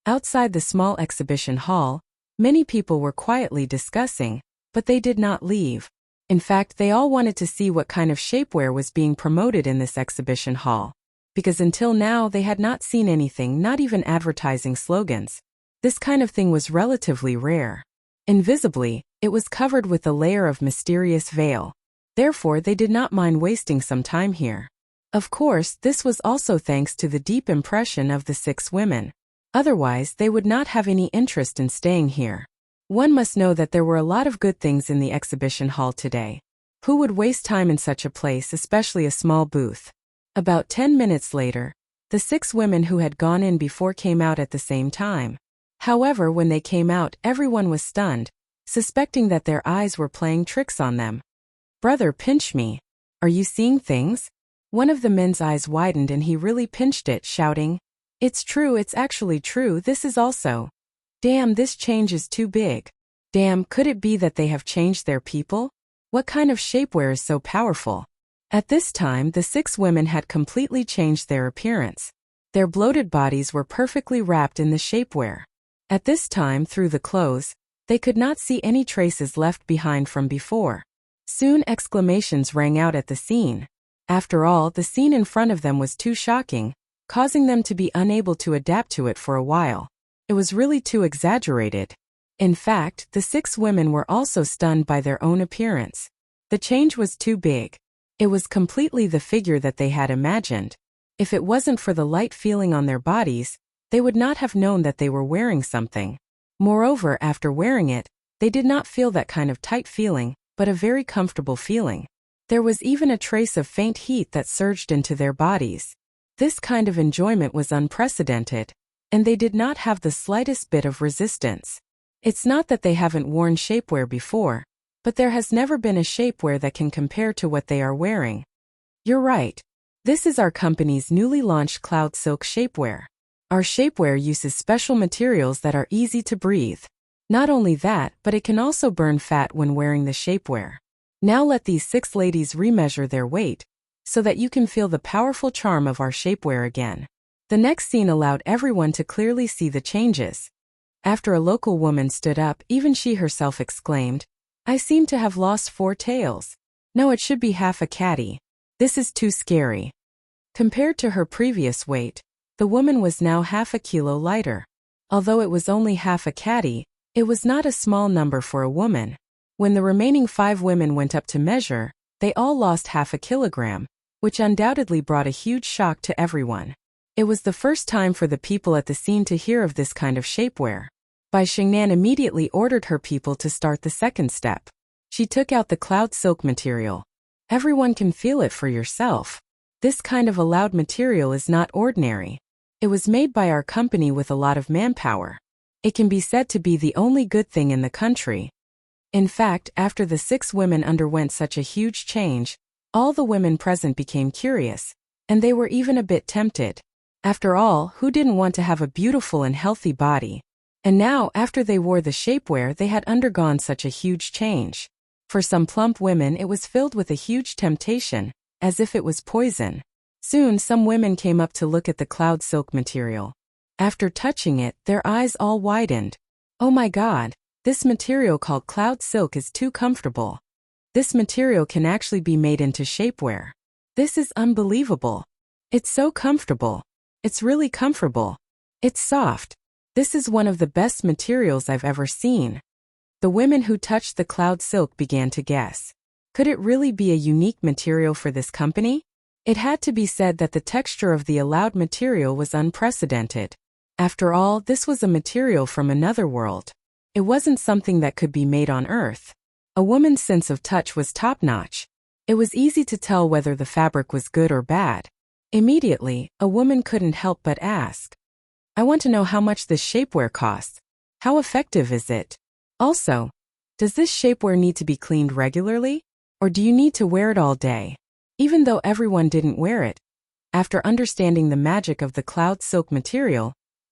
Outside the small exhibition hall, many people were quietly discussing, but they did not leave. In fact, they all wanted to see what kind of shapewear was being promoted in this exhibition hall. Because until now they had not seen anything, not even advertising slogans. This kind of thing was relatively rare. Invisibly, it was covered with a layer of mysterious veil. Therefore, they did not mind wasting some time here. Of course, this was also thanks to the deep impression of the 6 women. Otherwise, they would not have any interest in staying here. One must know that there were a lot of good things in the exhibition hall today. Who would waste time in such a place, especially a small booth? About 10 minutes later, the 6 women who had gone in before came out at the same time. However, when they came out, everyone was stunned, suspecting that their eyes were playing tricks on them. Brother, pinch me. Are you seeing things? One of the men's eyes widened and he really pinched it, shouting, "It's true, it's actually true, this is also. Damn, this change is too big. Damn, could it be that they have changed their people? What kind of shapewear is so powerful?" At this time, the 6 women had completely changed their appearance. Their bloated bodies were perfectly wrapped in the shapewear. At this time, through the clothes, they could not see any traces left behind from before. Soon exclamations rang out at the scene. After all, the scene in front of them was too shocking, causing them to be unable to adapt to it for a while. It was really too exaggerated. In fact, the 6 women were also stunned by their own appearance. The change was too big. It was completely the figure that they had imagined. If it wasn't for the light feeling on their bodies, they would not have known that they were wearing something. Moreover, after wearing it, they did not feel that kind of tight feeling, but a very comfortable feeling. There was even a trace of faint heat that surged into their bodies. This kind of enjoyment was unprecedented, and they did not have the slightest bit of resistance. It's not that they haven't worn shapewear before, but there has never been a shapewear that can compare to what they are wearing. You're right. This is our company's newly launched Cloud Silk shapewear. Our shapewear uses special materials that are easy to breathe. Not only that, but it can also burn fat when wearing the shapewear. Now let these 6 ladies remeasure their weight, so that you can feel the powerful charm of our shapewear again. The next scene allowed everyone to clearly see the changes. After a local woman stood up, even she herself exclaimed, "I seem to have lost 4 tails. No, it should be half a catty. This is too scary." Compared to her previous weight, the woman was now half a kilo lighter. Although it was only half a catty, it was not a small number for a woman. When the remaining 5 women went up to measure, they all lost half a kilogram, which undoubtedly brought a huge shock to everyone. It was the first time for the people at the scene to hear of this kind of shapewear. Bai Xingnan immediately ordered her people to start the second step. She took out the cloud silk material. Everyone can feel it for yourself. This kind of allowed material is not ordinary. It was made by our company with a lot of manpower. It can be said to be the only good thing in the country. In fact, after the 6 women underwent such a huge change, all the women present became curious, and they were even a bit tempted. After all, who didn't want to have a beautiful and healthy body? And now, after they wore the shapewear, they had undergone such a huge change. For some plump women, it was filled with a huge temptation, as if it was poison. Soon, some women came up to look at the cloud silk material. After touching it, their eyes all widened. Oh my God, this material called cloud silk is too comfortable. This material can actually be made into shapewear. This is unbelievable. It's so comfortable. It's really comfortable. It's soft. This is one of the best materials I've ever seen. The women who touched the cloud silk began to guess. Could it really be a unique material for this company? It had to be said that the texture of the allowed material was unprecedented. After all, this was a material from another world. It wasn't something that could be made on Earth. A woman's sense of touch was top-notch. It was easy to tell whether the fabric was good or bad. Immediately, a woman couldn't help but ask, "I want to know how much this shapewear costs. How effective is it? Also, does this shapewear need to be cleaned regularly? Or do you need to wear it all day?" Even though everyone didn't wear it, After understanding the magic of the cloud silk material,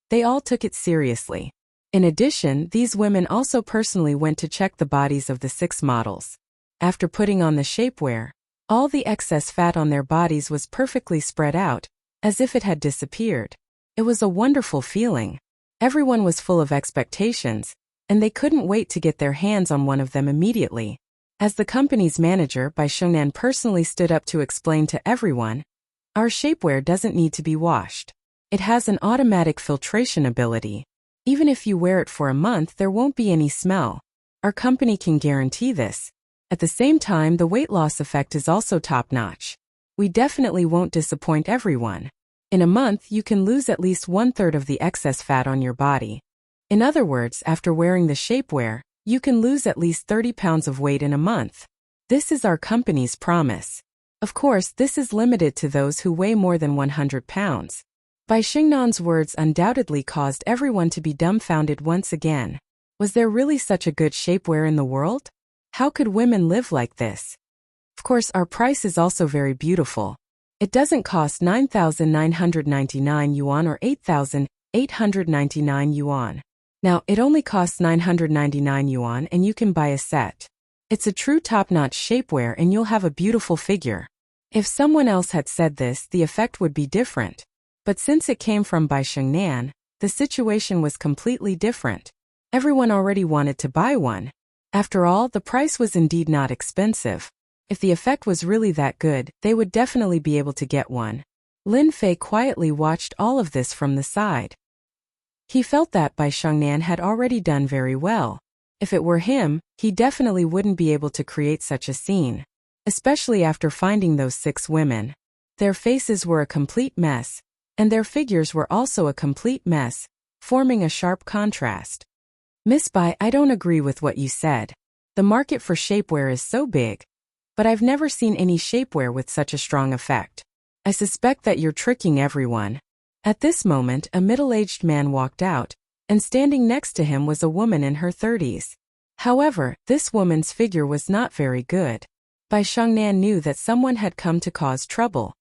they all took it seriously. In addition, these women also personally went to check the bodies of the 6 models. After putting on the shapewear, all the excess fat on their bodies was perfectly spread out, as if it had disappeared. It was a wonderful feeling. Everyone was full of expectations, and they couldn't wait to get their hands on one of them immediately. As the company's manager, Bai Shengnan personally stood up to explain to everyone, "Our shapewear doesn't need to be washed. It has an automatic filtration ability. Even if you wear it for a month, there won't be any smell. Our company can guarantee this. At the same time, the weight loss effect is also top-notch. We definitely won't disappoint everyone. In a month, you can lose at least 1/3 of the excess fat on your body. In other words, after wearing the shapewear, you can lose at least 30 pounds of weight in a month. This is our company's promise. Of course, this is limited to those who weigh more than 100 pounds. Bai Shengnan's words undoubtedly caused everyone to be dumbfounded once again. Was there really such a good shapewear in the world? How could women live like this? Of course, our price is also very beautiful. It doesn't cost 9,999 yuan or 8,899 yuan. Now, it only costs 999 yuan and you can buy a set. It's a true top-notch shapewear and you'll have a beautiful figure. If someone else had said this, the effect would be different. But since it came from Bai Shengnan, the situation was completely different. Everyone already wanted to buy one. After all, the price was indeed not expensive. If the effect was really that good, they would definitely be able to get one. Lin Fei quietly watched all of this from the side. He felt that Bai Shengnan had already done very well. If it were him, he definitely wouldn't be able to create such a scene. Especially after finding those 6 women. Their faces were a complete mess. And their figures were also a complete mess, forming a sharp contrast. Miss Bai, I don't agree with what you said. The market for shapewear is so big. But I've never seen any shapewear with such a strong effect. I suspect that you're tricking everyone. At this moment, a middle-aged man walked out, and standing next to him was a woman in her 30s. However, this woman's figure was not very good. Bai Shengnan knew that someone had come to cause trouble.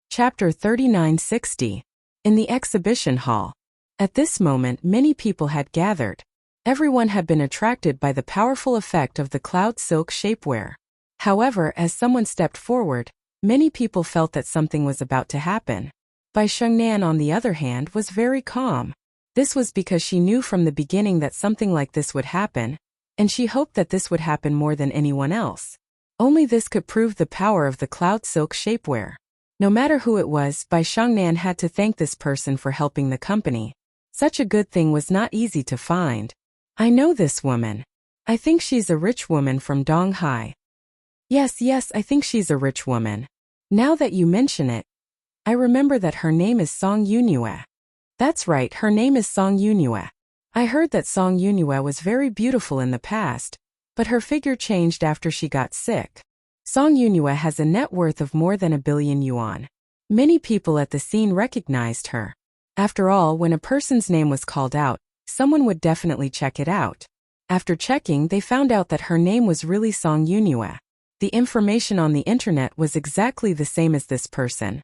Chapter 3960. In the exhibition hall. At this moment, many people had gathered. Everyone had been attracted by the powerful effect of the cloud silk shapewear. However, as someone stepped forward, many people felt that something was about to happen. Bai Shengnan, on the other hand, was very calm. This was because she knew from the beginning that something like this would happen, and she hoped that this would happen more than anyone else. Only this could prove the power of the cloud silk shapewear. No matter who it was, Bai Shengnan had to thank this person for helping the company. Such a good thing was not easy to find. I know this woman. I think she's a rich woman from Donghai. Yes, I think she's a rich woman. Now that you mention it, I remember that her name is Song Yunyue. That's right, her name is Song Yunyue. I heard that Song Yunyue was very beautiful in the past, but her figure changed after she got sick. Song Yunyue has a net worth of more than 1 billion yuan. Many people at the scene recognized her. After all, when a person's name was called out, someone would definitely check it out. After checking, they found out that her name was really Song Yunyue. The information on the internet was exactly the same as this person.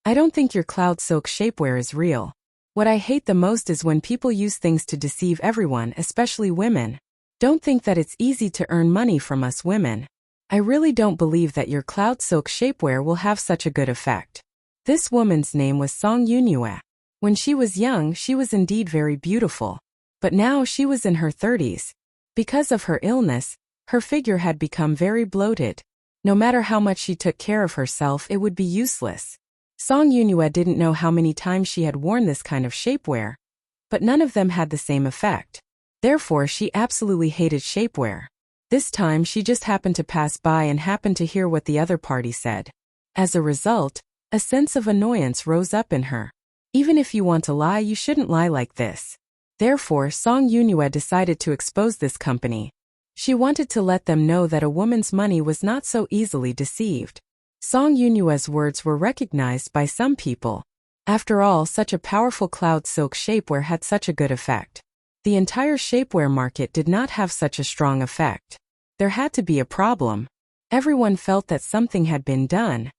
I don't think your cloud silk shapewear is real. What I hate the most is when people use things to deceive everyone, especially women. Don't think that it's easy to earn money from us women. I really don't believe that your cloud silk shapewear will have such a good effect. This woman's name was Song Yunyue. When she was young, she was indeed very beautiful. But now she was in her 30s. Because of her illness, her figure had become very bloated. No matter how much she took care of herself, it would be useless. Song Yunyue didn't know how many times she had worn this kind of shapewear, but none of them had the same effect. Therefore, she absolutely hated shapewear. This time, she just happened to pass by and happened to hear what the other party said. As a result, a sense of annoyance rose up in her. Even if you want to lie, you shouldn't lie like this. Therefore, Song Yunyue decided to expose this company. She wanted to let them know that a woman's money was not so easily deceived. Song Yunyue's words were recognized by some people. After all, such a powerful cloud silk shapewear had such a good effect. The entire shapewear market did not have such a strong effect. There had to be a problem. Everyone felt that something had been done.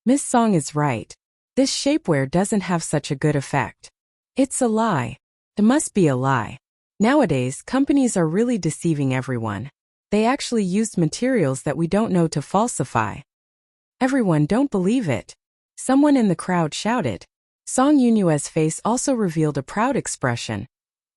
Miss Song is right. This shapewear doesn't have such a good effect. It's a lie. It must be a lie. Nowadays, companies are really deceiving everyone. They actually used materials that we don't know to falsify. Everyone don't believe it. Someone in the crowd shouted. Song Yunua's face also revealed a proud expression,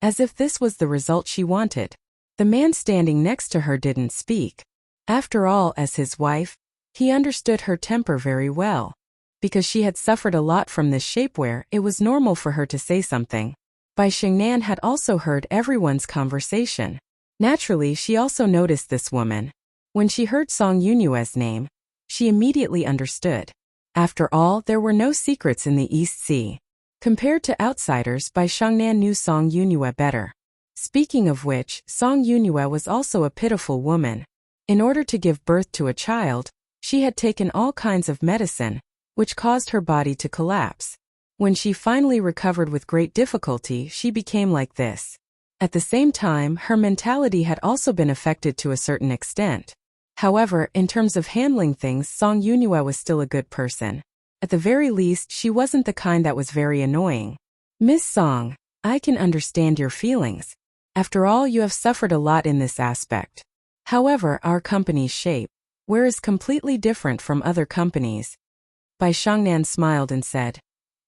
as if this was the result she wanted. The man standing next to her didn't speak. After all, as his wife, he understood her temper very well. Because she had suffered a lot from this shapewear, it was normal for her to say something. Bai Xingnan had also heard everyone's conversation. Naturally, she also noticed this woman. When she heard Song Yunua's name, she immediately understood. After all, there were no secrets in the East Sea. Compared to outsiders, Bai Xingnan knew Song Yunua better. Speaking of which, Song Yunua was also a pitiful woman. In order to give birth to a child, she had taken all kinds of medicine, which caused her body to collapse. When she finally recovered with great difficulty, she became like this. At the same time, her mentality had also been affected to a certain extent. However, in terms of handling things, Song Yunua was still a good person. At the very least, she wasn't the kind that was very annoying. Miss Song, I can understand your feelings. After all, you have suffered a lot in this aspect. However, our company's shapewear is completely different from other companies. Bai Xingnan smiled and said,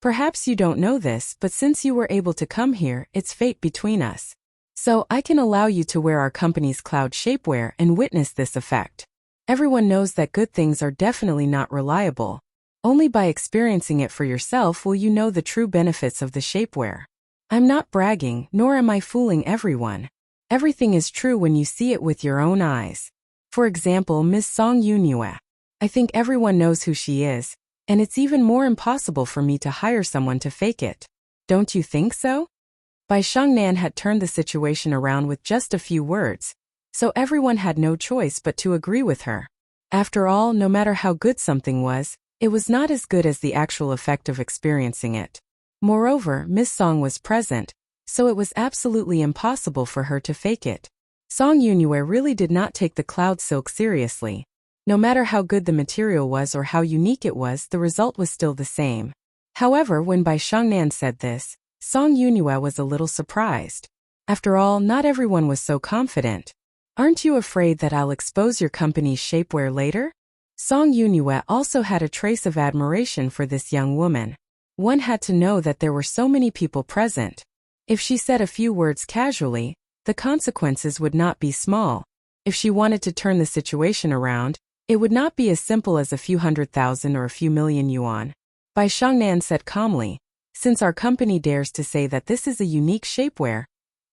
perhaps you don't know this, but since you were able to come here, it's fate between us. So I can allow you to wear our company's cloud shapewear and witness this effect. Everyone knows that good things are definitely not reliable. Only by experiencing it for yourself will you know the true benefits of the shapewear. I'm not bragging, nor am I fooling everyone. Everything is true when you see it with your own eyes. For example, Miss Song Yunua. I think everyone knows who she is, and it's even more impossible for me to hire someone to fake it. Don't you think so? Bai Xingnan had turned the situation around with just a few words, so everyone had no choice but to agree with her. After all, no matter how good something was, it was not as good as the actual effect of experiencing it. Moreover, Miss Song was present, so it was absolutely impossible for her to fake it. Song Yunua really did not take the cloud silk seriously. No matter how good the material was or how unique it was, the result was still the same. However, when Bai Xingnan said this, Song Yunua was a little surprised. After all, not everyone was so confident. Aren't you afraid that I'll expose your company's shapewear later? Song Yunua also had a trace of admiration for this young woman. One had to know that there were so many people present. If she said a few words casually, the consequences would not be small. If she wanted to turn the situation around, it would not be as simple as a few 100,000 or a few million yuan. Bai Xingnan said calmly, since our company dares to say that this is a unique shapewear,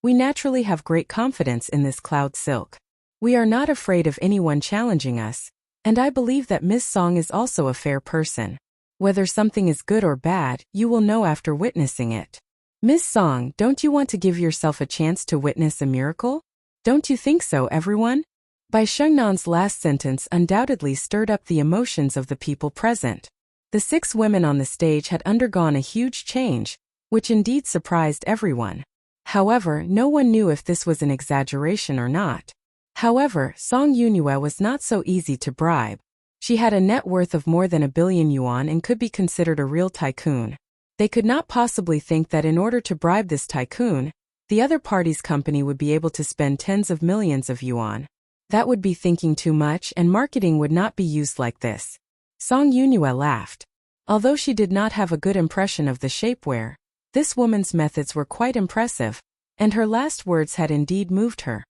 we naturally have great confidence in this cloud silk. We are not afraid of anyone challenging us, and I believe that Miss Song is also a fair person. Whether something is good or bad, you will know after witnessing it. Miss Song, don't you want to give yourself a chance to witness a miracle? Don't you think so, everyone? Bai Xingnan's last sentence undoubtedly stirred up the emotions of the people present. The 6 women on the stage had undergone a huge change, which indeed surprised everyone. However, no one knew if this was an exaggeration or not. However, Song Yunua was not so easy to bribe. She had a net worth of more than 1 billion yuan and could be considered a real tycoon. They could not possibly think that in order to bribe this tycoon, the other party's company would be able to spend tens of millions of yuan. That would be thinking too much, and marketing would not be used like this. Song Yunua laughed. Although she did not have a good impression of the shapewear, this woman's methods were quite impressive, and her last words had indeed moved her.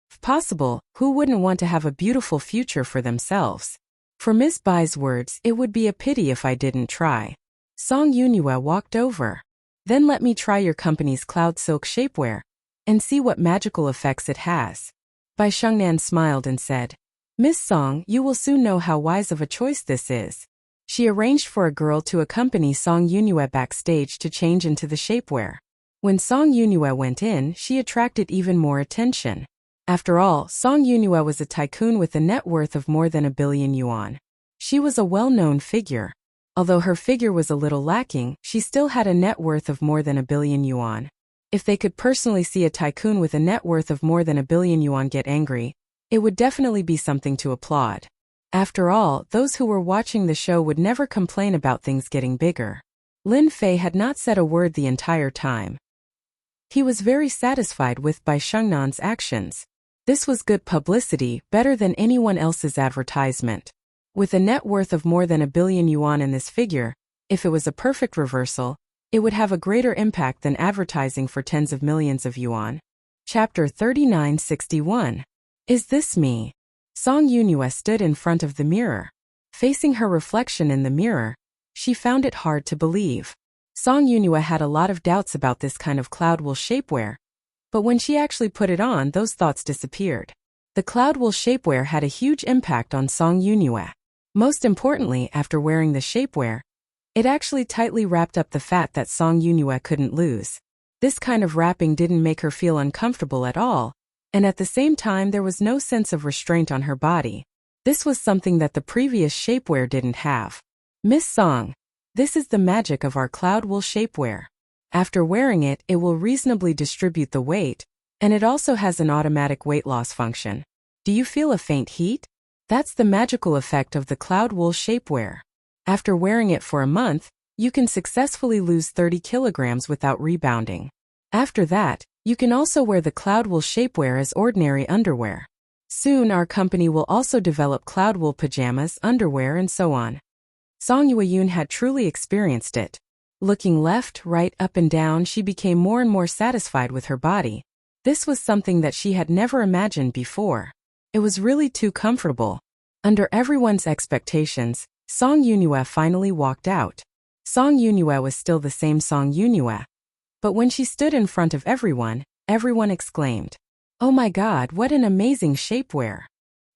If possible, who wouldn't want to have a beautiful future for themselves? For Miss Bai's words, it would be a pity if I didn't try. Song Yunua walked over. Then let me try your company's cloud silk shapewear, and see what magical effects it has. Bai Xingnan smiled and said, Miss Song, you will soon know how wise of a choice this is. She arranged for a girl to accompany Song Yunua backstage to change into the shapewear. When Song Yunua went in, she attracted even more attention. After all, Song Yunua was a tycoon with a net worth of more than 1 billion yuan. She was a well-known figure. Although her figure was a little lacking, she still had a net worth of more than 1 billion yuan. If they could personally see a tycoon with a net worth of more than 1 billion yuan get angry, it would definitely be something to applaud. After all, those who were watching the show would never complain about things getting bigger. Lin Fei had not said a word the entire time. He was very satisfied with Bai Shengnan's actions. This was good publicity, better than anyone else's advertisement. With a net worth of more than 1 billion yuan in this figure, if it was a perfect reversal, it would have a greater impact than advertising for tens of millions of yuan. Chapter 3961. Is this me? Song Yunhua stood in front of the mirror. Facing her reflection in the mirror, she found it hard to believe. Song Yunhua had a lot of doubts about this kind of cloud wool shapewear, but when she actually put it on, those thoughts disappeared. The cloud wool shapewear had a huge impact on Song Yunhua. Most importantly, after wearing the shapewear, it actually tightly wrapped up the fat that Song Yunhua couldn't lose. This kind of wrapping didn't make her feel uncomfortable at all, and at the same time there was no sense of restraint on her body. This was something that the previous shapewear didn't have. Miss Song, this is the magic of our cloud wool shapewear. After wearing it, it will reasonably distribute the weight, and it also has an automatic weight loss function. Do you feel a faint heat? That's the magical effect of the cloud wool shapewear. After wearing it for a month, you can successfully lose 30 kilograms without rebounding. After that, you can also wear the cloud wool shapewear as ordinary underwear. Soon our company will also develop cloud wool pajamas, underwear and so on. Song Yueyun had truly experienced it. Looking left, right, up and down, she became more and more satisfied with her body. This was something that she had never imagined before. It was really too comfortable. Under everyone's expectations, Song Yunhua finally walked out. Song Yunhua was still the same Song Yunhua. But when she stood in front of everyone, everyone exclaimed, "Oh my God, what an amazing shapewear!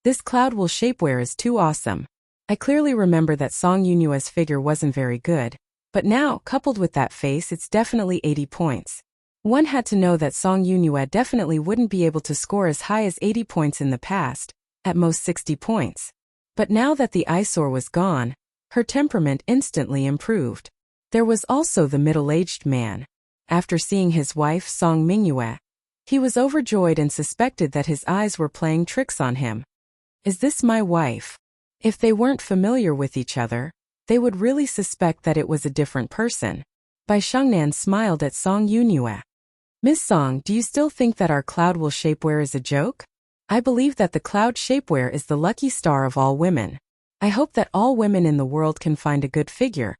This cloud wool shapewear is too awesome." I clearly remember that Song Yunhua's figure wasn't very good, but now, coupled with that face, it's definitely 80 points. One had to know that Song Yunhua definitely wouldn't be able to score as high as 80 points in the past, at most 60 points. But now that the eyesore was gone, her temperament instantly improved. There was also the middle-aged man. After seeing his wife, Song Mingyue, he was overjoyed and suspected that his eyes were playing tricks on him. Is this my wife? If they weren't familiar with each other, they would really suspect that it was a different person. Bai Shengnan smiled at Song Yunhua. Miss Song, do you still think that our cloud wool shapewear is a joke? I believe that the cloud shapewear is the lucky star of all women. I hope that all women in the world can find a good figure,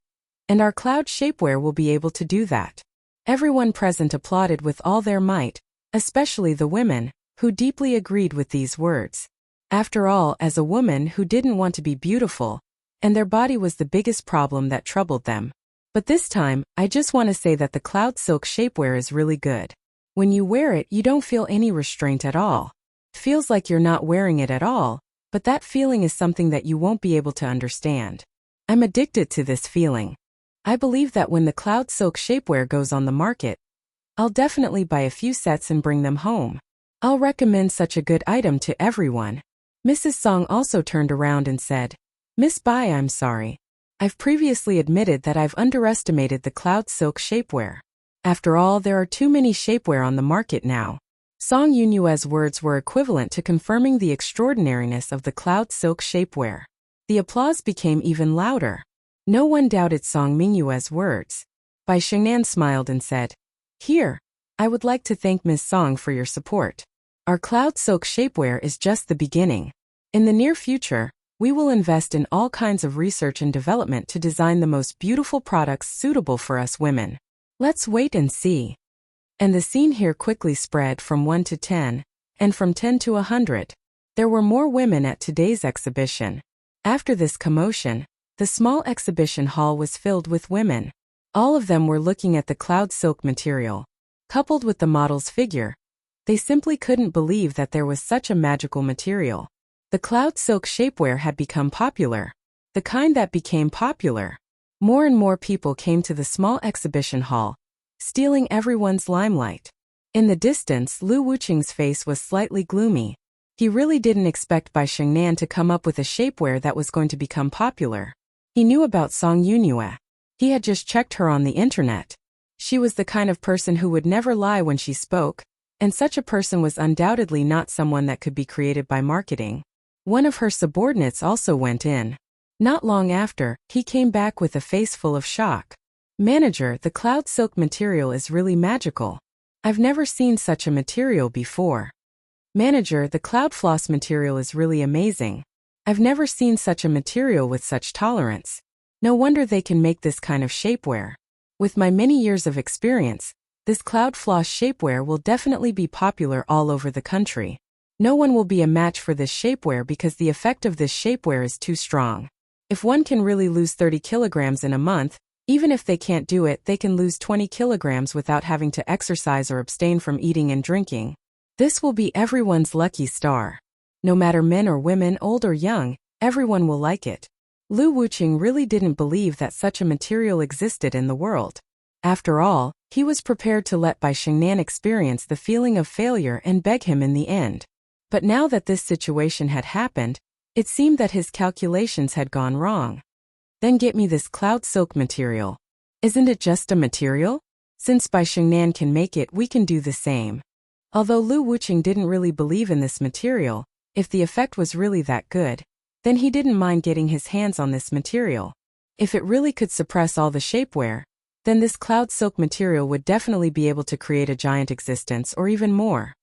and our cloud shapewear will be able to do that. Everyone present applauded with all their might, especially the women, who deeply agreed with these words. After all, as a woman who didn't want to be beautiful, and their body was the biggest problem that troubled them. But this time, I just want to say that the cloud silk shapewear is really good. When you wear it, you don't feel any restraint at all. It feels like you're not wearing it at all, but that feeling is something that you won't be able to understand. I'm addicted to this feeling. I believe that when the cloud silk shapewear goes on the market, I'll definitely buy a few sets and bring them home. I'll recommend such a good item to everyone. Mrs. Song also turned around and said, Miss Bai, I'm sorry. I've previously admitted that I've underestimated the cloud silk shapewear. After all, there are too many shapewear on the market now. Song Yunhua's words were equivalent to confirming the extraordinariness of the cloud silk shapewear. The applause became even louder. No one doubted Song Mingyue's words. Bai Shengnan smiled and said, Here, I would like to thank Ms. Song for your support. Our cloud silk shapewear is just the beginning. In the near future, we will invest in all kinds of research and development to design the most beautiful products suitable for us women. Let's wait and see. And the scene here quickly spread from 1 to 10, and from 10 to 100. There were more women at today's exhibition. After this commotion, the small exhibition hall was filled with women. All of them were looking at the cloud silk material. Coupled with the model's figure, they simply couldn't believe that there was such a magical material. The cloud silk shapewear had become popular. The kind that became popular. More and more people came to the small exhibition hall, stealing everyone's limelight. In the distance, Lu Wuqing's face was slightly gloomy. He really didn't expect Bai Shengnan to come up with a shapewear that was going to become popular. He knew about Song Yunhua. He had just checked her on the internet. She was the kind of person who would never lie when she spoke, and such a person was undoubtedly not someone that could be created by marketing. One of her subordinates also went in. Not long after, he came back with a face full of shock. Manager, the cloud silk material is really magical. I've never seen such a material before. Manager, the cloud floss material is really amazing. I've never seen such a material with such tolerance. No wonder they can make this kind of shapewear. With my many years of experience, this cloud floss shapewear will definitely be popular all over the country. No one will be a match for this shapewear because the effect of this shapewear is too strong. If one can really lose 30 kilograms in a month, even if they can't do it, they can lose 20 kilograms without having to exercise or abstain from eating and drinking. This will be everyone's lucky star. No matter men or women, old or young, everyone will like it. Lu Wuqing really didn't believe that such a material existed in the world. After all, he was prepared to let Bai Shengnan experience the feeling of failure and beg him in the end. But now that this situation had happened, it seemed that his calculations had gone wrong. Then get me this cloud silk material. Isn't it just a material? Since Bai Shengnan can make it, we can do the same. Although Lu Wuqing didn't really believe in this material, if the effect was really that good, then he didn't mind getting his hands on this material. If it really could suppress all the shapewear, then this cloud silk material would definitely be able to create a giant existence or even more.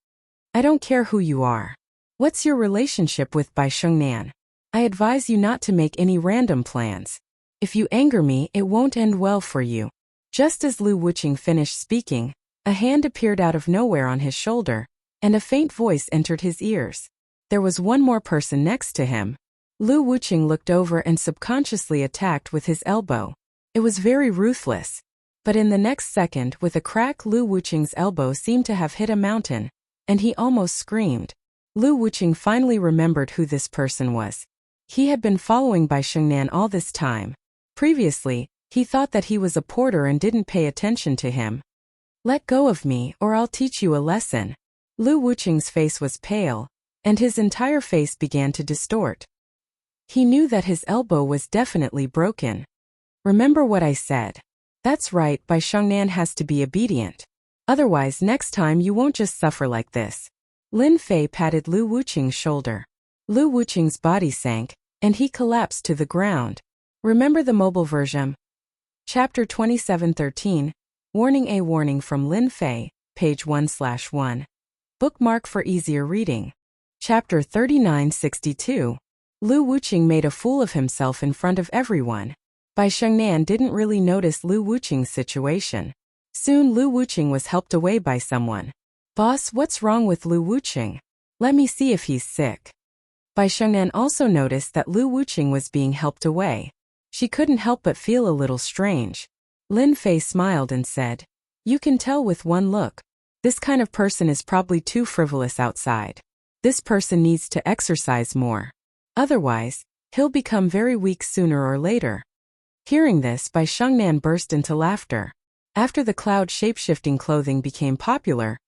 I don't care who you are. What's your relationship with Bai Shengnan? I advise you not to make any random plans. If you anger me, it won't end well for you. Just as Lu Wuqing finished speaking, a hand appeared out of nowhere on his shoulder, and a faint voice entered his ears. There was one more person next to him. Lu Wuqing looked over and subconsciously attacked with his elbow. It was very ruthless. But in the next second, with a crack, Lu Wuqing's elbow seemed to have hit a mountain, and he almost screamed. Lu Wuqing finally remembered who this person was. He had been following Bai Shengnan all this time. Previously, he thought that he was a porter and didn't pay attention to him. Let go of me, or I'll teach you a lesson. Lu Wuqing's face was pale, and his entire face began to distort. He knew that his elbow was definitely broken. Remember what I said. That's right, Bai Shengnan has to be obedient. Otherwise, next time you won't just suffer like this. Lin Fei patted Lu Wuqing's shoulder. Lu Wuqing's body sank, and he collapsed to the ground. Remember the mobile version. Chapter 2713, Warning. A warning from Lin Fei, page 1/1. Bookmark for easier reading. Chapter 3962. Lu Wuqing made a fool of himself in front of everyone. Bai Shengnan didn't really notice Lu Wuqing's situation. Soon Lu Wuqing was helped away by someone. Boss, what's wrong with Lu Wuqing? Let me see if he's sick. Bai Shengnan also noticed that Lu Wuqing was being helped away. She couldn't help but feel a little strange. Lin Fei smiled and said, "You can tell with one look. This kind of person is probably too frivolous outside. This person needs to exercise more. Otherwise, he'll become very weak sooner or later." Hearing this, Bai Shengnan burst into laughter. After the cloud shape-shifting clothing became popular,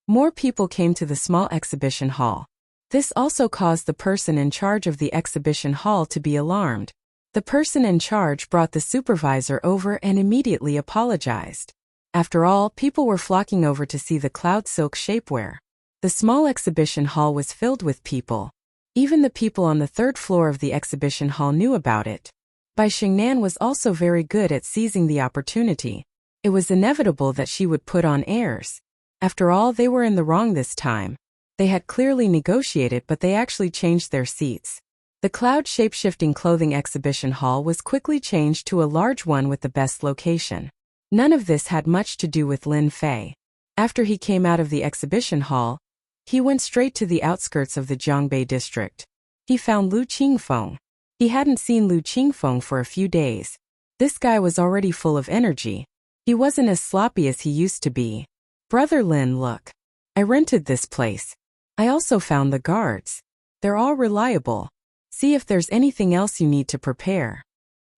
more people came to the small exhibition hall. This also caused the person in charge of the exhibition hall to be alarmed. The person in charge brought the supervisor over and immediately apologized. After all, people were flocking over to see the cloud silk shapewear. The small exhibition hall was filled with people. Even the people on the third floor of the exhibition hall knew about it. Bai Shengnan was also very good at seizing the opportunity. It was inevitable that she would put on airs. After all, they were in the wrong this time. They had clearly negotiated, but they actually changed their seats. The cloud shape-shifting clothing exhibition hall was quickly changed to a large one with the best location. None of this had much to do with Lin Fei. After he came out of the exhibition hall, he went straight to the outskirts of the Jiangbei district. He found Lu Qingfeng. He hadn't seen Lu Qingfeng for a few days. This guy was already full of energy. He wasn't as sloppy as he used to be. "Brother Lin, look. I rented this place. I also found the guards. They're all reliable. See if there's anything else you need to prepare."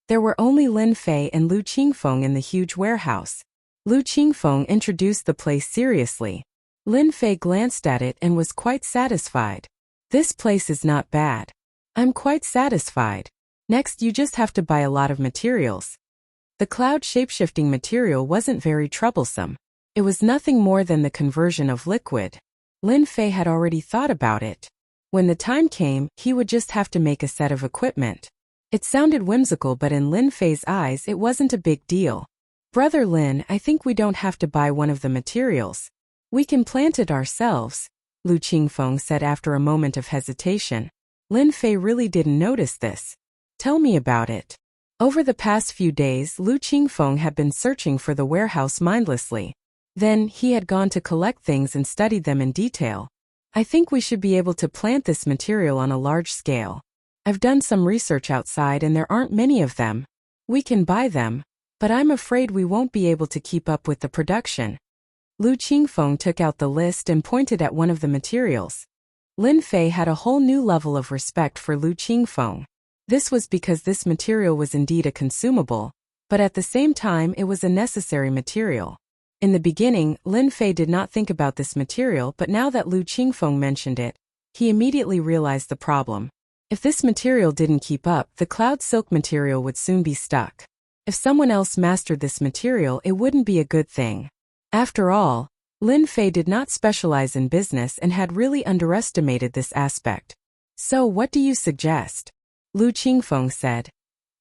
There were only Lin Fei and Lu Qingfeng in the huge warehouse. Lu Qingfeng introduced the place seriously. Lin Fei glanced at it and was quite satisfied. "This place is not bad. I'm quite satisfied. Next, you just have to buy a lot of materials." The cloud shapeshifting material wasn't very troublesome. It was nothing more than the conversion of liquid. Lin Fei had already thought about it. When the time came, he would just have to make a set of equipment. It sounded whimsical, but in Lin Fei's eyes it wasn't a big deal. Brother Lin, I think we don't have to buy one of the materials. We can plant it ourselves, Lu Qingfeng said after a moment of hesitation. Lin Fei really didn't notice this. Tell me about it. Over the past few days, Lu Qingfeng had been searching for the warehouse mindlessly. Then, he had gone to collect things and studied them in detail. I think we should be able to plant this material on a large scale. I've done some research outside and there aren't many of them. We can buy them, but I'm afraid we won't be able to keep up with the production. Lu Qingfeng took out the list and pointed at one of the materials. Lin Fei had a whole new level of respect for Lu Qingfeng. This was because this material was indeed a consumable, but at the same time it was a necessary material. In the beginning, Lin Fei did not think about this material, but now that Lu Qingfeng mentioned it, he immediately realized the problem. If this material didn't keep up, the cloud silk material would soon be stuck. If someone else mastered this material, it wouldn't be a good thing. After all, Lin Fei did not specialize in business and had really underestimated this aspect. So what do you suggest? Lu Qingfeng said.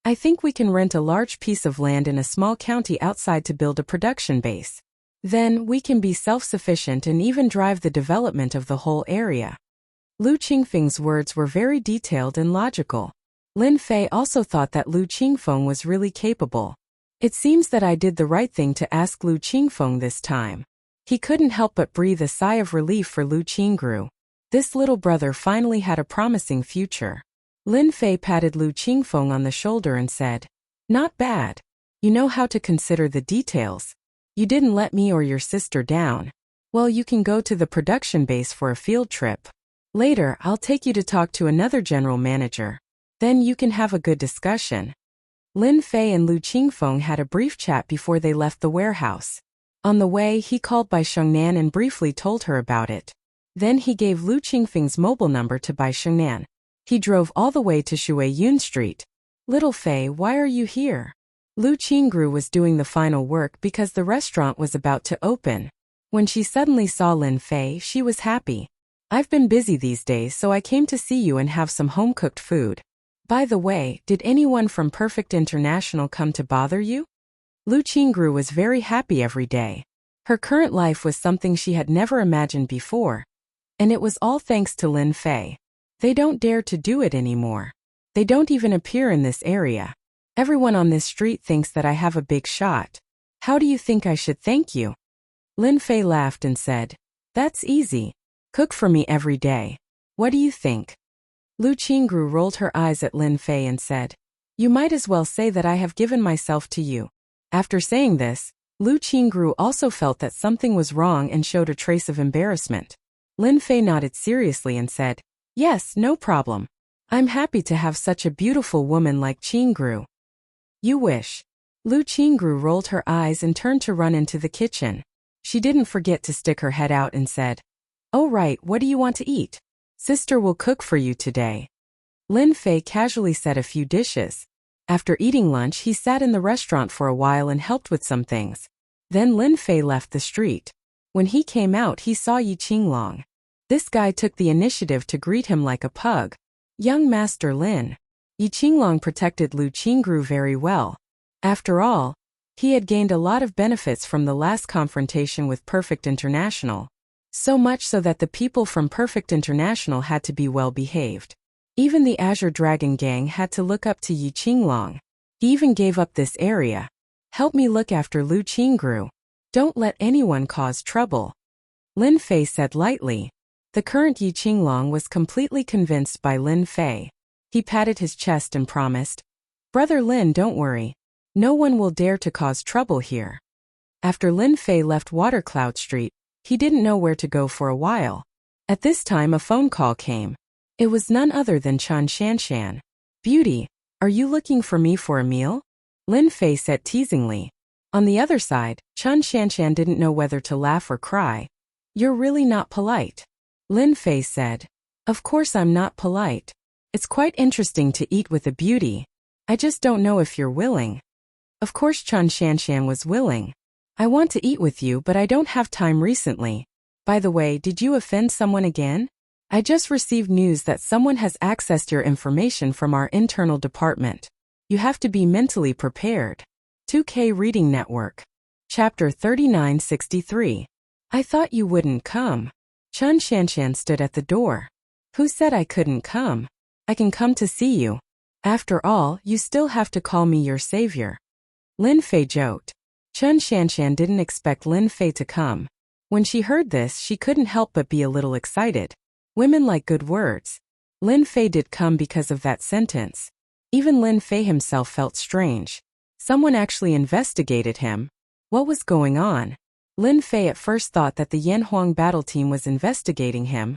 I think we can rent a large piece of land in a small county outside to build a production base. Then we can be self-sufficient and even drive the development of the whole area. Lu Qingfeng's words were very detailed and logical. Lin Fei also thought that Lu Qingfeng was really capable. It seems that I did the right thing to ask Lu Qingfeng this time. He couldn't help but breathe a sigh of relief for Lu Qingru. This little brother finally had a promising future. Lin Fei patted Lu Qingfeng on the shoulder and said, Not bad. You know how to consider the details. You didn't let me or your sister down. Well, you can go to the production base for a field trip. Later, I'll take you to talk to another general manager. Then you can have a good discussion. Lin Fei and Lu Qingfeng had a brief chat before they left the warehouse. On the way, he called Bai Shengnan and briefly told her about it. Then he gave Lu Qingfeng's mobile number to Bai Shengnan. He drove all the way to Shuiyun Street. Little Fei, why are you here? Lu Qingru was doing the final work because the restaurant was about to open. When she suddenly saw Lin Fei, she was happy. I've been busy these days, so I came to see you and have some home-cooked food. By the way, did anyone from Perfect International come to bother you? Lu Qingru was very happy every day. Her current life was something she had never imagined before. And it was all thanks to Lin Fei. They don't dare to do it anymore. They don't even appear in this area. Everyone on this street thinks that I have a big shot. How do you think I should thank you? Lin Fei laughed and said, That's easy. Cook for me every day. What do you think? Lu Qingru rolled her eyes at Lin Fei and said, You might as well say that I have given myself to you. After saying this, Lu Qingru also felt that something was wrong and showed a trace of embarrassment. Lin Fei nodded seriously and said, Yes, no problem. I'm happy to have such a beautiful woman like Qingru. You wish. Lu Qingru rolled her eyes and turned to run into the kitchen. She didn't forget to stick her head out and said, Oh right, what do you want to eat? Sister will cook for you today. Lin Fei casually said a few dishes. After eating lunch, he sat in the restaurant for a while and helped with some things. Then Lin Fei left the street. When he came out, he saw Yi Qinglong. This guy took the initiative to greet him like a pug. Young Master Lin. Yi Qinglong protected Lu Qingru very well. After all, he had gained a lot of benefits from the last confrontation with Perfect International. So much so that the people from Perfect International had to be well behaved. Even the Azure Dragon Gang had to look up to Yi Qinglong. He even gave up this area. Help me look after Lu Qingru. Don't let anyone cause trouble. Lin Fei said lightly. The current Yi Qinglong was completely convinced by Lin Fei. He patted his chest and promised, Brother Lin, don't worry. No one will dare to cause trouble here. After Lin Fei left Watercloud Street, he didn't know where to go for a while. At this time a phone call came. It was none other than Chen Shanshan. Beauty, are you looking for me for a meal? Lin Fei said teasingly. On the other side, Chen Shanshan didn't know whether to laugh or cry. You're really not polite. Lin Fei said, Of course I'm not polite. It's quite interesting to eat with a beauty. I just don't know if you're willing. Of course Chen Shanshan was willing. I want to eat with you, but I don't have time recently. By the way, did you offend someone again? I just received news that someone has accessed your information from our internal department. You have to be mentally prepared. 2K Reading Network. Chapter 3963. I thought you wouldn't come. Chun Shanshan stood at the door. Who said I couldn't come? I can come to see you. After all, you still have to call me your savior. Lin Fei joked. Chun Shanshan didn't expect Lin Fei to come. When she heard this, she couldn't help but be a little excited. Women like good words. Lin Fei did come because of that sentence. Even Lin Fei himself felt strange. Someone actually investigated him. What was going on? Lin Fei at first thought that the Yan Huang battle team was investigating him,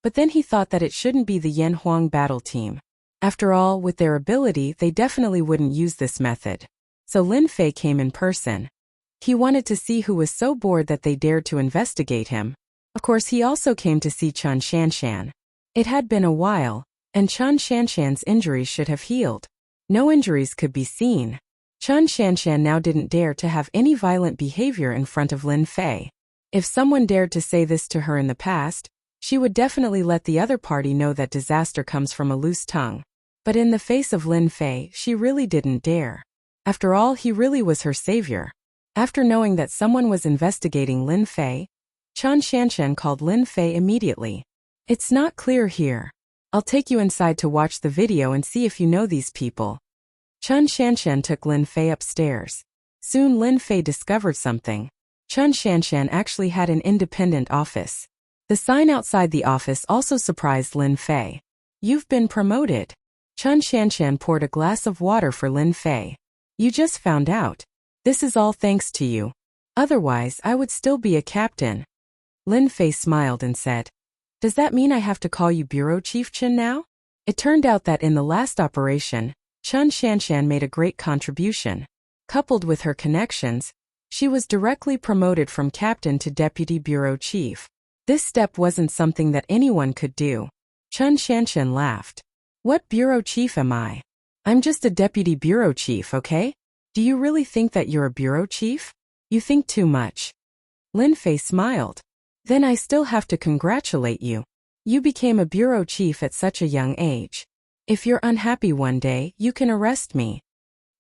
but then he thought that it shouldn't be the Yan Huang battle team. After all, with their ability, they definitely wouldn't use this method. So Lin Fei came in person. He wanted to see who was so bored that they dared to investigate him. Of course, he also came to see Chun Shanshan. It had been a while, and Chun Shanshan's injuries should have healed. No injuries could be seen. Chun Shanshan now didn't dare to have any violent behavior in front of Lin Fei. If someone dared to say this to her in the past, she would definitely let the other party know that disaster comes from a loose tongue. But in the face of Lin Fei, she really didn't dare. After all, he really was her savior. After knowing that someone was investigating Lin Fei, Chun Shanshan called Lin Fei immediately. It's not clear here. I'll take you inside to watch the video and see if you know these people. Chun Shanshan took Lin Fei upstairs. Soon Lin Fei discovered something. Chun Shanshan actually had an independent office. The sign outside the office also surprised Lin Fei. You've been promoted. Chun Shanshan poured a glass of water for Lin Fei. You just found out. This is all thanks to you. Otherwise, I would still be a captain. Lin Fei smiled and said, Does that mean I have to call you Bureau Chief Chun now? It turned out that in the last operation, Chun Shanshan made a great contribution. Coupled with her connections, she was directly promoted from captain to deputy bureau chief. This step wasn't something that anyone could do. Chun Shanshan laughed. What bureau chief am I? I'm just a deputy bureau chief, okay? Do you really think that you're a bureau chief? You think too much. Lin Fei smiled. Then I still have to congratulate you. You became a bureau chief at such a young age. If you're unhappy one day, you can arrest me.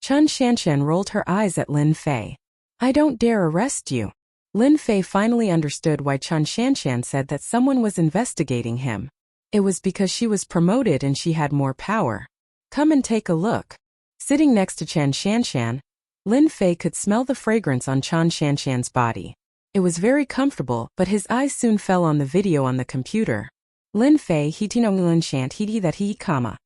Chun Shanshan rolled her eyes at Lin Fei. I don't dare arrest you. Lin Fei finally understood why Chun Shanshan said that someone was investigating him. It was because she was promoted and she had more power. Come and take a look. Sitting next to Chun Shanshan, Lin Fei could smell the fragrance on Chun Shanshan's body. It was very comfortable, but his eyes soon fell on the video on the computer. Lin Fei hitinonglun shant hiti that he comma.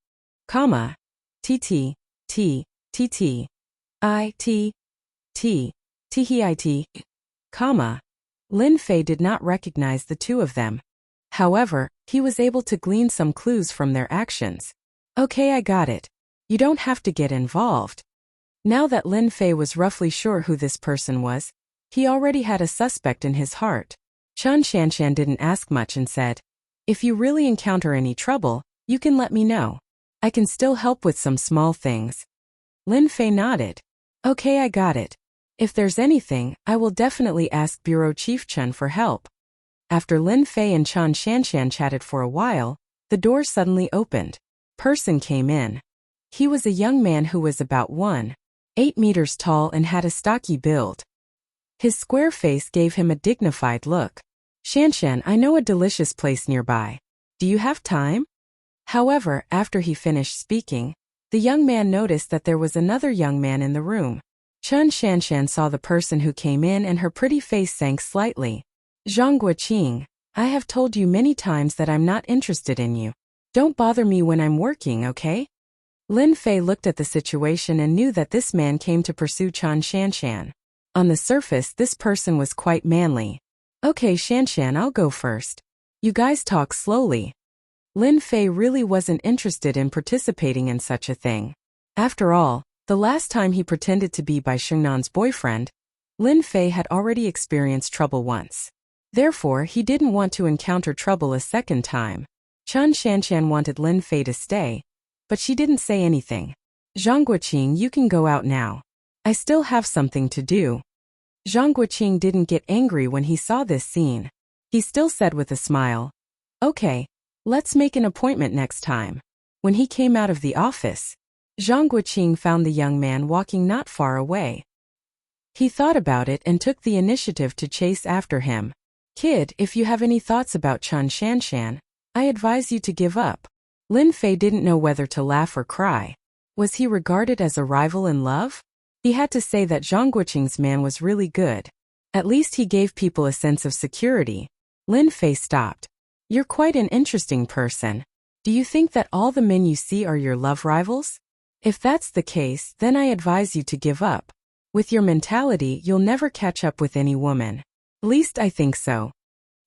T, comma. Lin Fei did not recognize the two of them. However, he was able to glean some clues from their actions. Okay, I got it. You don't have to get involved. Now that Lin Fei was roughly sure who this person was, he already had a suspect in his heart. Chun Shanshan didn't ask much and said, If you really encounter any trouble, you can let me know. I can still help with some small things. Lin Fei nodded. Okay, I got it. If there's anything, I will definitely ask Bureau Chief Chun for help. After Lin Fei and Chun Shanshan chatted for a while, the door suddenly opened. Person came in. He was a young man who was about 1.8 meters tall and had a stocky build. His square face gave him a dignified look. Shanshan, I know a delicious place nearby. Do you have time? However, after he finished speaking, the young man noticed that there was another young man in the room. Chun Shanshan saw the person who came in and her pretty face sank slightly. Zhang Guoqing, I have told you many times that I'm not interested in you. Don't bother me when I'm working, okay? Lin Fei looked at the situation and knew that this man came to pursue Chun Shanshan. On the surface, this person was quite manly. Okay, Shanshan, I'll go first. You guys talk slowly. Lin Fei really wasn't interested in participating in such a thing. After all, the last time he pretended to be Bai Shengnan's boyfriend, Lin Fei had already experienced trouble once. Therefore, he didn't want to encounter trouble a second time. Chun Shanshan wanted Lin Fei to stay, but she didn't say anything. Zhang Guoqing, you can go out now. I still have something to do. Zhang Guoqing didn't get angry when he saw this scene. He still said with a smile, Okay, Let's make an appointment next time. When he came out of the office, Zhang Guoqing found the young man walking not far away. He thought about it and took the initiative to chase after him. Kid, if you have any thoughts about Chen Shanshan, I advise you to give up. Lin Fei didn't know whether to laugh or cry. Was he regarded as a rival in love? He had to say that Zhang Guoqing's man was really good. At least he gave people a sense of security. Lin Fei stopped. You're quite an interesting person. Do you think that all the men you see are your love rivals? If that's the case, then I advise you to give up. With your mentality, you'll never catch up with any woman. At least I think so.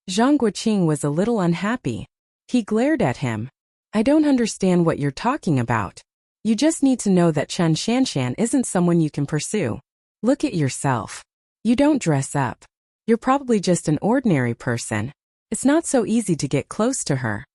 Zhang Guoqing was a little unhappy. He glared at him. I don't understand what you're talking about. You just need to know that Chen Shanshan isn't someone you can pursue. Look at yourself. You don't dress up. You're probably just an ordinary person. It's not so easy to get close to her.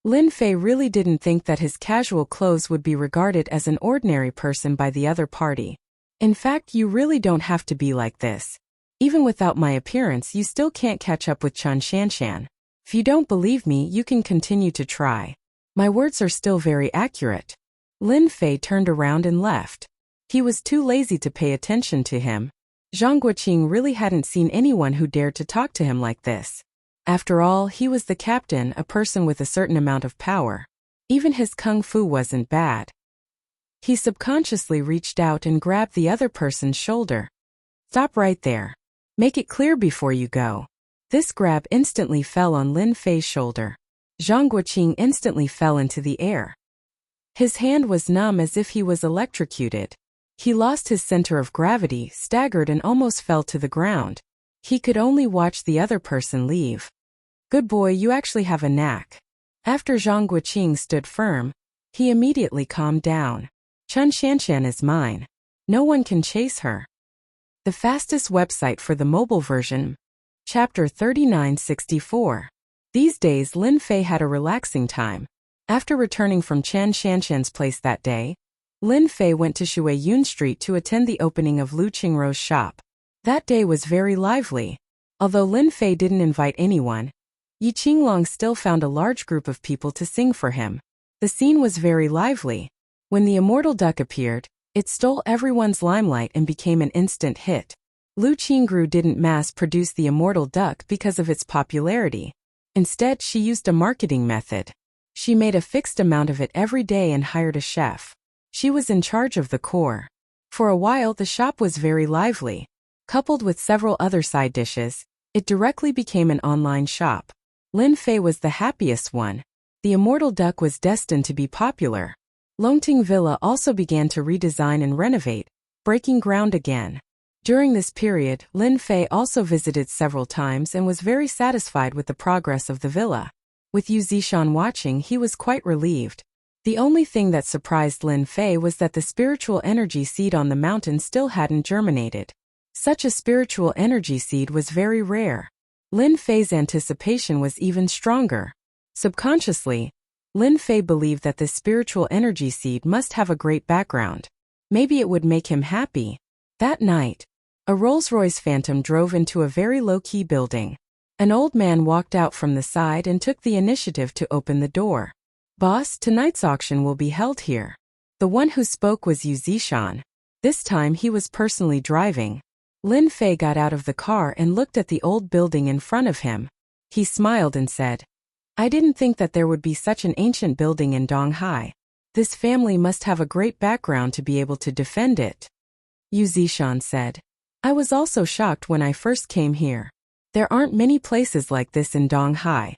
Lin Fei really didn't think that his casual clothes would be regarded as an ordinary person by the other party. In fact, you really don't have to be like this. Even without my appearance, you still can't catch up with Chen Shanshan. If you don't believe me, you can continue to try. My words are still very accurate. Lin Fei turned around and left. He was too lazy to pay attention to him. Zhang Guoqing really hadn't seen anyone who dared to talk to him like this. After all, he was the captain, a person with a certain amount of power. Even his kung fu wasn't bad. He subconsciously reached out and grabbed the other person's shoulder. Stop right there. Make it clear before you go. This grab instantly fell on Lin Fei's shoulder. Zhang Guoqing instantly fell into the air. His hand was numb as if he was electrocuted. He lost his center of gravity, staggered and almost fell to the ground. He could only watch the other person leave. Good boy, you actually have a knack. After Zhang Guoqing stood firm, he immediately calmed down. Chen Shanshan is mine. No one can chase her. The fastest website for the mobile version. Chapter 3964. These days Lin Fei had a relaxing time. After returning from Chen Shanshan's place that day, Lin Fei went to Shuiyun Street to attend the opening of Lu Qingrou's shop. That day was very lively. Although Lin Fei didn't invite anyone, Yi Qinglong still found a large group of people to sing for him. The scene was very lively. When the immortal duck appeared, it stole everyone's limelight and became an instant hit. Lu Qingrou didn't mass-produce the immortal duck because of its popularity. Instead, she used a marketing method. She made a fixed amount of it every day and hired a chef. She was in charge of the core. For a while, the shop was very lively. Coupled with several other side dishes, it directly became an online shop. Lin Fei was the happiest one. The immortal duck was destined to be popular. Longting Villa also began to redesign and renovate, breaking ground again. During this period, Lin Fei also visited several times and was very satisfied with the progress of the villa. With Yu Zishan watching, he was quite relieved. The only thing that surprised Lin Fei was that the spiritual energy seed on the mountain still hadn't germinated. Such a spiritual energy seed was very rare. Lin Fei's anticipation was even stronger. Subconsciously, Lin Fei believed that this spiritual energy seed must have a great background. Maybe it would make him happy. That night, a Rolls-Royce Phantom drove into a very low-key building. An old man walked out from the side and took the initiative to open the door. Boss, tonight's auction will be held here. The one who spoke was Yu Zishan. This time he was personally driving. Lin Fei got out of the car and looked at the old building in front of him. He smiled and said, I didn't think that there would be such an ancient building in Donghai. This family must have a great background to be able to defend it. Yu Zishan said, I was also shocked when I first came here. There aren't many places like this in Donghai.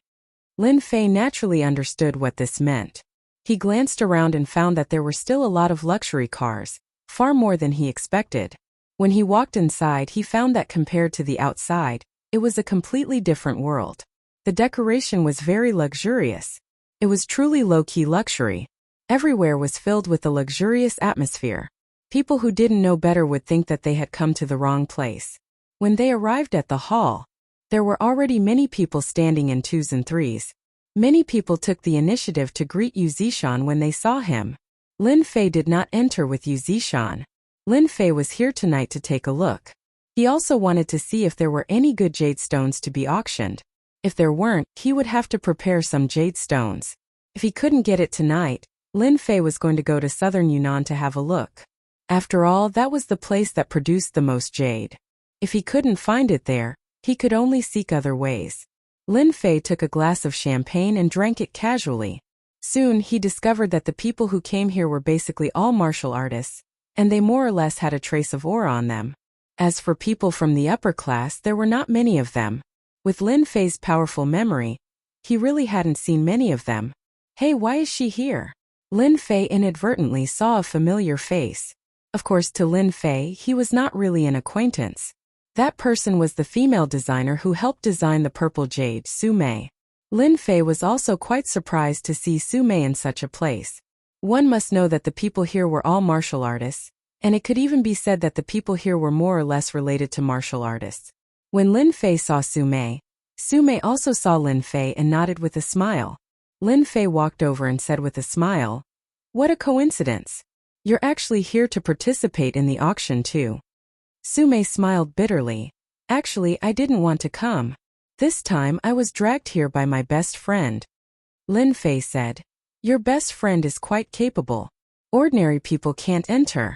Lin Fei naturally understood what this meant. He glanced around and found that there were still a lot of luxury cars, far more than he expected. When he walked inside, he found that compared to the outside, it was a completely different world. The decoration was very luxurious. It was truly low-key luxury. Everywhere was filled with a luxurious atmosphere. People who didn't know better would think that they had come to the wrong place. When they arrived at the hall, there were already many people standing in twos and threes. Many people took the initiative to greet Yu Zishan when they saw him. Lin Fei did not enter with Yu Zishan. Lin Fei was here tonight to take a look. He also wanted to see if there were any good jade stones to be auctioned. If there weren't, he would have to prepare some jade stones. If he couldn't get it tonight, Lin Fei was going to go to southern Yunnan to have a look. After all, that was the place that produced the most jade. If he couldn't find it there, he could only seek other ways. Lin Fei took a glass of champagne and drank it casually. Soon he discovered that the people who came here were basically all martial artists, and they more or less had a trace of aura on them. As for people from the upper class, there were not many of them. With Lin Fei's powerful memory, he really hadn't seen many of them. Hey, why is she here? Lin Fei inadvertently saw a familiar face. Of course, to Lin Fei, he was not really an acquaintance. That person was the female designer who helped design the purple jade, Su Mei. Lin Fei was also quite surprised to see Su Mei in such a place. One must know that the people here were all martial artists, and it could even be said that the people here were more or less related to martial artists. When Lin Fei saw Su Mei also saw Lin Fei and nodded with a smile. Lin Fei walked over and said with a smile, "What a coincidence. You're actually here to participate in the auction too." Su Mei smiled bitterly. "Actually, I didn't want to come. This time I was dragged here by my best friend." Lin Fei said, "Your best friend is quite capable. Ordinary people can't enter."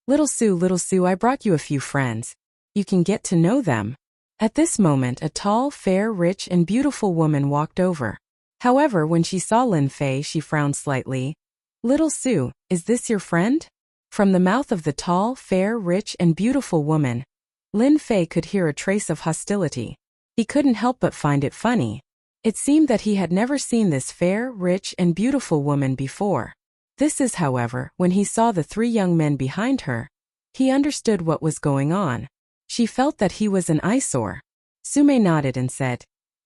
Little Su, I brought you a few friends. You can get to know them." At this moment, a tall, fair, rich, and beautiful woman walked over. However, when she saw Lin Fei, she frowned slightly. "Little Su, is this your friend?" From the mouth of the tall, fair, rich, and beautiful woman, Lin Fei could hear a trace of hostility. He couldn't help but find it funny. It seemed that he had never seen this fair, rich, and beautiful woman before. This is, however, when he saw the three young men behind her, he understood what was going on. She felt that he was an eyesore. Su Mei nodded and said,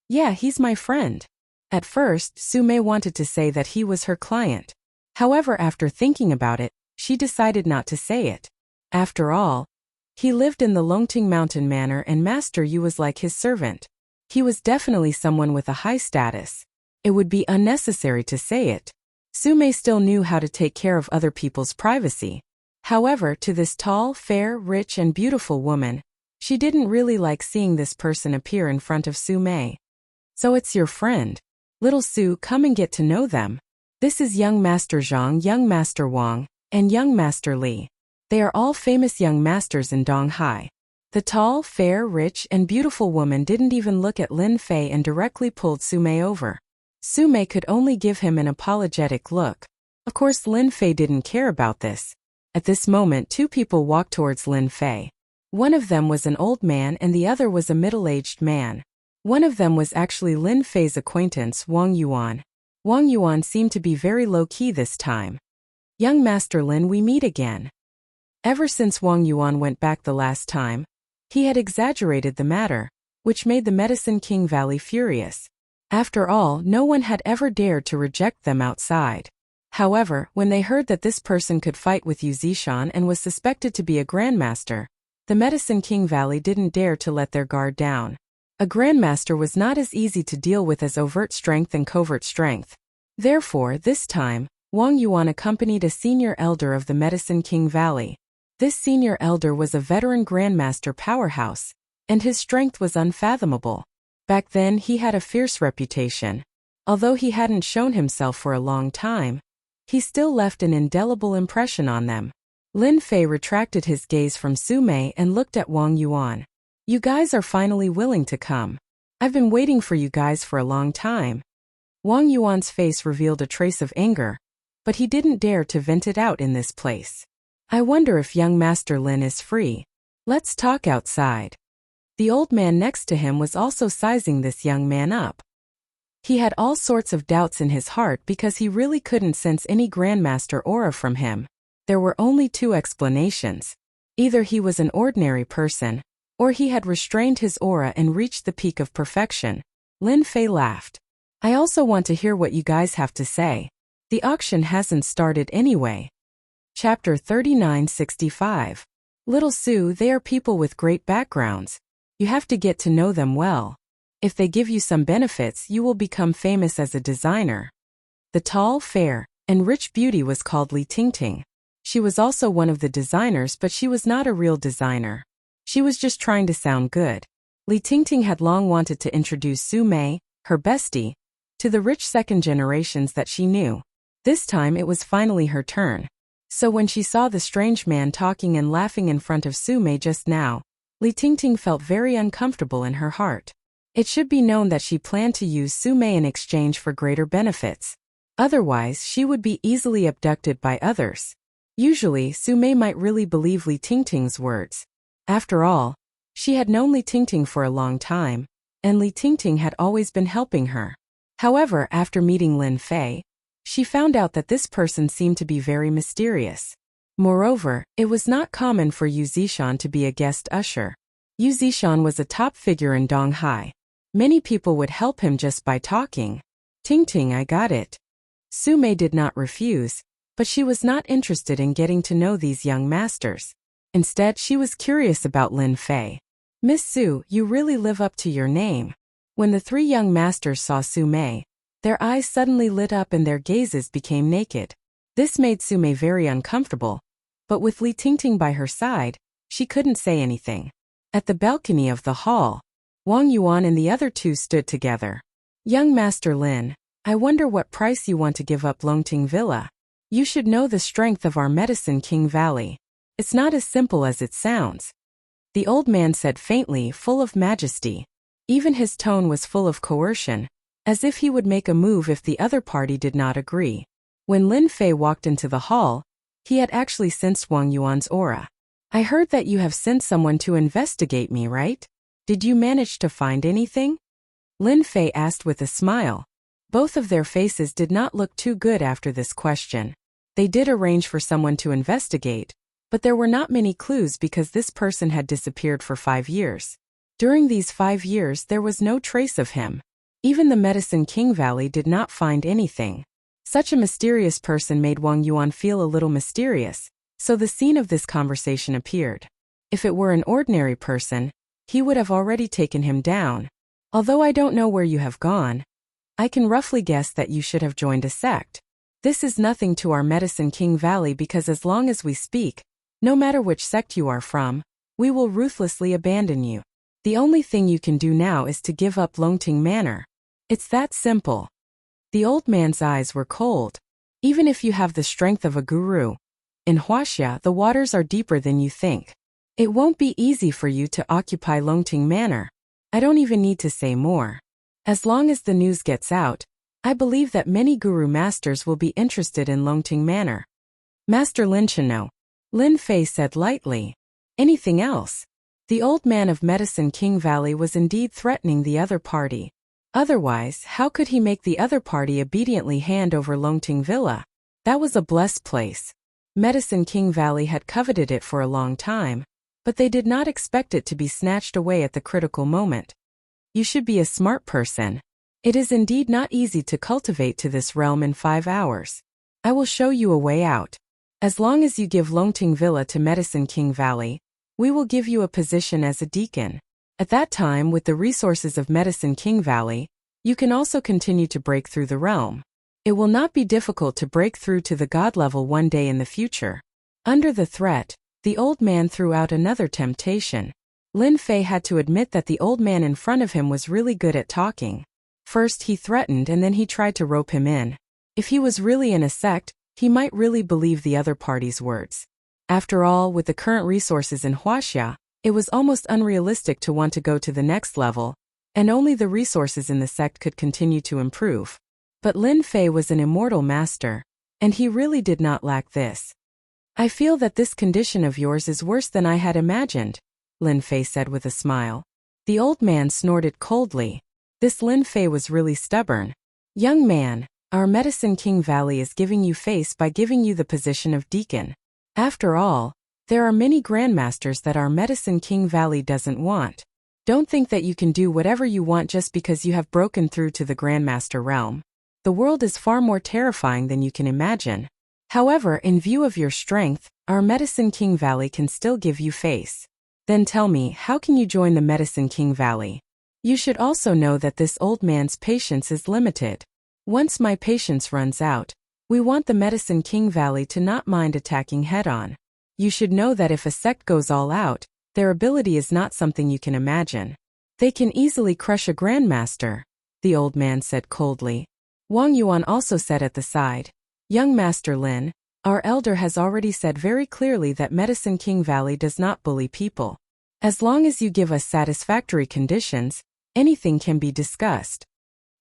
"Yeah, he's my friend." At first, Su Mei wanted to say that he was her client. However, after thinking about it, she decided not to say it. After all, he lived in the Longting Mountain Manor and Master Yu was like his servant. He was definitely someone with a high status. It would be unnecessary to say it. Su Mei still knew how to take care of other people's privacy. However, to this tall, fair, rich, and beautiful woman, she didn't really like seeing this person appear in front of Su Mei. "So it's your friend. Little Su, come and get to know them. This is young Master Zhang, young Master Wang, and young Master Li. They are all famous young masters in Donghai." The tall, fair, rich, and beautiful woman didn't even look at Lin Fei and directly pulled Su Mei over. Su Mei could only give him an apologetic look. Of course, Lin Fei didn't care about this. At this moment, two people walked towards Lin Fei. One of them was an old man and the other was a middle-aged man. One of them was actually Lin Fei's acquaintance, Wang Yuan. Wang Yuan seemed to be very low-key this time. "Young Master Lin, we meet again." Ever since Wang Yuan went back the last time, he had exaggerated the matter, which made the Medicine King Valley furious. After all, no one had ever dared to reject them outside. However, when they heard that this person could fight with Yu Zishan and was suspected to be a grandmaster, the Medicine King Valley didn't dare to let their guard down. A grandmaster was not as easy to deal with as overt strength and covert strength. Therefore, this time, Wang Yuan accompanied a senior elder of the Medicine King Valley. This senior elder was a veteran grandmaster powerhouse, and his strength was unfathomable. Back then, he had a fierce reputation. Although he hadn't shown himself for a long time, he still left an indelible impression on them. Lin Fei retracted his gaze from Su Mei and looked at Wang Yuan. "You guys are finally willing to come. I've been waiting for you guys for a long time." Wang Yuan's face revealed a trace of anger, but he didn't dare to vent it out in this place. "I wonder if young Master Lin is free. Let's talk outside." The old man next to him was also sizing this young man up. He had all sorts of doubts in his heart because he really couldn't sense any grandmaster aura from him. There were only two explanations. Either he was an ordinary person, or he had restrained his aura and reached the peak of perfection. Lin Fei laughed. "I also want to hear what you guys have to say. The auction hasn't started anyway." Chapter 3965. Little Su, they are people with great backgrounds. You have to get to know them well. If they give you some benefits, you will become famous as a designer. The tall, fair, and rich beauty was called Li Tingting. She was also one of the designers, but she was not a real designer. She was just trying to sound good. Li Tingting had long wanted to introduce Su Mei, her bestie, to the rich second generations that she knew. This time it was finally her turn. So when she saw the strange man talking and laughing in front of Su Mei just now, Li Tingting felt very uncomfortable in her heart. It should be known that she planned to use Su Mei in exchange for greater benefits. Otherwise, she would be easily abducted by others. Usually, Su Mei might really believe Li Tingting's words. After all, she had known Li Tingting for a long time, and Li Tingting had always been helping her. However, after meeting Lin Fei, she found out that this person seemed to be very mysterious. Moreover, it was not common for Yu Zishan to be a guest usher. Yu Zishan was a top figure in Donghai. Many people would help him just by talking. Tingting, I got it. Su Mei did not refuse, but she was not interested in getting to know these young masters. Instead, she was curious about Lin Fei. Miss Su, you really live up to your name. When the three young masters saw Su Mei, their eyes suddenly lit up and their gazes became naked. This made Su Mei very uncomfortable, but with Li Tingting by her side, she couldn't say anything. At the balcony of the hall, Wang Yuan and the other two stood together. Young Master Lin, I wonder what price you want to give up Longting Villa. You should know the strength of our Medicine King Valley. It's not as simple as it sounds. The old man said faintly, full of majesty. Even his tone was full of coercion, as if he would make a move if the other party did not agree. When Lin Fei walked into the hall, he had actually sensed Wang Yuan's aura. I heard that you have sent someone to investigate me, right? Did you manage to find anything? Lin Fei asked with a smile. Both of their faces did not look too good after this question. They did arrange for someone to investigate, but there were not many clues because this person had disappeared for 5 years. During these 5 years there was no trace of him. Even the Medicine King Valley did not find anything. Such a mysterious person made Wang Yuan feel a little mysterious, so the scene of this conversation appeared. If it were an ordinary person, he would have already taken him down. Although I don't know where you have gone, I can roughly guess that you should have joined a sect. This is nothing to our Medicine King Valley because as long as we speak, no matter which sect you are from, we will ruthlessly abandon you. The only thing you can do now is to give up Longting Manor. It's that simple. The old man's eyes were cold. Even if you have the strength of a guru, in Huaxia the waters are deeper than you think. It won't be easy for you to occupy Longting Manor. I don't even need to say more. As long as the news gets out, I believe that many guru masters will be interested in Longting Manor. Master Lin Chino, Lin Fei said lightly. Anything else? The old man of Medicine King Valley was indeed threatening the other party. Otherwise, how could he make the other party obediently hand over Longting Villa? That was a blessed place. Medicine King Valley had coveted it for a long time, but they did not expect it to be snatched away at the critical moment. You should be a smart person. It is indeed not easy to cultivate to this realm in 5 hours. I will show you a way out. As long as you give Longting Villa to Medicine King Valley, we will give you a position as a deacon. At that time, with the resources of Medicine King Valley, you can also continue to break through the realm. It will not be difficult to break through to the god level one day in the future. Under the threat, the old man threw out another temptation. Lin Fei had to admit that the old man in front of him was really good at talking. First he threatened and then he tried to rope him in. If he was really in a sect, he might really believe the other party's words. After all, with the current resources in Huaxia, it was almost unrealistic to want to go to the next level, and only the resources in the sect could continue to improve. But Lin Fei was an immortal master, and he really did not lack this. I feel that this condition of yours is worse than I had imagined, Lin Fei said with a smile. The old man snorted coldly. This Lin Fei was really stubborn. Young man, our Medicine King Valley is giving you face by giving you the position of deacon. After all, there are many grandmasters that our Medicine King Valley doesn't want. Don't think that you can do whatever you want just because you have broken through to the grandmaster realm. The world is far more terrifying than you can imagine. However, in view of your strength, our Medicine King Valley can still give you face. Then tell me, how can you join the Medicine King Valley? You should also know that this old man's patience is limited. Once my patience runs out, we want the Medicine King Valley to not mind attacking head-on. You should know that if a sect goes all out, their ability is not something you can imagine. They can easily crush a grandmaster, the old man said coldly. Wang Yuan also said at the side, Young Master Lin, our elder has already said very clearly that Medicine King Valley does not bully people. As long as you give us satisfactory conditions, anything can be discussed.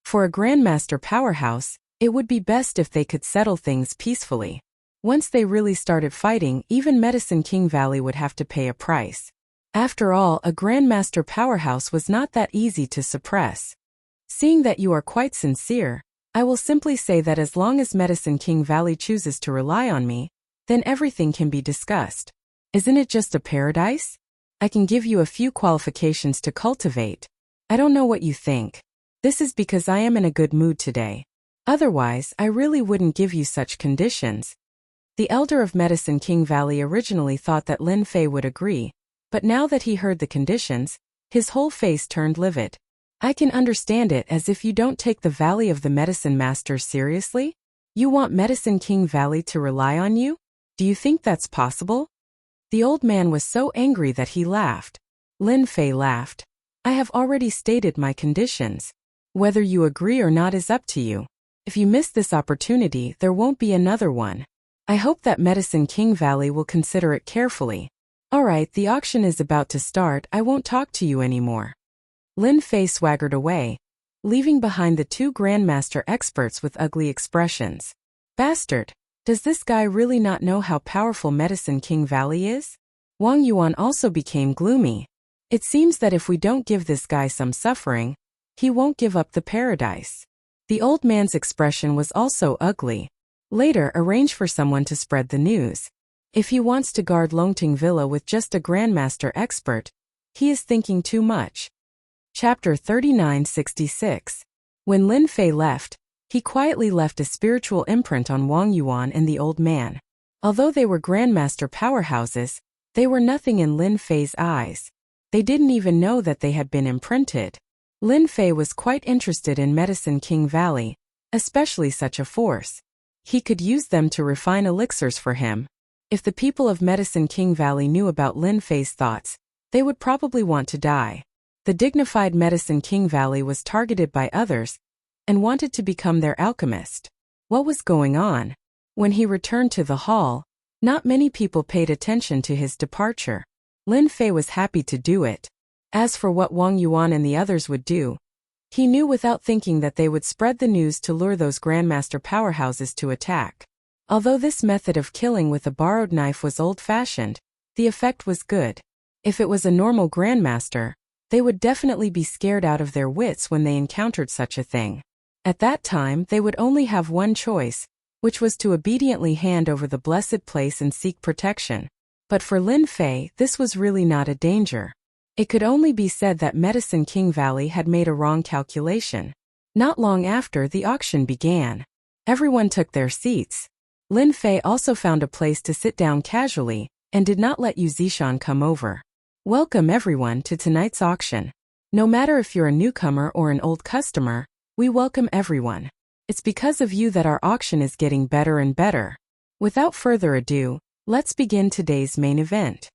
For a grandmaster powerhouse, it would be best if they could settle things peacefully. Once they really started fighting, even Medicine King Valley would have to pay a price. After all, a grandmaster powerhouse was not that easy to suppress. Seeing that you are quite sincere, I will simply say that as long as Medicine King Valley chooses to rely on me, then everything can be discussed. Isn't it just a paradise? I can give you a few qualifications to cultivate. I don't know what you think. This is because I am in a good mood today. Otherwise, I really wouldn't give you such conditions. The elder of Medicine King Valley originally thought that Lin Fei would agree, but now that he heard the conditions, his whole face turned livid. I can understand it, as if you don't take the Valley of the Medicine Masters seriously? You want Medicine King Valley to rely on you? Do you think that's possible? The old man was so angry that he laughed. Lin Fei laughed. I have already stated my conditions. Whether you agree or not is up to you. If you miss this opportunity, there won't be another one. I hope that Medicine King Valley will consider it carefully. Alright, the auction is about to start, I won't talk to you anymore. Lin Fei swaggered away, leaving behind the two grandmaster experts with ugly expressions. Bastard! Does this guy really not know how powerful Medicine King Valley is? Wang Yuan also became gloomy. It seems that if we don't give this guy some suffering, he won't give up the paradise. The old man's expression was also ugly. Later, arrange for someone to spread the news. If he wants to guard Longting Villa with just a grandmaster expert, he is thinking too much. Chapter 3966. When Lin Fei left, he quietly left a spiritual imprint on Wang Yuan and the old man. Although they were grandmaster powerhouses, they were nothing in Lin Fei's eyes. They didn't even know that they had been imprinted. Lin Fei was quite interested in Medicine King Valley, especially such a force. He could use them to refine elixirs for him. If the people of Medicine King Valley knew about Lin Fei's thoughts, they would probably want to die. The dignified Medicine King Valley was targeted by others and wanted to become their alchemist. What was going on? When he returned to the hall, not many people paid attention to his departure. Lin Fei was happy to do it. As for what Wang Yuan and the others would do, he knew without thinking that they would spread the news to lure those grandmaster powerhouses to attack. Although this method of killing with a borrowed knife was old-fashioned, the effect was good. If it was a normal grandmaster, they would definitely be scared out of their wits when they encountered such a thing. At that time, they would only have one choice, which was to obediently hand over the blessed place and seek protection. But for Lin Fei, this was really not a danger. It could only be said that Medicine King Valley had made a wrong calculation. Not long after, the auction began. Everyone took their seats. Lin Fei also found a place to sit down casually, and did not let Yu Zishan come over. Welcome everyone to tonight's auction. No matter if you're a newcomer or an old customer, we welcome everyone. It's because of you that our auction is getting better and better. Without further ado, let's begin today's main event.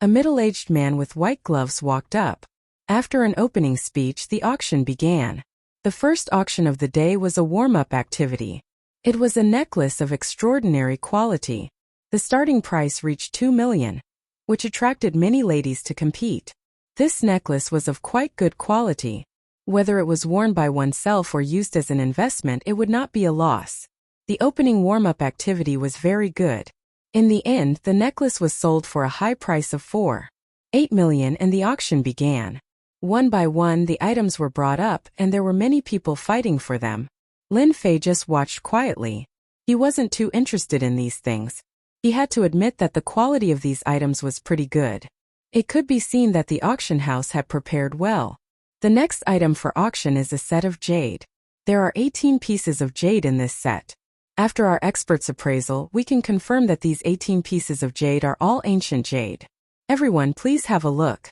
A middle-aged man with white gloves walked up. After an opening speech, the auction began. The first auction of the day was a warm-up activity. It was a necklace of extraordinary quality. The starting price reached 2 million, which attracted many ladies to compete. This necklace was of quite good quality. Whether it was worn by oneself or used as an investment, it would not be a loss. The opening warm-up activity was very good. In the end, the necklace was sold for a high price of 4.8 million and the auction began. One by one, the items were brought up and there were many people fighting for them. Lin Fei just watched quietly. He wasn't too interested in these things. He had to admit that the quality of these items was pretty good. It could be seen that the auction house had prepared well. The next item for auction is a set of jade. There are 18 pieces of jade in this set. After our expert's appraisal, we can confirm that these 18 pieces of jade are all ancient jade. Everyone, please have a look.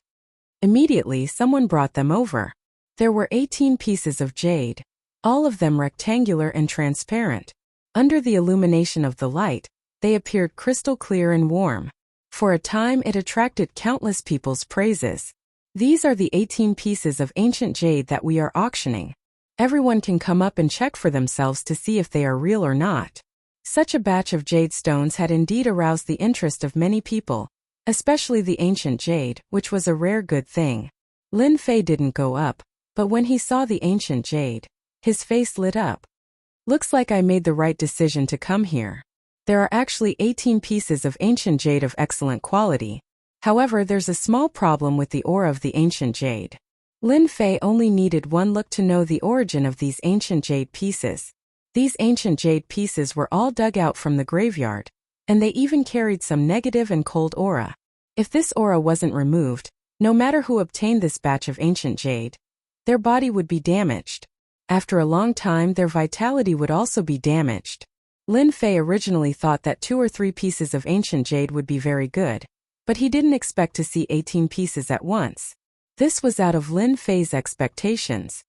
Immediately, someone brought them over. There were 18 pieces of jade, all of them rectangular and transparent. Under the illumination of the light, they appeared crystal clear and warm. For a time, it attracted countless people's praises. These are the 18 pieces of ancient jade that we are auctioning. Everyone can come up and check for themselves to see if they are real or not. Such a batch of jade stones had indeed aroused the interest of many people, especially the ancient jade, which was a rare good thing. Lin Fei didn't go up, but when he saw the ancient jade, his face lit up. Looks like I made the right decision to come here. There are actually 18 pieces of ancient jade of excellent quality. However, there's a small problem with the ore of the ancient jade. Lin Fei only needed one look to know the origin of these ancient jade pieces. These ancient jade pieces were all dug out from the graveyard, and they even carried some negative and cold aura. If this aura wasn't removed, no matter who obtained this batch of ancient jade, their body would be damaged. After a long time, their vitality would also be damaged. Lin Fei originally thought that 2 or 3 pieces of ancient jade would be very good, but he didn't expect to see 18 pieces at once. This was out of Lin Fei's expectations.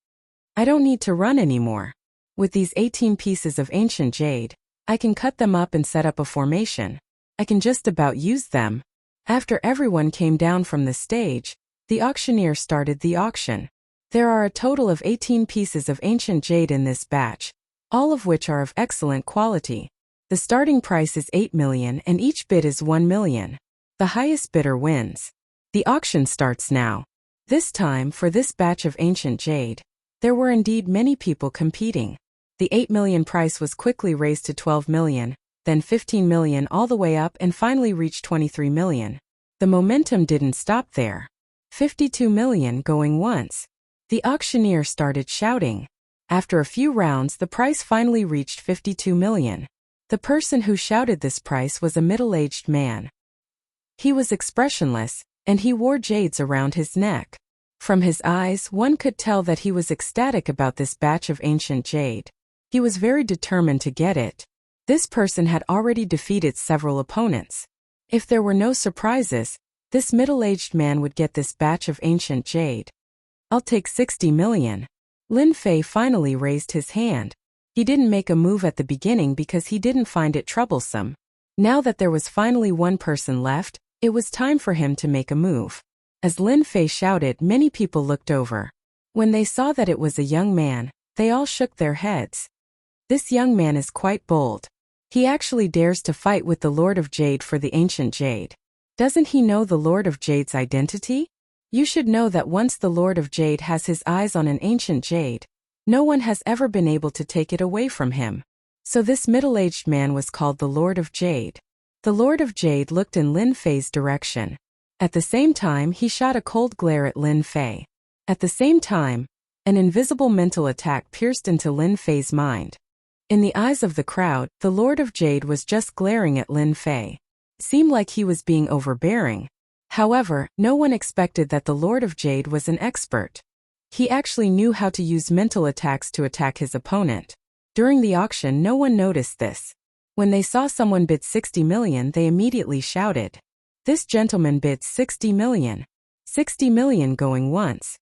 I don't need to run anymore. With these 18 pieces of ancient jade, I can cut them up and set up a formation. I can just about use them. After everyone came down from the stage, the auctioneer started the auction. There are a total of 18 pieces of ancient jade in this batch, all of which are of excellent quality. The starting price is 8 million and each bid is 1 million. The highest bidder wins. The auction starts now. This time, for this batch of ancient jade, there were indeed many people competing. The 8 million price was quickly raised to 12 million, then 15 million all the way up and finally reached 23 million. The momentum didn't stop there. 52 million going once. The auctioneer started shouting. After a few rounds, the price finally reached 52 million. The person who shouted this price was a middle-aged man. He was expressionless, and he wore jades around his neck. From his eyes, one could tell that he was ecstatic about this batch of ancient jade. He was very determined to get it. This person had already defeated several opponents. If there were no surprises, this middle-aged man would get this batch of ancient jade. I'll take 60 million. Lin Fei finally raised his hand. He didn't make a move at the beginning because he didn't find it troublesome. Now that there was finally one person left, it was time for him to make a move. As Lin Fei shouted, many people looked over. When they saw that it was a young man, they all shook their heads. This young man is quite bold. He actually dares to fight with the Lord of Jade for the ancient jade. Doesn't he know the Lord of Jade's identity? You should know that once the Lord of Jade has his eyes on an ancient jade, no one has ever been able to take it away from him. So this middle-aged man was called the Lord of Jade. The Lord of Jade looked in Lin Fei's direction. At the same time, he shot a cold glare at Lin Fei. At the same time, an invisible mental attack pierced into Lin Fei's mind. In the eyes of the crowd, the Lord of Jade was just glaring at Lin Fei. It seemed like he was being overbearing. However, no one expected that the Lord of Jade was an expert. He actually knew how to use mental attacks to attack his opponent. During the auction, no one noticed this. When they saw someone bid 60 million, they immediately shouted. This gentleman bid 60 million. 60 million going once.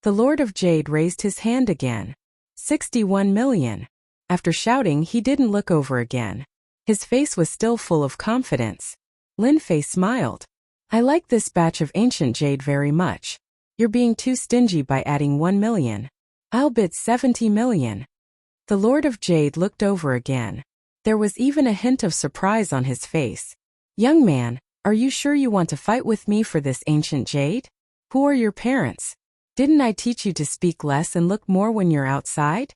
The Lord of Jade raised his hand again. 61 million. After shouting, he didn't look over again. His face was still full of confidence. Lin Fei smiled. I like this batch of ancient jade very much. You're being too stingy by adding 1 million. I'll bid 70 million. The Lord of Jade looked over again. There was even a hint of surprise on his face. Young man, are you sure you want to fight with me for this ancient jade? Who are your parents? Didn't I teach you to speak less and look more when you're outside?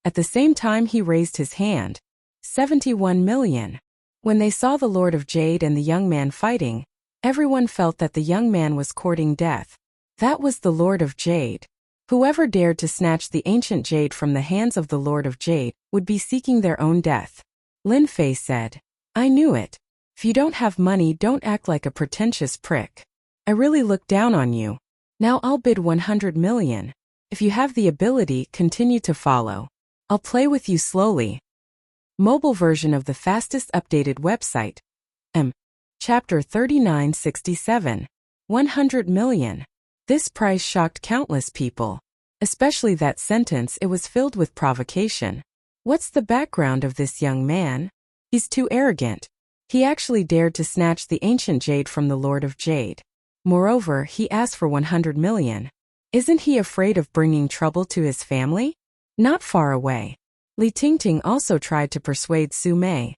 At the same time, he raised his hand. 71 million. When they saw the Lord of Jade and the young man fighting, everyone felt that the young man was courting death. That was the Lord of Jade. Whoever dared to snatch the ancient jade from the hands of the Lord of Jade would be seeking their own death. Lin Fei said, I knew it. If you don't have money, don't act like a pretentious prick. I really look down on you. Now I'll bid 100 million. If you have the ability, continue to follow. I'll play with you slowly. Mobile version of the fastest updated website. Chapter 3967. 100 million. This price shocked countless people. Especially that sentence, it was filled with provocation. What's the background of this young man? He's too arrogant. He actually dared to snatch the ancient jade from the Lord of Jade. Moreover, he asked for 100 million. Isn't he afraid of bringing trouble to his family? Not far away. Li Tingting also tried to persuade Su Mei.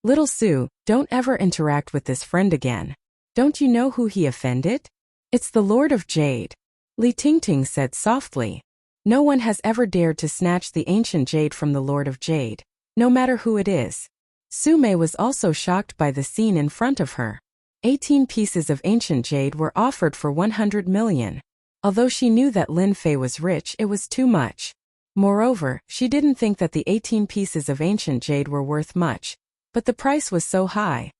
Little Su, don't ever interact with this friend again. Don't you know who he offended? It's the Lord of Jade. Li Tingting said softly. No one has ever dared to snatch the ancient jade from the Lord of Jade, no matter who it is. Su Mei was also shocked by the scene in front of her. 18 pieces of ancient jade were offered for 100 million. Although she knew that Lin Fei was rich, it was too much. Moreover, she didn't think that the 18 pieces of ancient jade were worth much, but the price was so high.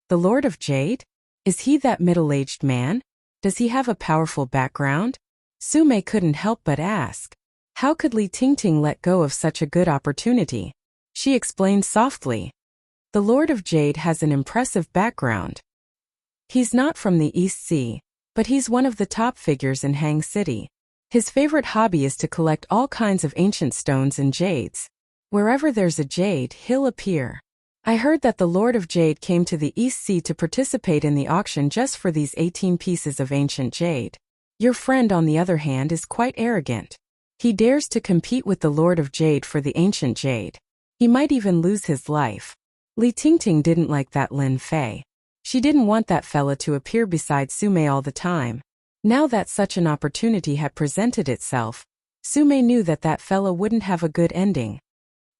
The Lord of Jade? Is he that middle-aged man? Does he have a powerful background? Su Mei couldn't help but ask. How could Li Tingting let go of such a good opportunity? She explained softly. The Lord of Jade has an impressive background. He's not from the East Sea, but he's one of the top figures in Hang City. His favorite hobby is to collect all kinds of ancient stones and jades. Wherever there's a jade, he'll appear. I heard that the Lord of Jade came to the East Sea to participate in the auction just for these 18 pieces of ancient jade. Your friend, on the other hand, is quite arrogant. He dares to compete with the Lord of Jade for the ancient jade. He might even lose his life. Li Tingting didn't like that Lin Fei. She didn't want that fella to appear beside Su Mei all the time. Now that such an opportunity had presented itself, Su Mei knew that that fella wouldn't have a good ending.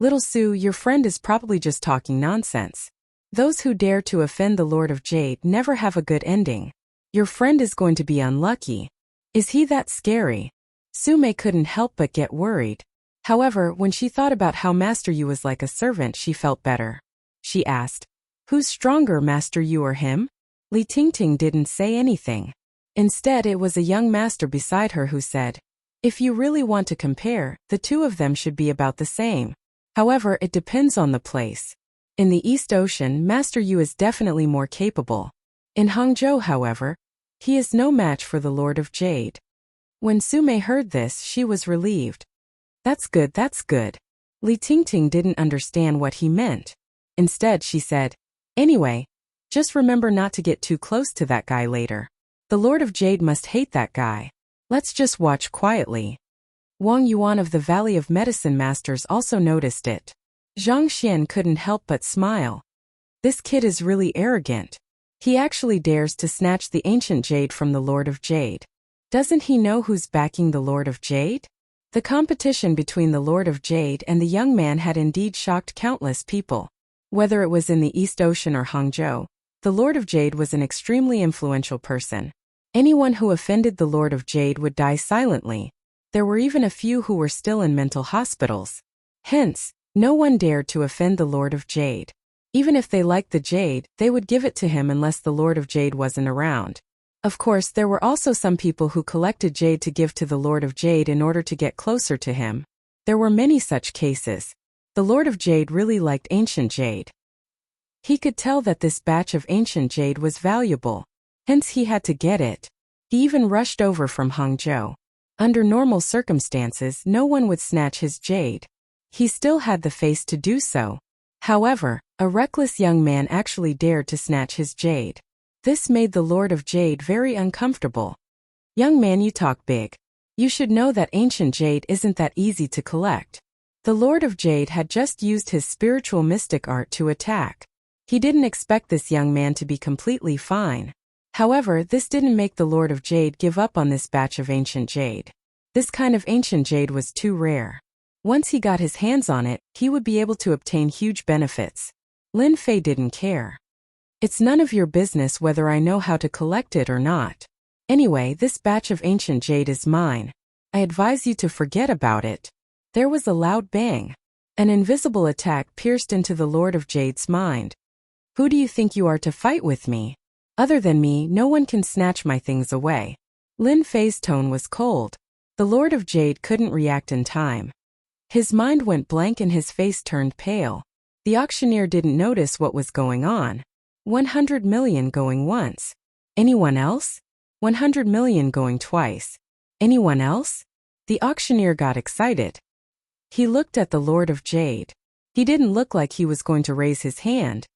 Little Su, your friend is probably just talking nonsense. Those who dare to offend the Lord of Jade never have a good ending. Your friend is going to be unlucky. Is he that scary? Su Mei couldn't help but get worried. However, when she thought about how Master Yu was like a servant, she felt better. She asked, who's stronger, Master Yu or him? Li Tingting didn't say anything. Instead, it was a young master beside her who said, if you really want to compare, the two of them should be about the same. However, it depends on the place. In the East Ocean, Master Yu is definitely more capable. In Hangzhou, however, he is no match for the Lord of Jade. When Su Mei heard this, she was relieved. That's good, that's good. Li Tingting didn't understand what he meant. Instead, she said, anyway, just remember not to get too close to that guy later. The Lord of Jade must hate that guy. Let's just watch quietly. Wang Yuan of the Valley of Medicine Masters also noticed it. Zhang Xian couldn't help but smile. This kid is really arrogant. He actually dares to snatch the ancient jade from the Lord of Jade. Doesn't he know who's backing the Lord of Jade? The competition between the Lord of Jade and the young man had indeed shocked countless people. Whether it was in the East Ocean or Hangzhou, the Lord of Jade was an extremely influential person. Anyone who offended the Lord of Jade would die silently. There were even a few who were still in mental hospitals. Hence, no one dared to offend the Lord of Jade. Even if they liked the jade, they would give it to him unless the Lord of Jade wasn't around. Of course, there were also some people who collected jade to give to the Lord of Jade in order to get closer to him. There were many such cases. The Lord of Jade really liked ancient jade. He could tell that this batch of ancient jade was valuable. Hence he had to get it. He even rushed over from Hangzhou. Under normal circumstances, no one would snatch his jade. He still had the face to do so. However, a reckless young man actually dared to snatch his jade. This made the Lord of Jade very uncomfortable. Young man, you talk big. You should know that ancient jade isn't that easy to collect. The Lord of Jade had just used his spiritual mystic art to attack. He didn't expect this young man to be completely fine. However, this didn't make the Lord of Jade give up on this batch of ancient jade. This kind of ancient jade was too rare. Once he got his hands on it, he would be able to obtain huge benefits. Lin Fei didn't care. It's none of your business whether I know how to collect it or not. Anyway, this batch of ancient jade is mine. I advise you to forget about it. There was a loud bang. An invisible attack pierced into the Lord of Jade's mind. Who do you think you are to fight with me? Other than me, no one can snatch my things away. Lin Fei's tone was cold. The Lord of Jade couldn't react in time. His mind went blank and his face turned pale. The auctioneer didn't notice what was going on. 100 million going once. Anyone else? 100 million going twice. Anyone else? The auctioneer got excited. He looked at the Lord of Jade. He didn't look like he was going to raise his hand.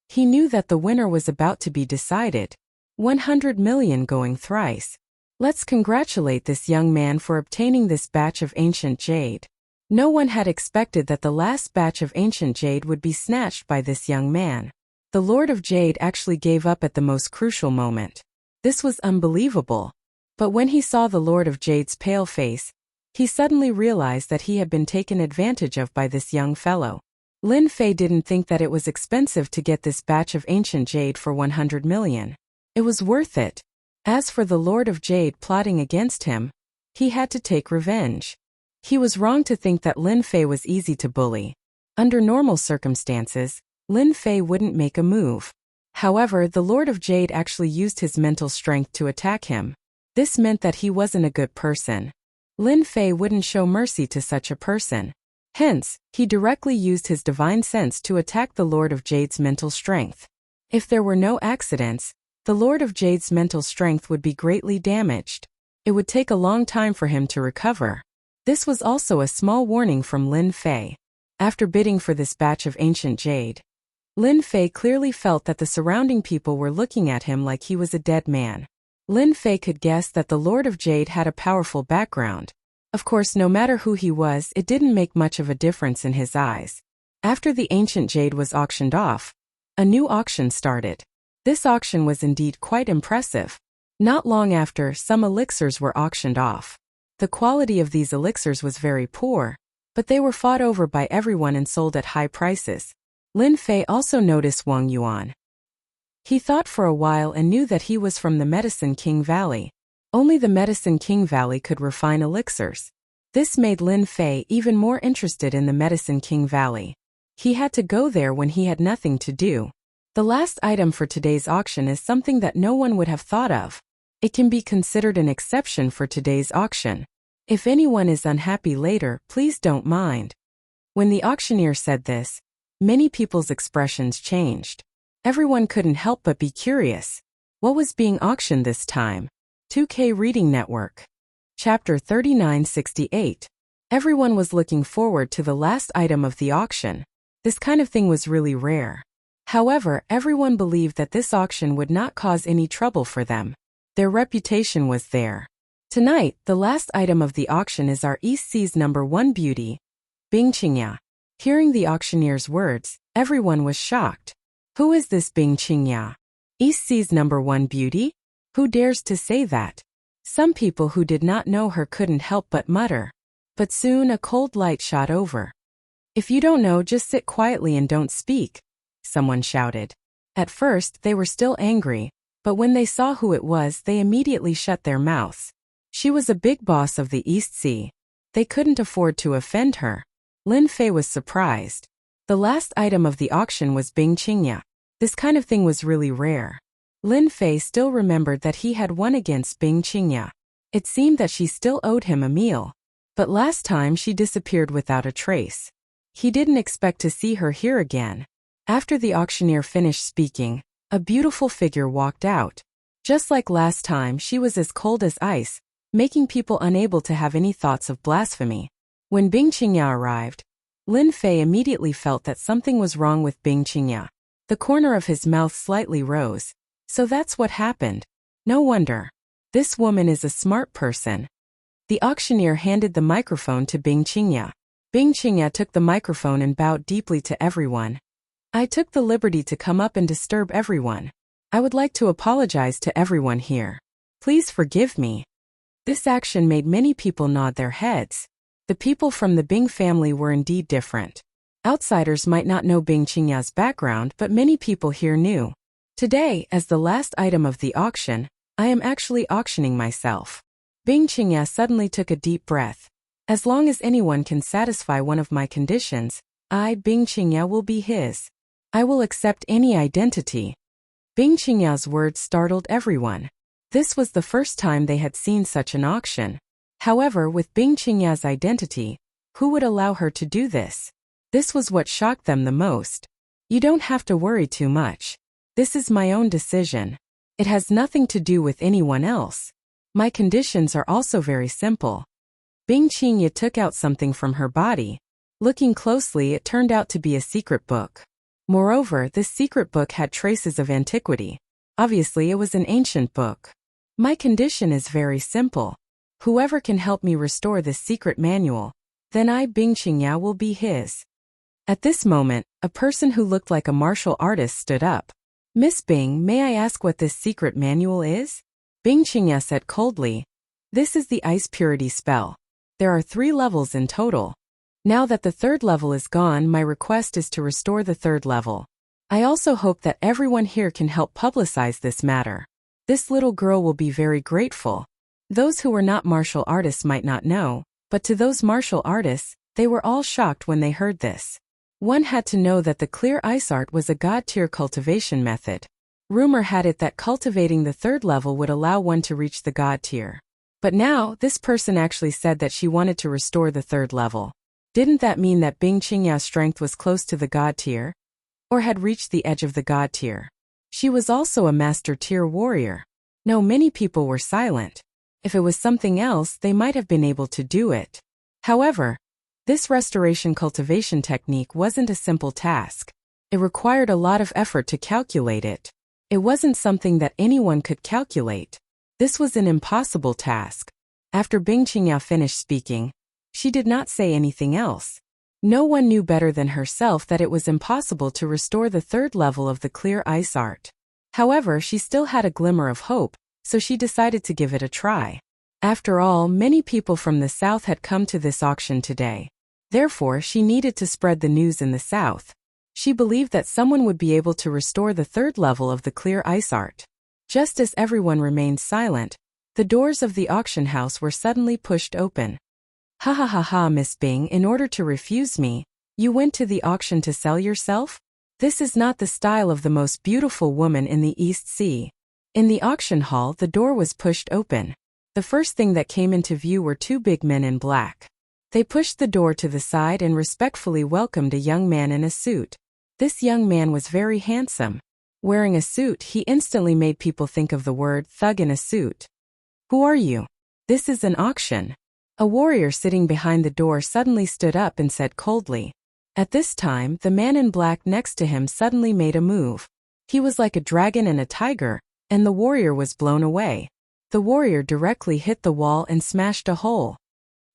He knew that the winner was about to be decided. 100 million going thrice. Let's congratulate this young man for obtaining this batch of ancient jade. No one had expected that the last batch of ancient jade would be snatched by this young man. The Lord of Jade actually gave up at the most crucial moment. This was unbelievable. But when he saw the Lord of Jade's pale face, he suddenly realized that he had been taken advantage of by this young fellow. Lin Fei didn't think that it was expensive to get this batch of ancient jade for 100 million. It was worth it. As for the Lord of Jade plotting against him, he had to take revenge. He was wrong to think that Lin Fei was easy to bully. Under normal circumstances, Lin Fei wouldn't make a move. However, the Lord of Jade actually used his mental strength to attack him. This meant that he wasn't a good person. Lin Fei wouldn't show mercy to such a person. Hence, he directly used his divine sense to attack the Lord of Jade's mental strength. If there were no accidents, the Lord of Jade's mental strength would be greatly damaged. It would take a long time for him to recover. This was also a small warning from Lin Fei. After bidding for this batch of ancient jade, Lin Fei clearly felt that the surrounding people were looking at him like he was a dead man. Lin Fei could guess that the Lord of Jade had a powerful background. Of course, no matter who he was, it didn't make much of a difference in his eyes. After the ancient jade was auctioned off, a new auction started. This auction was indeed quite impressive. Not long after, some elixirs were auctioned off. The quality of these elixirs was very poor, but they were fought over by everyone and sold at high prices. Lin Fei also noticed Wang Yuan. He thought for a while and knew that he was from the Medicine King Valley. Only the Medicine King Valley could refine elixirs. This made Lin Fei even more interested in the Medicine King Valley. He had to go there when he had nothing to do. The last item for today's auction is something that no one would have thought of. It can be considered an exception for today's auction. If anyone is unhappy later, please don't mind. When the auctioneer said this, many people's expressions changed. Everyone couldn't help but be curious. What was being auctioned this time? 2K Reading Network. Chapter 3968. Everyone was looking forward to the last item of the auction. This kind of thing was really rare. However, everyone believed that this auction would not cause any trouble for them. Their reputation was there. Tonight, the last item of the auction is our East Sea's #1 beauty, Bing Qingya. Hearing the auctioneer's words, everyone was shocked. Who is this Bing Qingya? East Sea's #1 beauty? Who dares to say that? Some people who did not know her couldn't help but mutter. But soon a cold light shot over. If you don't know, just sit quietly and don't speak, someone shouted. At first, they were still angry, but when they saw who it was, they immediately shut their mouths. She was a big boss of the East Sea. They couldn't afford to offend her. Lin Fei was surprised. The last item of the auction was Bing Qingya. This kind of thing was really rare. Lin Fei still remembered that he had won against Bing Qingya. It seemed that she still owed him a meal. But last time she disappeared without a trace. He didn't expect to see her here again. After the auctioneer finished speaking, a beautiful figure walked out. Just like last time, she was as cold as ice, making people unable to have any thoughts of blasphemy. When Bing Qingya arrived, Lin Fei immediately felt that something was wrong with Bing Qingya. The corner of his mouth slightly rose. So that's what happened. No wonder. This woman is a smart person. The auctioneer handed the microphone to Bing Qingya. Bing Qingya took the microphone and bowed deeply to everyone. I took the liberty to come up and disturb everyone. I would like to apologize to everyone here. Please forgive me. This action made many people nod their heads. The people from the Bing family were indeed different. Outsiders might not know Bing Qingya's background, but many people here knew. Today, as the last item of the auction, I am actually auctioning myself. Bing Qingya suddenly took a deep breath. As long as anyone can satisfy one of my conditions, I, Bing Qingya, will be his. I will accept any identity. Bing Qingya's words startled everyone. This was the first time they had seen such an auction. However, with Bing Qingya's identity, who would allow her to do this? This was what shocked them the most. You don't have to worry too much. This is my own decision. It has nothing to do with anyone else. My conditions are also very simple. Bing Qingya took out something from her body. Looking closely, it turned out to be a secret book. Moreover, this secret book had traces of antiquity. Obviously, it was an ancient book. My condition is very simple. Whoever can help me restore this secret manual, then I, Bing Qingya, will be his. At this moment, a person who looked like a martial artist stood up. Miss Bing, may I ask what this secret manual is? Bing Qingya said coldly. This is the ice purity spell. There are 3 levels in total. Now that the 3rd level is gone, my request is to restore the 3rd level. I also hope that everyone here can help publicize this matter. This little girl will be very grateful. Those who were not martial artists might not know, but to those martial artists, they were all shocked when they heard this. One had to know that the clear ice art was a god-tier cultivation method. Rumor had it that cultivating the 3rd level would allow one to reach the god tier. But now, this person actually said that she wanted to restore the 3rd level. Didn't that mean that Bing Qingya's strength was close to the god tier? Or had reached the edge of the god tier? She was also a master tier warrior. No, many people were silent. If it was something else, they might have been able to do it. However, this restoration cultivation technique wasn't a simple task. It required a lot of effort to calculate it. It wasn't something that anyone could calculate. This was an impossible task. After Bing Qingya finished speaking, she did not say anything else. No one knew better than herself that it was impossible to restore the 3rd level of the clear ice art. However, she still had a glimmer of hope, so she decided to give it a try. After all, many people from the south had come to this auction today. Therefore, she needed to spread the news in the south. She believed that someone would be able to restore the 3rd level of the clear ice art. Just as everyone remained silent, the doors of the auction house were suddenly pushed open. Ha ha ha ha, Miss Bing, in order to refuse me, you went to the auction to sell yourself? This is not the style of the most beautiful woman in the East Sea. In the auction hall, the door was pushed open. The first thing that came into view were 2 big men in black. They pushed the door to the side and respectfully welcomed a young man in a suit. This young man was very handsome. Wearing a suit, he instantly made people think of the word thug in a suit. Who are you? This is an auction. A warrior sitting behind the door suddenly stood up and said coldly. At this time, the man in black next to him suddenly made a move. He was like a dragon and a tiger, and the warrior was blown away. The warrior directly hit the wall and smashed a hole.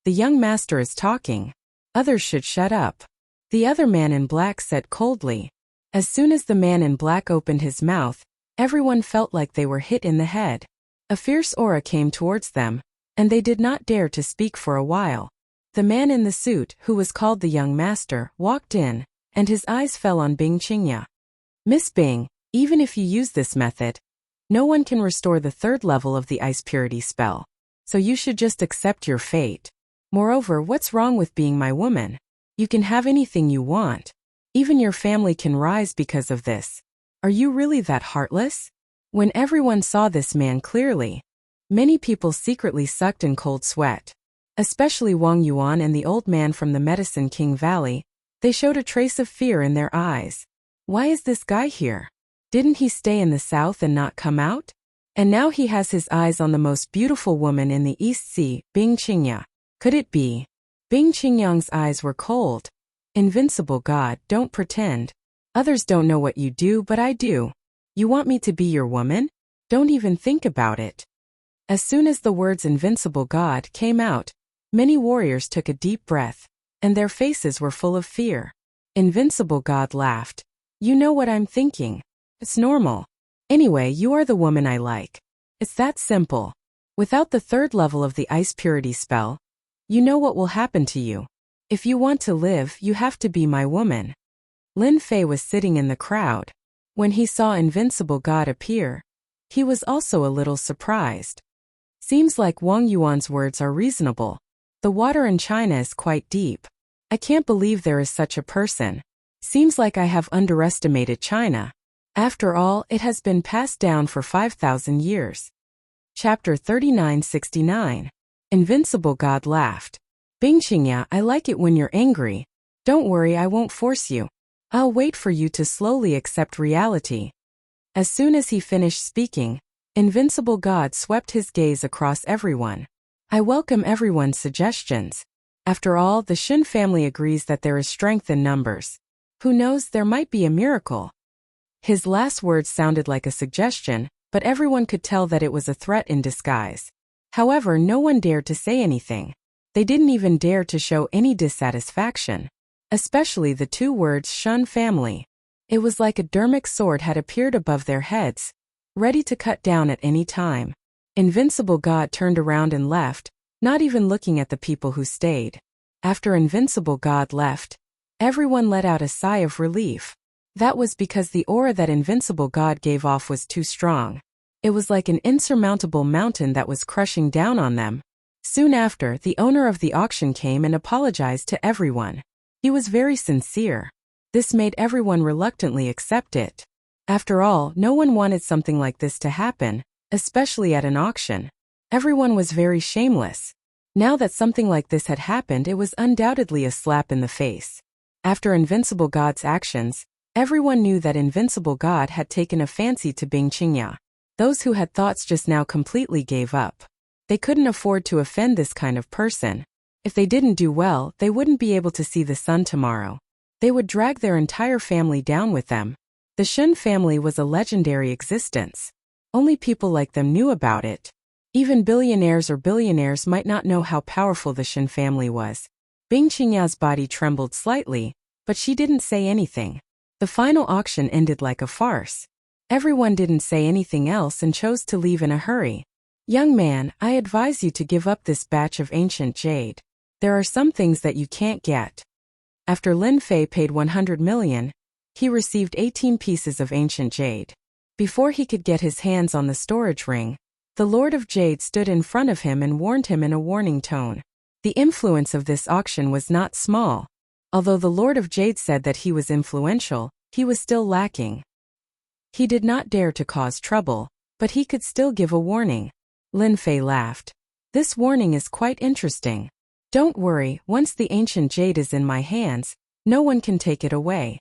The young master is talking. Others should shut up. The other man in black said coldly. As soon as the man in black opened his mouth, everyone felt like they were hit in the head. A fierce aura came towards them, and they did not dare to speak for a while. The man in the suit, who was called the young master, walked in, and his eyes fell on Bing Qingya. Miss Bing, even if you use this method, no one can restore the 3rd level of the ice purity spell, so you should just accept your fate. Moreover, what's wrong with being my woman? You can have anything you want. Even your family can rise because of this. Are you really that heartless? When everyone saw this man clearly, many people secretly sucked in cold sweat. Especially Wang Yuan and the old man from the Medicine King Valley, they showed a trace of fear in their eyes. Why is this guy here? Didn't he stay in the south and not come out? And now he has his eyes on the most beautiful woman in the East Sea, Bing Qingya. Could it be? Bing Qingyang's eyes were cold. Invincible God, don't pretend. Others don't know what you do, but I do. You want me to be your woman? Don't even think about it. As soon as the words Invincible God came out, many warriors took a deep breath, and their faces were full of fear. Invincible God laughed. You know what I'm thinking. It's normal. Anyway, you are the woman I like. It's that simple. Without the 3rd level of the ice purity spell, you know what will happen to you. If you want to live, you have to be my woman. Lin Fei was sitting in the crowd. When he saw Invincible God appear, he was also a little surprised. Seems like Wang Yuan's words are reasonable. The water in China is quite deep. I can't believe there is such a person. Seems like I have underestimated China. After all, it has been passed down for 5,000 years. Chapter 3969. Invincible God laughed. Bing Qingya, I like it when you're angry. Don't worry, I won't force you. I'll wait for you to slowly accept reality. As soon as he finished speaking, Invincible God swept his gaze across everyone. I welcome everyone's suggestions. After all, the Shin family agrees that there is strength in numbers. Who knows, there might be a miracle. His last words sounded like a suggestion, but everyone could tell that it was a threat in disguise. However, no one dared to say anything. They didn't even dare to show any dissatisfaction. Especially the two words "shun family." It was like a dermic sword had appeared above their heads, ready to cut down at any time. Invincible God turned around and left, not even looking at the people who stayed. After Invincible God left, everyone let out a sigh of relief. That was because the aura that Invincible God gave off was too strong. It was like an insurmountable mountain that was crushing down on them. Soon after, the owner of the auction came and apologized to everyone. He was very sincere. This made everyone reluctantly accept it. After all, no one wanted something like this to happen, especially at an auction. Everyone was very shameless. Now that something like this had happened, it was undoubtedly a slap in the face. After Invincible God's actions, everyone knew that Invincible God had taken a fancy to Bing Qingya. Those who had thoughts just now completely gave up. They couldn't afford to offend this kind of person. If they didn't do well, they wouldn't be able to see the sun tomorrow. They would drag their entire family down with them. The Shun family was a legendary existence. Only people like them knew about it. Even billionaires or billionaires might not know how powerful the Shun family was. Bing Qingya's body trembled slightly, but she didn't say anything. The final auction ended like a farce. Everyone didn't say anything else and chose to leave in a hurry. Young man, I advise you to give up this batch of ancient jade. There are some things that you can't get. After Lin Fei paid 100 million, he received 18 pieces of ancient jade. Before he could get his hands on the storage ring, the Lord of Jade stood in front of him and warned him in a warning tone. The influence of this auction was not small. Although the Lord of Jade said that he was influential, he was still lacking. He did not dare to cause trouble, but he could still give a warning. Lin Fei laughed. This warning is quite interesting. Don't worry, once the ancient jade is in my hands, no one can take it away.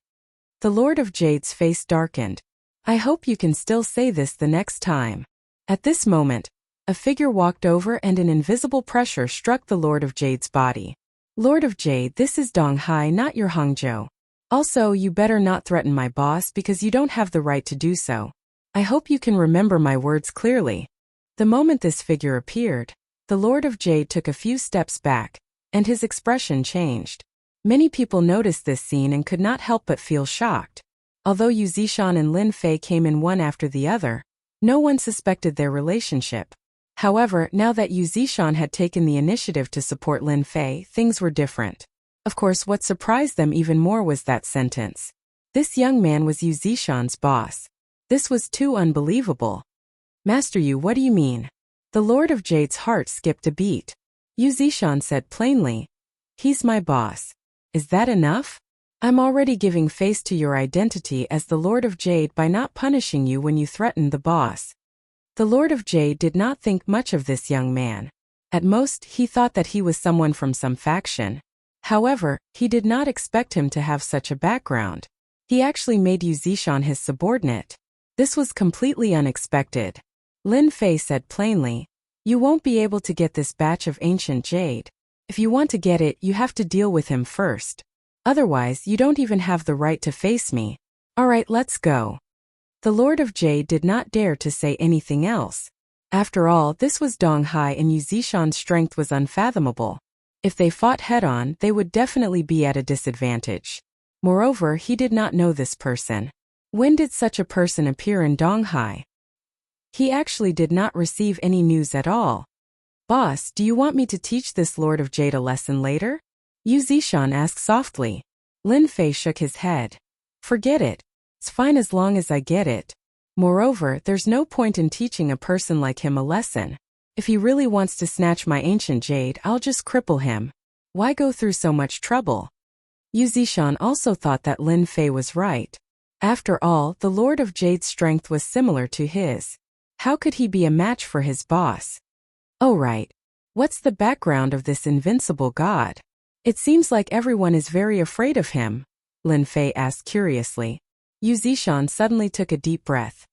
The Lord of Jade's face darkened. I hope you can still say this the next time. At this moment, a figure walked over and an invisible pressure struck the Lord of Jade's body. Lord of Jade, this is Dong Hai, not your Hangzhou. Also, you better not threaten my boss because you don't have the right to do so. I hope you can remember my words clearly. The moment this figure appeared, the Lord of Jade took a few steps back, and his expression changed. Many people noticed this scene and could not help but feel shocked. Although Yu Zishan and Lin Fei came in one after the other, no one suspected their relationship. However, now that Yu Zishan had taken the initiative to support Lin Fei, things were different. Of course, what surprised them even more was that sentence. This young man was Yu Zishan's boss. This was too unbelievable. Master Yu, what do you mean? The Lord of Jade's heart skipped a beat. Yu Zishan said plainly, he's my boss. Is that enough? I'm already giving face to your identity as the Lord of Jade by not punishing you when you threatened the boss. The Lord of Jade did not think much of this young man. At most, he thought that he was someone from some faction. However, he did not expect him to have such a background. He actually made Yu Zishan his subordinate. This was completely unexpected. Lin Fei said plainly, you won't be able to get this batch of ancient jade. If you want to get it, you have to deal with him first. Otherwise, you don't even have the right to face me. Alright, let's go. The Lord of Jade did not dare to say anything else. After all, this was Dong Hai and Yu Zishan's strength was unfathomable. If they fought head-on, they would definitely be at a disadvantage. Moreover, he did not know this person. When did such a person appear in Dong Hai? He actually did not receive any news at all. Boss, do you want me to teach this Lord of Jade a lesson later? Yu Zishan asked softly. Lin Fei shook his head. Forget it. It's fine as long as I get it. Moreover, there's no point in teaching a person like him a lesson. If he really wants to snatch my ancient jade, I'll just cripple him. Why go through so much trouble? Yu Zishan also thought that Lin Fei was right. After all, the Lord of Jade's strength was similar to his. How could he be a match for his boss? Oh right. What's the background of this invincible god? It seems like everyone is very afraid of him, Lin Fei asked curiously. Yu Zishan suddenly took a deep breath.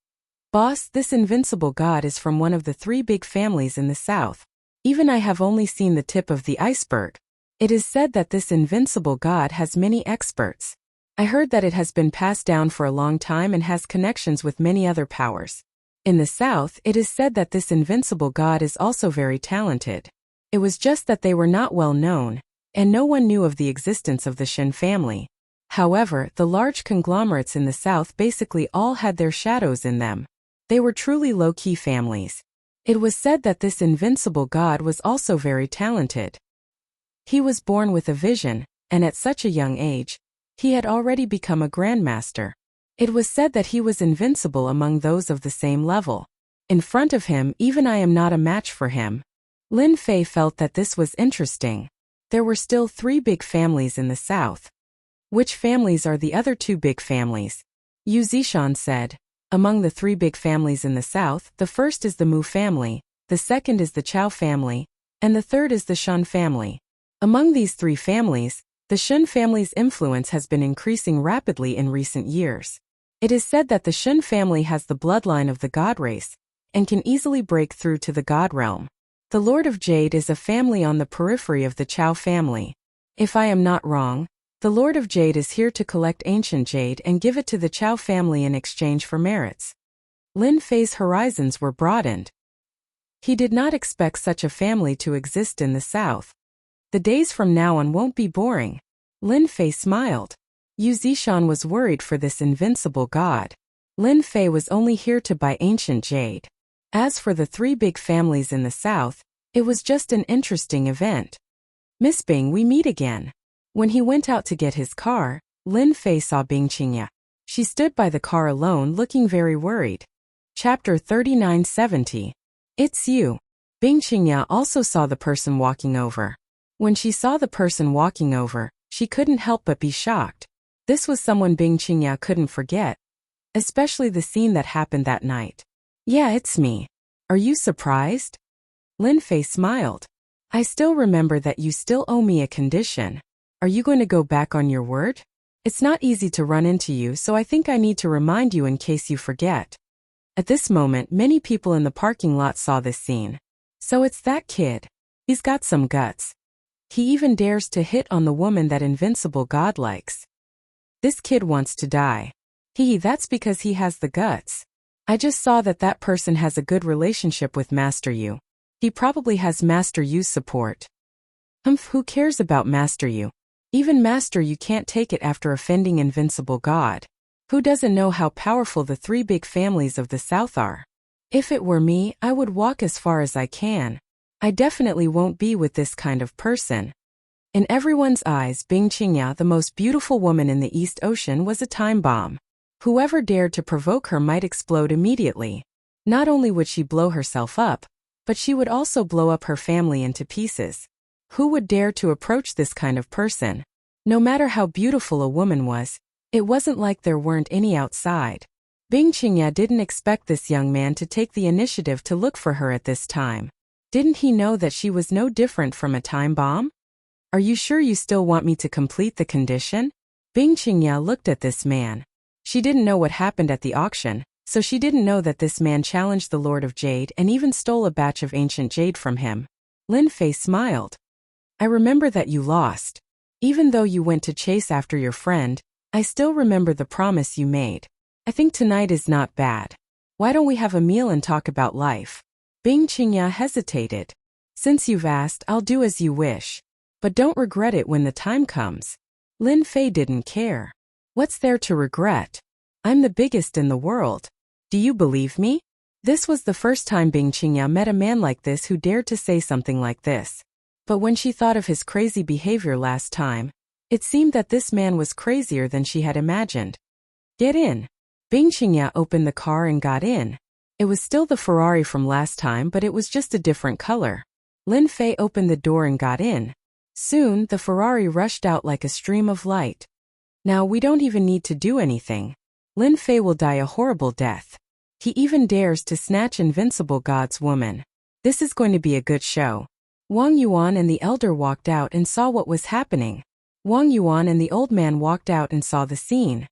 Boss, this invincible god is from one of the 3 big families in the south. Even I have only seen the tip of the iceberg. It is said that this invincible god has many experts. I heard that it has been passed down for a long time and has connections with many other powers. In the South, it is said that this invincible god is also very talented. It was just that they were not well known, and no one knew of the existence of the Shin family. However, the large conglomerates in the South basically all had their shadows in them. They were truly low-key families. It was said that this invincible god was also very talented. He was born with a vision, and at such a young age, he had already become a grandmaster. It was said that he was invincible among those of the same level. In front of him, even I am not a match for him. Lin Fei felt that this was interesting. There were still 3 big families in the South. Which families are the other 2 big families? Yu Zishan said. Among the 3 big families in the South, the first is the Mu family, the second is the Chao family, and the third is the Shun family. Among these 3 families, the Shun family's influence has been increasing rapidly in recent years. It is said that the Shun family has the bloodline of the god race, and can easily break through to the god realm. The Lord of Jade is a family on the periphery of the Chao family. If I am not wrong, the Lord of Jade is here to collect ancient jade and give it to the Chao family in exchange for merits. Lin Fei's horizons were broadened. He did not expect such a family to exist in the South. The days from now on won't be boring. Lin Fei smiled. Yu Zishan was worried for this invincible god. Lin Fei was only here to buy ancient jade. As for the 3 big families in the South, it was just an interesting event. Miss Bing, we meet again. When he went out to get his car, Lin Fei saw Bing Qingya. She stood by the car alone looking very worried. Chapter 3970. It's you. Bing Qingya also saw the person walking over. When she saw the person walking over, she couldn't help but be shocked. This was someone Bing Qingya couldn't forget. Especially the scene that happened that night. Yeah, it's me. Are you surprised? Lin Fei smiled. I still remember that you still owe me a condition. Are you going to go back on your word? It's not easy to run into you, so I think I need to remind you in case you forget. At this moment, many people in the parking lot saw this scene. So it's that kid. He's got some guts. He even dares to hit on the woman that invincible god likes. This kid wants to die. That's because he has the guts. I just saw that that person has a good relationship with Master Yu. He probably has Master Yu's support. Who cares about Master Yu? Even Master Yu can't take it after offending invincible god. Who doesn't know how powerful the 3 big families of the South are? If it were me, I would walk as far as I can. I definitely won't be with this kind of person. In everyone's eyes, Bing Qingya, the most beautiful woman in the East Ocean, was a time bomb. Whoever dared to provoke her might explode immediately. Not only would she blow herself up, but she would also blow up her family into pieces. Who would dare to approach this kind of person? No matter how beautiful a woman was, it wasn't like there weren't any outside. Bing Qingya didn't expect this young man to take the initiative to look for her at this time. Didn't he know that she was no different from a time bomb? Are you sure you still want me to complete the condition? Bing Qingya looked at this man. She didn't know what happened at the auction, so she didn't know that this man challenged the Lord of Jade and even stole a batch of ancient jade from him. Lin Fei smiled. I remember that you lost. Even though you went to chase after your friend, I still remember the promise you made. I think tonight is not bad. Why don't we have a meal and talk about life? Bing Qingya hesitated. Since you've asked, I'll do as you wish. But don't regret it when the time comes. Lin Fei didn't care. What's there to regret? I'm the biggest in the world. Do you believe me? This was the first time Bing Qingya met a man like this who dared to say something like this. But when she thought of his crazy behavior last time, it seemed that this man was crazier than she had imagined. Get in. Bing Qingya opened the car and got in. It was still the Ferrari from last time, but it was just a different color. Lin Fei opened the door and got in. Soon, the Ferrari rushed out like a stream of light. Now we don't even need to do anything. Lin Fei will die a horrible death. He even dares to snatch invincible god's woman. This is going to be a good show. Wang Yuan and the elder walked out and saw what was happening. Wang Yuan and the old man walked out and saw the scene.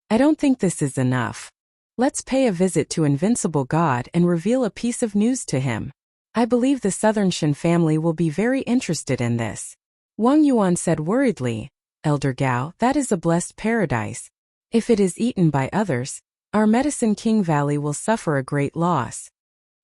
I don't think this is enough. Let's pay a visit to invincible god and reveal a piece of news to him. I believe the Southern Shin family will be very interested in this. Wang Yuan said worriedly. Elder Gao, that is a blessed paradise. If it is eaten by others, our Medicine King Valley will suffer a great loss.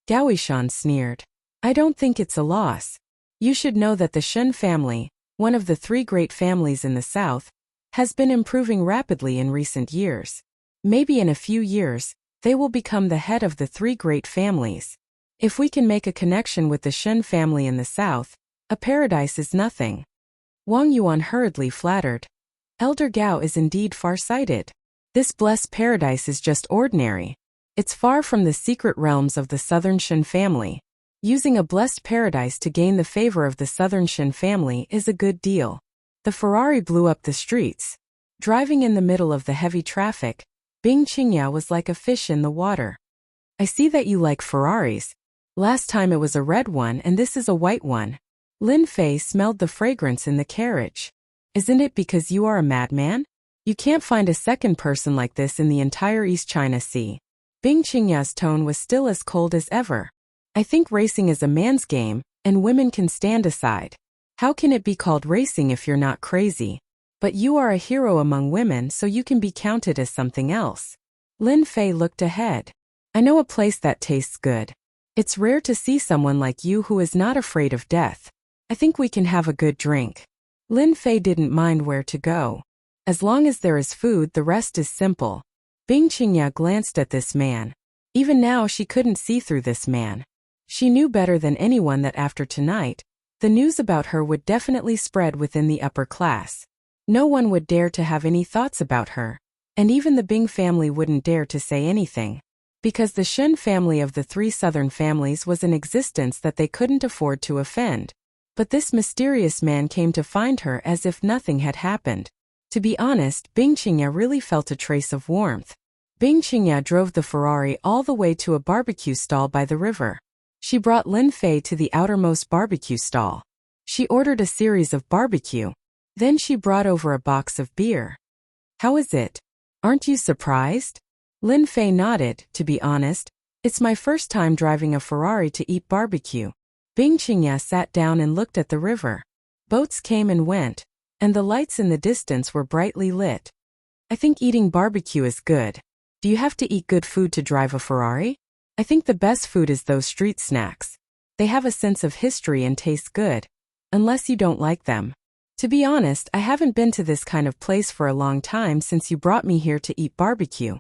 Gao Yishan sneered. I don't think it's a loss. You should know that the Shen family, one of the 3 great families in the south, has been improving rapidly in recent years. Maybe in a few years, they will become the head of the 3 great families. If we can make a connection with the Shen family in the south, a paradise is nothing. Wang Yuan hurriedly flattered. Elder Gao is indeed far-sighted. This blessed paradise is just ordinary. It's far from the secret realms of the southern Shen family. Using a blessed paradise to gain the favor of the southern Shen family is a good deal. The Ferrari blew up the streets. Driving in the middle of the heavy traffic, Bing Qingya was like a fish in the water. I see that you like Ferraris. Last time it was a red one and this is a white one. Lin Fei smelled the fragrance in the carriage. Isn't it because you are a madman? You can't find a second person like this in the entire East China Sea. Bing Qingya's tone was still as cold as ever. I think racing is a man's game, and women can stand aside. How can it be called racing if you're not crazy? But you are a hero among women, so you can be counted as something else. Lin Fei looked ahead. I know a place that tastes good. It's rare to see someone like you who is not afraid of death. I think we can have a good drink. Lin Fei didn't mind where to go. As long as there is food, the rest is simple. Bing Qingya glanced at this man. Even now she couldn't see through this man. She knew better than anyone that after tonight, the news about her would definitely spread within the upper class. No one would dare to have any thoughts about her, and even the Bing family wouldn't dare to say anything, because the Shen family of the 3 southern families was in existence that they couldn't afford to offend. But this mysterious man came to find her as if nothing had happened. To be honest, Bing Qingya really felt a trace of warmth. Bing Qingya drove the Ferrari all the way to a barbecue stall by the river. She brought Lin Fei to the outermost barbecue stall. She ordered a series of barbecue. Then she brought over a box of beer. How is it? Aren't you surprised? Lin Fei nodded. To be honest, it's my first time driving a Ferrari to eat barbecue. Bing Qingya sat down and looked at the river. Boats came and went, and the lights in the distance were brightly lit. I think eating barbecue is good. Do you have to eat good food to drive a Ferrari? I think the best food is those street snacks. They have a sense of history and taste good, unless you don't like them. To be honest, I haven't been to this kind of place for a long time since you brought me here to eat barbecue.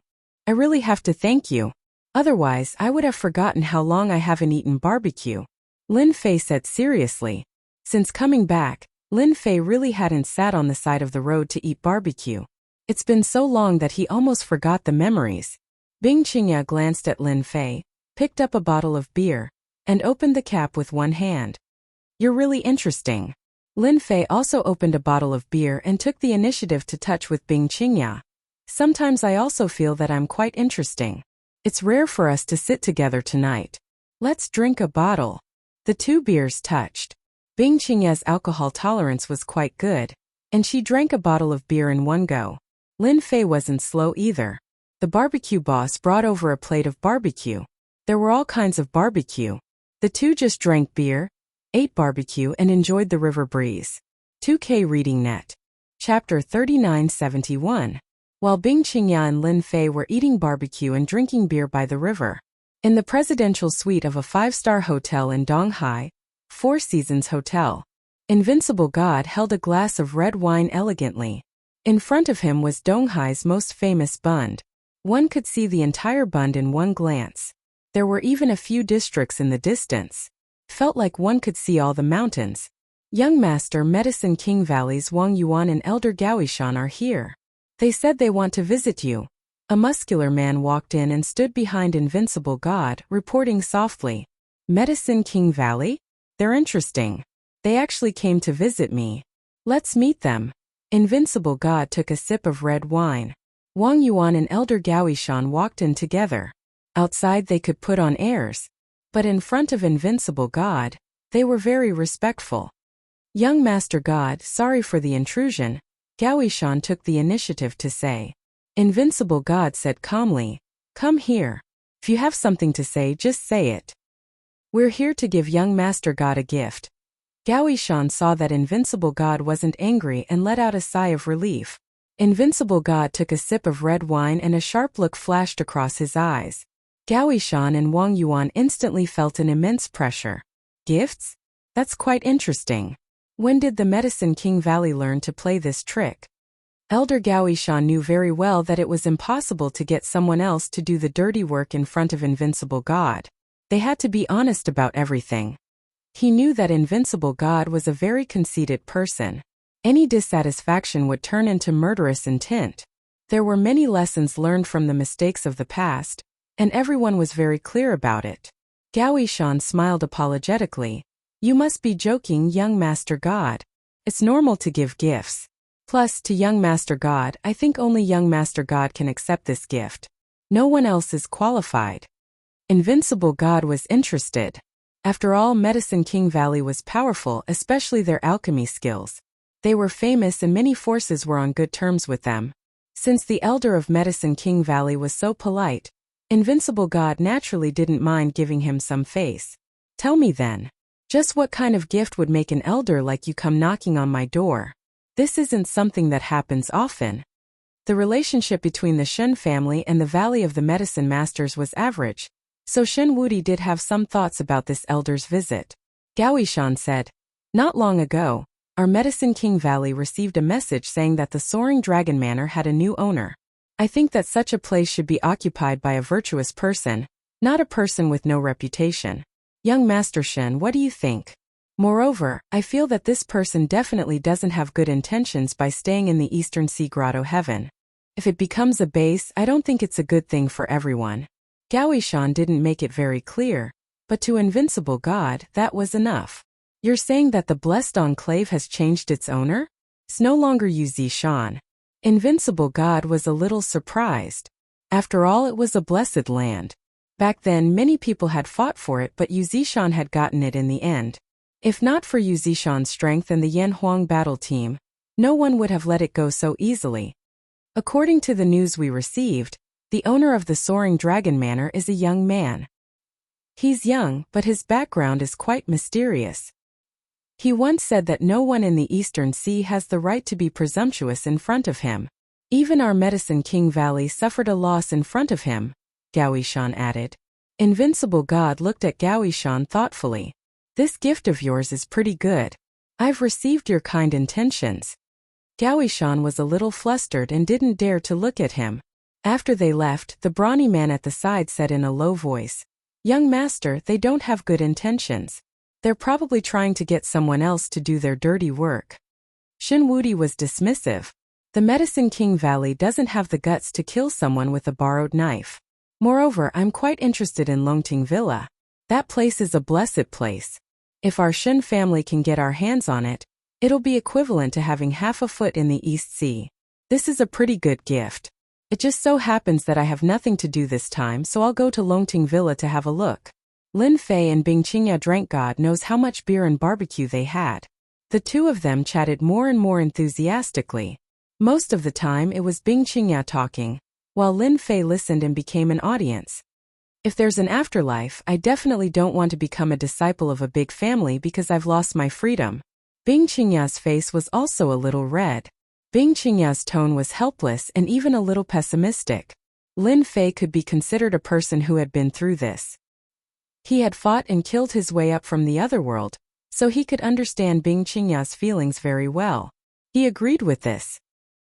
I really have to thank you. Otherwise, I would have forgotten how long I haven't eaten barbecue. Lin Fei said seriously. Since coming back, Lin Fei really hadn't sat on the side of the road to eat barbecue. It's been so long that he almost forgot the memories. Bing Qingya glanced at Lin Fei, picked up a bottle of beer, and opened the cap with one hand. You're really interesting. Lin Fei also opened a bottle of beer and took the initiative to touch with Bing Qingya. Sometimes I also feel that I'm quite interesting. It's rare for us to sit together tonight. Let's drink a bottle. The 2 beers touched. Bing Qingya's alcohol tolerance was quite good, and she drank a bottle of beer in one go. Lin Fei wasn't slow either. The barbecue boss brought over a plate of barbecue. There were all kinds of barbecue. The 2 just drank beer, ate barbecue and enjoyed the river breeze. 2K Reading Net. Chapter 3971. While Bing Qingya and Lin Fei were eating barbecue and drinking beer by the river, in the presidential suite of a 5-star hotel in Donghai, 4 Seasons Hotel, Invincible God held a glass of red wine elegantly. In front of him was Donghai's most famous bund. One could see the entire bund in one glance. There were even a few districts in the distance. Felt like one could see all the mountains. Young Master Medicine King Valley's Wang Yuan and Elder Gao Yishan are here. They said they want to visit you. A muscular man walked in and stood behind Invincible God, reporting softly. Medicine King Valley? They're interesting. They actually came to visit me. Let's meet them. Invincible God took a sip of red wine. Wang Yuan and Elder Gao Yishan walked in together. Outside they could put on airs, but in front of Invincible God, they were very respectful. Young Master God, sorry for the intrusion, Gao Yishan took the initiative to say. Invincible God said calmly, come here. If you have something to say, just say it. We're here to give young Master God a gift. Gao Yishan saw that Invincible God wasn't angry and let out a sigh of relief. Invincible God took a sip of red wine and a sharp look flashed across his eyes. Gao Yishan and Wang Yuan instantly felt an immense pressure. Gifts? That's quite interesting. When did the Medicine King Valley learn to play this trick? Elder Gao Yishan knew very well that it was impossible to get someone else to do the dirty work in front of Invincible God. They had to be honest about everything. He knew that Invincible God was a very conceited person. Any dissatisfaction would turn into murderous intent. There were many lessons learned from the mistakes of the past, and everyone was very clear about it. Gao Yishan smiled apologetically. You must be joking, young Master God. It's normal to give gifts. Plus, to young Master God, I think only young Master God can accept this gift. No one else is qualified. Invincible God was interested. After all, Medicine King Valley was powerful, especially their alchemy skills. They were famous and many forces were on good terms with them. Since the elder of Medicine King Valley was so polite, Invincible God naturally didn't mind giving him some face. Tell me then, just what kind of gift would make an elder like you come knocking on my door? This isn't something that happens often. The relationship between the Shen family and the Valley of the Medicine Masters was average, so Shen Wudi did have some thoughts about this elder's visit. Gao Yishan said, not long ago, our Medicine King Valley received a message saying that the Soaring Dragon Manor had a new owner. I think that such a place should be occupied by a virtuous person, not a person with no reputation. Young Master Shen, what do you think? Moreover, I feel that this person definitely doesn't have good intentions by staying in the Eastern Sea Grotto Heaven. If it becomes a base, I don't think it's a good thing for everyone. Gao Yishan didn't make it very clear, but to Invincible God, that was enough. You're saying that the Blessed Enclave has changed its owner? It's no longer Yu Zishan. Invincible God was a little surprised. After all, it was a blessed land. Back then, many people had fought for it, but Yu Zishan had gotten it in the end. If not for Yu Zishan's strength and the Yan Huang battle team, no one would have let it go so easily. According to the news we received, the owner of the Soaring Dragon Manor is a young man. He's young, but his background is quite mysterious. He once said that no one in the Eastern Sea has the right to be presumptuous in front of him. Even our Medicine King Valley suffered a loss in front of him, Gao Yishan added. Invincible God looked at Gao Yishan thoughtfully. This gift of yours is pretty good. I've received your kind intentions. Gao Yishan was a little flustered and didn't dare to look at him. After they left, the brawny man at the side said in a low voice, Young Master, they don't have good intentions. They're probably trying to get someone else to do their dirty work. Shen Wudi was dismissive. The Medicine King Valley doesn't have the guts to kill someone with a borrowed knife. Moreover, I'm quite interested in Longting Villa. That place is a blessed place. If our Shen family can get our hands on it, it'll be equivalent to having half a foot in the East Sea. This is a pretty good gift. It just so happens that I have nothing to do this time, so I'll go to Longting Villa to have a look. Lin Fei and Bing Qingya drank God knows how much beer and barbecue they had. The two of them chatted more and more enthusiastically. Most of the time it was Bing Qingya talking, while Lin Fei listened and became an audience. If there's an afterlife, I definitely don't want to become a disciple of a big family because I've lost my freedom. Bing Qingya's face was also a little red. Bing Qingya's tone was helpless and even a little pessimistic. Lin Fei could be considered a person who had been through this. He had fought and killed his way up from the other world, so he could understand Bing Qingya's feelings very well. He agreed with this.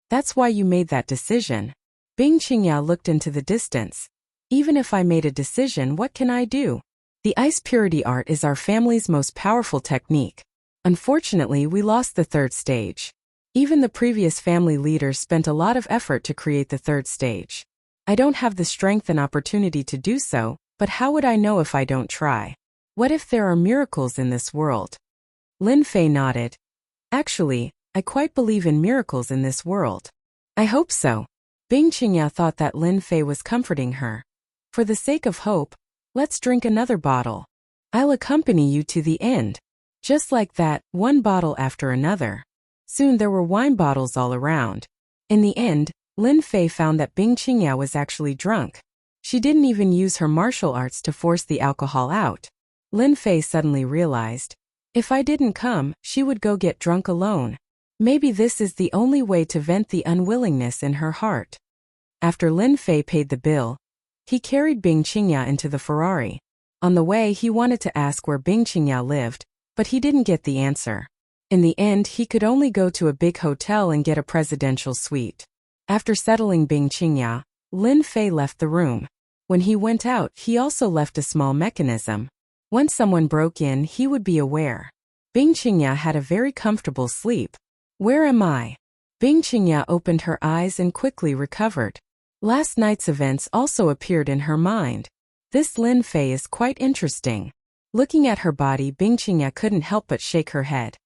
That's why you made that decision. Bing Qingya looked into the distance. Even if I made a decision, what can I do? The ice purity art is our family's most powerful technique. Unfortunately, we lost the third stage. Even the previous family leaders spent a lot of effort to create the third stage. I don't have the strength and opportunity to do so, but how would I know if I don't try? What if there are miracles in this world? Lin Fei nodded. Actually, I quite believe in miracles in this world. I hope so. Bing Qingya thought that Lin Fei was comforting her. For the sake of hope, let's drink another bottle. I'll accompany you to the end. Just like that, one bottle after another. Soon there were wine bottles all around. In the end, Lin Fei found that Bing Qingya was actually drunk. She didn't even use her martial arts to force the alcohol out. Lin Fei suddenly realized, If I didn't come, she would go get drunk alone. Maybe this is the only way to vent the unwillingness in her heart. After Lin Fei paid the bill, he carried Bing Qingya into the Ferrari. On the way, he wanted to ask where Bing Qingya lived, but he didn't get the answer. In the end, he could only go to a big hotel and get a presidential suite. After settling Bing Qingya, Lin Fei left the room. When he went out, he also left a small mechanism. Once someone broke in, he would be aware. Bing Qingya had a very comfortable sleep. Where am I? Bing Qingya opened her eyes and quickly recovered. Last night's events also appeared in her mind. This Lin Fei is quite interesting. Looking at her body, Bing Qingya couldn't help but shake her head.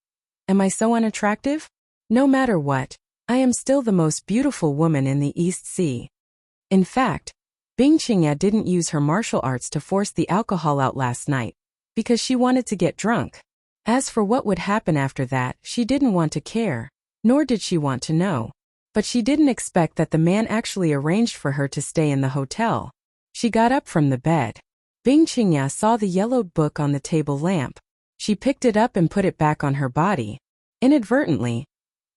Am I so unattractive? No matter what, I am still the most beautiful woman in the East Sea. In fact, Bing Qingya didn't use her martial arts to force the alcohol out last night, because she wanted to get drunk. As for what would happen after that, she didn't want to care, nor did she want to know. But she didn't expect that the man actually arranged for her to stay in the hotel. She got up from the bed. Bing Qingya saw the yellowed book on the table lamp. She picked it up and put it back on her body. Inadvertently,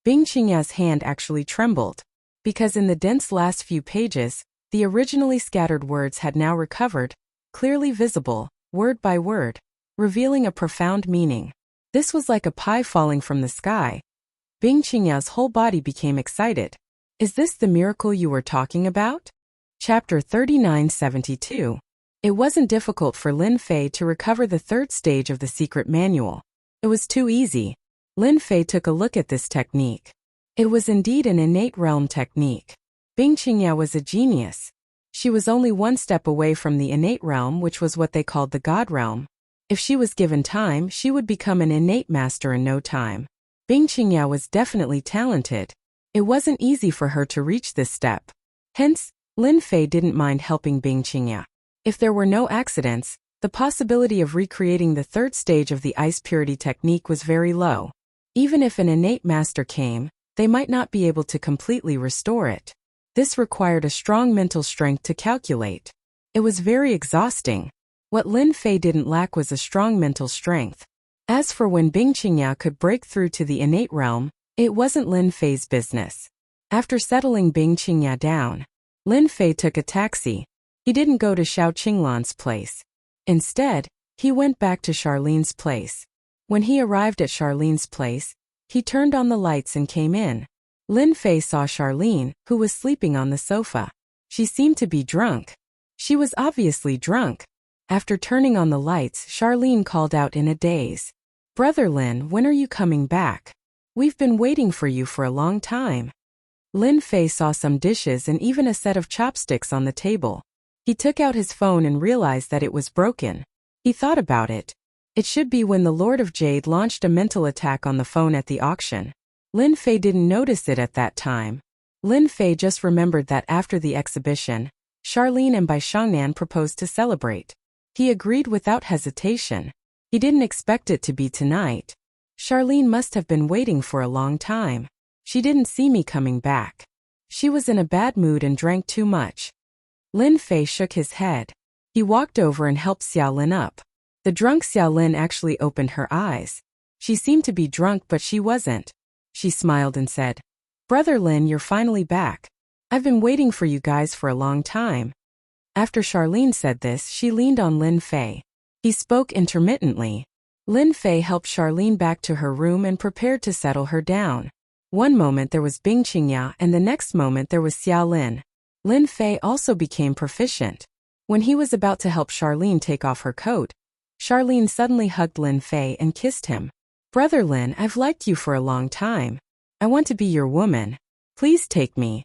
Bing Qingya's hand actually trembled, because in the dense last few pages, the originally scattered words had now recovered, clearly visible, word by word, revealing a profound meaning. This was like a pie falling from the sky. Bing Qingya's whole body became excited. Is this the miracle you were talking about? Chapter 3972. It wasn't difficult for Lin Fei to recover the third stage of the secret manual. It was too easy. Lin Fei took a look at this technique. It was indeed an innate realm technique. Bing Qingya was a genius. She was only one step away from the innate realm, which was what they called the God realm. If she was given time, she would become an innate master in no time. Bing Qingya was definitely talented. It wasn't easy for her to reach this step. Hence, Lin Fei didn't mind helping Bing Qingya. If there were no accidents, the possibility of recreating the third stage of the ice purity technique was very low. Even if an innate master came, they might not be able to completely restore it. This required a strong mental strength to calculate. It was very exhausting. What Lin Fei didn't lack was a strong mental strength. As for when Bing Qingya could break through to the innate realm, it wasn't Lin Fei's business. After settling Bing Qingya down, Lin Fei took a taxi. He didn't go to Xiao Qinglan's place. Instead, he went back to Charlene's place. When he arrived at Charlene's place, he turned on the lights and came in. Lin Fei saw Charlene, who was sleeping on the sofa. She seemed to be drunk. She was obviously drunk. After turning on the lights, Charlene called out in a daze. Brother Lin, when are you coming back? We've been waiting for you for a long time. Lin Fei saw some dishes and even a set of chopsticks on the table. He took out his phone and realized that it was broken. He thought about it. It should be when the Lord of Jade launched a mental attack on the phone at the auction. Lin Fei didn't notice it at that time. Lin Fei just remembered that after the exhibition, Charlene and Bai Shangnan proposed to celebrate. He agreed without hesitation. He didn't expect it to be tonight. Charlene must have been waiting for a long time. She didn't see me coming back. She was in a bad mood and drank too much. Lin Fei shook his head. He walked over and helped Xiaolin up. The drunk Xiaolin actually opened her eyes. She seemed to be drunk, but she wasn't. She smiled and said, Brother Lin, you're finally back. I've been waiting for you guys for a long time. After Charlene said this, she leaned on Lin Fei. He spoke intermittently. Lin Fei helped Charlene back to her room and prepared to settle her down. One moment there was Bing Qingya and the next moment there was Xiaolin. Lin Fei also became proficient. When he was about to help Charlene take off her coat, Charlene suddenly hugged Lin Fei and kissed him. Brother Lin, I've liked you for a long time. I want to be your woman. Please take me.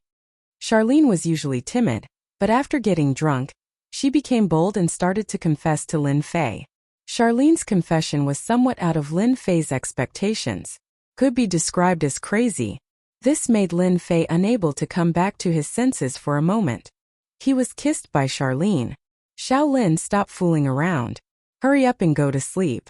Charlene was usually timid, but after getting drunk, she became bold and started to confess to Lin Fei. Charlene's confession was somewhat out of Lin Fei's expectations. Could be described as crazy. This made Lin Fei unable to come back to his senses for a moment. He was kissed by Charlene. Xiaolin, stop fooling around. Hurry up and go to sleep.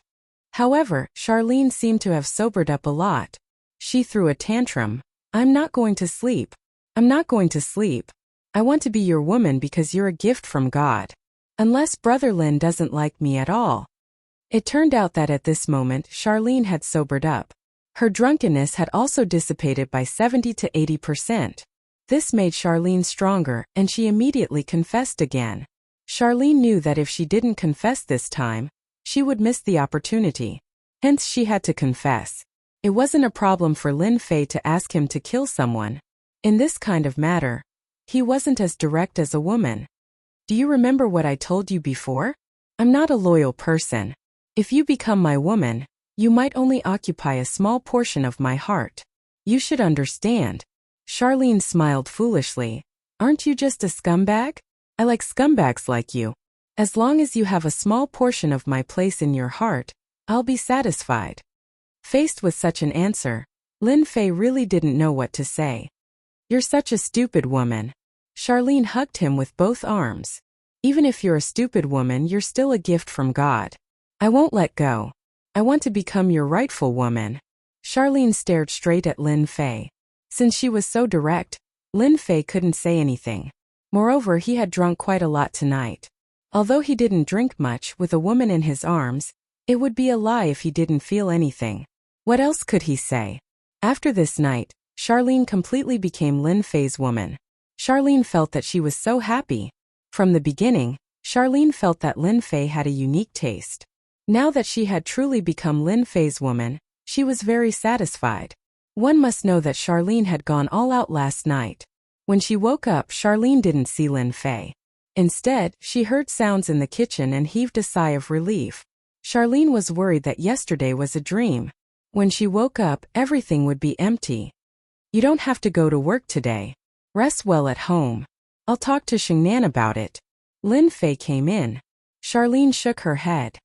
However, Charlene seemed to have sobered up a lot. She threw a tantrum. I'm not going to sleep. I'm not going to sleep. I want to be your woman because you're a gift from God. Unless Brother Lin doesn't like me at all. It turned out that at this moment Charlene had sobered up. Her drunkenness had also dissipated by 70 to 80%. This made Charlene stronger, and she immediately confessed again. Charlene knew that if she didn't confess this time, she would miss the opportunity. Hence she had to confess. It wasn't a problem for Lin Fei to ask him to kill someone. In this kind of matter, he wasn't as direct as a woman. Do you remember what I told you before? I'm not a loyal person. If you become my woman, you might only occupy a small portion of my heart. You should understand. Charlene smiled foolishly. Aren't you just a scumbag? I like scumbags like you. As long as you have a small portion of my place in your heart, I'll be satisfied. Faced with such an answer, Lin Fei really didn't know what to say. You're such a stupid woman. Charlene hugged him with both arms. Even if you're a stupid woman, you're still a gift from God. I won't let go. I want to become your rightful woman. Charlene stared straight at Lin Fei. Since she was so direct, Lin Fei couldn't say anything. Moreover, he had drunk quite a lot tonight. Although he didn't drink much with a woman in his arms, it would be a lie if he didn't feel anything. What else could he say? After this night, Charlene completely became Lin Fei's woman. Charlene felt that she was so happy. From the beginning, Charlene felt that Lin Fei had a unique taste. Now that she had truly become Lin Fei's woman, she was very satisfied. One must know that Charlene had gone all out last night. When she woke up, Charlene didn't see Lin Fei. Instead, she heard sounds in the kitchen and heaved a sigh of relief. Charlene was worried that yesterday was a dream. When she woke up, everything would be empty. You don't have to go to work today. Rest well at home. I'll talk to Shengnan about it. Lin Fei came in. Charlene shook her head.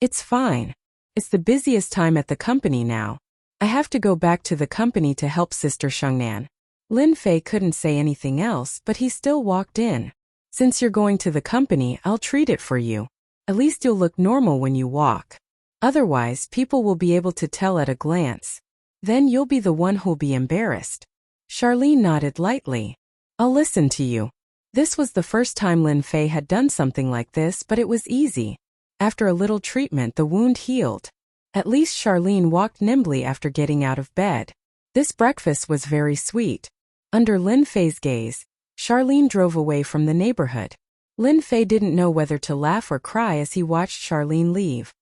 It's fine. It's the busiest time at the company now. I have to go back to the company to help Sister Shengnan. Lin Fei couldn't say anything else, but he still walked in. Since you're going to the company, I'll treat it for you. At least you'll look normal when you walk. Otherwise, people will be able to tell at a glance. Then you'll be the one who'll be embarrassed. Charlene nodded lightly. I'll listen to you. This was the first time Lin Fei had done something like this, but it was easy. After a little treatment, the wound healed. At least Charlene walked nimbly after getting out of bed. This breakfast was very sweet. Under Lin Fei's gaze, Charlene drove away from the neighborhood. Lin Fei didn't know whether to laugh or cry as he watched Charlene leave.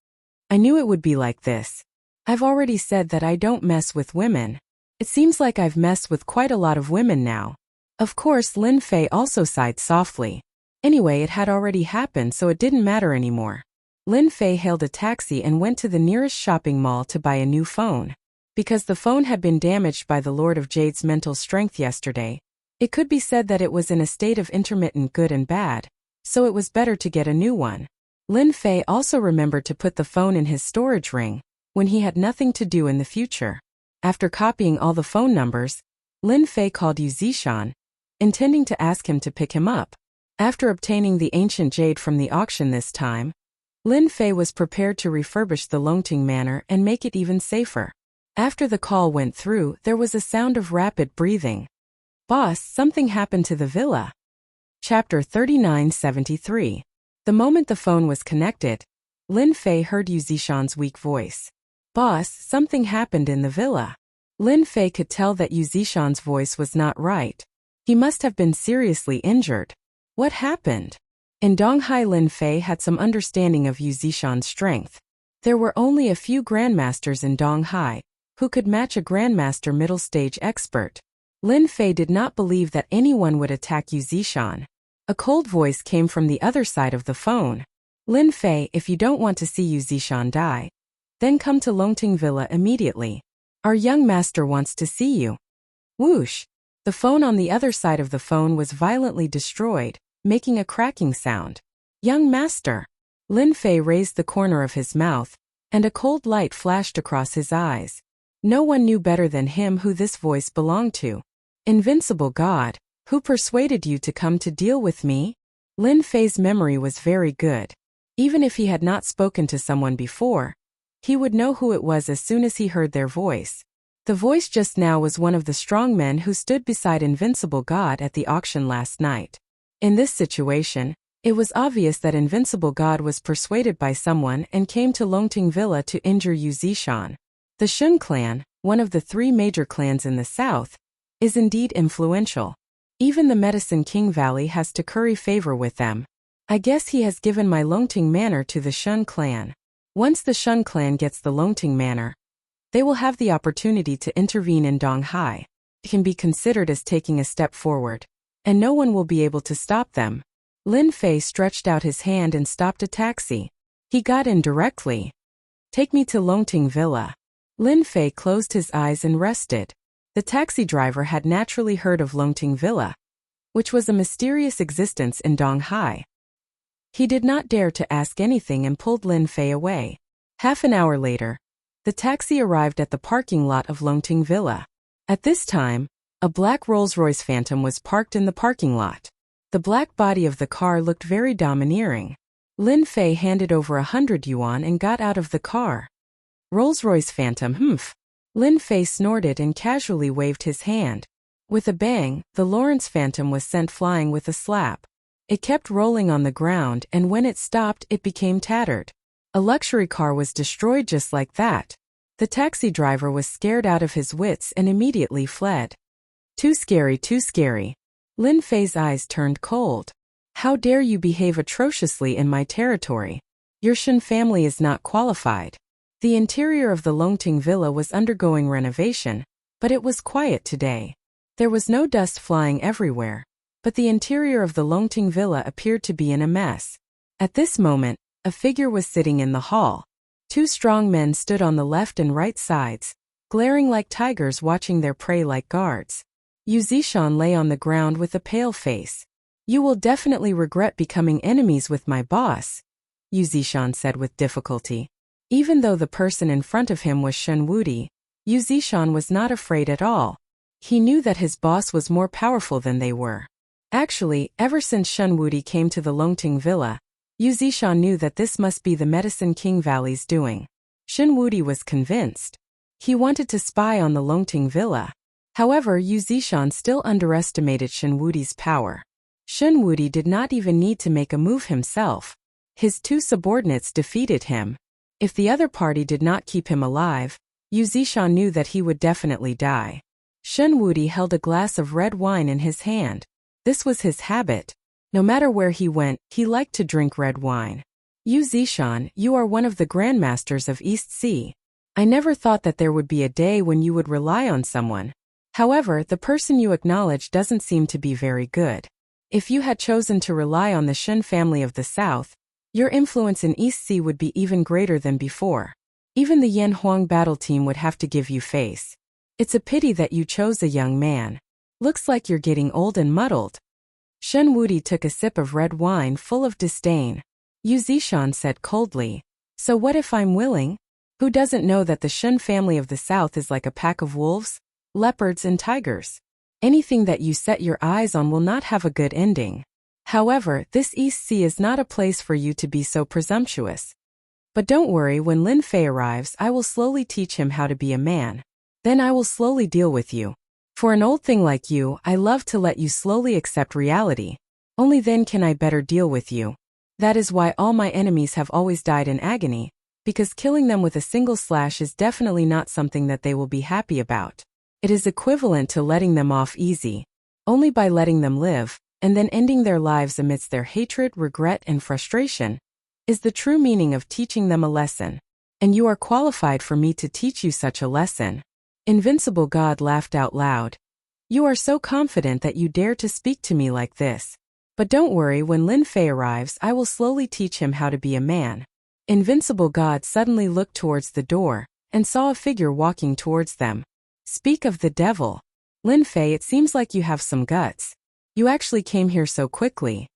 I knew it would be like this. I've already said that I don't mess with women. It seems like I've messed with quite a lot of women now. Of course, Lin Fei also sighed softly. Anyway, it had already happened, so it didn't matter anymore. Lin Fei hailed a taxi and went to the nearest shopping mall to buy a new phone. Because the phone had been damaged by the Lord of Jade's mental strength yesterday, it could be said that it was in a state of intermittent good and bad, so it was better to get a new one. Lin Fei also remembered to put the phone in his storage ring when he had nothing to do in the future. After copying all the phone numbers, Lin Fei called Yu Zishan, intending to ask him to pick him up. After obtaining the ancient jade from the auction this time, Lin Fei was prepared to refurbish the Longting Manor and make it even safer. After the call went through, there was a sound of rapid breathing. Boss, something happened to the villa. Chapter 3973. The moment the phone was connected, Lin Fei heard Yu Zishan's weak voice. Boss, something happened in the villa. Lin Fei could tell that Yu Zishan's voice was not right. He must have been seriously injured. What happened? In Donghai, Lin Fei had some understanding of Yu Zishan's strength. There were only a few grandmasters in Donghai who could match a grandmaster middle stage expert. Lin Fei did not believe that anyone would attack Yu Zishan. A cold voice came from the other side of the phone. Lin Fei, if you don't want to see Yu Zishan die, then come to Longting Villa immediately. Our young master wants to see you. Whoosh! The phone on the other side of the phone was violently destroyed, making a cracking sound. Young master! Lin Fei raised the corner of his mouth, and a cold light flashed across his eyes. No one knew better than him who this voice belonged to. Invincible God, who persuaded you to come to deal with me? Lin Fei's memory was very good. Even if he had not spoken to someone before, he would know who it was as soon as he heard their voice. The voice just now was one of the strong men who stood beside Invincible God at the auction last night. In this situation, It was obvious that Invincible God was persuaded by someone and came to Longting Villa to injure Yu Zishan. The Shun clan, one of the 3 major clans in the south, is indeed influential. Even the Medicine King Valley has to curry favor with them. I guess he has given my Longting Manor to the Shun clan. Once the Shun clan gets the Longting Manor, they will have the opportunity to intervene in Donghai. It can be considered as taking a step forward, and no one will be able to stop them. Lin Fei stretched out his hand and stopped a taxi. He got in directly. Take me to Longting Villa. Lin Fei closed his eyes and rested. The taxi driver had naturally heard of Longting Villa, which was a mysterious existence in Donghai. He did not dare to ask anything and pulled Lin Fei away. Half an hour later, the taxi arrived at the parking lot of Longting Villa. At this time, a black Rolls-Royce Phantom was parked in the parking lot. The black body of the car looked very domineering. Lin Fei handed over 100 yuan and got out of the car. Rolls-Royce Phantom, humph. Lin Fei snorted and casually waved his hand. With a bang, the Lawrence Phantom was sent flying with a slap. It kept rolling on the ground, and when it stopped, it became tattered. A luxury car was destroyed just like that. The taxi driver was scared out of his wits and immediately fled. Too scary, too scary. Lin Fei's eyes turned cold. How dare you behave atrociously in my territory? Your Shun family is not qualified. The interior of the Longting Villa was undergoing renovation, but it was quiet today. There was no dust flying everywhere, but the interior of the Longting Villa appeared to be in a mess. At this moment, a figure was sitting in the hall. 2 strong men stood on the left and right sides, glaring like tigers watching their prey like guards. Yu Zishan lay on the ground with a pale face. You will definitely regret becoming enemies with my boss, Yu Zishan said with difficulty. Even though the person in front of him was Shen Wudi, Yu Zishan was not afraid at all. He knew that his boss was more powerful than they were. Actually, ever since Shen Wudi came to the Longting Villa, Yu Zishan knew that this must be the Medicine King Valley's doing. Shen Wudi was convinced. He wanted to spy on the Longting Villa. However, Yu Zishan still underestimated Shen Wudi's power. Shen Wudi did not even need to make a move himself. His 2 subordinates defeated him. If the other party did not keep him alive, Yu Zishan knew that he would definitely die. Shen Wudi held a glass of red wine in his hand. This was his habit. No matter where he went, he liked to drink red wine. Yu Zishan, you are one of the grandmasters of East Sea. I never thought that there would be a day when you would rely on someone. However, the person you acknowledge doesn't seem to be very good. If you had chosen to rely on the Shun family of the south, your influence in East Sea would be even greater than before. Even the Yan Huang battle team would have to give you face. It's a pity that you chose a young man. Looks like you're getting old and muddled. Shen Wudi took a sip of red wine full of disdain. Yu Zishan said coldly, so what if I'm willing? Who doesn't know that the Shun family of the south is like a pack of wolves, leopards and tigers? Anything that you set your eyes on will not have a good ending. However, this East Sea is not a place for you to be so presumptuous. But don't worry, when Lin Fei arrives, I will slowly teach him how to be a man. Then I will slowly deal with you. For an old thing like you, I love to let you slowly accept reality. Only then can I better deal with you. That is why all my enemies have always died in agony, because killing them with a single slash is definitely not something that they will be happy about. It is equivalent to letting them off easy. Only by letting them live, and then ending their lives amidst their hatred, regret, and frustration, is the true meaning of teaching them a lesson. And you are qualified for me to teach you such a lesson. Invincible God laughed out loud. You are so confident that you dare to speak to me like this. But don't worry, when Lin Fei arrives, I will slowly teach him how to be a man. Invincible God suddenly looked towards the door, and saw a figure walking towards them. Speak of the devil. Lin Fei, it seems like you have some guts. You actually came here so quickly.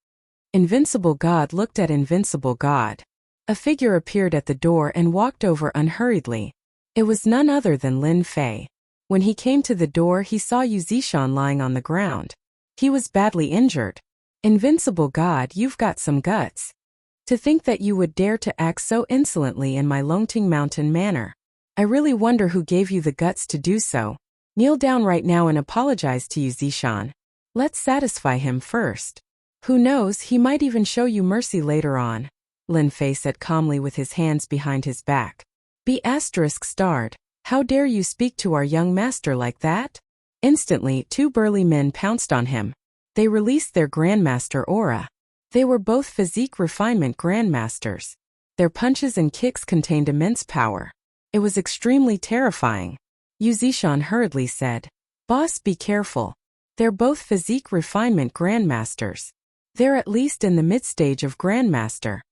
Invincible God looked at Invincible God. A figure appeared at the door and walked over unhurriedly. It was none other than Lin Fei. When he came to the door, he saw Yu Zishan lying on the ground. He was badly injured. Invincible God, you've got some guts. To think that you would dare to act so insolently in my Longting Mountain manor. I really wonder who gave you the guts to do so. Kneel down right now and apologize to Yu Zishan. Let's satisfy him first. Who knows, he might even show you mercy later on, Lin Fei said calmly with his hands behind his back. B*****, how dare you speak to our young master like that? Instantly, two burly men pounced on him. They released their grandmaster aura. They were both physique refinement grandmasters. Their punches and kicks contained immense power. It was extremely terrifying. Yu Zishan hurriedly said, "Boss, be careful. They're both physique refinement grandmasters. They're at least in the mid-stage of grandmaster."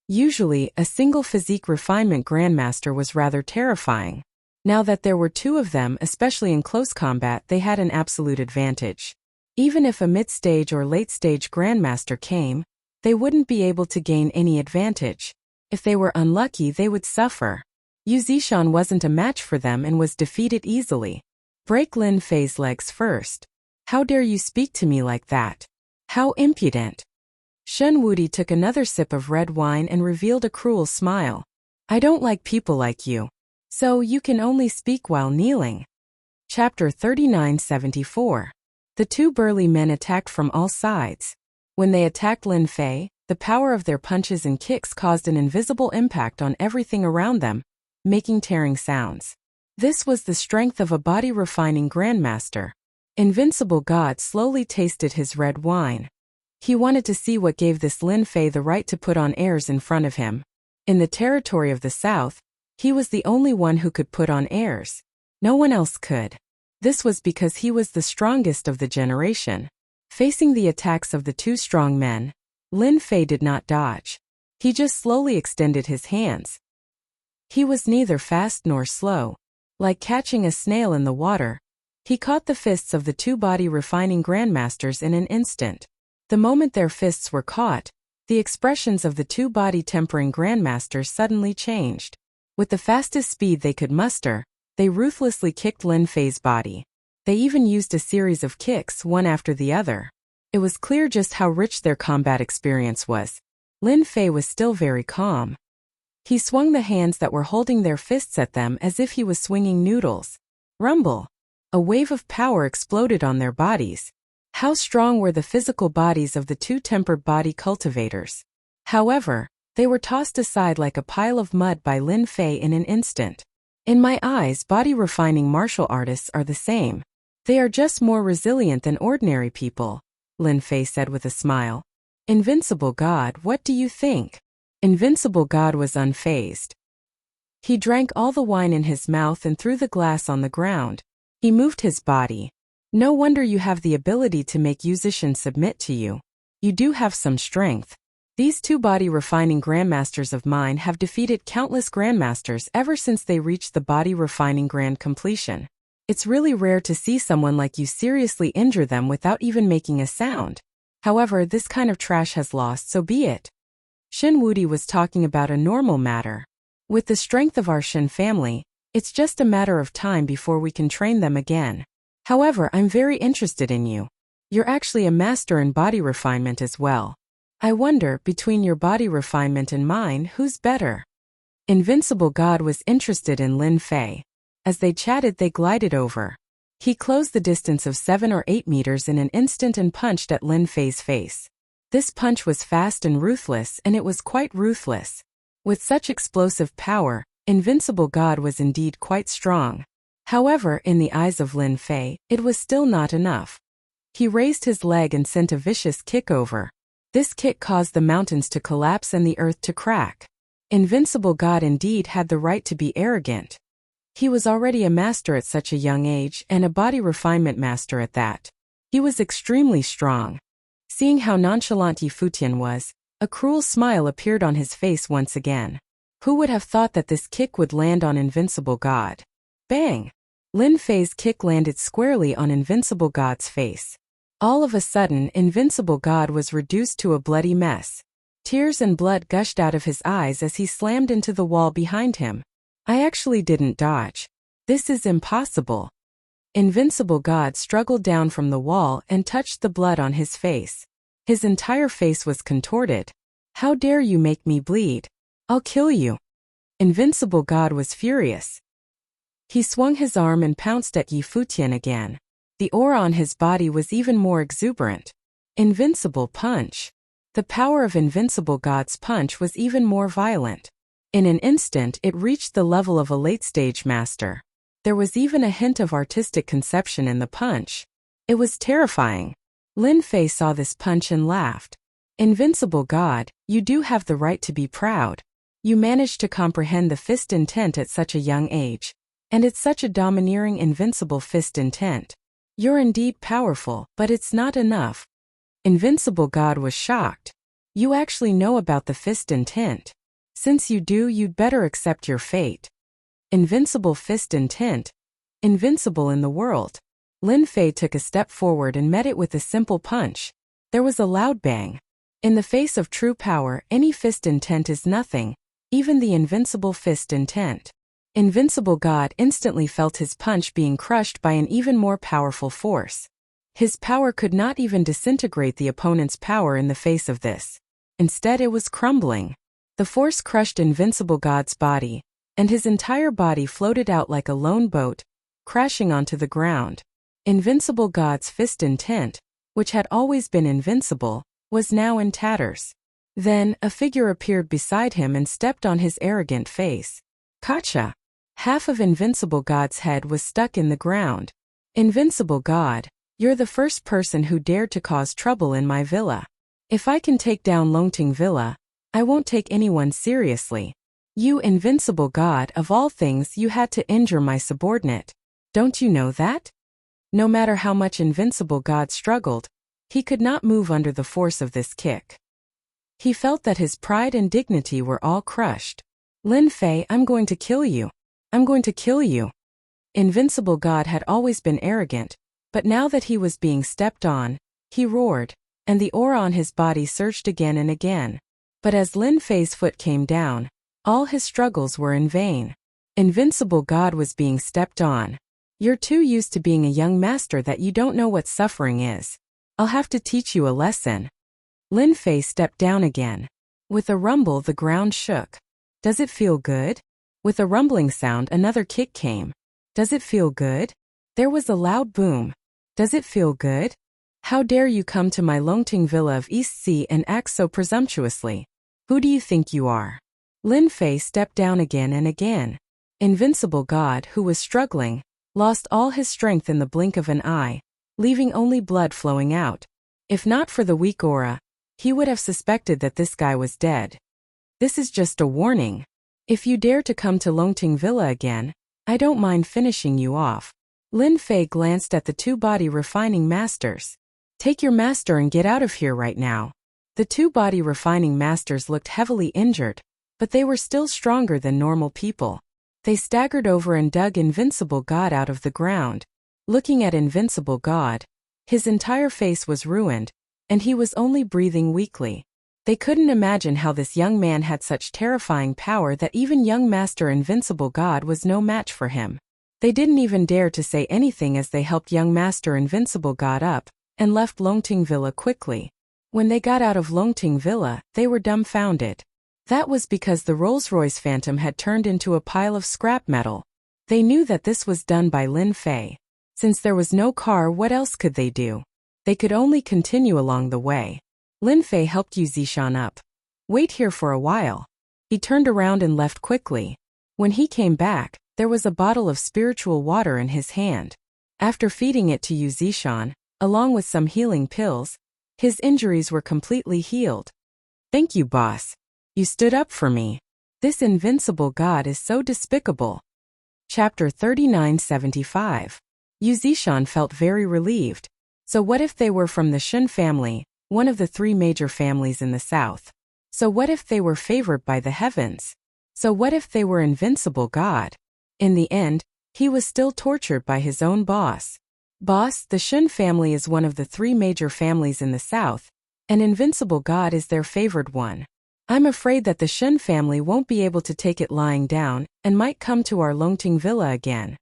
Usually, a single physique refinement grandmaster was rather terrifying. Now that there were two of them, especially in close combat, they had an absolute advantage. Even if a mid-stage or late-stage grandmaster came, they wouldn't be able to gain any advantage. If they were unlucky, they would suffer. Yu Zishan wasn't a match for them and was defeated easily. Break Lin Fei's legs first. How dare you speak to me like that? How impudent. Shen Wudi took another sip of red wine and revealed a cruel smile. I don't like people like you. So you can only speak while kneeling. Chapter 3974. The two burly men attacked from all sides. When they attacked Lin Fei, the power of their punches and kicks caused an invisible impact on everything around them, making tearing sounds. This was the strength of a body-refining grandmaster. Invincible God slowly tasted his red wine. He wanted to see what gave this Lin Fei the right to put on airs in front of him. In the territory of the South, he was the only one who could put on airs. No one else could. This was because he was the strongest of the generation. Facing the attacks of the two strong men, Lin Fei did not dodge. He just slowly extended his hands. He was neither fast nor slow. Like catching a snail in the water, he caught the fists of the two body-refining grandmasters in an instant. The moment their fists were caught, the expressions of the two body-tempering grandmasters suddenly changed. With the fastest speed they could muster, they ruthlessly kicked Lin Fei's body. They even used a series of kicks, one after the other. It was clear just how rich their combat experience was. Lin Fei was still very calm. He swung the hands that were holding their fists at them as if he was swinging noodles. Rumble! A wave of power exploded on their bodies. How strong were the physical bodies of the two tempered body cultivators? However, they were tossed aside like a pile of mud by Lin Fei in an instant. In my eyes, body-refining martial artists are the same. They are just more resilient than ordinary people, Lin Fei said with a smile. Invincible God, what do you think? Invincible God was unfazed. He drank all the wine in his mouth and threw the glass on the ground. He moved his body. No wonder you have the ability to make musicians submit to you. You do have some strength. These two body-refining grandmasters of mine have defeated countless grandmasters ever since they reached the body-refining grand completion. It's really rare to see someone like you seriously injure them without even making a sound. However, this kind of trash has lost, so be it. Shen Wudi was talking about a normal matter. With the strength of our Shen family, it's just a matter of time before we can train them again. However, I'm very interested in you. You're actually a master in body refinement as well. I wonder, between your body refinement and mine, who's better? Invincible God was interested in Lin Fei. As they chatted, they glided over. He closed the distance of 7 or 8 meters in an instant and punched at Lin Fei's face. This punch was fast and ruthless, and it was quite ruthless. With such explosive power, Invincible God was indeed quite strong. However, in the eyes of Lin Fei, it was still not enough. He raised his leg and sent a vicious kick over. This kick caused the mountains to collapse and the earth to crack. Invincible God indeed had the right to be arrogant. He was already a master at such a young age and a body refinement master at that. He was extremely strong. Seeing how nonchalant Yi Futian was, a cruel smile appeared on his face once again. Who would have thought that this kick would land on Invincible God? Bang! Lin Fei's kick landed squarely on Invincible God's face. All of a sudden, Invincible God was reduced to a bloody mess. Tears and blood gushed out of his eyes as he slammed into the wall behind him. I actually didn't dodge. This is impossible. Invincible God struggled down from the wall and touched the blood on his face. His entire face was contorted. How dare you make me bleed? I'll kill you. Invincible God was furious. He swung his arm and pounced at Yi Futian again. The aura on his body was even more exuberant. Invincible punch. The power of Invincible God's punch was even more violent. In an instant it reached the level of a late-stage master. There was even a hint of artistic conception in the punch. It was terrifying. Lin Fei saw this punch and laughed. Invincible God, you do have the right to be proud. You managed to comprehend the fist intent at such a young age. And it's such a domineering invincible fist intent. You're indeed powerful, but it's not enough. Invincible God was shocked. You actually know about the fist intent. Since you do, you'd better accept your fate. Invincible fist intent. Invincible in the world. Lin Fei took a step forward and met it with a simple punch. There was a loud bang. In the face of true power, any fist intent is nothing, even the invincible fist intent. Invincible God instantly felt his punch being crushed by an even more powerful force. His power could not even disintegrate the opponent's power in the face of this. Instead, it was crumbling. The force crushed Invincible God's body, and his entire body floated out like a lone boat, crashing onto the ground. Invincible God's fist intent, which had always been invincible, was now in tatters. Then, a figure appeared beside him and stepped on his arrogant face. Gotcha! Half of Invincible God's head was stuck in the ground. Invincible God, you're the first person who dared to cause trouble in my villa. If I can take down Longting Villa, I won't take anyone seriously. You Invincible God, of all things you had to injure my subordinate. Don't you know that? No matter how much Invincible God struggled, he could not move under the force of this kick. He felt that his pride and dignity were all crushed. Lin Fei, I'm going to kill you. I'm going to kill you. Invincible God had always been arrogant, but now that he was being stepped on, he roared, and the aura on his body surged again and again. But as Lin Fei's foot came down, all his struggles were in vain. Invincible God was being stepped on. You're too used to being a young master that you don't know what suffering is. I'll have to teach you a lesson. Lin Fei stepped down again. With a rumble, the ground shook. Does it feel good? With a rumbling sound, another kick came. Does it feel good? There was a loud boom. Does it feel good? How dare you come to my Longting Villa of East Sea and act so presumptuously? Who do you think you are? Lin Fei stepped down again and again. Invincible God, who was struggling, lost all his strength in the blink of an eye, leaving only blood flowing out. If not for the weak aura, he would have suspected that this guy was dead. This is just a warning. If you dare to come to Longting Villa again, I don't mind finishing you off. Lin Fei glanced at the two body refining masters. Take your master and get out of here right now. The two body refining masters looked heavily injured, but they were still stronger than normal people. They staggered over and dug Invincible God out of the ground. Looking at Invincible God, his entire face was ruined, and he was only breathing weakly. They couldn't imagine how this young man had such terrifying power that even young Master Invincible God was no match for him. They didn't even dare to say anything as they helped young Master Invincible God up, and left Longting Villa quickly. When they got out of Longting Villa, they were dumbfounded. That was because the Rolls-Royce Phantom had turned into a pile of scrap metal. They knew that this was done by Lin Fei. Since there was no car, what else could they do? They could only continue along the way. Lin Fei helped Yu Zishan up. Wait here for a while. He turned around and left quickly. When he came back, there was a bottle of spiritual water in his hand. After feeding it to Yu Zishan, along with some healing pills, his injuries were completely healed. Thank you, boss. You stood up for me. This Invincible God is so despicable. Chapter 3975. Yu Zishan felt very relieved. So what if they were from the Shun family, one of the three major families in the south? So what if they were favored by the heavens? So what if they were Invincible God? In the end, he was still tortured by his own boss. Boss, the Shun family is one of the three major families in the south, and Invincible God is their favored one. I'm afraid that the Shun family won't be able to take it lying down, and might come to our Longting Villa again.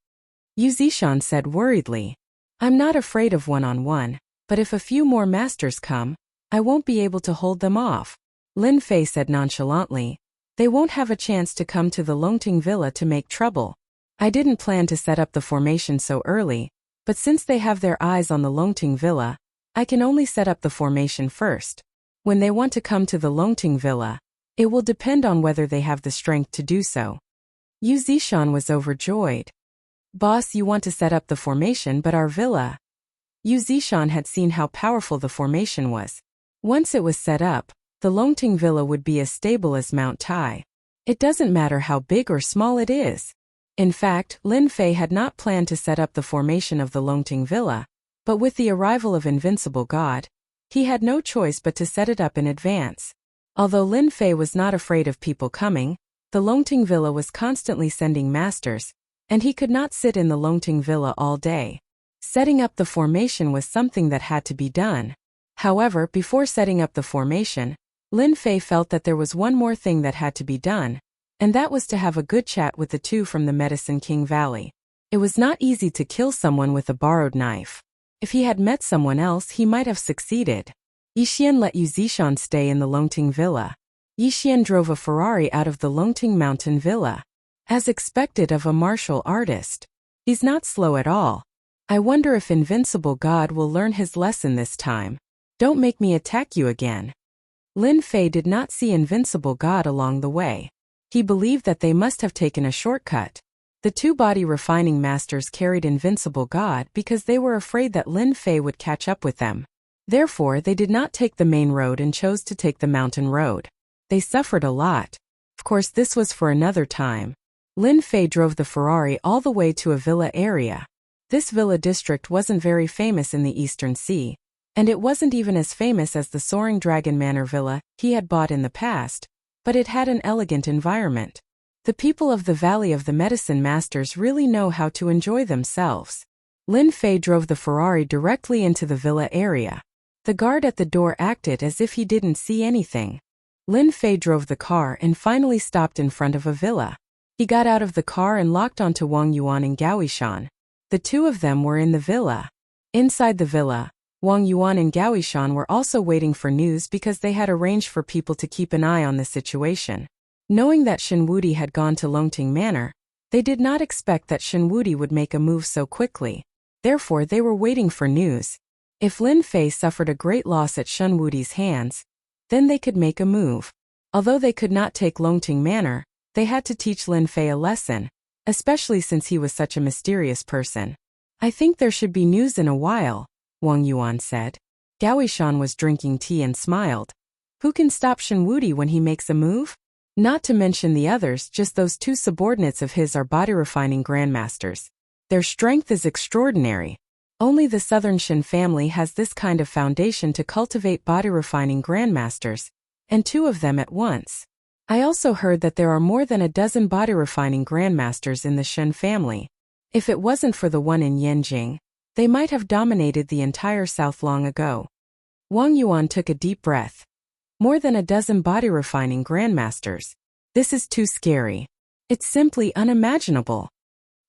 Yu Zishan said worriedly. I'm not afraid of one-on-one, but if a few more masters come, I won't be able to hold them off. Lin Fei said nonchalantly. They won't have a chance to come to the Longting Villa to make trouble. I didn't plan to set up the formation so early, but since they have their eyes on the Longting Villa, I can only set up the formation first. When they want to come to the Longting Villa, it will depend on whether they have the strength to do so. Yu Zishan was overjoyed. Boss, you want to set up the formation but our villa? Yu Zishan had seen how powerful the formation was. Once it was set up, the Longting Villa would be as stable as Mount Tai. It doesn't matter how big or small it is. In fact, Lin Fei had not planned to set up the formation of the Longting Villa, but with the arrival of Invincible God, he had no choice but to set it up in advance. Although Lin Fei was not afraid of people coming, the Longting Villa was constantly sending masters, and he could not sit in the Longting Villa all day. Setting up the formation was something that had to be done. However, before setting up the formation, Lin Fei felt that there was one more thing that had to be done, and that was to have a good chat with the two from the Medicine King Valley. It was not easy to kill someone with a borrowed knife. If he had met someone else, he might have succeeded. Yixian let Yu Zishan stay in the Longting Villa. Yixian drove a Ferrari out of the Longting Mountain Villa. As expected of a martial artist, he's not slow at all. I wonder if Invincible God will learn his lesson this time. Don't make me attack you again. Lin Fei did not see Invincible God along the way. He believed that they must have taken a shortcut. The two body refining masters carried Invincible God because they were afraid that Lin Fei would catch up with them. Therefore, they did not take the main road and chose to take the mountain road. They suffered a lot. Of course, this was for another time. Lin Fei drove the Ferrari all the way to a villa area. This villa district wasn't very famous in the Eastern Sea, and it wasn't even as famous as the Soaring Dragon Manor villa he had bought in the past, but it had an elegant environment. The people of the Valley of the Medicine Masters really know how to enjoy themselves. Lin Fei drove the Ferrari directly into the villa area. The guard at the door acted as if he didn't see anything. Lin Fei drove the car and finally stopped in front of a villa. He got out of the car and locked onto Wang Yuan and Gao Yishan. The two of them were in the villa. Inside the villa, Wang Yuan and Gao Yishan were also waiting for news because they had arranged for people to keep an eye on the situation. Knowing that Shen Wudi had gone to Longting Manor, they did not expect that Shen Wudi would make a move so quickly. Therefore, they were waiting for news. If Lin Fei suffered a great loss at Shen Wudi's hands, then they could make a move. Although they could not take Longting Manor, they had to teach Lin Fei a lesson, especially since he was such a mysterious person. I think there should be news in a while, Wang Yuan said. Gao Yishan was drinking tea and smiled. Who can stop Shen Wudi when he makes a move? Not to mention the others, just those two subordinates of his are body-refining grandmasters. Their strength is extraordinary. Only the Southern Shen family has this kind of foundation to cultivate body-refining grandmasters, and two of them at once. I also heard that there are more than a dozen body-refining grandmasters in the Shen family. If it wasn't for the one in Yanjing, they might have dominated the entire South long ago. Wang Yuan took a deep breath. More than a dozen body-refining grandmasters. This is too scary. It's simply unimaginable.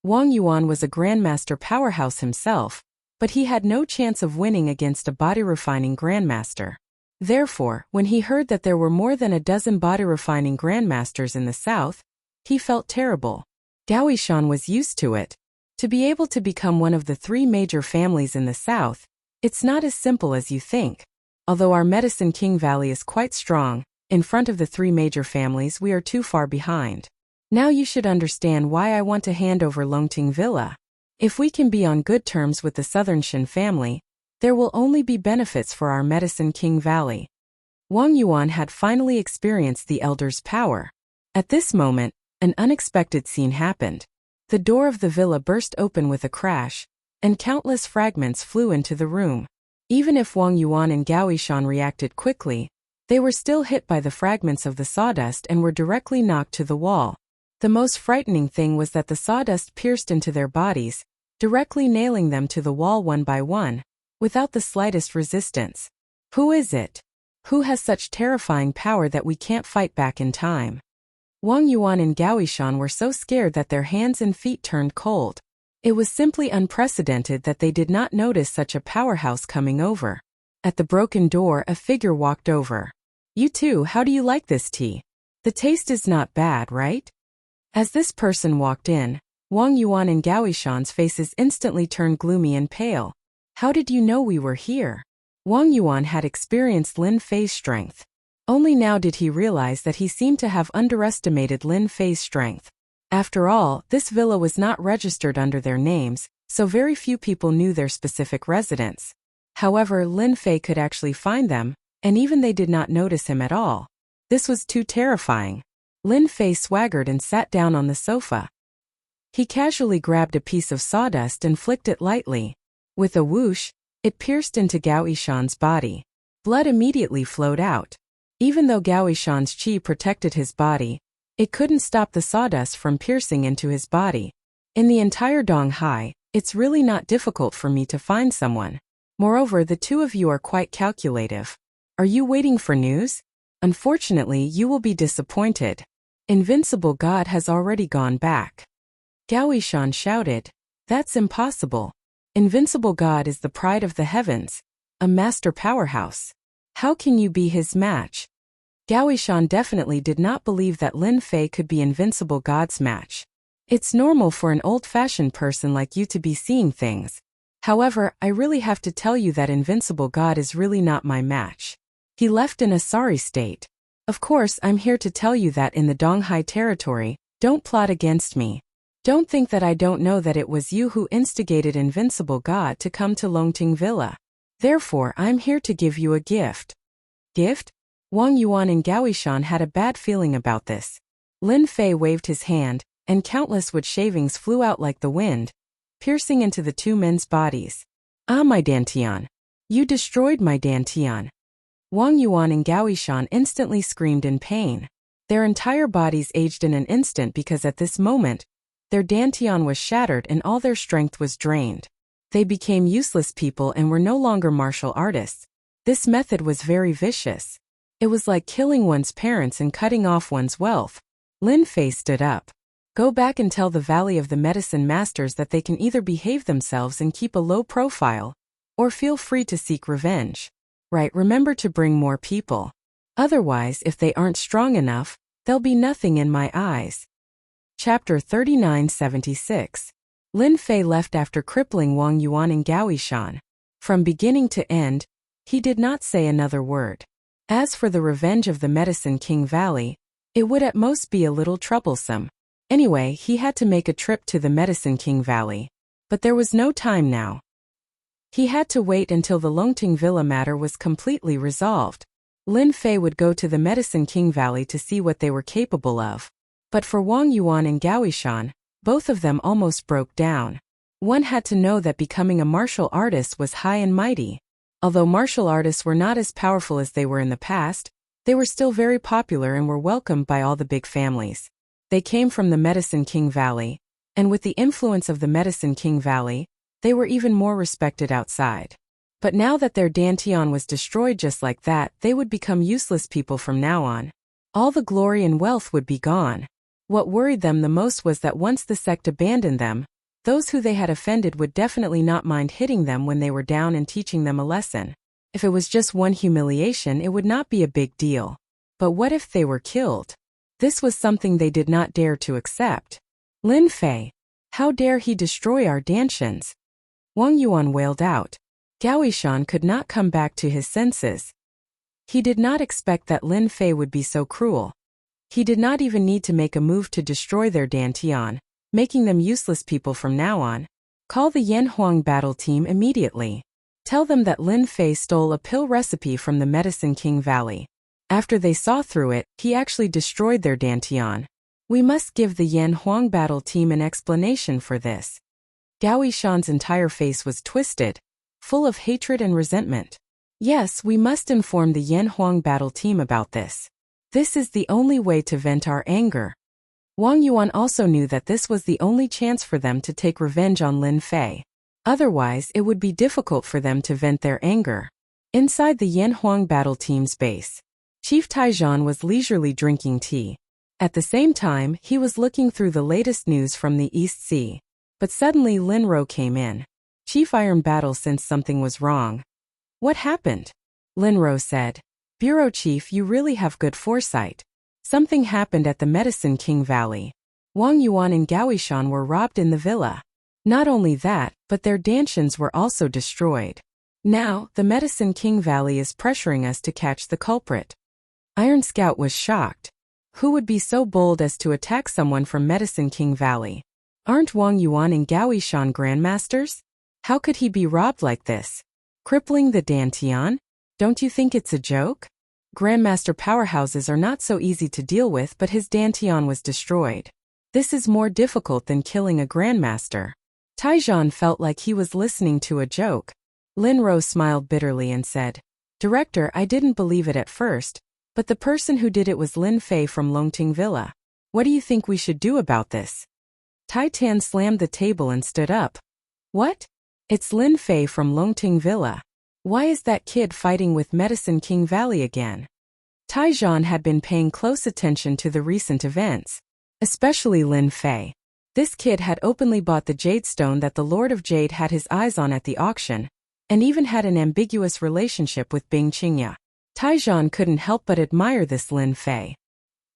Wang Yuan was a grandmaster powerhouse himself, but he had no chance of winning against a body-refining grandmaster. Therefore, when he heard that there were more than a dozen body-refining grandmasters in the south, he felt terrible. Gao Yishan was used to it. To be able to become one of the three major families in the south, it's not as simple as you think. Although our Medicine King Valley is quite strong, in front of the three major families we are too far behind. Now you should understand why I want to hand over Longting Villa. If we can be on good terms with the Southern Shen family, there will only be benefits for our Medicine King Valley. Wang Yuan had finally experienced the Elder's power. At this moment, an unexpected scene happened. The door of the villa burst open with a crash, and countless fragments flew into the room. Even if Wang Yuan and Gao Yishan reacted quickly, they were still hit by the fragments of the sawdust and were directly knocked to the wall. The most frightening thing was that the sawdust pierced into their bodies, directly nailing them to the wall one by one, without the slightest resistance. Who is it? Who has such terrifying power that we can't fight back in time? Wang Yuan and Gao Yishan were so scared that their hands and feet turned cold. It was simply unprecedented that they did not notice such a powerhouse coming over. At the broken door, a figure walked over. You two, how do you like this tea? The taste is not bad, right? As this person walked in, Wang Yuan and Gao Yishan's faces instantly turned gloomy and pale. How did you know we were here? Wang Yuan had experienced Lin Fei's strength. Only now did he realize that he seemed to have underestimated Lin Fei's strength. After all, this villa was not registered under their names, so very few people knew their specific residence. However, Lin Fei could actually find them, and even they did not notice him at all. This was too terrifying. Lin Fei swaggered and sat down on the sofa. He casually grabbed a piece of sawdust and flicked it lightly. With a whoosh, it pierced into Gao Yishan's body. Blood immediately flowed out. Even though Gao Yishan's qi protected his body, it couldn't stop the sawdust from piercing into his body. In the entire Donghai, it's really not difficult for me to find someone. Moreover, the two of you are quite calculative. Are you waiting for news? Unfortunately, you will be disappointed. Invincible God has already gone back. Gao Yishan shouted. That's impossible. Invincible God is the pride of the heavens, a master powerhouse. How can you be his match? Gao Yishan definitely did not believe that Lin Fei could be Invincible God's match. It's normal for an old-fashioned person like you to be seeing things. However, I really have to tell you that Invincible God is really not my match. He left in a sorry state. Of course, I'm here to tell you that in the Donghai territory, don't plot against me. Don't think that I don't know that it was you who instigated Invincible God to come to Longting Villa. Therefore, I'm here to give you a gift. Gift? Wang Yuan and Gao Yishan had a bad feeling about this. Lin Fei waved his hand, and countless wood shavings flew out like the wind, piercing into the two men's bodies. Ah, my Dantian! You destroyed my Dantian! Wang Yuan and Gao Yishan instantly screamed in pain. Their entire bodies aged in an instant because at this moment, their Dantian was shattered and all their strength was drained. They became useless people and were no longer martial artists. This method was very vicious. It was like killing one's parents and cutting off one's wealth. Lin Fei stood up. Go back and tell the Valley of the Medicine Masters that they can either behave themselves and keep a low profile, or feel free to seek revenge. Right, remember to bring more people. Otherwise, if they aren't strong enough, they'll be nothing in my eyes. Chapter 3976. Lin Fei left after crippling Wang Yuan and Gao Yishan. From beginning to end, he did not say another word. As for the revenge of the Medicine King Valley, it would at most be a little troublesome. Anyway, he had to make a trip to the Medicine King Valley. But there was no time now. He had to wait until the Longting Villa matter was completely resolved. Lin Fei would go to the Medicine King Valley to see what they were capable of. But for Wang Yuan and Gao Yishan, both of them almost broke down. One had to know that becoming a martial artist was high and mighty. Although martial artists were not as powerful as they were in the past, they were still very popular and were welcomed by all the big families. They came from the Medicine King Valley, and with the influence of the Medicine King Valley, they were even more respected outside. But now that their Dantian was destroyed just like that, they would become useless people from now on. All the glory and wealth would be gone. What worried them the most was that once the sect abandoned them, those who they had offended would definitely not mind hitting them when they were down and teaching them a lesson. If it was just one humiliation, it would not be a big deal. But what if they were killed? This was something they did not dare to accept. Lin Fei, how dare he destroy our Dantians? Wang Yuan wailed out. Gao Yishan could not come back to his senses. He did not expect that Lin Fei would be so cruel. He did not even need to make a move to destroy their Dantian, making them useless people from now on. Call the Yanhuang battle team immediately. Tell them that Lin Fei stole a pill recipe from the Medicine King Valley. After they saw through it, he actually destroyed their Dantian. We must give the Yanhuang battle team an explanation for this. Gao Yishan's entire face was twisted, full of hatred and resentment. Yes, we must inform the Yanhuang battle team about this. This is the only way to vent our anger. Wang Yuan also knew that this was the only chance for them to take revenge on Lin Fei. Otherwise, it would be difficult for them to vent their anger. Inside the Yanhuang battle team's base, Chief Taijian was leisurely drinking tea. At the same time, he was looking through the latest news from the East Sea. But suddenly Lin Ro came in. Chief Iron Battle sensed something was wrong. What happened? Lin Ro said. Bureau Chief, you really have good foresight. Something happened at the Medicine King Valley. Wang Yuan and Gao Yishan were robbed in the villa. Not only that, but their Dantians were also destroyed. Now, the Medicine King Valley is pressuring us to catch the culprit. Iron Scout was shocked. Who would be so bold as to attack someone from Medicine King Valley? Aren't Wang Yuan and Gao Yishan grandmasters? How could he be robbed like this? Crippling the Dantian? Don't you think it's a joke? Grandmaster powerhouses are not so easy to deal with, but his Dantian was destroyed. This is more difficult than killing a grandmaster. Taijian felt like he was listening to a joke. Lin Ro smiled bitterly and said, "Director, I didn't believe it at first, but the person who did it was Lin Fei from Longting Villa. What do you think we should do about this?" Tai Tan slammed the table and stood up. "What? It's Lin Fei from Longting Villa. Why is that kid fighting with Medicine King Valley again?" Taijian had been paying close attention to the recent events, especially Lin Fei. This kid had openly bought the jade stone that the Lord of Jade had his eyes on at the auction, and even had an ambiguous relationship with Bing Qingya. Taijian couldn't help but admire this Lin Fei.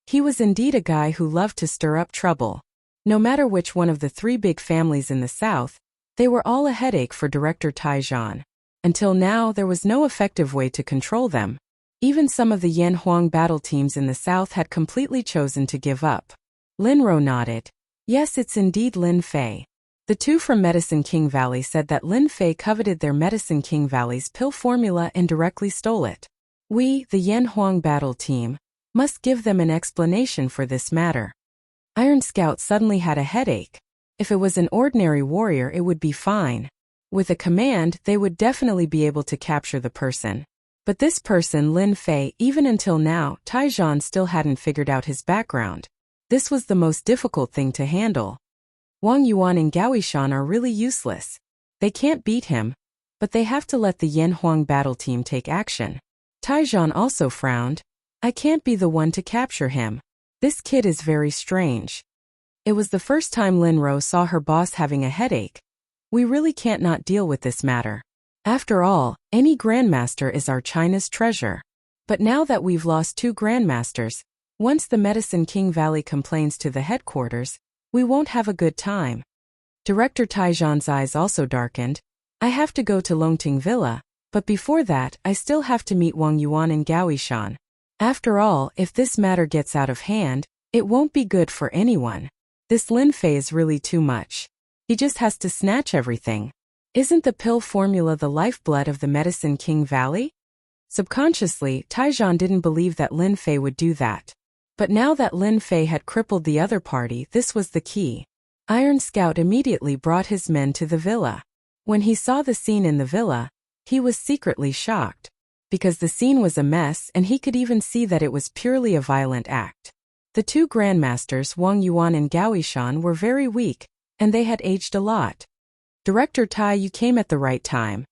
He was indeed a guy who loved to stir up trouble. No matter which one of the three big families in the south, they were all a headache for Director Taijian. Until now, there was no effective way to control them. Even some of the Yan Huang battle teams in the south had completely chosen to give up. Lin Ro nodded. Yes, it's indeed Lin Fei. The two from Medicine King Valley said that Lin Fei coveted their Medicine King Valley's pill formula and directly stole it. We, the Yan Huang battle team, must give them an explanation for this matter. Iron Scout suddenly had a headache. If it was an ordinary warrior, it would be fine. With a command, they would definitely be able to capture the person. But this person, Lin Fei, even until now, Taijian still hadn't figured out his background. This was the most difficult thing to handle. Wang Yuan and Gao Yishan are really useless. They can't beat him, but they have to let the Yan Huang battle team take action. Taijian also frowned. I can't be the one to capture him. This kid is very strange. It was the first time Lin Ro saw her boss having a headache. We really can't not deal with this matter. After all, any grandmaster is our China's treasure. But now that we've lost two grandmasters, once the Medicine King Valley complains to the headquarters, we won't have a good time. Director Taijian's eyes also darkened. I have to go to Longting Villa, but before that, I still have to meet Wang Yuan and Gao Yishan. After all, if this matter gets out of hand, it won't be good for anyone. This Lin Fei is really too much. He just has to snatch everything. Isn't the pill formula the lifeblood of the Medicine King Valley? Subconsciously, Taijian didn't believe that Lin Fei would do that. But now that Lin Fei had crippled the other party, this was the key. Iron Scout immediately brought his men to the villa. When he saw the scene in the villa, he was secretly shocked. Because the scene was a mess and he could even see that it was purely a violent act. The two grandmasters, Wang Yuan and Gao Yishan, were very weak, and they had aged a lot. Director Tai, you came at the right time.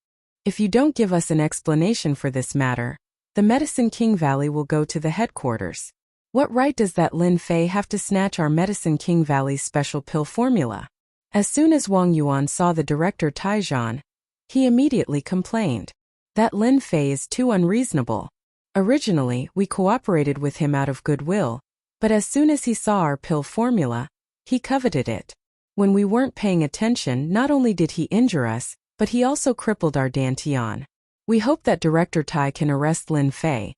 If you don't give us an explanation for this matter, the Medicine King Valley will go to the headquarters. What right does that Lin Fei have to snatch our Medicine King Valley's special pill formula? As soon as Wang Yuan saw the director Taijian, he immediately complained. That Lin Fei is too unreasonable. Originally, we cooperated with him out of goodwill, but as soon as he saw our pill formula, he coveted it. When we weren't paying attention, not only did he injure us, but he also crippled our Dantian. We hope that Director Tai can arrest Lin Fei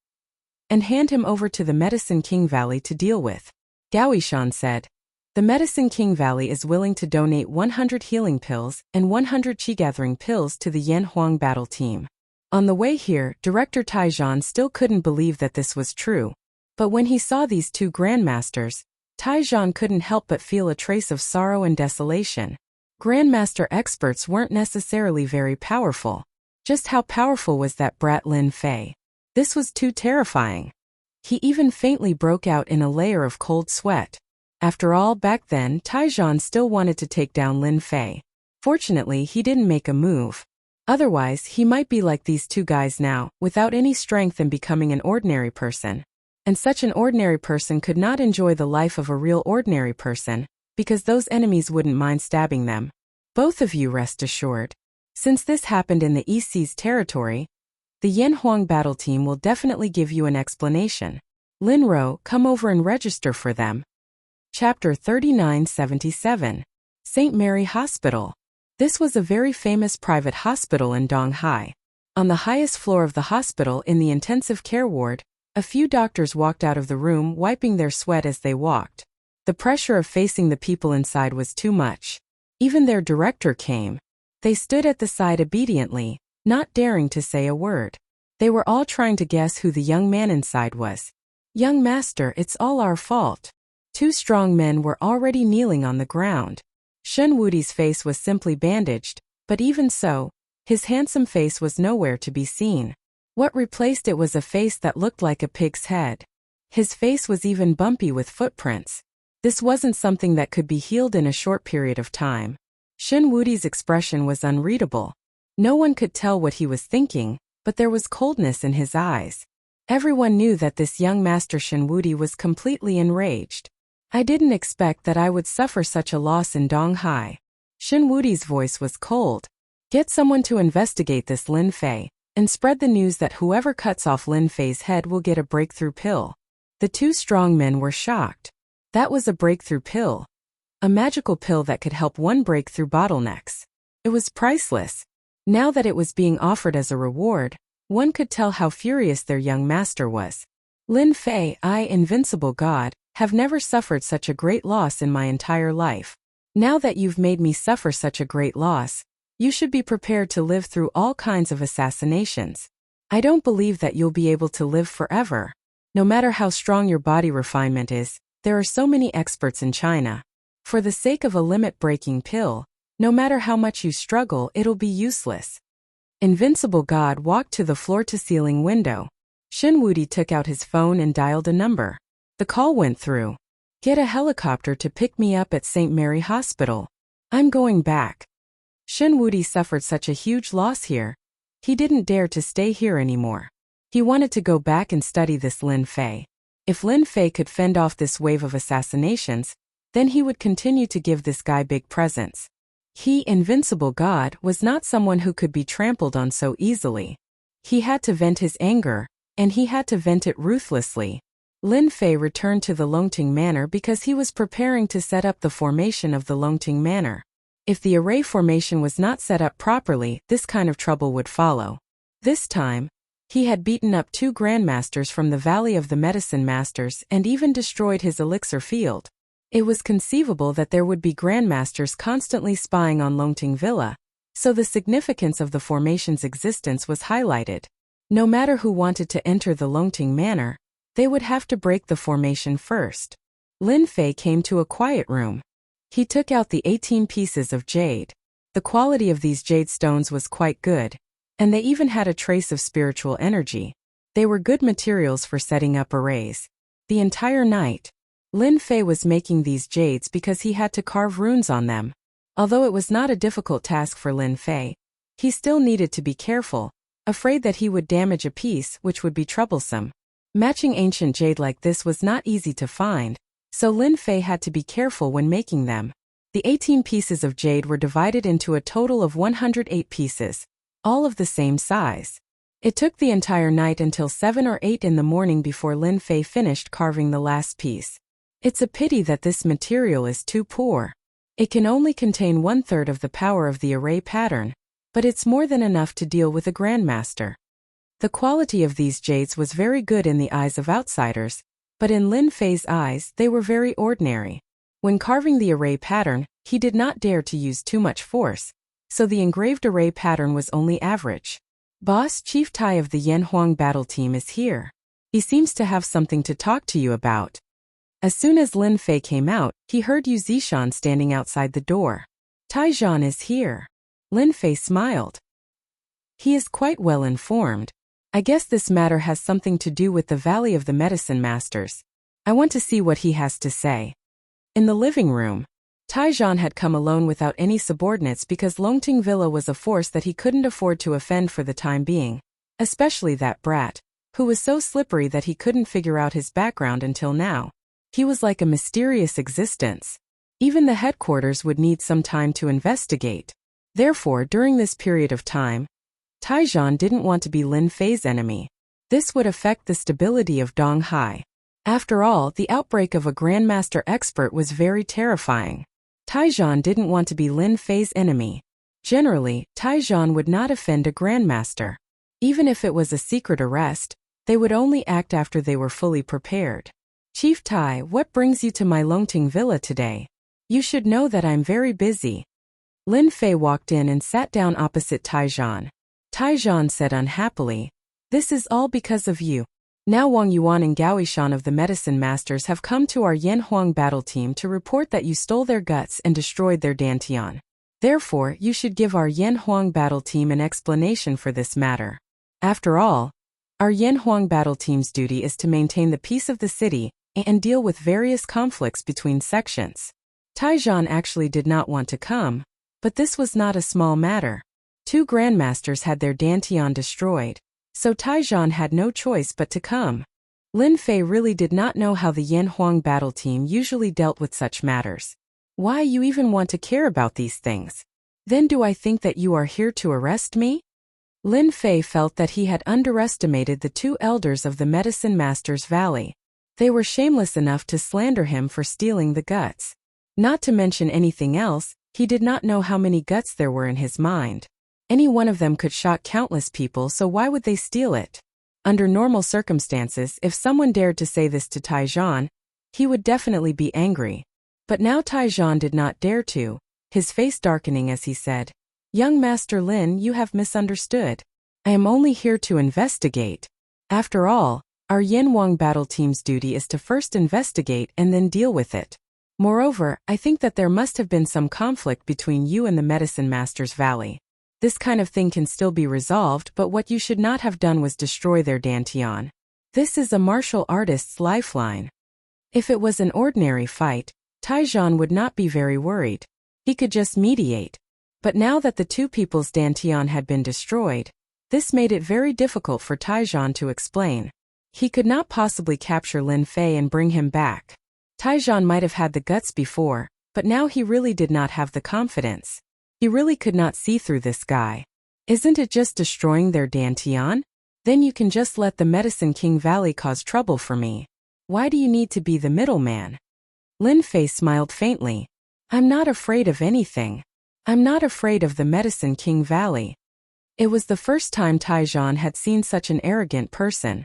and hand him over to the Medicine King Valley to deal with. Gao Yishan said, the Medicine King Valley is willing to donate 100 healing pills and 100 chi-gathering pills to the Yan Huang battle team. On the way here, Director Taijian still couldn't believe that this was true. But when he saw these two grandmasters, Taijian couldn't help but feel a trace of sorrow and desolation. Grandmaster experts weren't necessarily very powerful. Just how powerful was that brat Lin Fei? This was too terrifying. He even faintly broke out in a layer of cold sweat. After all, back then, Taijian still wanted to take down Lin Fei. Fortunately, he didn't make a move. Otherwise, he might be like these two guys now, without any strength and becoming an ordinary person. And such an ordinary person could not enjoy the life of a real ordinary person, because those enemies wouldn't mind stabbing them. Both of you rest assured. Since this happened in the EC's territory, the Yan Huang battle team will definitely give you an explanation. Lin Ro, come over and register for them. Chapter 3977. St. Mary Hospital. This was a very famous private hospital in Donghai. On the highest floor of the hospital in the intensive care ward, a few doctors walked out of the room wiping their sweat as they walked. The pressure of facing the people inside was too much. Even their director came. They stood at the side obediently, not daring to say a word. They were all trying to guess who the young man inside was. "Young master, it's all our fault." Two strong men were already kneeling on the ground. Shen Wudi's face was simply bandaged, but even so, his handsome face was nowhere to be seen. What replaced it was a face that looked like a pig's head. His face was even bumpy with footprints. This wasn't something that could be healed in a short period of time. Shen Wudi's expression was unreadable. No one could tell what he was thinking, but there was coldness in his eyes. Everyone knew that this young master Shen Wudi was completely enraged. "I didn't expect that I would suffer such a loss in Donghai." Shen Wudi's voice was cold. "Get someone to investigate this Lin Fei, and spread the news that whoever cuts off Lin Fei's head will get a breakthrough pill." The two strong men were shocked. That was a breakthrough pill. A magical pill that could help one break through bottlenecks. It was priceless. Now that it was being offered as a reward, one could tell how furious their young master was. "Lin Fei, I, invincible god, have never suffered such a great loss in my entire life. Now that you've made me suffer such a great loss, you should be prepared to live through all kinds of assassinations. I don't believe that you'll be able to live forever. No matter how strong your body refinement is, there are so many experts in China. For the sake of a limit-breaking pill, no matter how much you struggle, it'll be useless." Invincible God walked to the floor-to-ceiling window. Shen Wudi took out his phone and dialed a number. The call went through. "Get a helicopter to pick me up at St. Mary Hospital. I'm going back." Shen Wudi suffered such a huge loss here. He didn't dare to stay here anymore. He wanted to go back and study this Lin Fei. If Lin Fei could fend off this wave of assassinations, then he would continue to give this guy big presents. He, invincible god, was not someone who could be trampled on so easily. He had to vent his anger, and he had to vent it ruthlessly. Lin Fei returned to the Longting Manor because he was preparing to set up the formation of the Longting Manor. If the array formation was not set up properly, this kind of trouble would follow. This time, he had beaten up 2 grandmasters from the Valley of the Medicine Masters and even destroyed his elixir field. It was conceivable that there would be grandmasters constantly spying on Longting Villa, so the significance of the formation's existence was highlighted. No matter who wanted to enter the Longting Manor, they would have to break the formation first. Lin Fei came to a quiet room. He took out the 18 pieces of jade. The quality of these jade stones was quite good, and they even had a trace of spiritual energy. They were good materials for setting up arrays. The entire night, Lin Fei was making these jades because he had to carve runes on them. Although it was not a difficult task for Lin Fei, he still needed to be careful, afraid that he would damage a piece which would be troublesome. Matching ancient jade like this was not easy to find, so Lin Fei had to be careful when making them. The 18 pieces of jade were divided into a total of 108 pieces, all of the same size. It took the entire night until 7 or 8 in the morning before Lin Fei finished carving the last piece. It's a pity that this material is too poor. It can only contain 1/3 of the power of the array pattern, but it's more than enough to deal with a grandmaster. The quality of these jades was very good in the eyes of outsiders, but in Lin Fei's eyes they were very ordinary. When carving the array pattern, he did not dare to use too much force, so the engraved array pattern was only average. "Boss, Chief Tai of the Yanhuang battle team is here. He seems to have something to talk to you about." As soon as Lin Fei came out, he heard Yu Zishan standing outside the door. "Taizhan is here." Lin Fei smiled. He is quite well informed. I guess this matter has something to do with the Valley of the Medicine Masters. I want to see what he has to say. In the living room, Taizhan had come alone without any subordinates because Longting Villa was a force that he couldn't afford to offend for the time being, especially that brat, who was so slippery that he couldn't figure out his background until now. He was like a mysterious existence. Even the headquarters would need some time to investigate. Therefore, during this period of time, Taizhan didn't want to be Lin Fei's enemy. This would affect the stability of Donghai. After all, the outbreak of a Grandmaster expert was very terrifying. Taizhan didn't want to be Lin Fei's enemy. Generally, Taizhan would not offend a Grandmaster. Even if it was a secret arrest, they would only act after they were fully prepared. Chief Tai, what brings you to my Longting Villa today? You should know that I'm very busy. Lin Fei walked in and sat down opposite Taizhan. Taizhan said unhappily, this is all because of you. Now Wang Yuan and Gao Yishan of the Medicine Masters have come to our Yan Huang battle team to report that you stole their guts and destroyed their Dantian. Therefore, you should give our Yan Huang battle team an explanation for this matter. After all, our Yan Huang battle team's duty is to maintain the peace of the city and deal with various conflicts between sections. Taizhan actually did not want to come, but this was not a small matter. 2 grandmasters had their Dantian destroyed, so Taizhan had no choice but to come. Lin Fei really did not know how the Yan Huang battle team usually dealt with such matters. Why you even want to care about these things? Then do I think that you are here to arrest me? Lin Fei felt that he had underestimated the 2 elders of the Medicine Masters Valley. They were shameless enough to slander him for stealing the guts. Not to mention anything else, he did not know how many guts there were in his mind. Any one of them could shock countless people, so why would they steal it? Under normal circumstances, if someone dared to say this to Taizhan, he would definitely be angry. But now Taizhan did not dare to, his face darkening as he said, Young Master Lin, you have misunderstood. I am only here to investigate. After all, our Yan Huang battle team's duty is to first investigate and then deal with it. Moreover, I think that there must have been some conflict between you and the Medicine Masters Valley. This kind of thing can still be resolved, but what you should not have done was destroy their Dantian. This is a martial artist's lifeline. If it was an ordinary fight, Taizhan would not be very worried. He could just mediate. But now that the 2 people's Dantian had been destroyed, this made it very difficult for Taizhan to explain. He could not possibly capture Lin Fei and bring him back. Taizhan might have had the guts before, but now he really did not have the confidence. He really could not see through this guy. Isn't it just destroying their Dantian? Then you can just let the Medicine King Valley cause trouble for me. Why do you need to be the middleman? Lin Fei smiled faintly. I'm not afraid of anything. I'm not afraid of the Medicine King Valley. It was the first time Taizhan had seen such an arrogant person.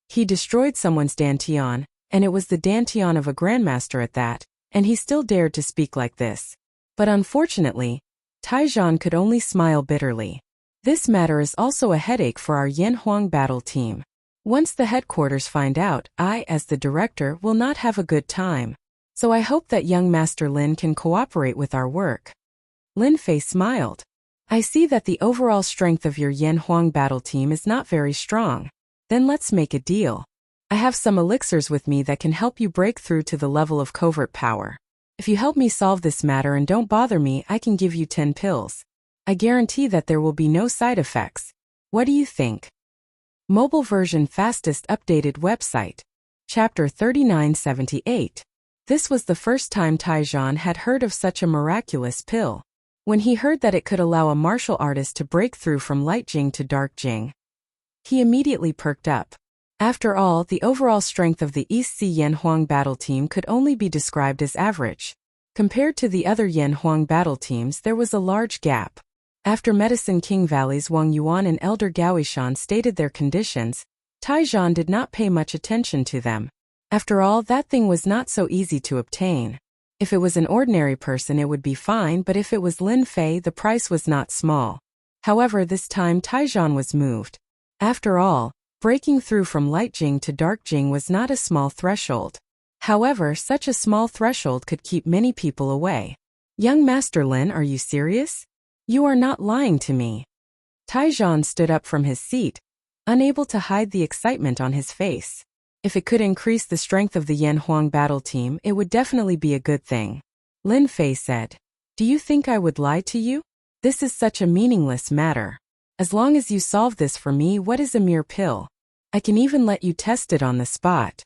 He destroyed someone's Dantian, and it was the Dantian of a grandmaster at that, and he still dared to speak like this. But unfortunately, Taizhan could only smile bitterly. This matter is also a headache for our Yan Huang battle team. Once the headquarters find out, I, as the director, will not have a good time. So I hope that young Master Lin can cooperate with our work. Lin Fei smiled. I see that the overall strength of your Yan Huang battle team is not very strong. Then let's make a deal. I have some elixirs with me that can help you break through to the level of covert power. If you help me solve this matter and don't bother me, I can give you 10 pills. I guarantee that there will be no side effects. What do you think? Mobile version fastest updated website. Chapter 3978. This was the first time Taizhan had heard of such a miraculous pill. When he heard that it could allow a martial artist to break through from light Jing to dark Jing, he immediately perked up. After all, the overall strength of the East Sea Yan Huang battle team could only be described as average. Compared to the other Yan Huang battle teams, there was a large gap. After Medicine King Valley's Wang Yuan and Elder Gao Yishan stated their conditions, Taizhan did not pay much attention to them. After all, that thing was not so easy to obtain. If it was an ordinary person it would be fine, but if it was Lin Fei the price was not small. However, this time Taizhan was moved. After all, breaking through from light Jing to dark Jing was not a small threshold. However, such a small threshold could keep many people away. Young Master Lin, are you serious? You are not lying to me. Taizhan stood up from his seat, unable to hide the excitement on his face. If it could increase the strength of the Yan Huang battle team, it would definitely be a good thing. Lin Fei said, Do you think I would lie to you? This is such a meaningless matter. As long as you solve this for me, what is a mere pill? I can even let you test it on the spot.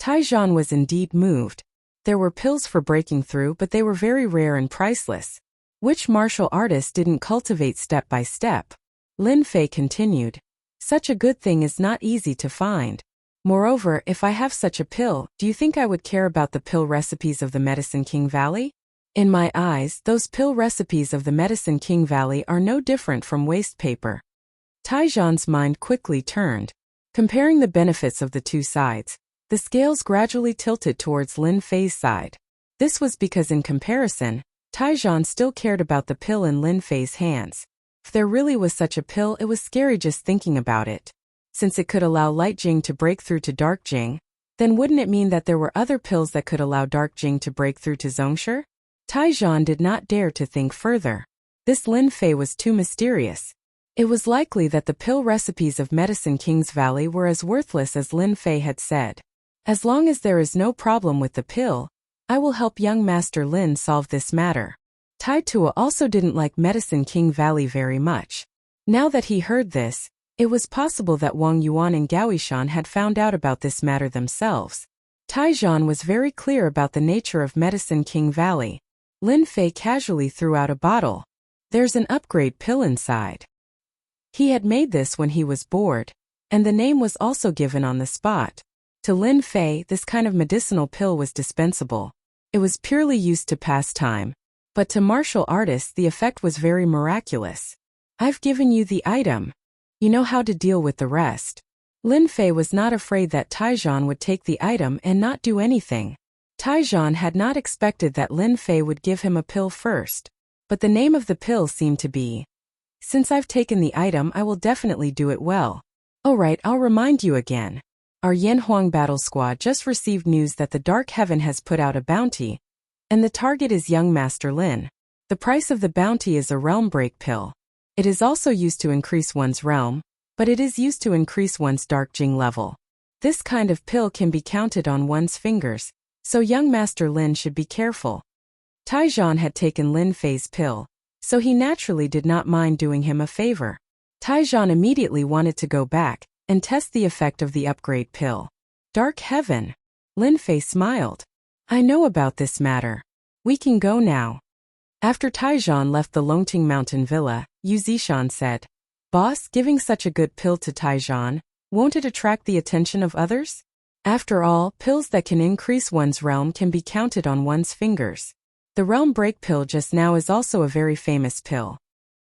Taizhan was indeed moved. There were pills for breaking through, but they were very rare and priceless. Which martial artist didn't cultivate step by step? Lin Fei continued. Such a good thing is not easy to find. Moreover, if I have such a pill, do you think I would care about the pill recipes of the Medicine King Valley? In my eyes, those pill recipes of the Medicine King Valley are no different from waste paper. Taijan's mind quickly turned. Comparing the benefits of the two sides, the scales gradually tilted towards Lin Fei's side. This was because in comparison, Taijan still cared about the pill in Lin Fei's hands. If there really was such a pill, it was scary just thinking about it. Since it could allow Light Jing to break through to Dark Jing, then wouldn't it mean that there were other pills that could allow Dark Jing to break through to Zhongshi? Taijan did not dare to think further. This Lin Fei was too mysterious. It was likely that the pill recipes of Medicine King's Valley were as worthless as Lin Fei had said. As long as there is no problem with the pill, I will help young Master Lin solve this matter. Tai Tua also didn't like Medicine King Valley very much. Now that he heard this, it was possible that Wang Yuan and Gaoishan had found out about this matter themselves. Taijan was very clear about the nature of Medicine King Valley. Lin Fei casually threw out a bottle. There's an upgrade pill inside. He had made this when he was bored, and the name was also given on the spot. To Lin Fei, this kind of medicinal pill was dispensable. It was purely used to pass time. But to martial artists the effect was very miraculous. I've given you the item. You know how to deal with the rest. Lin Fei was not afraid that Taijan would take the item and not do anything. Taijan had not expected that Lin Fei would give him a pill first. But the name of the pill seemed to be, "Since I've taken the item, I will definitely do it well." Alright, I'll remind you again. Our Yanhuang battle squad just received news that the Dark Heaven has put out a bounty, and the target is young Master Lin. The price of the bounty is a realm break pill. It is also used to increase one's realm, but it is used to increase one's Dark Jing level. This kind of pill can be counted on one's fingers, so young Master Lin should be careful. Taijan had taken Lin Fei's pill, so he naturally did not mind doing him a favor. Taijan immediately wanted to go back and test the effect of the upgrade pill. Dark Heaven. Lin Fei smiled. I know about this matter. We can go now. After Taijan left the Longting Mountain Villa, Yu Zishan said, Boss, giving such a good pill to Taijan, won't it attract the attention of others? After all, pills that can increase one's realm can be counted on one's fingers. The realm break pill just now is also a very famous pill.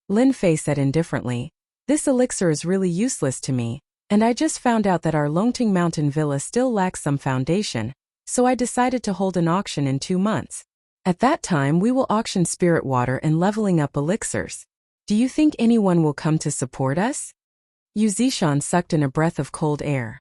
Lin Fei said indifferently, this elixir is really useless to me, and I just found out that our Longting Mountain Villa still lacks some foundation, so I decided to hold an auction in 2 months. At that time we will auction spirit water and leveling up elixirs. Do you think anyone will come to support us? Yu Zishan sucked in a breath of cold air.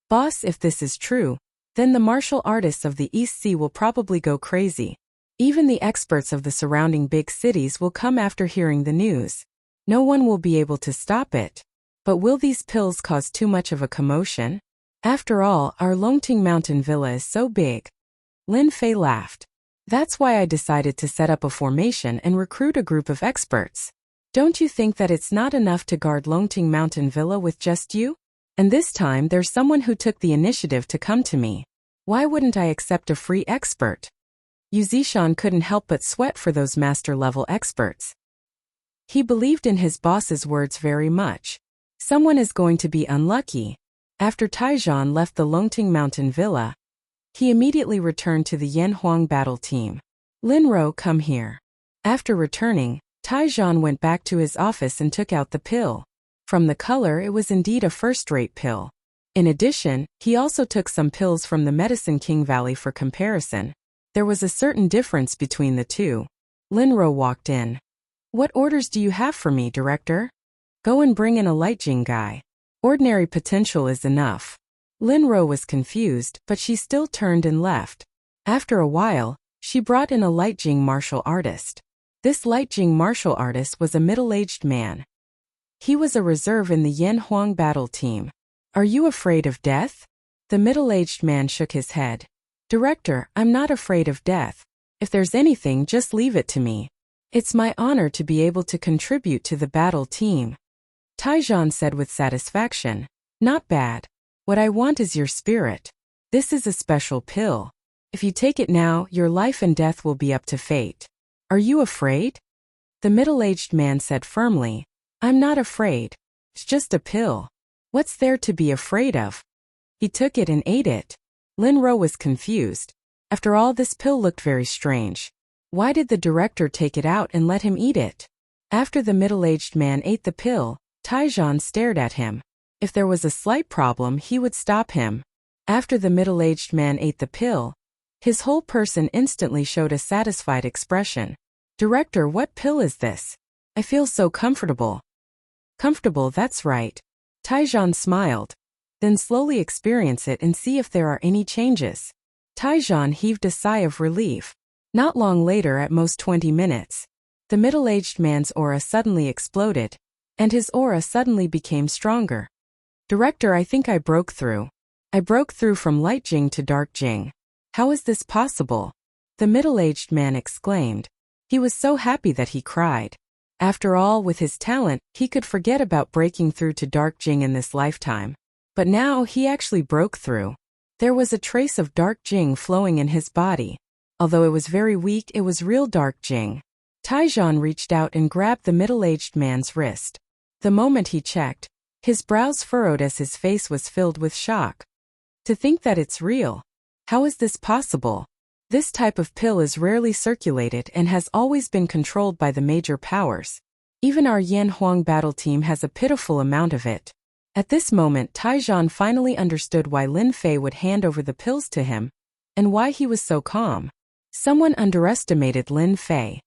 Boss, if this is true, then the martial artists of the East Sea will probably go crazy. Even the experts of the surrounding big cities will come after hearing the news. No one will be able to stop it. But will these pills cause too much of a commotion? After all, our Longting Mountain Villa is so big. Lin Fei laughed. That's why I decided to set up a formation and recruit a group of experts. Don't you think that it's not enough to guard Longting Mountain Villa with just you? And this time there's someone who took the initiative to come to me. Why wouldn't I accept a free expert? Yu Zishan couldn't help but sweat for those master-level experts. He believed in his boss's words very much. Someone is going to be unlucky. After Taijan left the Longting Mountain Villa, he immediately returned to the Yanhuang battle team. Linro, come here. After returning, Taijan went back to his office and took out the pill. From the color, it was indeed a first-rate pill. In addition, he also took some pills from the Medicine King Valley for comparison. There was a certain difference between the two. Linro walked in. What orders do you have for me, Director? Go and bring in a Light Jing guy. Ordinary potential is enough. Linro was confused, but she still turned and left. After a while, she brought in a Light Jing martial artist. This Light Jing martial artist was a middle-aged man. He was a reserve in the Yanhuang battle team. Are you afraid of death? The middle-aged man shook his head. Director, I'm not afraid of death. If there's anything, just leave it to me. It's my honor to be able to contribute to the battle team. Taijan said with satisfaction. Not bad. What I want is your spirit. This is a special pill. If you take it now, your life and death will be up to fate. Are you afraid? The middle-aged man said firmly. I'm not afraid. It's just a pill. What's there to be afraid of? He took it and ate it. Linro was confused. After all, this pill looked very strange. Why did the director take it out and let him eat it? After the middle-aged man ate the pill, Taijan stared at him. If there was a slight problem, he would stop him. After the middle-aged man ate the pill, his whole person instantly showed a satisfied expression. Director, what pill is this? I feel so comfortable. Comfortable, that's right. Taijan smiled. Then slowly experience it and see if there are any changes. Taijan heaved a sigh of relief. Not long later, at most 20 minutes, the middle-aged man's aura suddenly exploded, and his aura suddenly became stronger. Director, I think I broke through. I broke through from light Jing to dark Jing. How is this possible? The middle-aged man exclaimed. He was so happy that he cried. After all, with his talent, he could forget about breaking through to dark Jing in this lifetime. But now he actually broke through. There was a trace of dark Jing flowing in his body. Although it was very weak, it was real dark Jing. Taijan reached out and grabbed the middle-aged man's wrist. The moment he checked, his brows furrowed as his face was filled with shock. To think that it's real. How is this possible? This type of pill is rarely circulated and has always been controlled by the major powers. Even our Yan Huang battle team has a pitiful amount of it. At this moment, Taijan finally understood why Lin Fei would hand over the pills to him, and why he was so calm. Someone underestimated Lin Fei.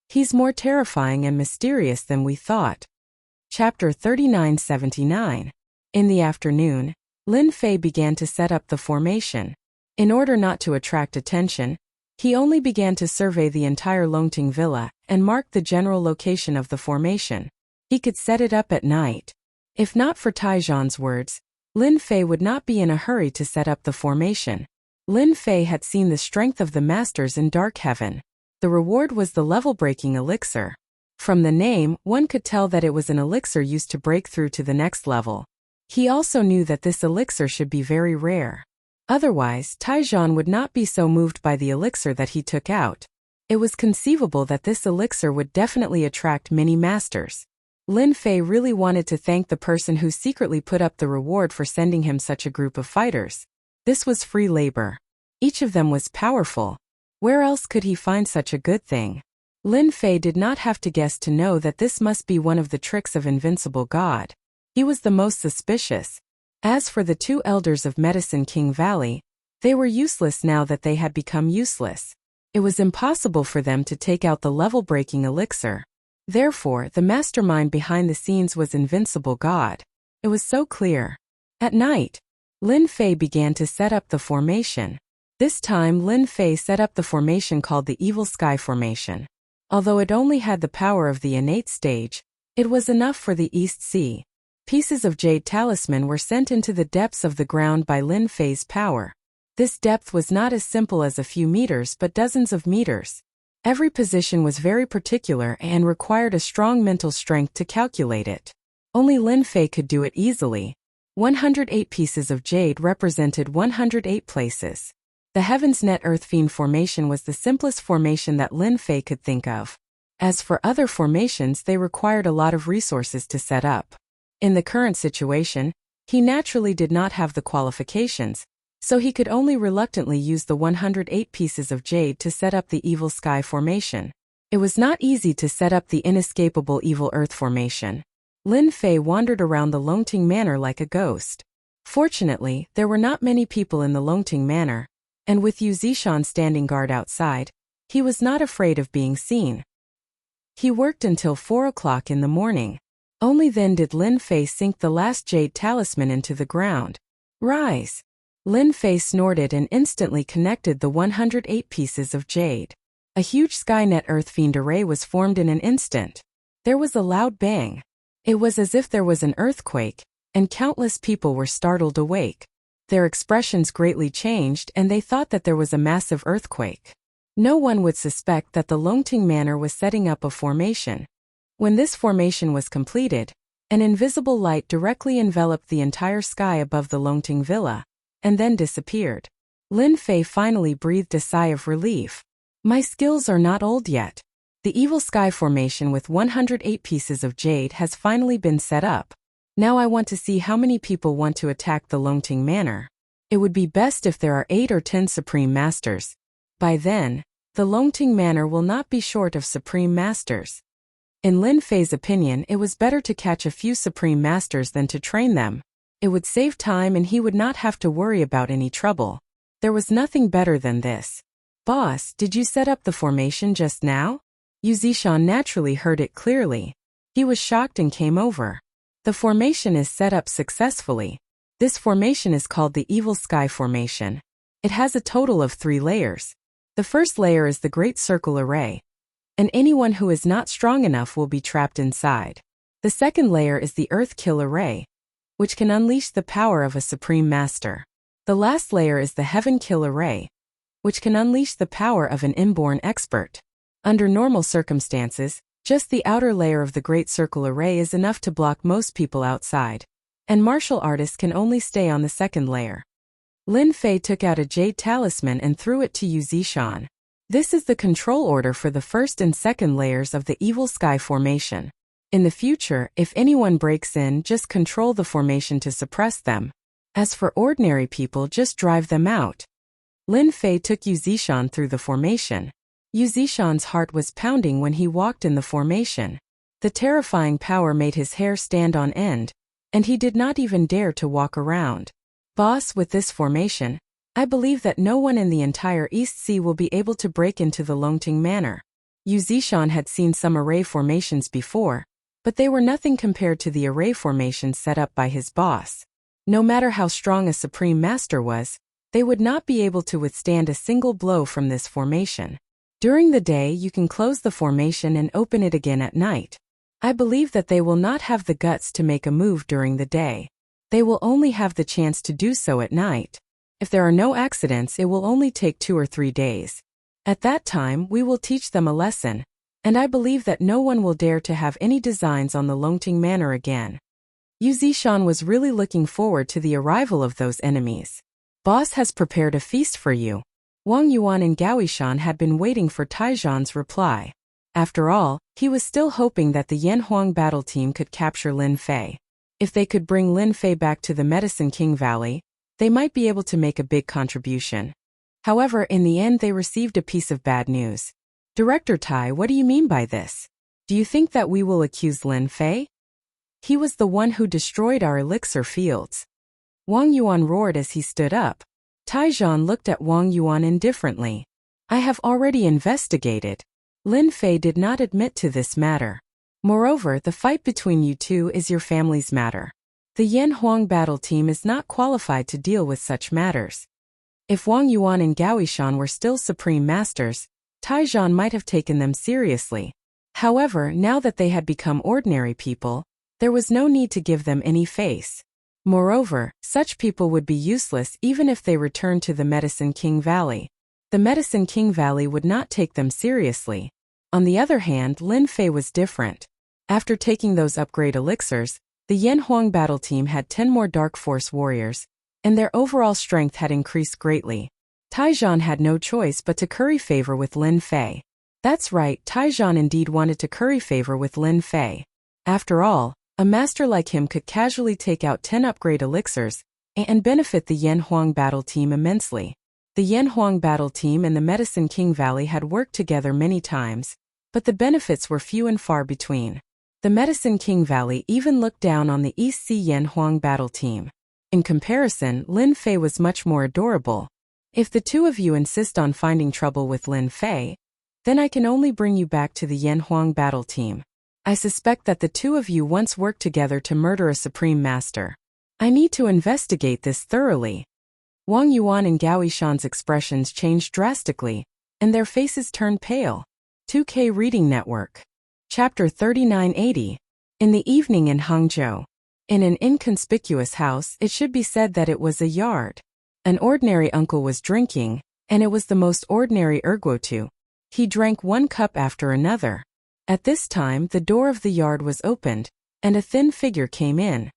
He's more terrifying and mysterious than we thought. Chapter 3979. In the afternoon, Lin Fei began to set up the formation. In order not to attract attention, he only began to survey the entire Longting Villa and mark the general location of the formation. He could set it up at night. If not for Taijan's words, Lin Fei would not be in a hurry to set up the formation. Lin Fei had seen the strength of the masters in Dark Heaven. The reward was the level-breaking elixir. From the name, one could tell that it was an elixir used to break through to the next level. He also knew that this elixir should be very rare. Otherwise, Taijan would not be so moved by the elixir that he took out. It was conceivable that this elixir would definitely attract many masters. Lin Fei really wanted to thank the person who secretly put up the reward for sending him such a group of fighters. This was free labor. Each of them was powerful. Where else could he find such a good thing? Lin Fei did not have to guess to know that this must be one of the tricks of Invincible God. He was the most suspicious. As for the two elders of Medicine King Valley, they were useless now that they had become useless. It was impossible for them to take out the level-breaking elixir. Therefore, the mastermind behind the scenes was Invincible God. It was so clear. At night, Lin Fei began to set up the formation. This time Lin Fei set up the formation called the Evil Sky Formation. Although it only had the power of the innate stage, it was enough for the East Sea. Pieces of jade talisman were sent into the depths of the ground by Lin Fei's power. This depth was not as simple as a few meters but dozens of meters. Every position was very particular and required a strong mental strength to calculate it. Only Lin Fei could do it easily. 108 pieces of jade represented 108 places. The Heaven's Net Earth Fiend formation was the simplest formation that Lin Fei could think of. As for other formations, they required a lot of resources to set up. In the current situation, he naturally did not have the qualifications, so he could only reluctantly use the 108 pieces of jade to set up the Evil Sky Formation. It was not easy to set up the inescapable Evil Earth Formation. Lin Fei wandered around the Longting Manor like a ghost. Fortunately, there were not many people in the Longting Manor, and with Yu Zishan standing guard outside, he was not afraid of being seen. He worked until 4 o'clock in the morning. Only then did Lin Fei sink the last jade talisman into the ground. Rise! Lin Fei snorted and instantly connected the 108 pieces of jade. A huge Skynet Earth Fiend array was formed in an instant. There was a loud bang. It was as if there was an earthquake, and countless people were startled awake. Their expressions greatly changed and they thought that there was a massive earthquake. No one would suspect that the Longting Manor was setting up a formation. When this formation was completed, an invisible light directly enveloped the entire sky above the Longting Villa, and then disappeared. Lin Fei finally breathed a sigh of relief. My skills are not old yet. The Evil Sky Formation with 108 pieces of jade has finally been set up. Now I want to see how many people want to attack the Longting Manor. It would be best if there are 8 or 10 Supreme Masters. By then, the Longting Manor will not be short of Supreme Masters. In Lin Fei's opinion, it was better to catch a few Supreme Masters than to train them. It would save time and he would not have to worry about any trouble. There was nothing better than this. Boss, did you set up the formation just now? Yu Zishan naturally heard it clearly. He was shocked and came over. The formation is set up successfully. This formation is called the Evil Sky Formation. It has a total of 3 layers. The first layer is the Great Circle Array, and anyone who is not strong enough will be trapped inside. The second layer is the Earth Kill Array, which can unleash the power of a Supreme Master. The last layer is the Heaven Kill Array, which can unleash the power of an inborn expert. Under normal circumstances, just the outer layer of the Great Circle Array is enough to block most people outside, and martial artists can only stay on the second layer. Lin Fei took out a jade talisman and threw it to Yu Zishan. This is the control order for the first and second layers of the Evil Sky Formation. In the future, if anyone breaks in, just control the formation to suppress them. As for ordinary people, just drive them out. Lin Fei took Yu Zishan through the formation. Yu Zishan's heart was pounding when he walked in the formation. The terrifying power made his hair stand on end, and he did not even dare to walk around. Boss, with this formation, I believe that no one in the entire East Sea will be able to break into the Longting Manor. Yu Zishan had seen some array formations before, but they were nothing compared to the array formations set up by his boss. No matter how strong a Supreme Master was, they would not be able to withstand a single blow from this formation. During the day, you can close the formation and open it again at night. I believe that they will not have the guts to make a move during the day. They will only have the chance to do so at night. If there are no accidents, it will only take 2 or 3 days. At that time, we will teach them a lesson, and I believe that no one will dare to have any designs on the Longting Manor again. Yu Zishan was really looking forward to the arrival of those enemies. Boss has prepared a feast for you. Wang Yuan and Gaoishan had been waiting for Taijian's reply. After all, he was still hoping that the Yanhuang battle team could capture Lin Fei. If they could bring Lin Fei back to the Medicine King Valley, they might be able to make a big contribution. However, in the end they received a piece of bad news. Director Tai, what do you mean by this? Do you think that we will accuse Lin Fei? He was the one who destroyed our elixir fields. Wang Yuan roared as he stood up. Taijian looked at Wang Yuan indifferently. I have already investigated. Lin Fei did not admit to this matter. Moreover, the fight between you two is your family's matter. The Yanhuang battle team is not qualified to deal with such matters. If Wang Yuan and Gaoishan were still supreme masters, Taijian might have taken them seriously. However, now that they had become ordinary people, there was no need to give them any face. Moreover, such people would be useless even if they returned to the Medicine King Valley. The Medicine King Valley would not take them seriously. On the other hand, Lin Fei was different. After taking those upgrade elixirs, the Yanhuang battle team had 10 more Dark Force warriors, and their overall strength had increased greatly. Taijian had no choice but to curry favor with Lin Fei. That's right, Taijian indeed wanted to curry favor with Lin Fei. After all, a master like him could casually take out 10 upgrade elixirs and benefit the Yanhuang battle team immensely. The Yanhuang battle team and the Medicine King Valley had worked together many times, but the benefits were few and far between. The Medicine King Valley even looked down on the East Sea Yanhuang battle team. In comparison, Lin Fei was much more adorable. If the two of you insist on finding trouble with Lin Fei, then I can only bring you back to the Yanhuang battle team. I suspect that the two of you once worked together to murder a supreme master. I need to investigate this thoroughly. Wang Yuan and Gaoishan's expressions changed drastically, and their faces turned pale. 2K Reading Network. Chapter 3980. In the evening in Hangzhou. In an inconspicuous house, it should be said that it was a yard. An ordinary uncle was drinking, and it was the most ordinary erguotu. He drank one cup after another. At this time, the door of the yard was opened, and a thin figure came in.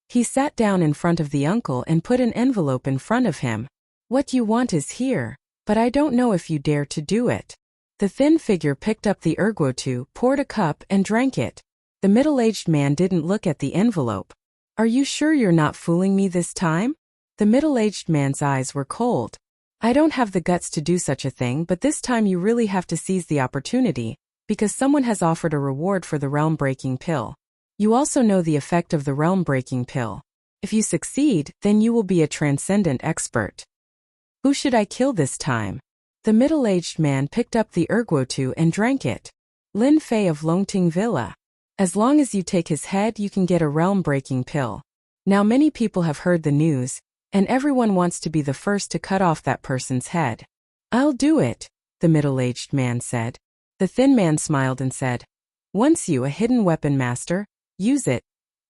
He sat down in front of the uncle and put an envelope in front of him. What you want is here, but I don't know if you dare to do it. The thin figure picked up the erguotu, poured a cup, and drank it. The middle-aged man didn't look at the envelope. Are you sure you're not fooling me this time? The middle-aged man's eyes were cold. I don't have the guts to do such a thing, but this time you really have to seize the opportunity, because someone has offered a reward for the realm-breaking pill. You also know the effect of the realm-breaking pill. If you succeed, then you will be a transcendent expert. Who should I kill this time? The middle-aged man picked up the erguotu and drank it. Lin Fei of Longting Villa. As long as you take his head, you can get a realm-breaking pill. Now many people have heard the news, and everyone wants to be the first to cut off that person's head. I'll do it, the middle-aged man said. The thin man smiled and said, once you a hidden weapon master, use it.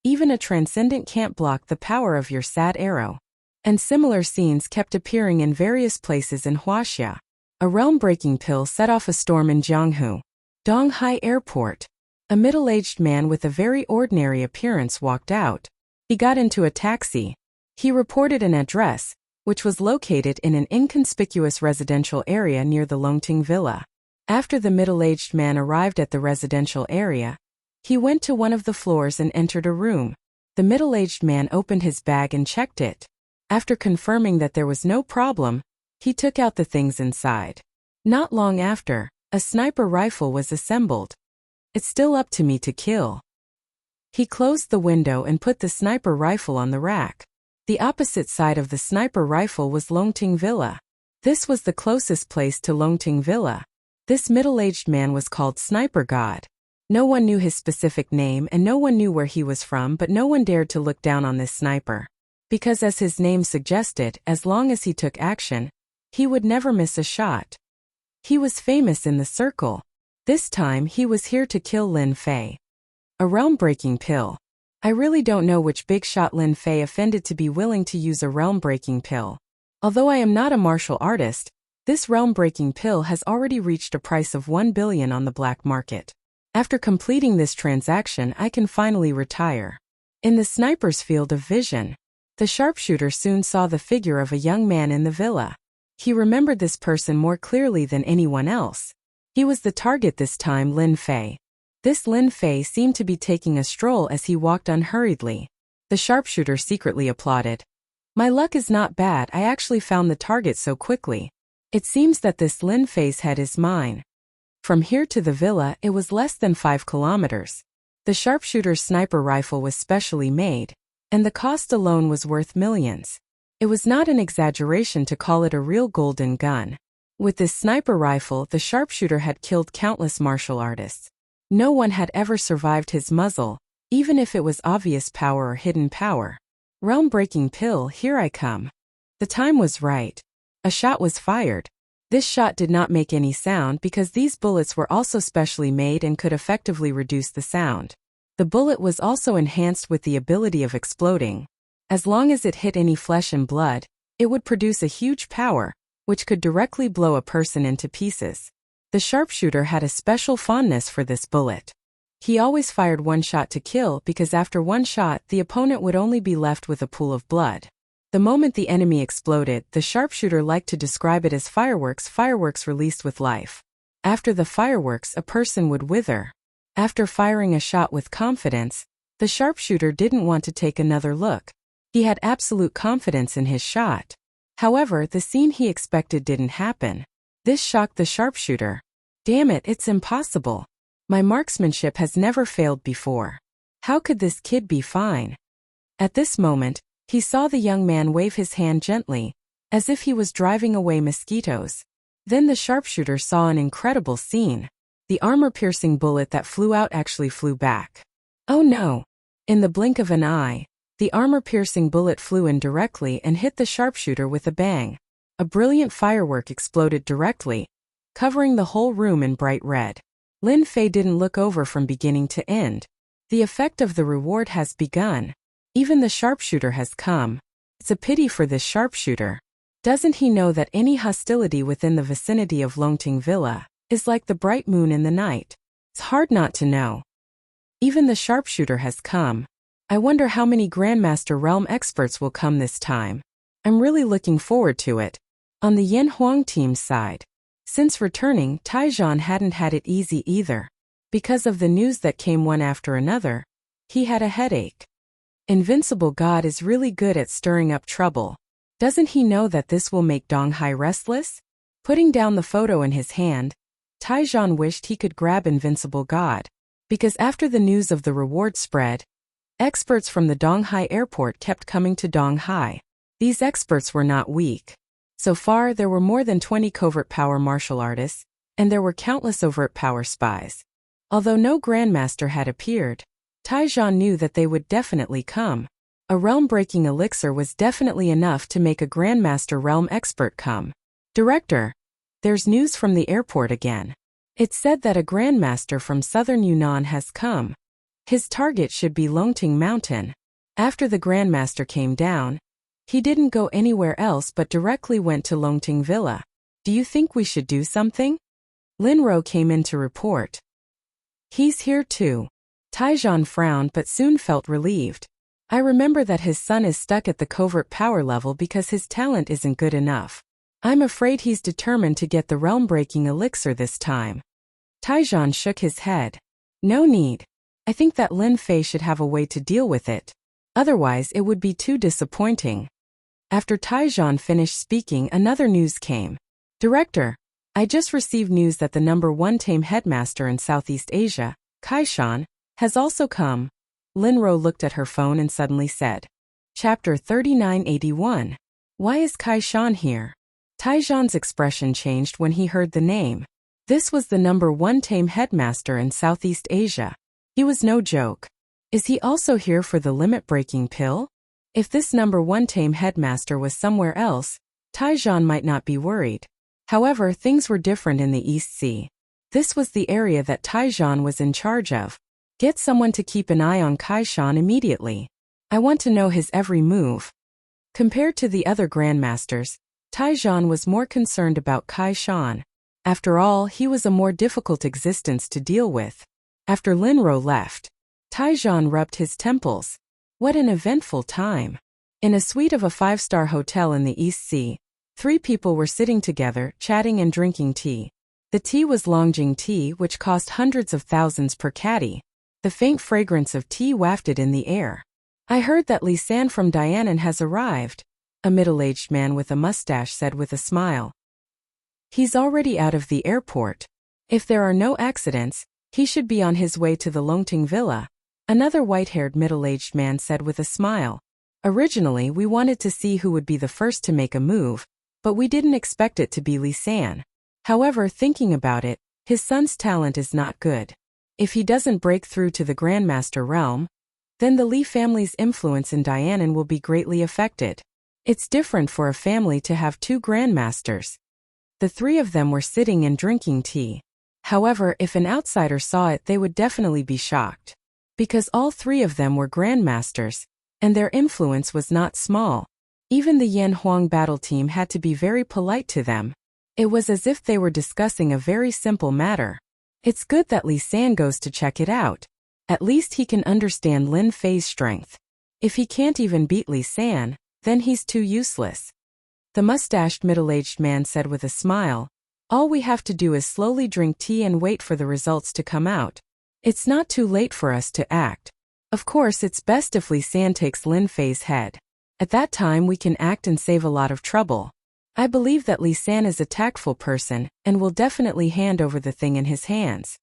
Even a transcendent can't block the power of your sad arrow. And similar scenes kept appearing in various places in Huaxia. A realm-breaking pill set off a storm in Jianghu, Donghai Airport. A middle-aged man with a very ordinary appearance walked out. He got into a taxi. He reported an address, which was located in an inconspicuous residential area near the Longting Villa. After the middle-aged man arrived at the residential area, he went to one of the floors and entered a room. The middle-aged man opened his bag and checked it. After confirming that there was no problem, he took out the things inside. Not long after, a sniper rifle was assembled. It's still up to me to kill. He closed the window and put the sniper rifle on the rack. The opposite side of the sniper rifle was Longting Villa. This was the closest place to Longting Villa. This middle-aged man was called Sniper God. No one knew his specific name and no one knew where he was from, but no one dared to look down on this sniper. Because as his name suggested, as long as he took action, he would never miss a shot. He was famous in the circle. This time he was here to kill Lin Fei. A realm-breaking pill. I really don't know which big shot Lin Fei offended to be willing to use a realm-breaking pill. Although I am not a martial artist, this realm-breaking pill has already reached a price of 1 billion on the black market. After completing this transaction, I can finally retire. In the sniper's field of vision, the sharpshooter soon saw the figure of a young man in the villa. He remembered this person more clearly than anyone else. He was the target this time, Lin Fei. This Lin Fei seemed to be taking a stroll as he walked unhurriedly. The sharpshooter secretly applauded. My luck is not bad, I actually found the target so quickly. It seems that this Lin Fei's head is mine. From here to the villa, it was less than 5 kilometers. The sharpshooter's sniper rifle was specially made, and the cost alone was worth millions. It was not an exaggeration to call it a real golden gun. With this sniper rifle, the sharpshooter had killed countless martial artists. No one had ever survived his muzzle, even if it was obvious power or hidden power. Realm-breaking pill, here I come. The time was right. A shot was fired. This shot did not make any sound because these bullets were also specially made and could effectively reduce the sound. The bullet was also enhanced with the ability of exploding. As long as it hit any flesh and blood, it would produce a huge power, which could directly blow a person into pieces. The sharpshooter had a special fondness for this bullet. He always fired one shot to kill because after one shot, the opponent would only be left with a pool of blood. The moment the enemy exploded, the sharpshooter liked to describe it as fireworks released with life. After the fireworks, a person would wither. After firing a shot with confidence, the sharpshooter didn't want to take another look. He had absolute confidence in his shot. However, the scene he expected didn't happen. This shocked the sharpshooter. Damn it, it's impossible. My marksmanship has never failed before. How could this kid be fine? At this moment, he saw the young man wave his hand gently, as if he was driving away mosquitoes. Then the sharpshooter saw an incredible scene. The armor-piercing bullet that flew out actually flew back. Oh no! In the blink of an eye, the armor-piercing bullet flew in directly and hit the sharpshooter with a bang. A brilliant firework exploded directly, covering the whole room in bright red. Lin Fei didn't look over from beginning to end. The effect of the reward has begun. Even the sharpshooter has come. It's a pity for this sharpshooter. Doesn't he know that any hostility within the vicinity of Longting Villa is like the bright moon in the night? It's hard not to know. Even the sharpshooter has come. I wonder how many Grandmaster Realm experts will come this time. I'm really looking forward to it. On the Yan Huang team's side, since returning, Taijian hadn't had it easy either. Because of the news that came one after another, he had a headache. Invincible God is really good at stirring up trouble. Doesn't he know that this will make Donghai restless? Putting down the photo in his hand, Taijian wished he could grab Invincible God. Because after the news of the reward spread, experts from the Donghai airport kept coming to Donghai. These experts were not weak. So far, there were more than 20 covert power martial artists, and there were countless overt power spies. Although no grandmaster had appeared, Taijian knew that they would definitely come. A realm-breaking elixir was definitely enough to make a grandmaster realm expert come. Director, there's news from the airport again. It's said that a grandmaster from southern Yunnan has come. His target should be Longting Mountain. After the grandmaster came down, he didn't go anywhere else but directly went to Longting Villa. Do you think we should do something? Linro came in to report. He's here too. Taijian frowned but soon felt relieved. I remember that his son is stuck at the covert power level because his talent isn't good enough. I'm afraid he's determined to get the realm-breaking elixir this time. Taijian shook his head. No need. I think that Lin Fei should have a way to deal with it. Otherwise it would be too disappointing. After Taijian finished speaking, another news came. Director, I just received news that the #1 tame headmaster in Southeast Asia, Kaishan, has also come. Linro looked at her phone and suddenly said. Chapter 3981. Why is Kaishan here? Taijian's expression changed when he heard the name. This was the #1 tame headmaster in Southeast Asia. He was no joke. Is he also here for the limit-breaking pill? If this #1 tame headmaster was somewhere else, Taijian might not be worried. However, things were different in the East Sea. This was the area that Taijian was in charge of. Get someone to keep an eye on Kaishan immediately. I want to know his every move. Compared to the other grandmasters, Taijian was more concerned about Kaishan. After all, he was a more difficult existence to deal with. After Linro left, Taijian rubbed his temples. What an eventful time. In a suite of a 5-star hotel in the East Sea, 3 people were sitting together, chatting and drinking tea. The tea was Longjing tea, which cost hundreds of thousands per caddy. The faint fragrance of tea wafted in the air. I heard that Li San from Dianan has arrived, a middle-aged man with a mustache said with a smile. He's already out of the airport. If there are no accidents, he should be on his way to the Longting Villa, another white-haired middle-aged man said with a smile. Originally, we wanted to see who would be the first to make a move, but we didn't expect it to be Li San. However, thinking about it, his son's talent is not good. If he doesn't break through to the Grandmaster realm, then the Li family's influence in Dianan will be greatly affected. It's different for a family to have 2 grandmasters. The 3 of them were sitting and drinking tea. However, if an outsider saw it, they would definitely be shocked. Because all 3 of them were grandmasters, and their influence was not small. Even the Yan Huang battle team had to be very polite to them. It was as if they were discussing a very simple matter. It's good that Li San goes to check it out. At least he can understand Lin Fei's strength. If he can't even beat Li San, then he's too useless. The mustached middle-aged man said with a smile, all we have to do is slowly drink tea and wait for the results to come out. It's not too late for us to act. Of course, it's best if Li San takes Lin Fei's head. At that time we can act and save a lot of trouble. I believe that Li San is a tactful person and will definitely hand over the thing in his hands.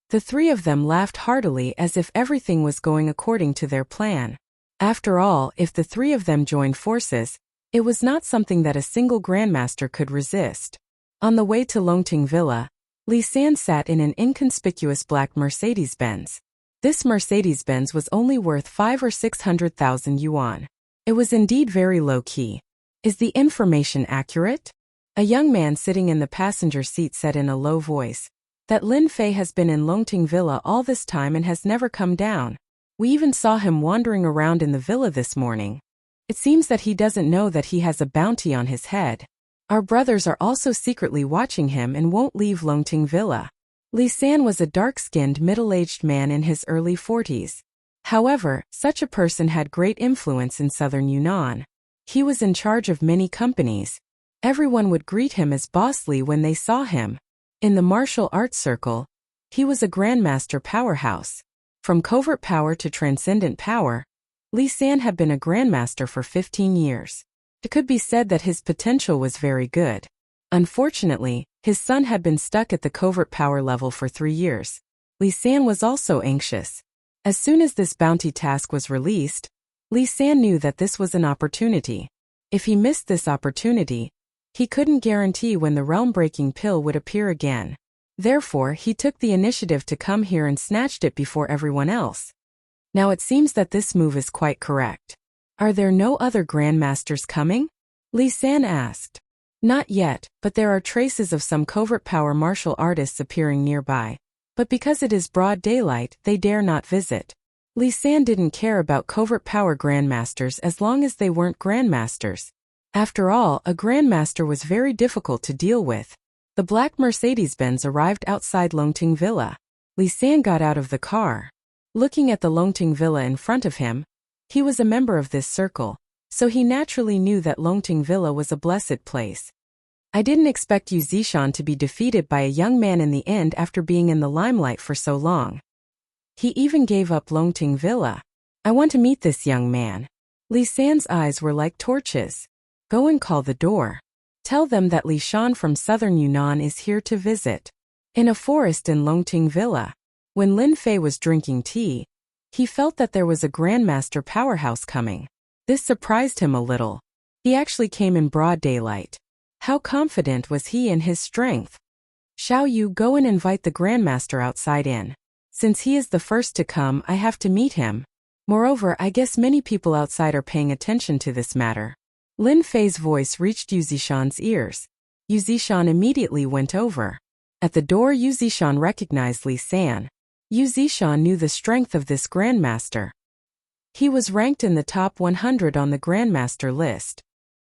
The 3 of them laughed heartily as if everything was going according to their plan. After all, if the 3 of them joined forces, it was not something that a single grandmaster could resist. On the way to Longting Villa, Li San sat in an inconspicuous black Mercedes-Benz. This Mercedes-Benz was only worth 500,000 or 600,000 yuan. It was indeed very low-key. Is the information accurate? A young man sitting in the passenger seat said in a low voice, that Lin Fei has been in Longting Villa all this time and has never come down. We even saw him wandering around in the villa this morning. It seems that he doesn't know that he has a bounty on his head. Our brothers are also secretly watching him and won't leave Longting Villa. Li San was a dark-skinned middle-aged man in his early 40s. However, such a person had great influence in southern Yunnan. He was in charge of many companies. Everyone would greet him as Boss Li when they saw him. In the martial arts circle, he was a grandmaster powerhouse. From covert power to transcendent power, Li San had been a grandmaster for 15 years. It could be said that his potential was very good. Unfortunately, His son had been stuck at the covert power level for 3 years. Li San was also anxious. As soon as this bounty task was released, Li San knew that this was an opportunity. If he missed this opportunity, he couldn't guarantee when the realm-breaking pill would appear again. Therefore, he took the initiative to come here and snatched it before everyone else. Now it seems that this move is quite correct. Are there no other grandmasters coming? Li San asked. Not yet, but there are traces of some covert power martial artists appearing nearby. But because it is broad daylight, they dare not visit. Li San didn't care about covert power grandmasters as long as they weren't grandmasters. After all, a grandmaster was very difficult to deal with. The black Mercedes-Benz arrived outside Longting Villa. Li San got out of the car. Looking at the Longting Villa in front of him, he was a member of this circle, so he naturally knew that Longting Villa was a blessed place. I didn't expect Yu Zishan to be defeated by a young man in the end after being in the limelight for so long. He even gave up Longting Villa. I want to meet this young man. Li San's eyes were like torches. Go and call the door. Tell them that Li Shan from southern Yunnan is here to visit. In a forest in Longting Villa. When Lin Fei was drinking tea, he felt that there was a grandmaster powerhouse coming. This surprised him a little. He actually came in broad daylight. How confident was he in his strength? Xiao Yu, go and invite the grandmaster outside in. Since he is the first to come, I have to meet him. Moreover, I guess many people outside are paying attention to this matter. Lin Fei's voice reached Yu Zishan's ears. Yu Zishan immediately went over. At the door, Yu Zishan recognized Li San. Yu Zishan knew the strength of this grandmaster. He was ranked in the top 100 on the grandmaster list.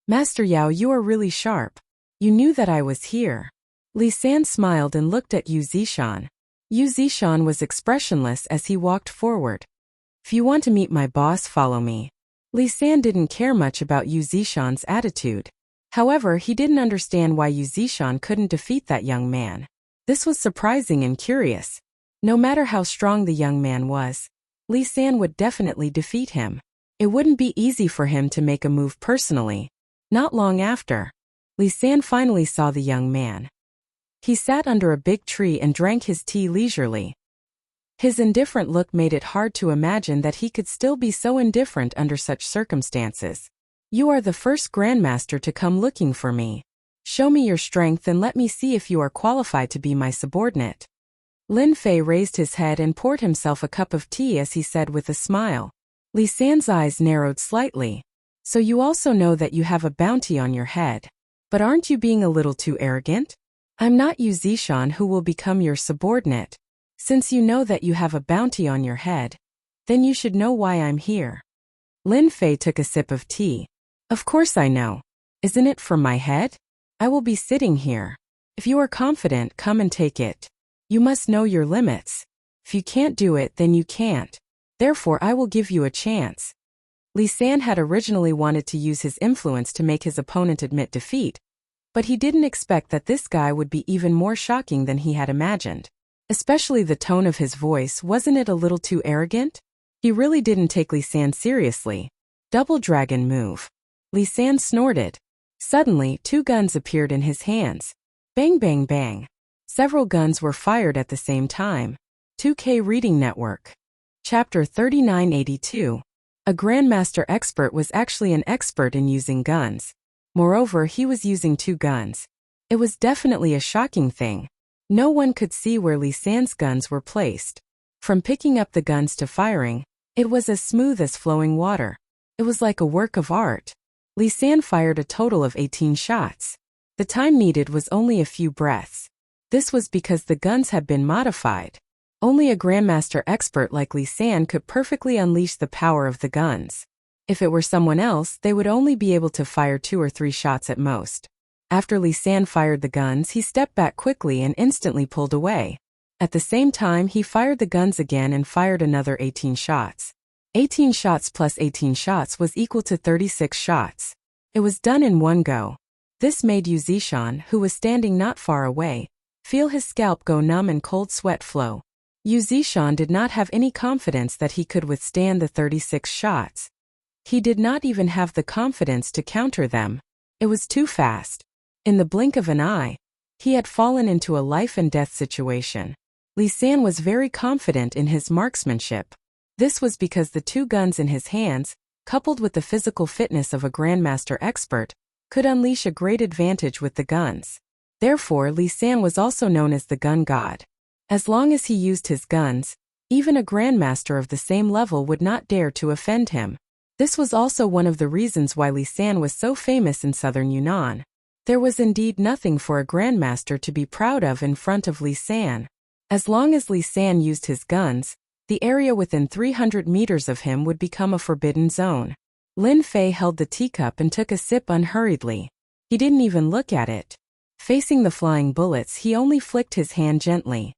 Master Yao, you are really sharp. You knew that I was here. Li San smiled and looked at Yu Zishan. Yu Zishan was expressionless as he walked forward. If you want to meet my boss, follow me. Li San didn't care much about Yu Zishan's attitude. However, he didn't understand why Yu Zishan couldn't defeat that young man. This was surprising and curious. No matter how strong the young man was, Li San would definitely defeat him. It wouldn't be easy for him to make a move personally. Not long after, Li San finally saw the young man. He sat under a big tree and drank his tea leisurely. His indifferent look made it hard to imagine that he could still be so indifferent under such circumstances. You are the first grandmaster to come looking for me. Show me your strength and let me see if you are qualified to be my subordinate. Lin Fei raised his head and poured himself a cup of tea as he said with a smile. Li San's eyes narrowed slightly. So you also know that you have a bounty on your head. But aren't you being a little too arrogant? I'm not Yu Zishan who will become your subordinate. Since you know that you have a bounty on your head, then you should know why I'm here. Lin Fei took a sip of tea. Of course I know. Isn't it for my head? I will be sitting here. If you are confident, come and take it. You must know your limits. If you can't do it, then you can't. Therefore, I will give you a chance. Li San had originally wanted to use his influence to make his opponent admit defeat, but he didn't expect that this guy would be even more shocking than he had imagined. Especially the tone of his voice, wasn't it a little too arrogant? He really didn't take Li San seriously. Double dragon move. Li San snorted. Suddenly, 2 guns appeared in his hands. Bang bang bang. Several guns were fired at the same time. 2K Reading Network. Chapter 3982. A Grandmaster expert was actually an expert in using guns. Moreover, he was using 2 guns. It was definitely a shocking thing. No one could see where Li San's guns were placed. From picking up the guns to firing, it was as smooth as flowing water. It was like a work of art. Li San fired a total of 18 shots. The time needed was only a few breaths. This was because the guns had been modified. Only a Grandmaster expert like Li San could perfectly unleash the power of the guns. If it were someone else, they would only be able to fire 2 or 3 shots at most. After Li San fired the guns, he stepped back quickly and instantly pulled away. At the same time, he fired the guns again and fired another 18 shots. 18 shots plus 18 shots was equal to 36 shots. It was done in one go. This made Yu Zishan, who was standing not far away, feel his scalp go numb and cold sweat flow. Yu Zishan did not have any confidence that he could withstand the 36 shots. He did not even have the confidence to counter them. It was too fast. In the blink of an eye, He had fallen into a life-and-death situation. Li San was very confident in his marksmanship. This was because the two guns in his hands, coupled with the physical fitness of a grandmaster expert, could unleash a great advantage with the guns. Therefore, Li San was also known as the gun god. As long as he used his guns, even a grandmaster of the same level would not dare to offend him. This was also one of the reasons why Li San was so famous in southern Yunnan. There was indeed nothing for a grandmaster to be proud of in front of Li San. As long as Li San used his guns, the area within 300 meters of him would become a forbidden zone. Lin Fei held the teacup and took a sip unhurriedly. He didn't even look at it. Facing the flying bullets, he only flicked his hand gently.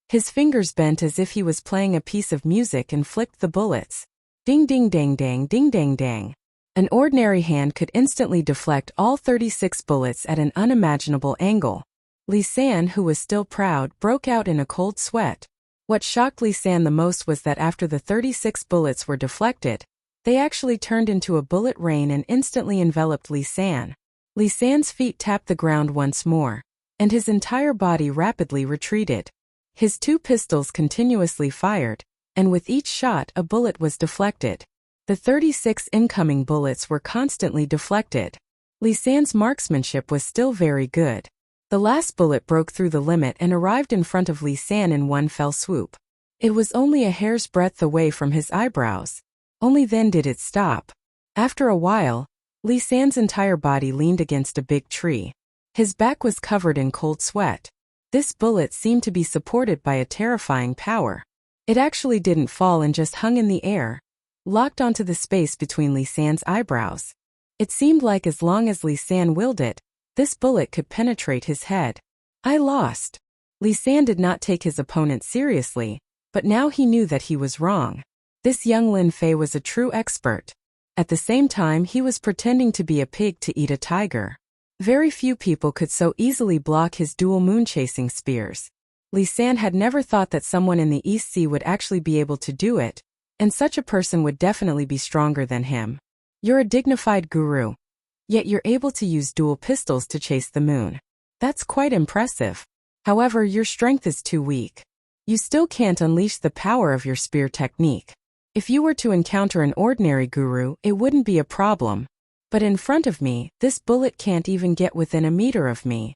His fingers bent as if he was playing a piece of music and flicked the bullets. Ding ding dang dang ding dang dang. An ordinary hand could instantly deflect all 36 bullets at an unimaginable angle. Li San, who was still proud, broke out in a cold sweat. What shocked Li San the most was that after the 36 bullets were deflected, they actually turned into a bullet rain and instantly enveloped Li San. Li San's feet tapped the ground once more, and his entire body rapidly retreated. His two pistols continuously fired, and with each shot a bullet was deflected. The 36 incoming bullets were constantly deflected. Li San's marksmanship was still very good. The last bullet broke through the limit and arrived in front of Li San in one fell swoop. It was only a hair's breadth away from his eyebrows. Only then did it stop. After a while, Li San's entire body leaned against a big tree. His back was covered in cold sweat. This bullet seemed to be supported by a terrifying power. It actually didn't fall and just hung in the air, locked onto the space between Li San's eyebrows. It seemed like as long as Li San willed it, this bullet could penetrate his head. I lost. Li San did not take his opponent seriously, but now he knew that he was wrong. This young Lin Fei was a true expert. At the same time, he was pretending to be a pig to eat a tiger. Very few people could so easily block his dual moon-chasing spears. Li San had never thought that someone in the East Sea would actually be able to do it, and such a person would definitely be stronger than him. You're a dignified guru. Yet you're able to use dual pistols to chase the moon. That's quite impressive. However, your strength is too weak. You still can't unleash the power of your spear technique. If you were to encounter an ordinary guru, it wouldn't be a problem. But in front of me, this bullet can't even get within a meter of me.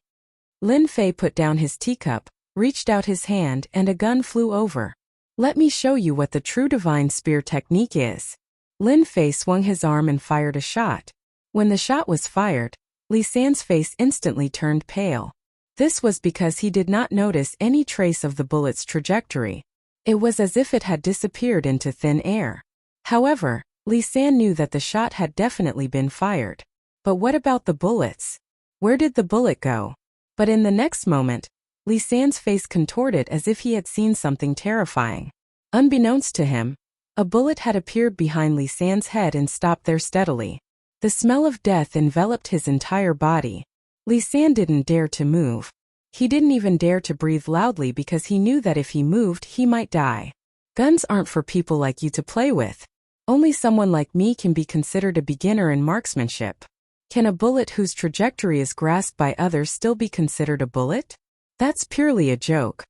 Lin Fei put down his teacup, reached out his hand, and a gun flew over. Let me show you what the true divine spear technique is. Lin Fei swung his arm and fired a shot. When the shot was fired, Li San's face instantly turned pale. This was because he did not notice any trace of the bullet's trajectory. It was as if it had disappeared into thin air. However, Li San knew that the shot had definitely been fired. But what about the bullets? Where did the bullet go? But in the next moment, Li San's face contorted as if he had seen something terrifying. Unbeknownst to him, a bullet had appeared behind Li San's head and stopped there steadily. The smell of death enveloped his entire body. Li San didn't dare to move. He didn't even dare to breathe loudly because he knew that if he moved, he might die. Guns aren't for people like you to play with. Only someone like me can be considered a beginner in marksmanship. Can a bullet whose trajectory is grasped by others still be considered a bullet? That's purely a joke.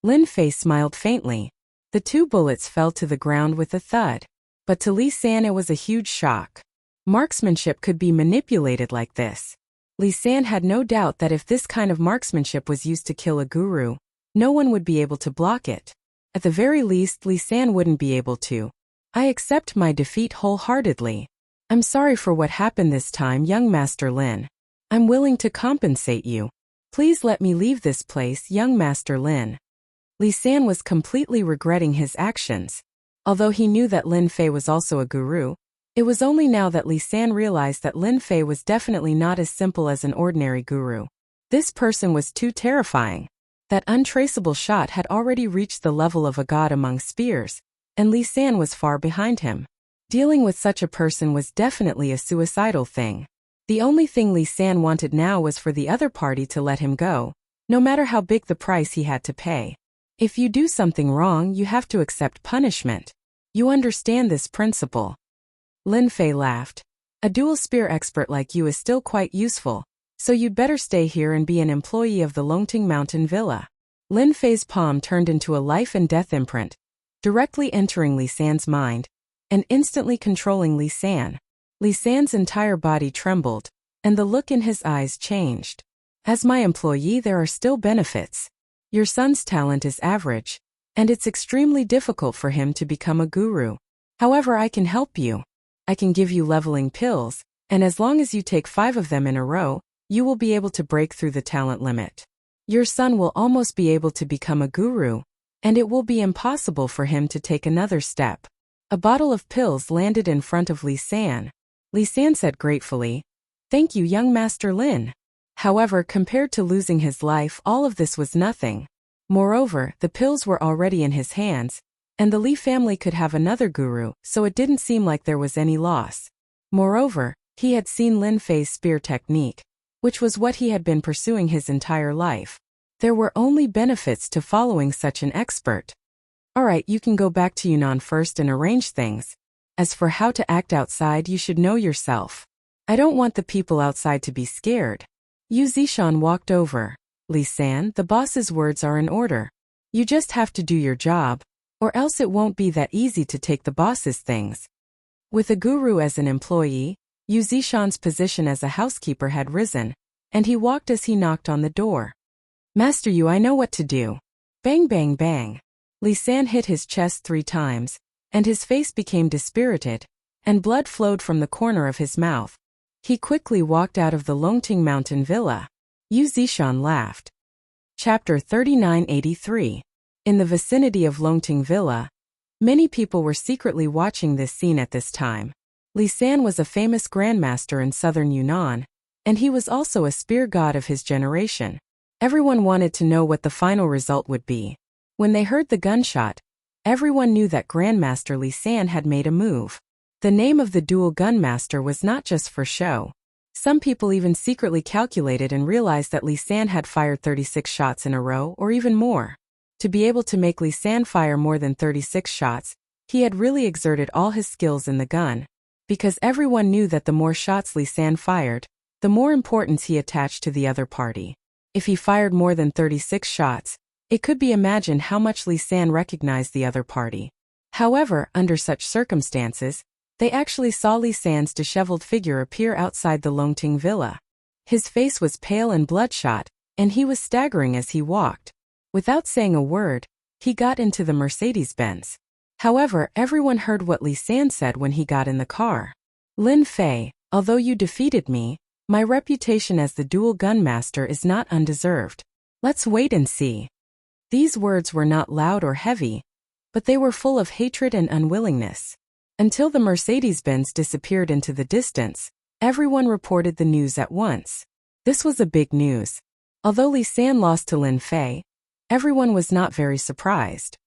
Lin Fei smiled faintly. The two bullets fell to the ground with a thud. But to Li San it was a huge shock. Marksmanship could be manipulated like this. Li San had no doubt that if this kind of marksmanship was used to kill a guru, no one would be able to block it. At the very least, Li San wouldn't be able to. I accept my defeat wholeheartedly. I'm sorry for what happened this time, young Master Lin. I'm willing to compensate you. Please let me leave this place, young Master Lin. Li San was completely regretting his actions. Although he knew that Lin Fei was also a guru, it was only now that Li San realized that Lin Fei was definitely not as simple as an ordinary guru. This person was too terrifying. That untraceable shot had already reached the level of a god among spears, and Li San was far behind him. Dealing with such a person was definitely a suicidal thing. The only thing Li San wanted now was for the other party to let him go, no matter how big the price he had to pay. If you do something wrong, you have to accept punishment. You understand this principle. Lin Fei laughed. A dual spear expert like you is still quite useful, So you'd better stay here and be an employee of the Longting Mountain Villa. Lin Fei's palm turned into a life and death imprint, directly entering Li San's mind, and instantly controlling Li San. Li San's entire body trembled, and the look in his eyes changed. As my employee, there are still benefits. Your son's talent is average, and it's extremely difficult for him to become a guru. However, I can help you. I can give you leveling pills, and as long as you take 5 of them in a row, you will be able to break through the talent limit. Your son will almost be able to become a guru, and it will be impossible for him to take another step. A bottle of pills landed in front of Li San. Li San said gratefully, "Thank you, young Master Lin." However, compared to losing his life, all of this was nothing. Moreover, the pills were already in his hands, and the Li family could have another guru, so it didn't seem like there was any loss. Moreover, he had seen Lin Fei's spear technique, which was what he had been pursuing his entire life. There were only benefits to following such an expert. Alright, you can go back to Yunnan first and arrange things. As for how to act outside, you should know yourself. I don't want the people outside to be scared. Yu Zishan walked over. Li San, the boss's words are in order. You just have to do your job, or else it won't be that easy to take the boss's things. With a guru as an employee, Yu Zishan's position as a housekeeper had risen, and he walked as he knocked on the door. Master Yu, I know what to do. Bang bang bang. Li San hit his chest 3 times, and his face became dispirited, and blood flowed from the corner of his mouth. He quickly walked out of the Longting Mountain Villa. Yu Zishan laughed. Chapter 3983. In the vicinity of Longting Villa, many people were secretly watching this scene at this time. Li San was a famous grandmaster in southern Yunnan, and he was also a spear god of his generation. Everyone wanted to know what the final result would be. When they heard the gunshot, everyone knew that Grandmaster Li San had made a move. The name of the dual gunmaster was not just for show. Some people even secretly calculated and realized that Li San had fired 36 shots in a row or even more. To be able to make Li San fire more than 36 shots, he had really exerted all his skills in the gun. Because everyone knew that the more shots Li San fired, the more importance he attached to the other party. If he fired more than 36 shots, it could be imagined how much Li San recognized the other party. However, under such circumstances, they actually saw Li San's disheveled figure appear outside the Longting Villa. His face was pale and bloodshot, and he was staggering as he walked. Without saying a word, he got into the Mercedes-Benz. However, everyone heard what Li San said when he got in the car. Lin Fei, although you defeated me, my reputation as the dual gunmaster is not undeserved. Let's wait and see. These words were not loud or heavy, but they were full of hatred and unwillingness. Until the Mercedes-Benz disappeared into the distance, everyone reported the news at once. This was a big news. Although Li San lost to Lin Fei, everyone was not very surprised.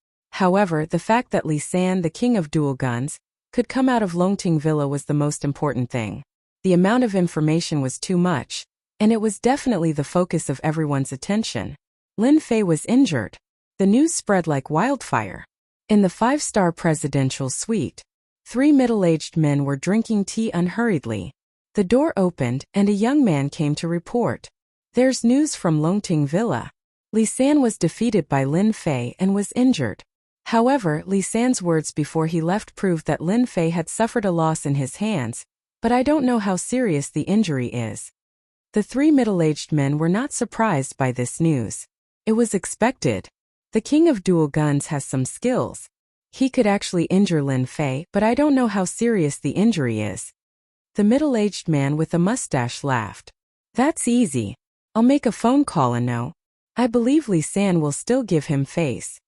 However, the fact that Li San, the king of dual guns, could come out of Longting Villa was the most important thing. The amount of information was too much, and it was definitely the focus of everyone's attention. Lin Fei was injured. The news spread like wildfire. In the 5-star presidential suite, 3 middle-aged men were drinking tea unhurriedly. The door opened, and a young man came to report. There's news from Longting Villa. Li San was defeated by Lin Fei and was injured. However, Li San's words before he left proved that Lin Fei had suffered a loss in his hands, but I don't know how serious the injury is. The 3 middle-aged men were not surprised by this news. It was expected. The king of dual guns has some skills. He could actually injure Lin Fei, but I don't know how serious the injury is. The middle-aged man with a mustache laughed. That's easy. I'll make a phone call and know. I believe Li San will still give him face.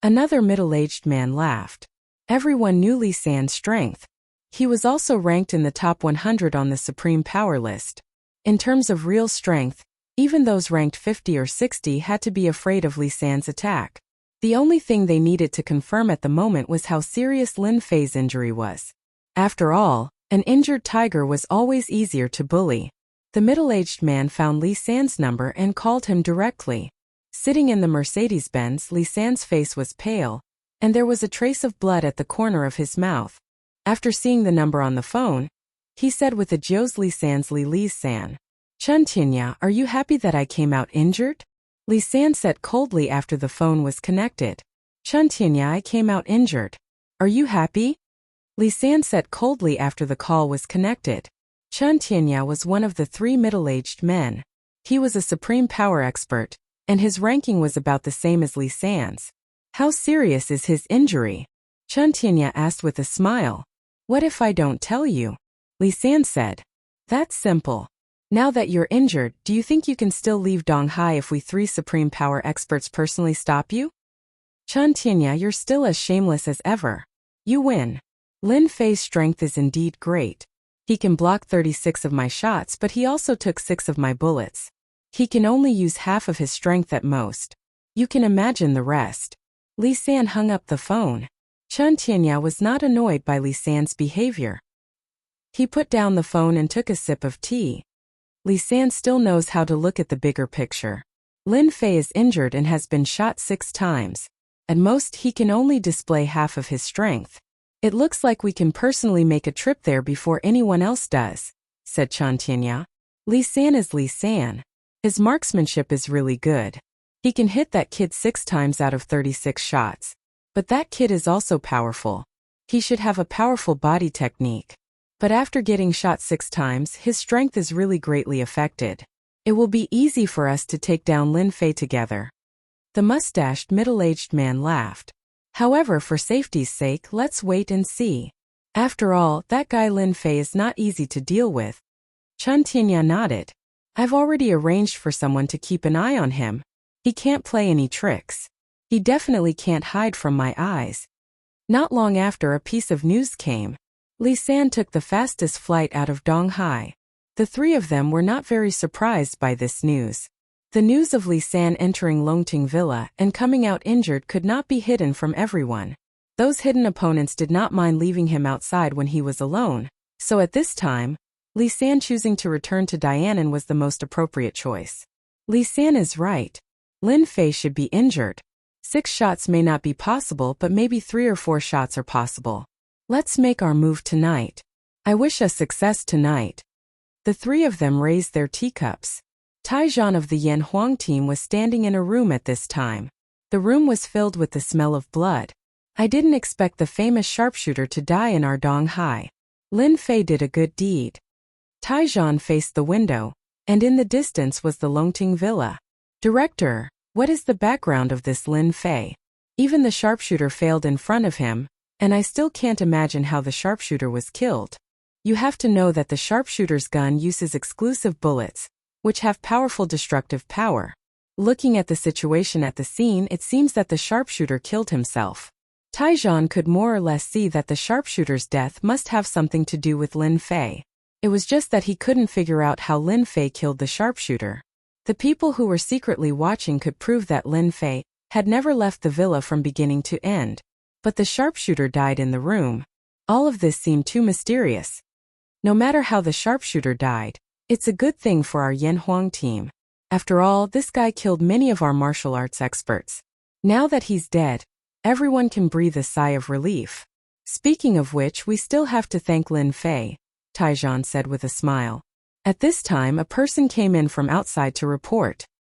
Another middle-aged man laughed. Everyone knew Li San's strength. He was also ranked in the top 100 on the Supreme Power list. In terms of real strength, even those ranked 50 or 60 had to be afraid of Li San's attack. The only thing they needed to confirm at the moment was how serious Lin Fei's injury was. After all, an injured tiger was always easier to bully. The middle-aged man found Li San's number and called him directly. Sitting in the Mercedes-Benz, Li San's face was pale, and there was a trace of blood at the corner of his mouth. After seeing the number on the phone, he said with a Jiu's Li San's Li San. Chen Tianya, are you happy that I came out injured? Li San said coldly after the phone was connected. Chen Tianya, I came out injured. Are you happy? Li San said coldly after the call was connected. Chen Tianya was one of the 3 middle-aged men. He was a supreme power expert, and his ranking was about the same as Li San's. How serious is his injury? Chen Tianya asked with a smile. What if I don't tell you? Li San said. That's simple. Now that you're injured, do you think you can still leave Donghai if we 3 supreme power experts personally stop you? Chen Tianya, you're still as shameless as ever. You win. Lin Fei's strength is indeed great. He can block 36 of my shots, but he also took 6 of my bullets. He can only use half of his strength at most. You can imagine the rest. Li San hung up the phone. Chen Tianya was not annoyed by Li San's behavior. He put down the phone and took a sip of tea. Li San still knows how to look at the bigger picture. Lin Fei is injured and has been shot 6 times. At most, he can only display half of his strength. It looks like we can personally make a trip there before anyone else does, said Chen Tianya. Li San is Li San. His marksmanship is really good. He can hit that kid 6 times out of 36 shots. But that kid is also powerful. He should have a powerful body technique. But after getting shot 6 times, his strength is really greatly affected. It will be easy for us to take down Lin Fei together. The mustached middle-aged man laughed. However, for safety's sake, let's wait and see. After all, that guy Lin Fei is not easy to deal with. Chen Tianya nodded. I've already arranged for someone to keep an eye on him. He can't play any tricks. He definitely can't hide from my eyes. Not long after, a piece of news came. Li San took the fastest flight out of Donghai. The 3 of them were not very surprised by this news. The news of Li San entering Longting Villa and coming out injured could not be hidden from everyone. Those hidden opponents did not mind leaving him outside when he was alone, so at this time, Li San choosing to return to Dianan was the most appropriate choice. Li San is right. Lin Fei should be injured. 6 shots may not be possible, but maybe 3 or 4 shots are possible. Let's make our move tonight. I wish us success tonight. The 3 of them raised their teacups. Taizhan of the Yan Huang team was standing in a room at this time. The room was filled with the smell of blood. I didn't expect the famous sharpshooter to die in our Donghai. Lin Fei did a good deed. Taizhan faced the window, and in the distance was the Longting Villa. Director, what is the background of this Lin Fei? Even the sharpshooter failed in front of him, and I still can't imagine how the sharpshooter was killed. You have to know that the sharpshooter's gun uses exclusive bullets, which have powerful destructive power. Looking at the situation at the scene, it seems that the sharpshooter killed himself. Taizhan could more or less see that the sharpshooter's death must have something to do with Lin Fei. It was just that he couldn't figure out how Lin Fei killed the sharpshooter. The people who were secretly watching could prove that Lin Fei had never left the villa from beginning to end. But the sharpshooter died in the room. All of this seemed too mysterious. No matter how the sharpshooter died, it's a good thing for our Yan Huang team. After all, this guy killed many of our martial arts experts. Now that he's dead, everyone can breathe a sigh of relief. Speaking of which, we still have to thank Lin Fei, Taizhan said with a smile. At this time, a person came in from outside to report.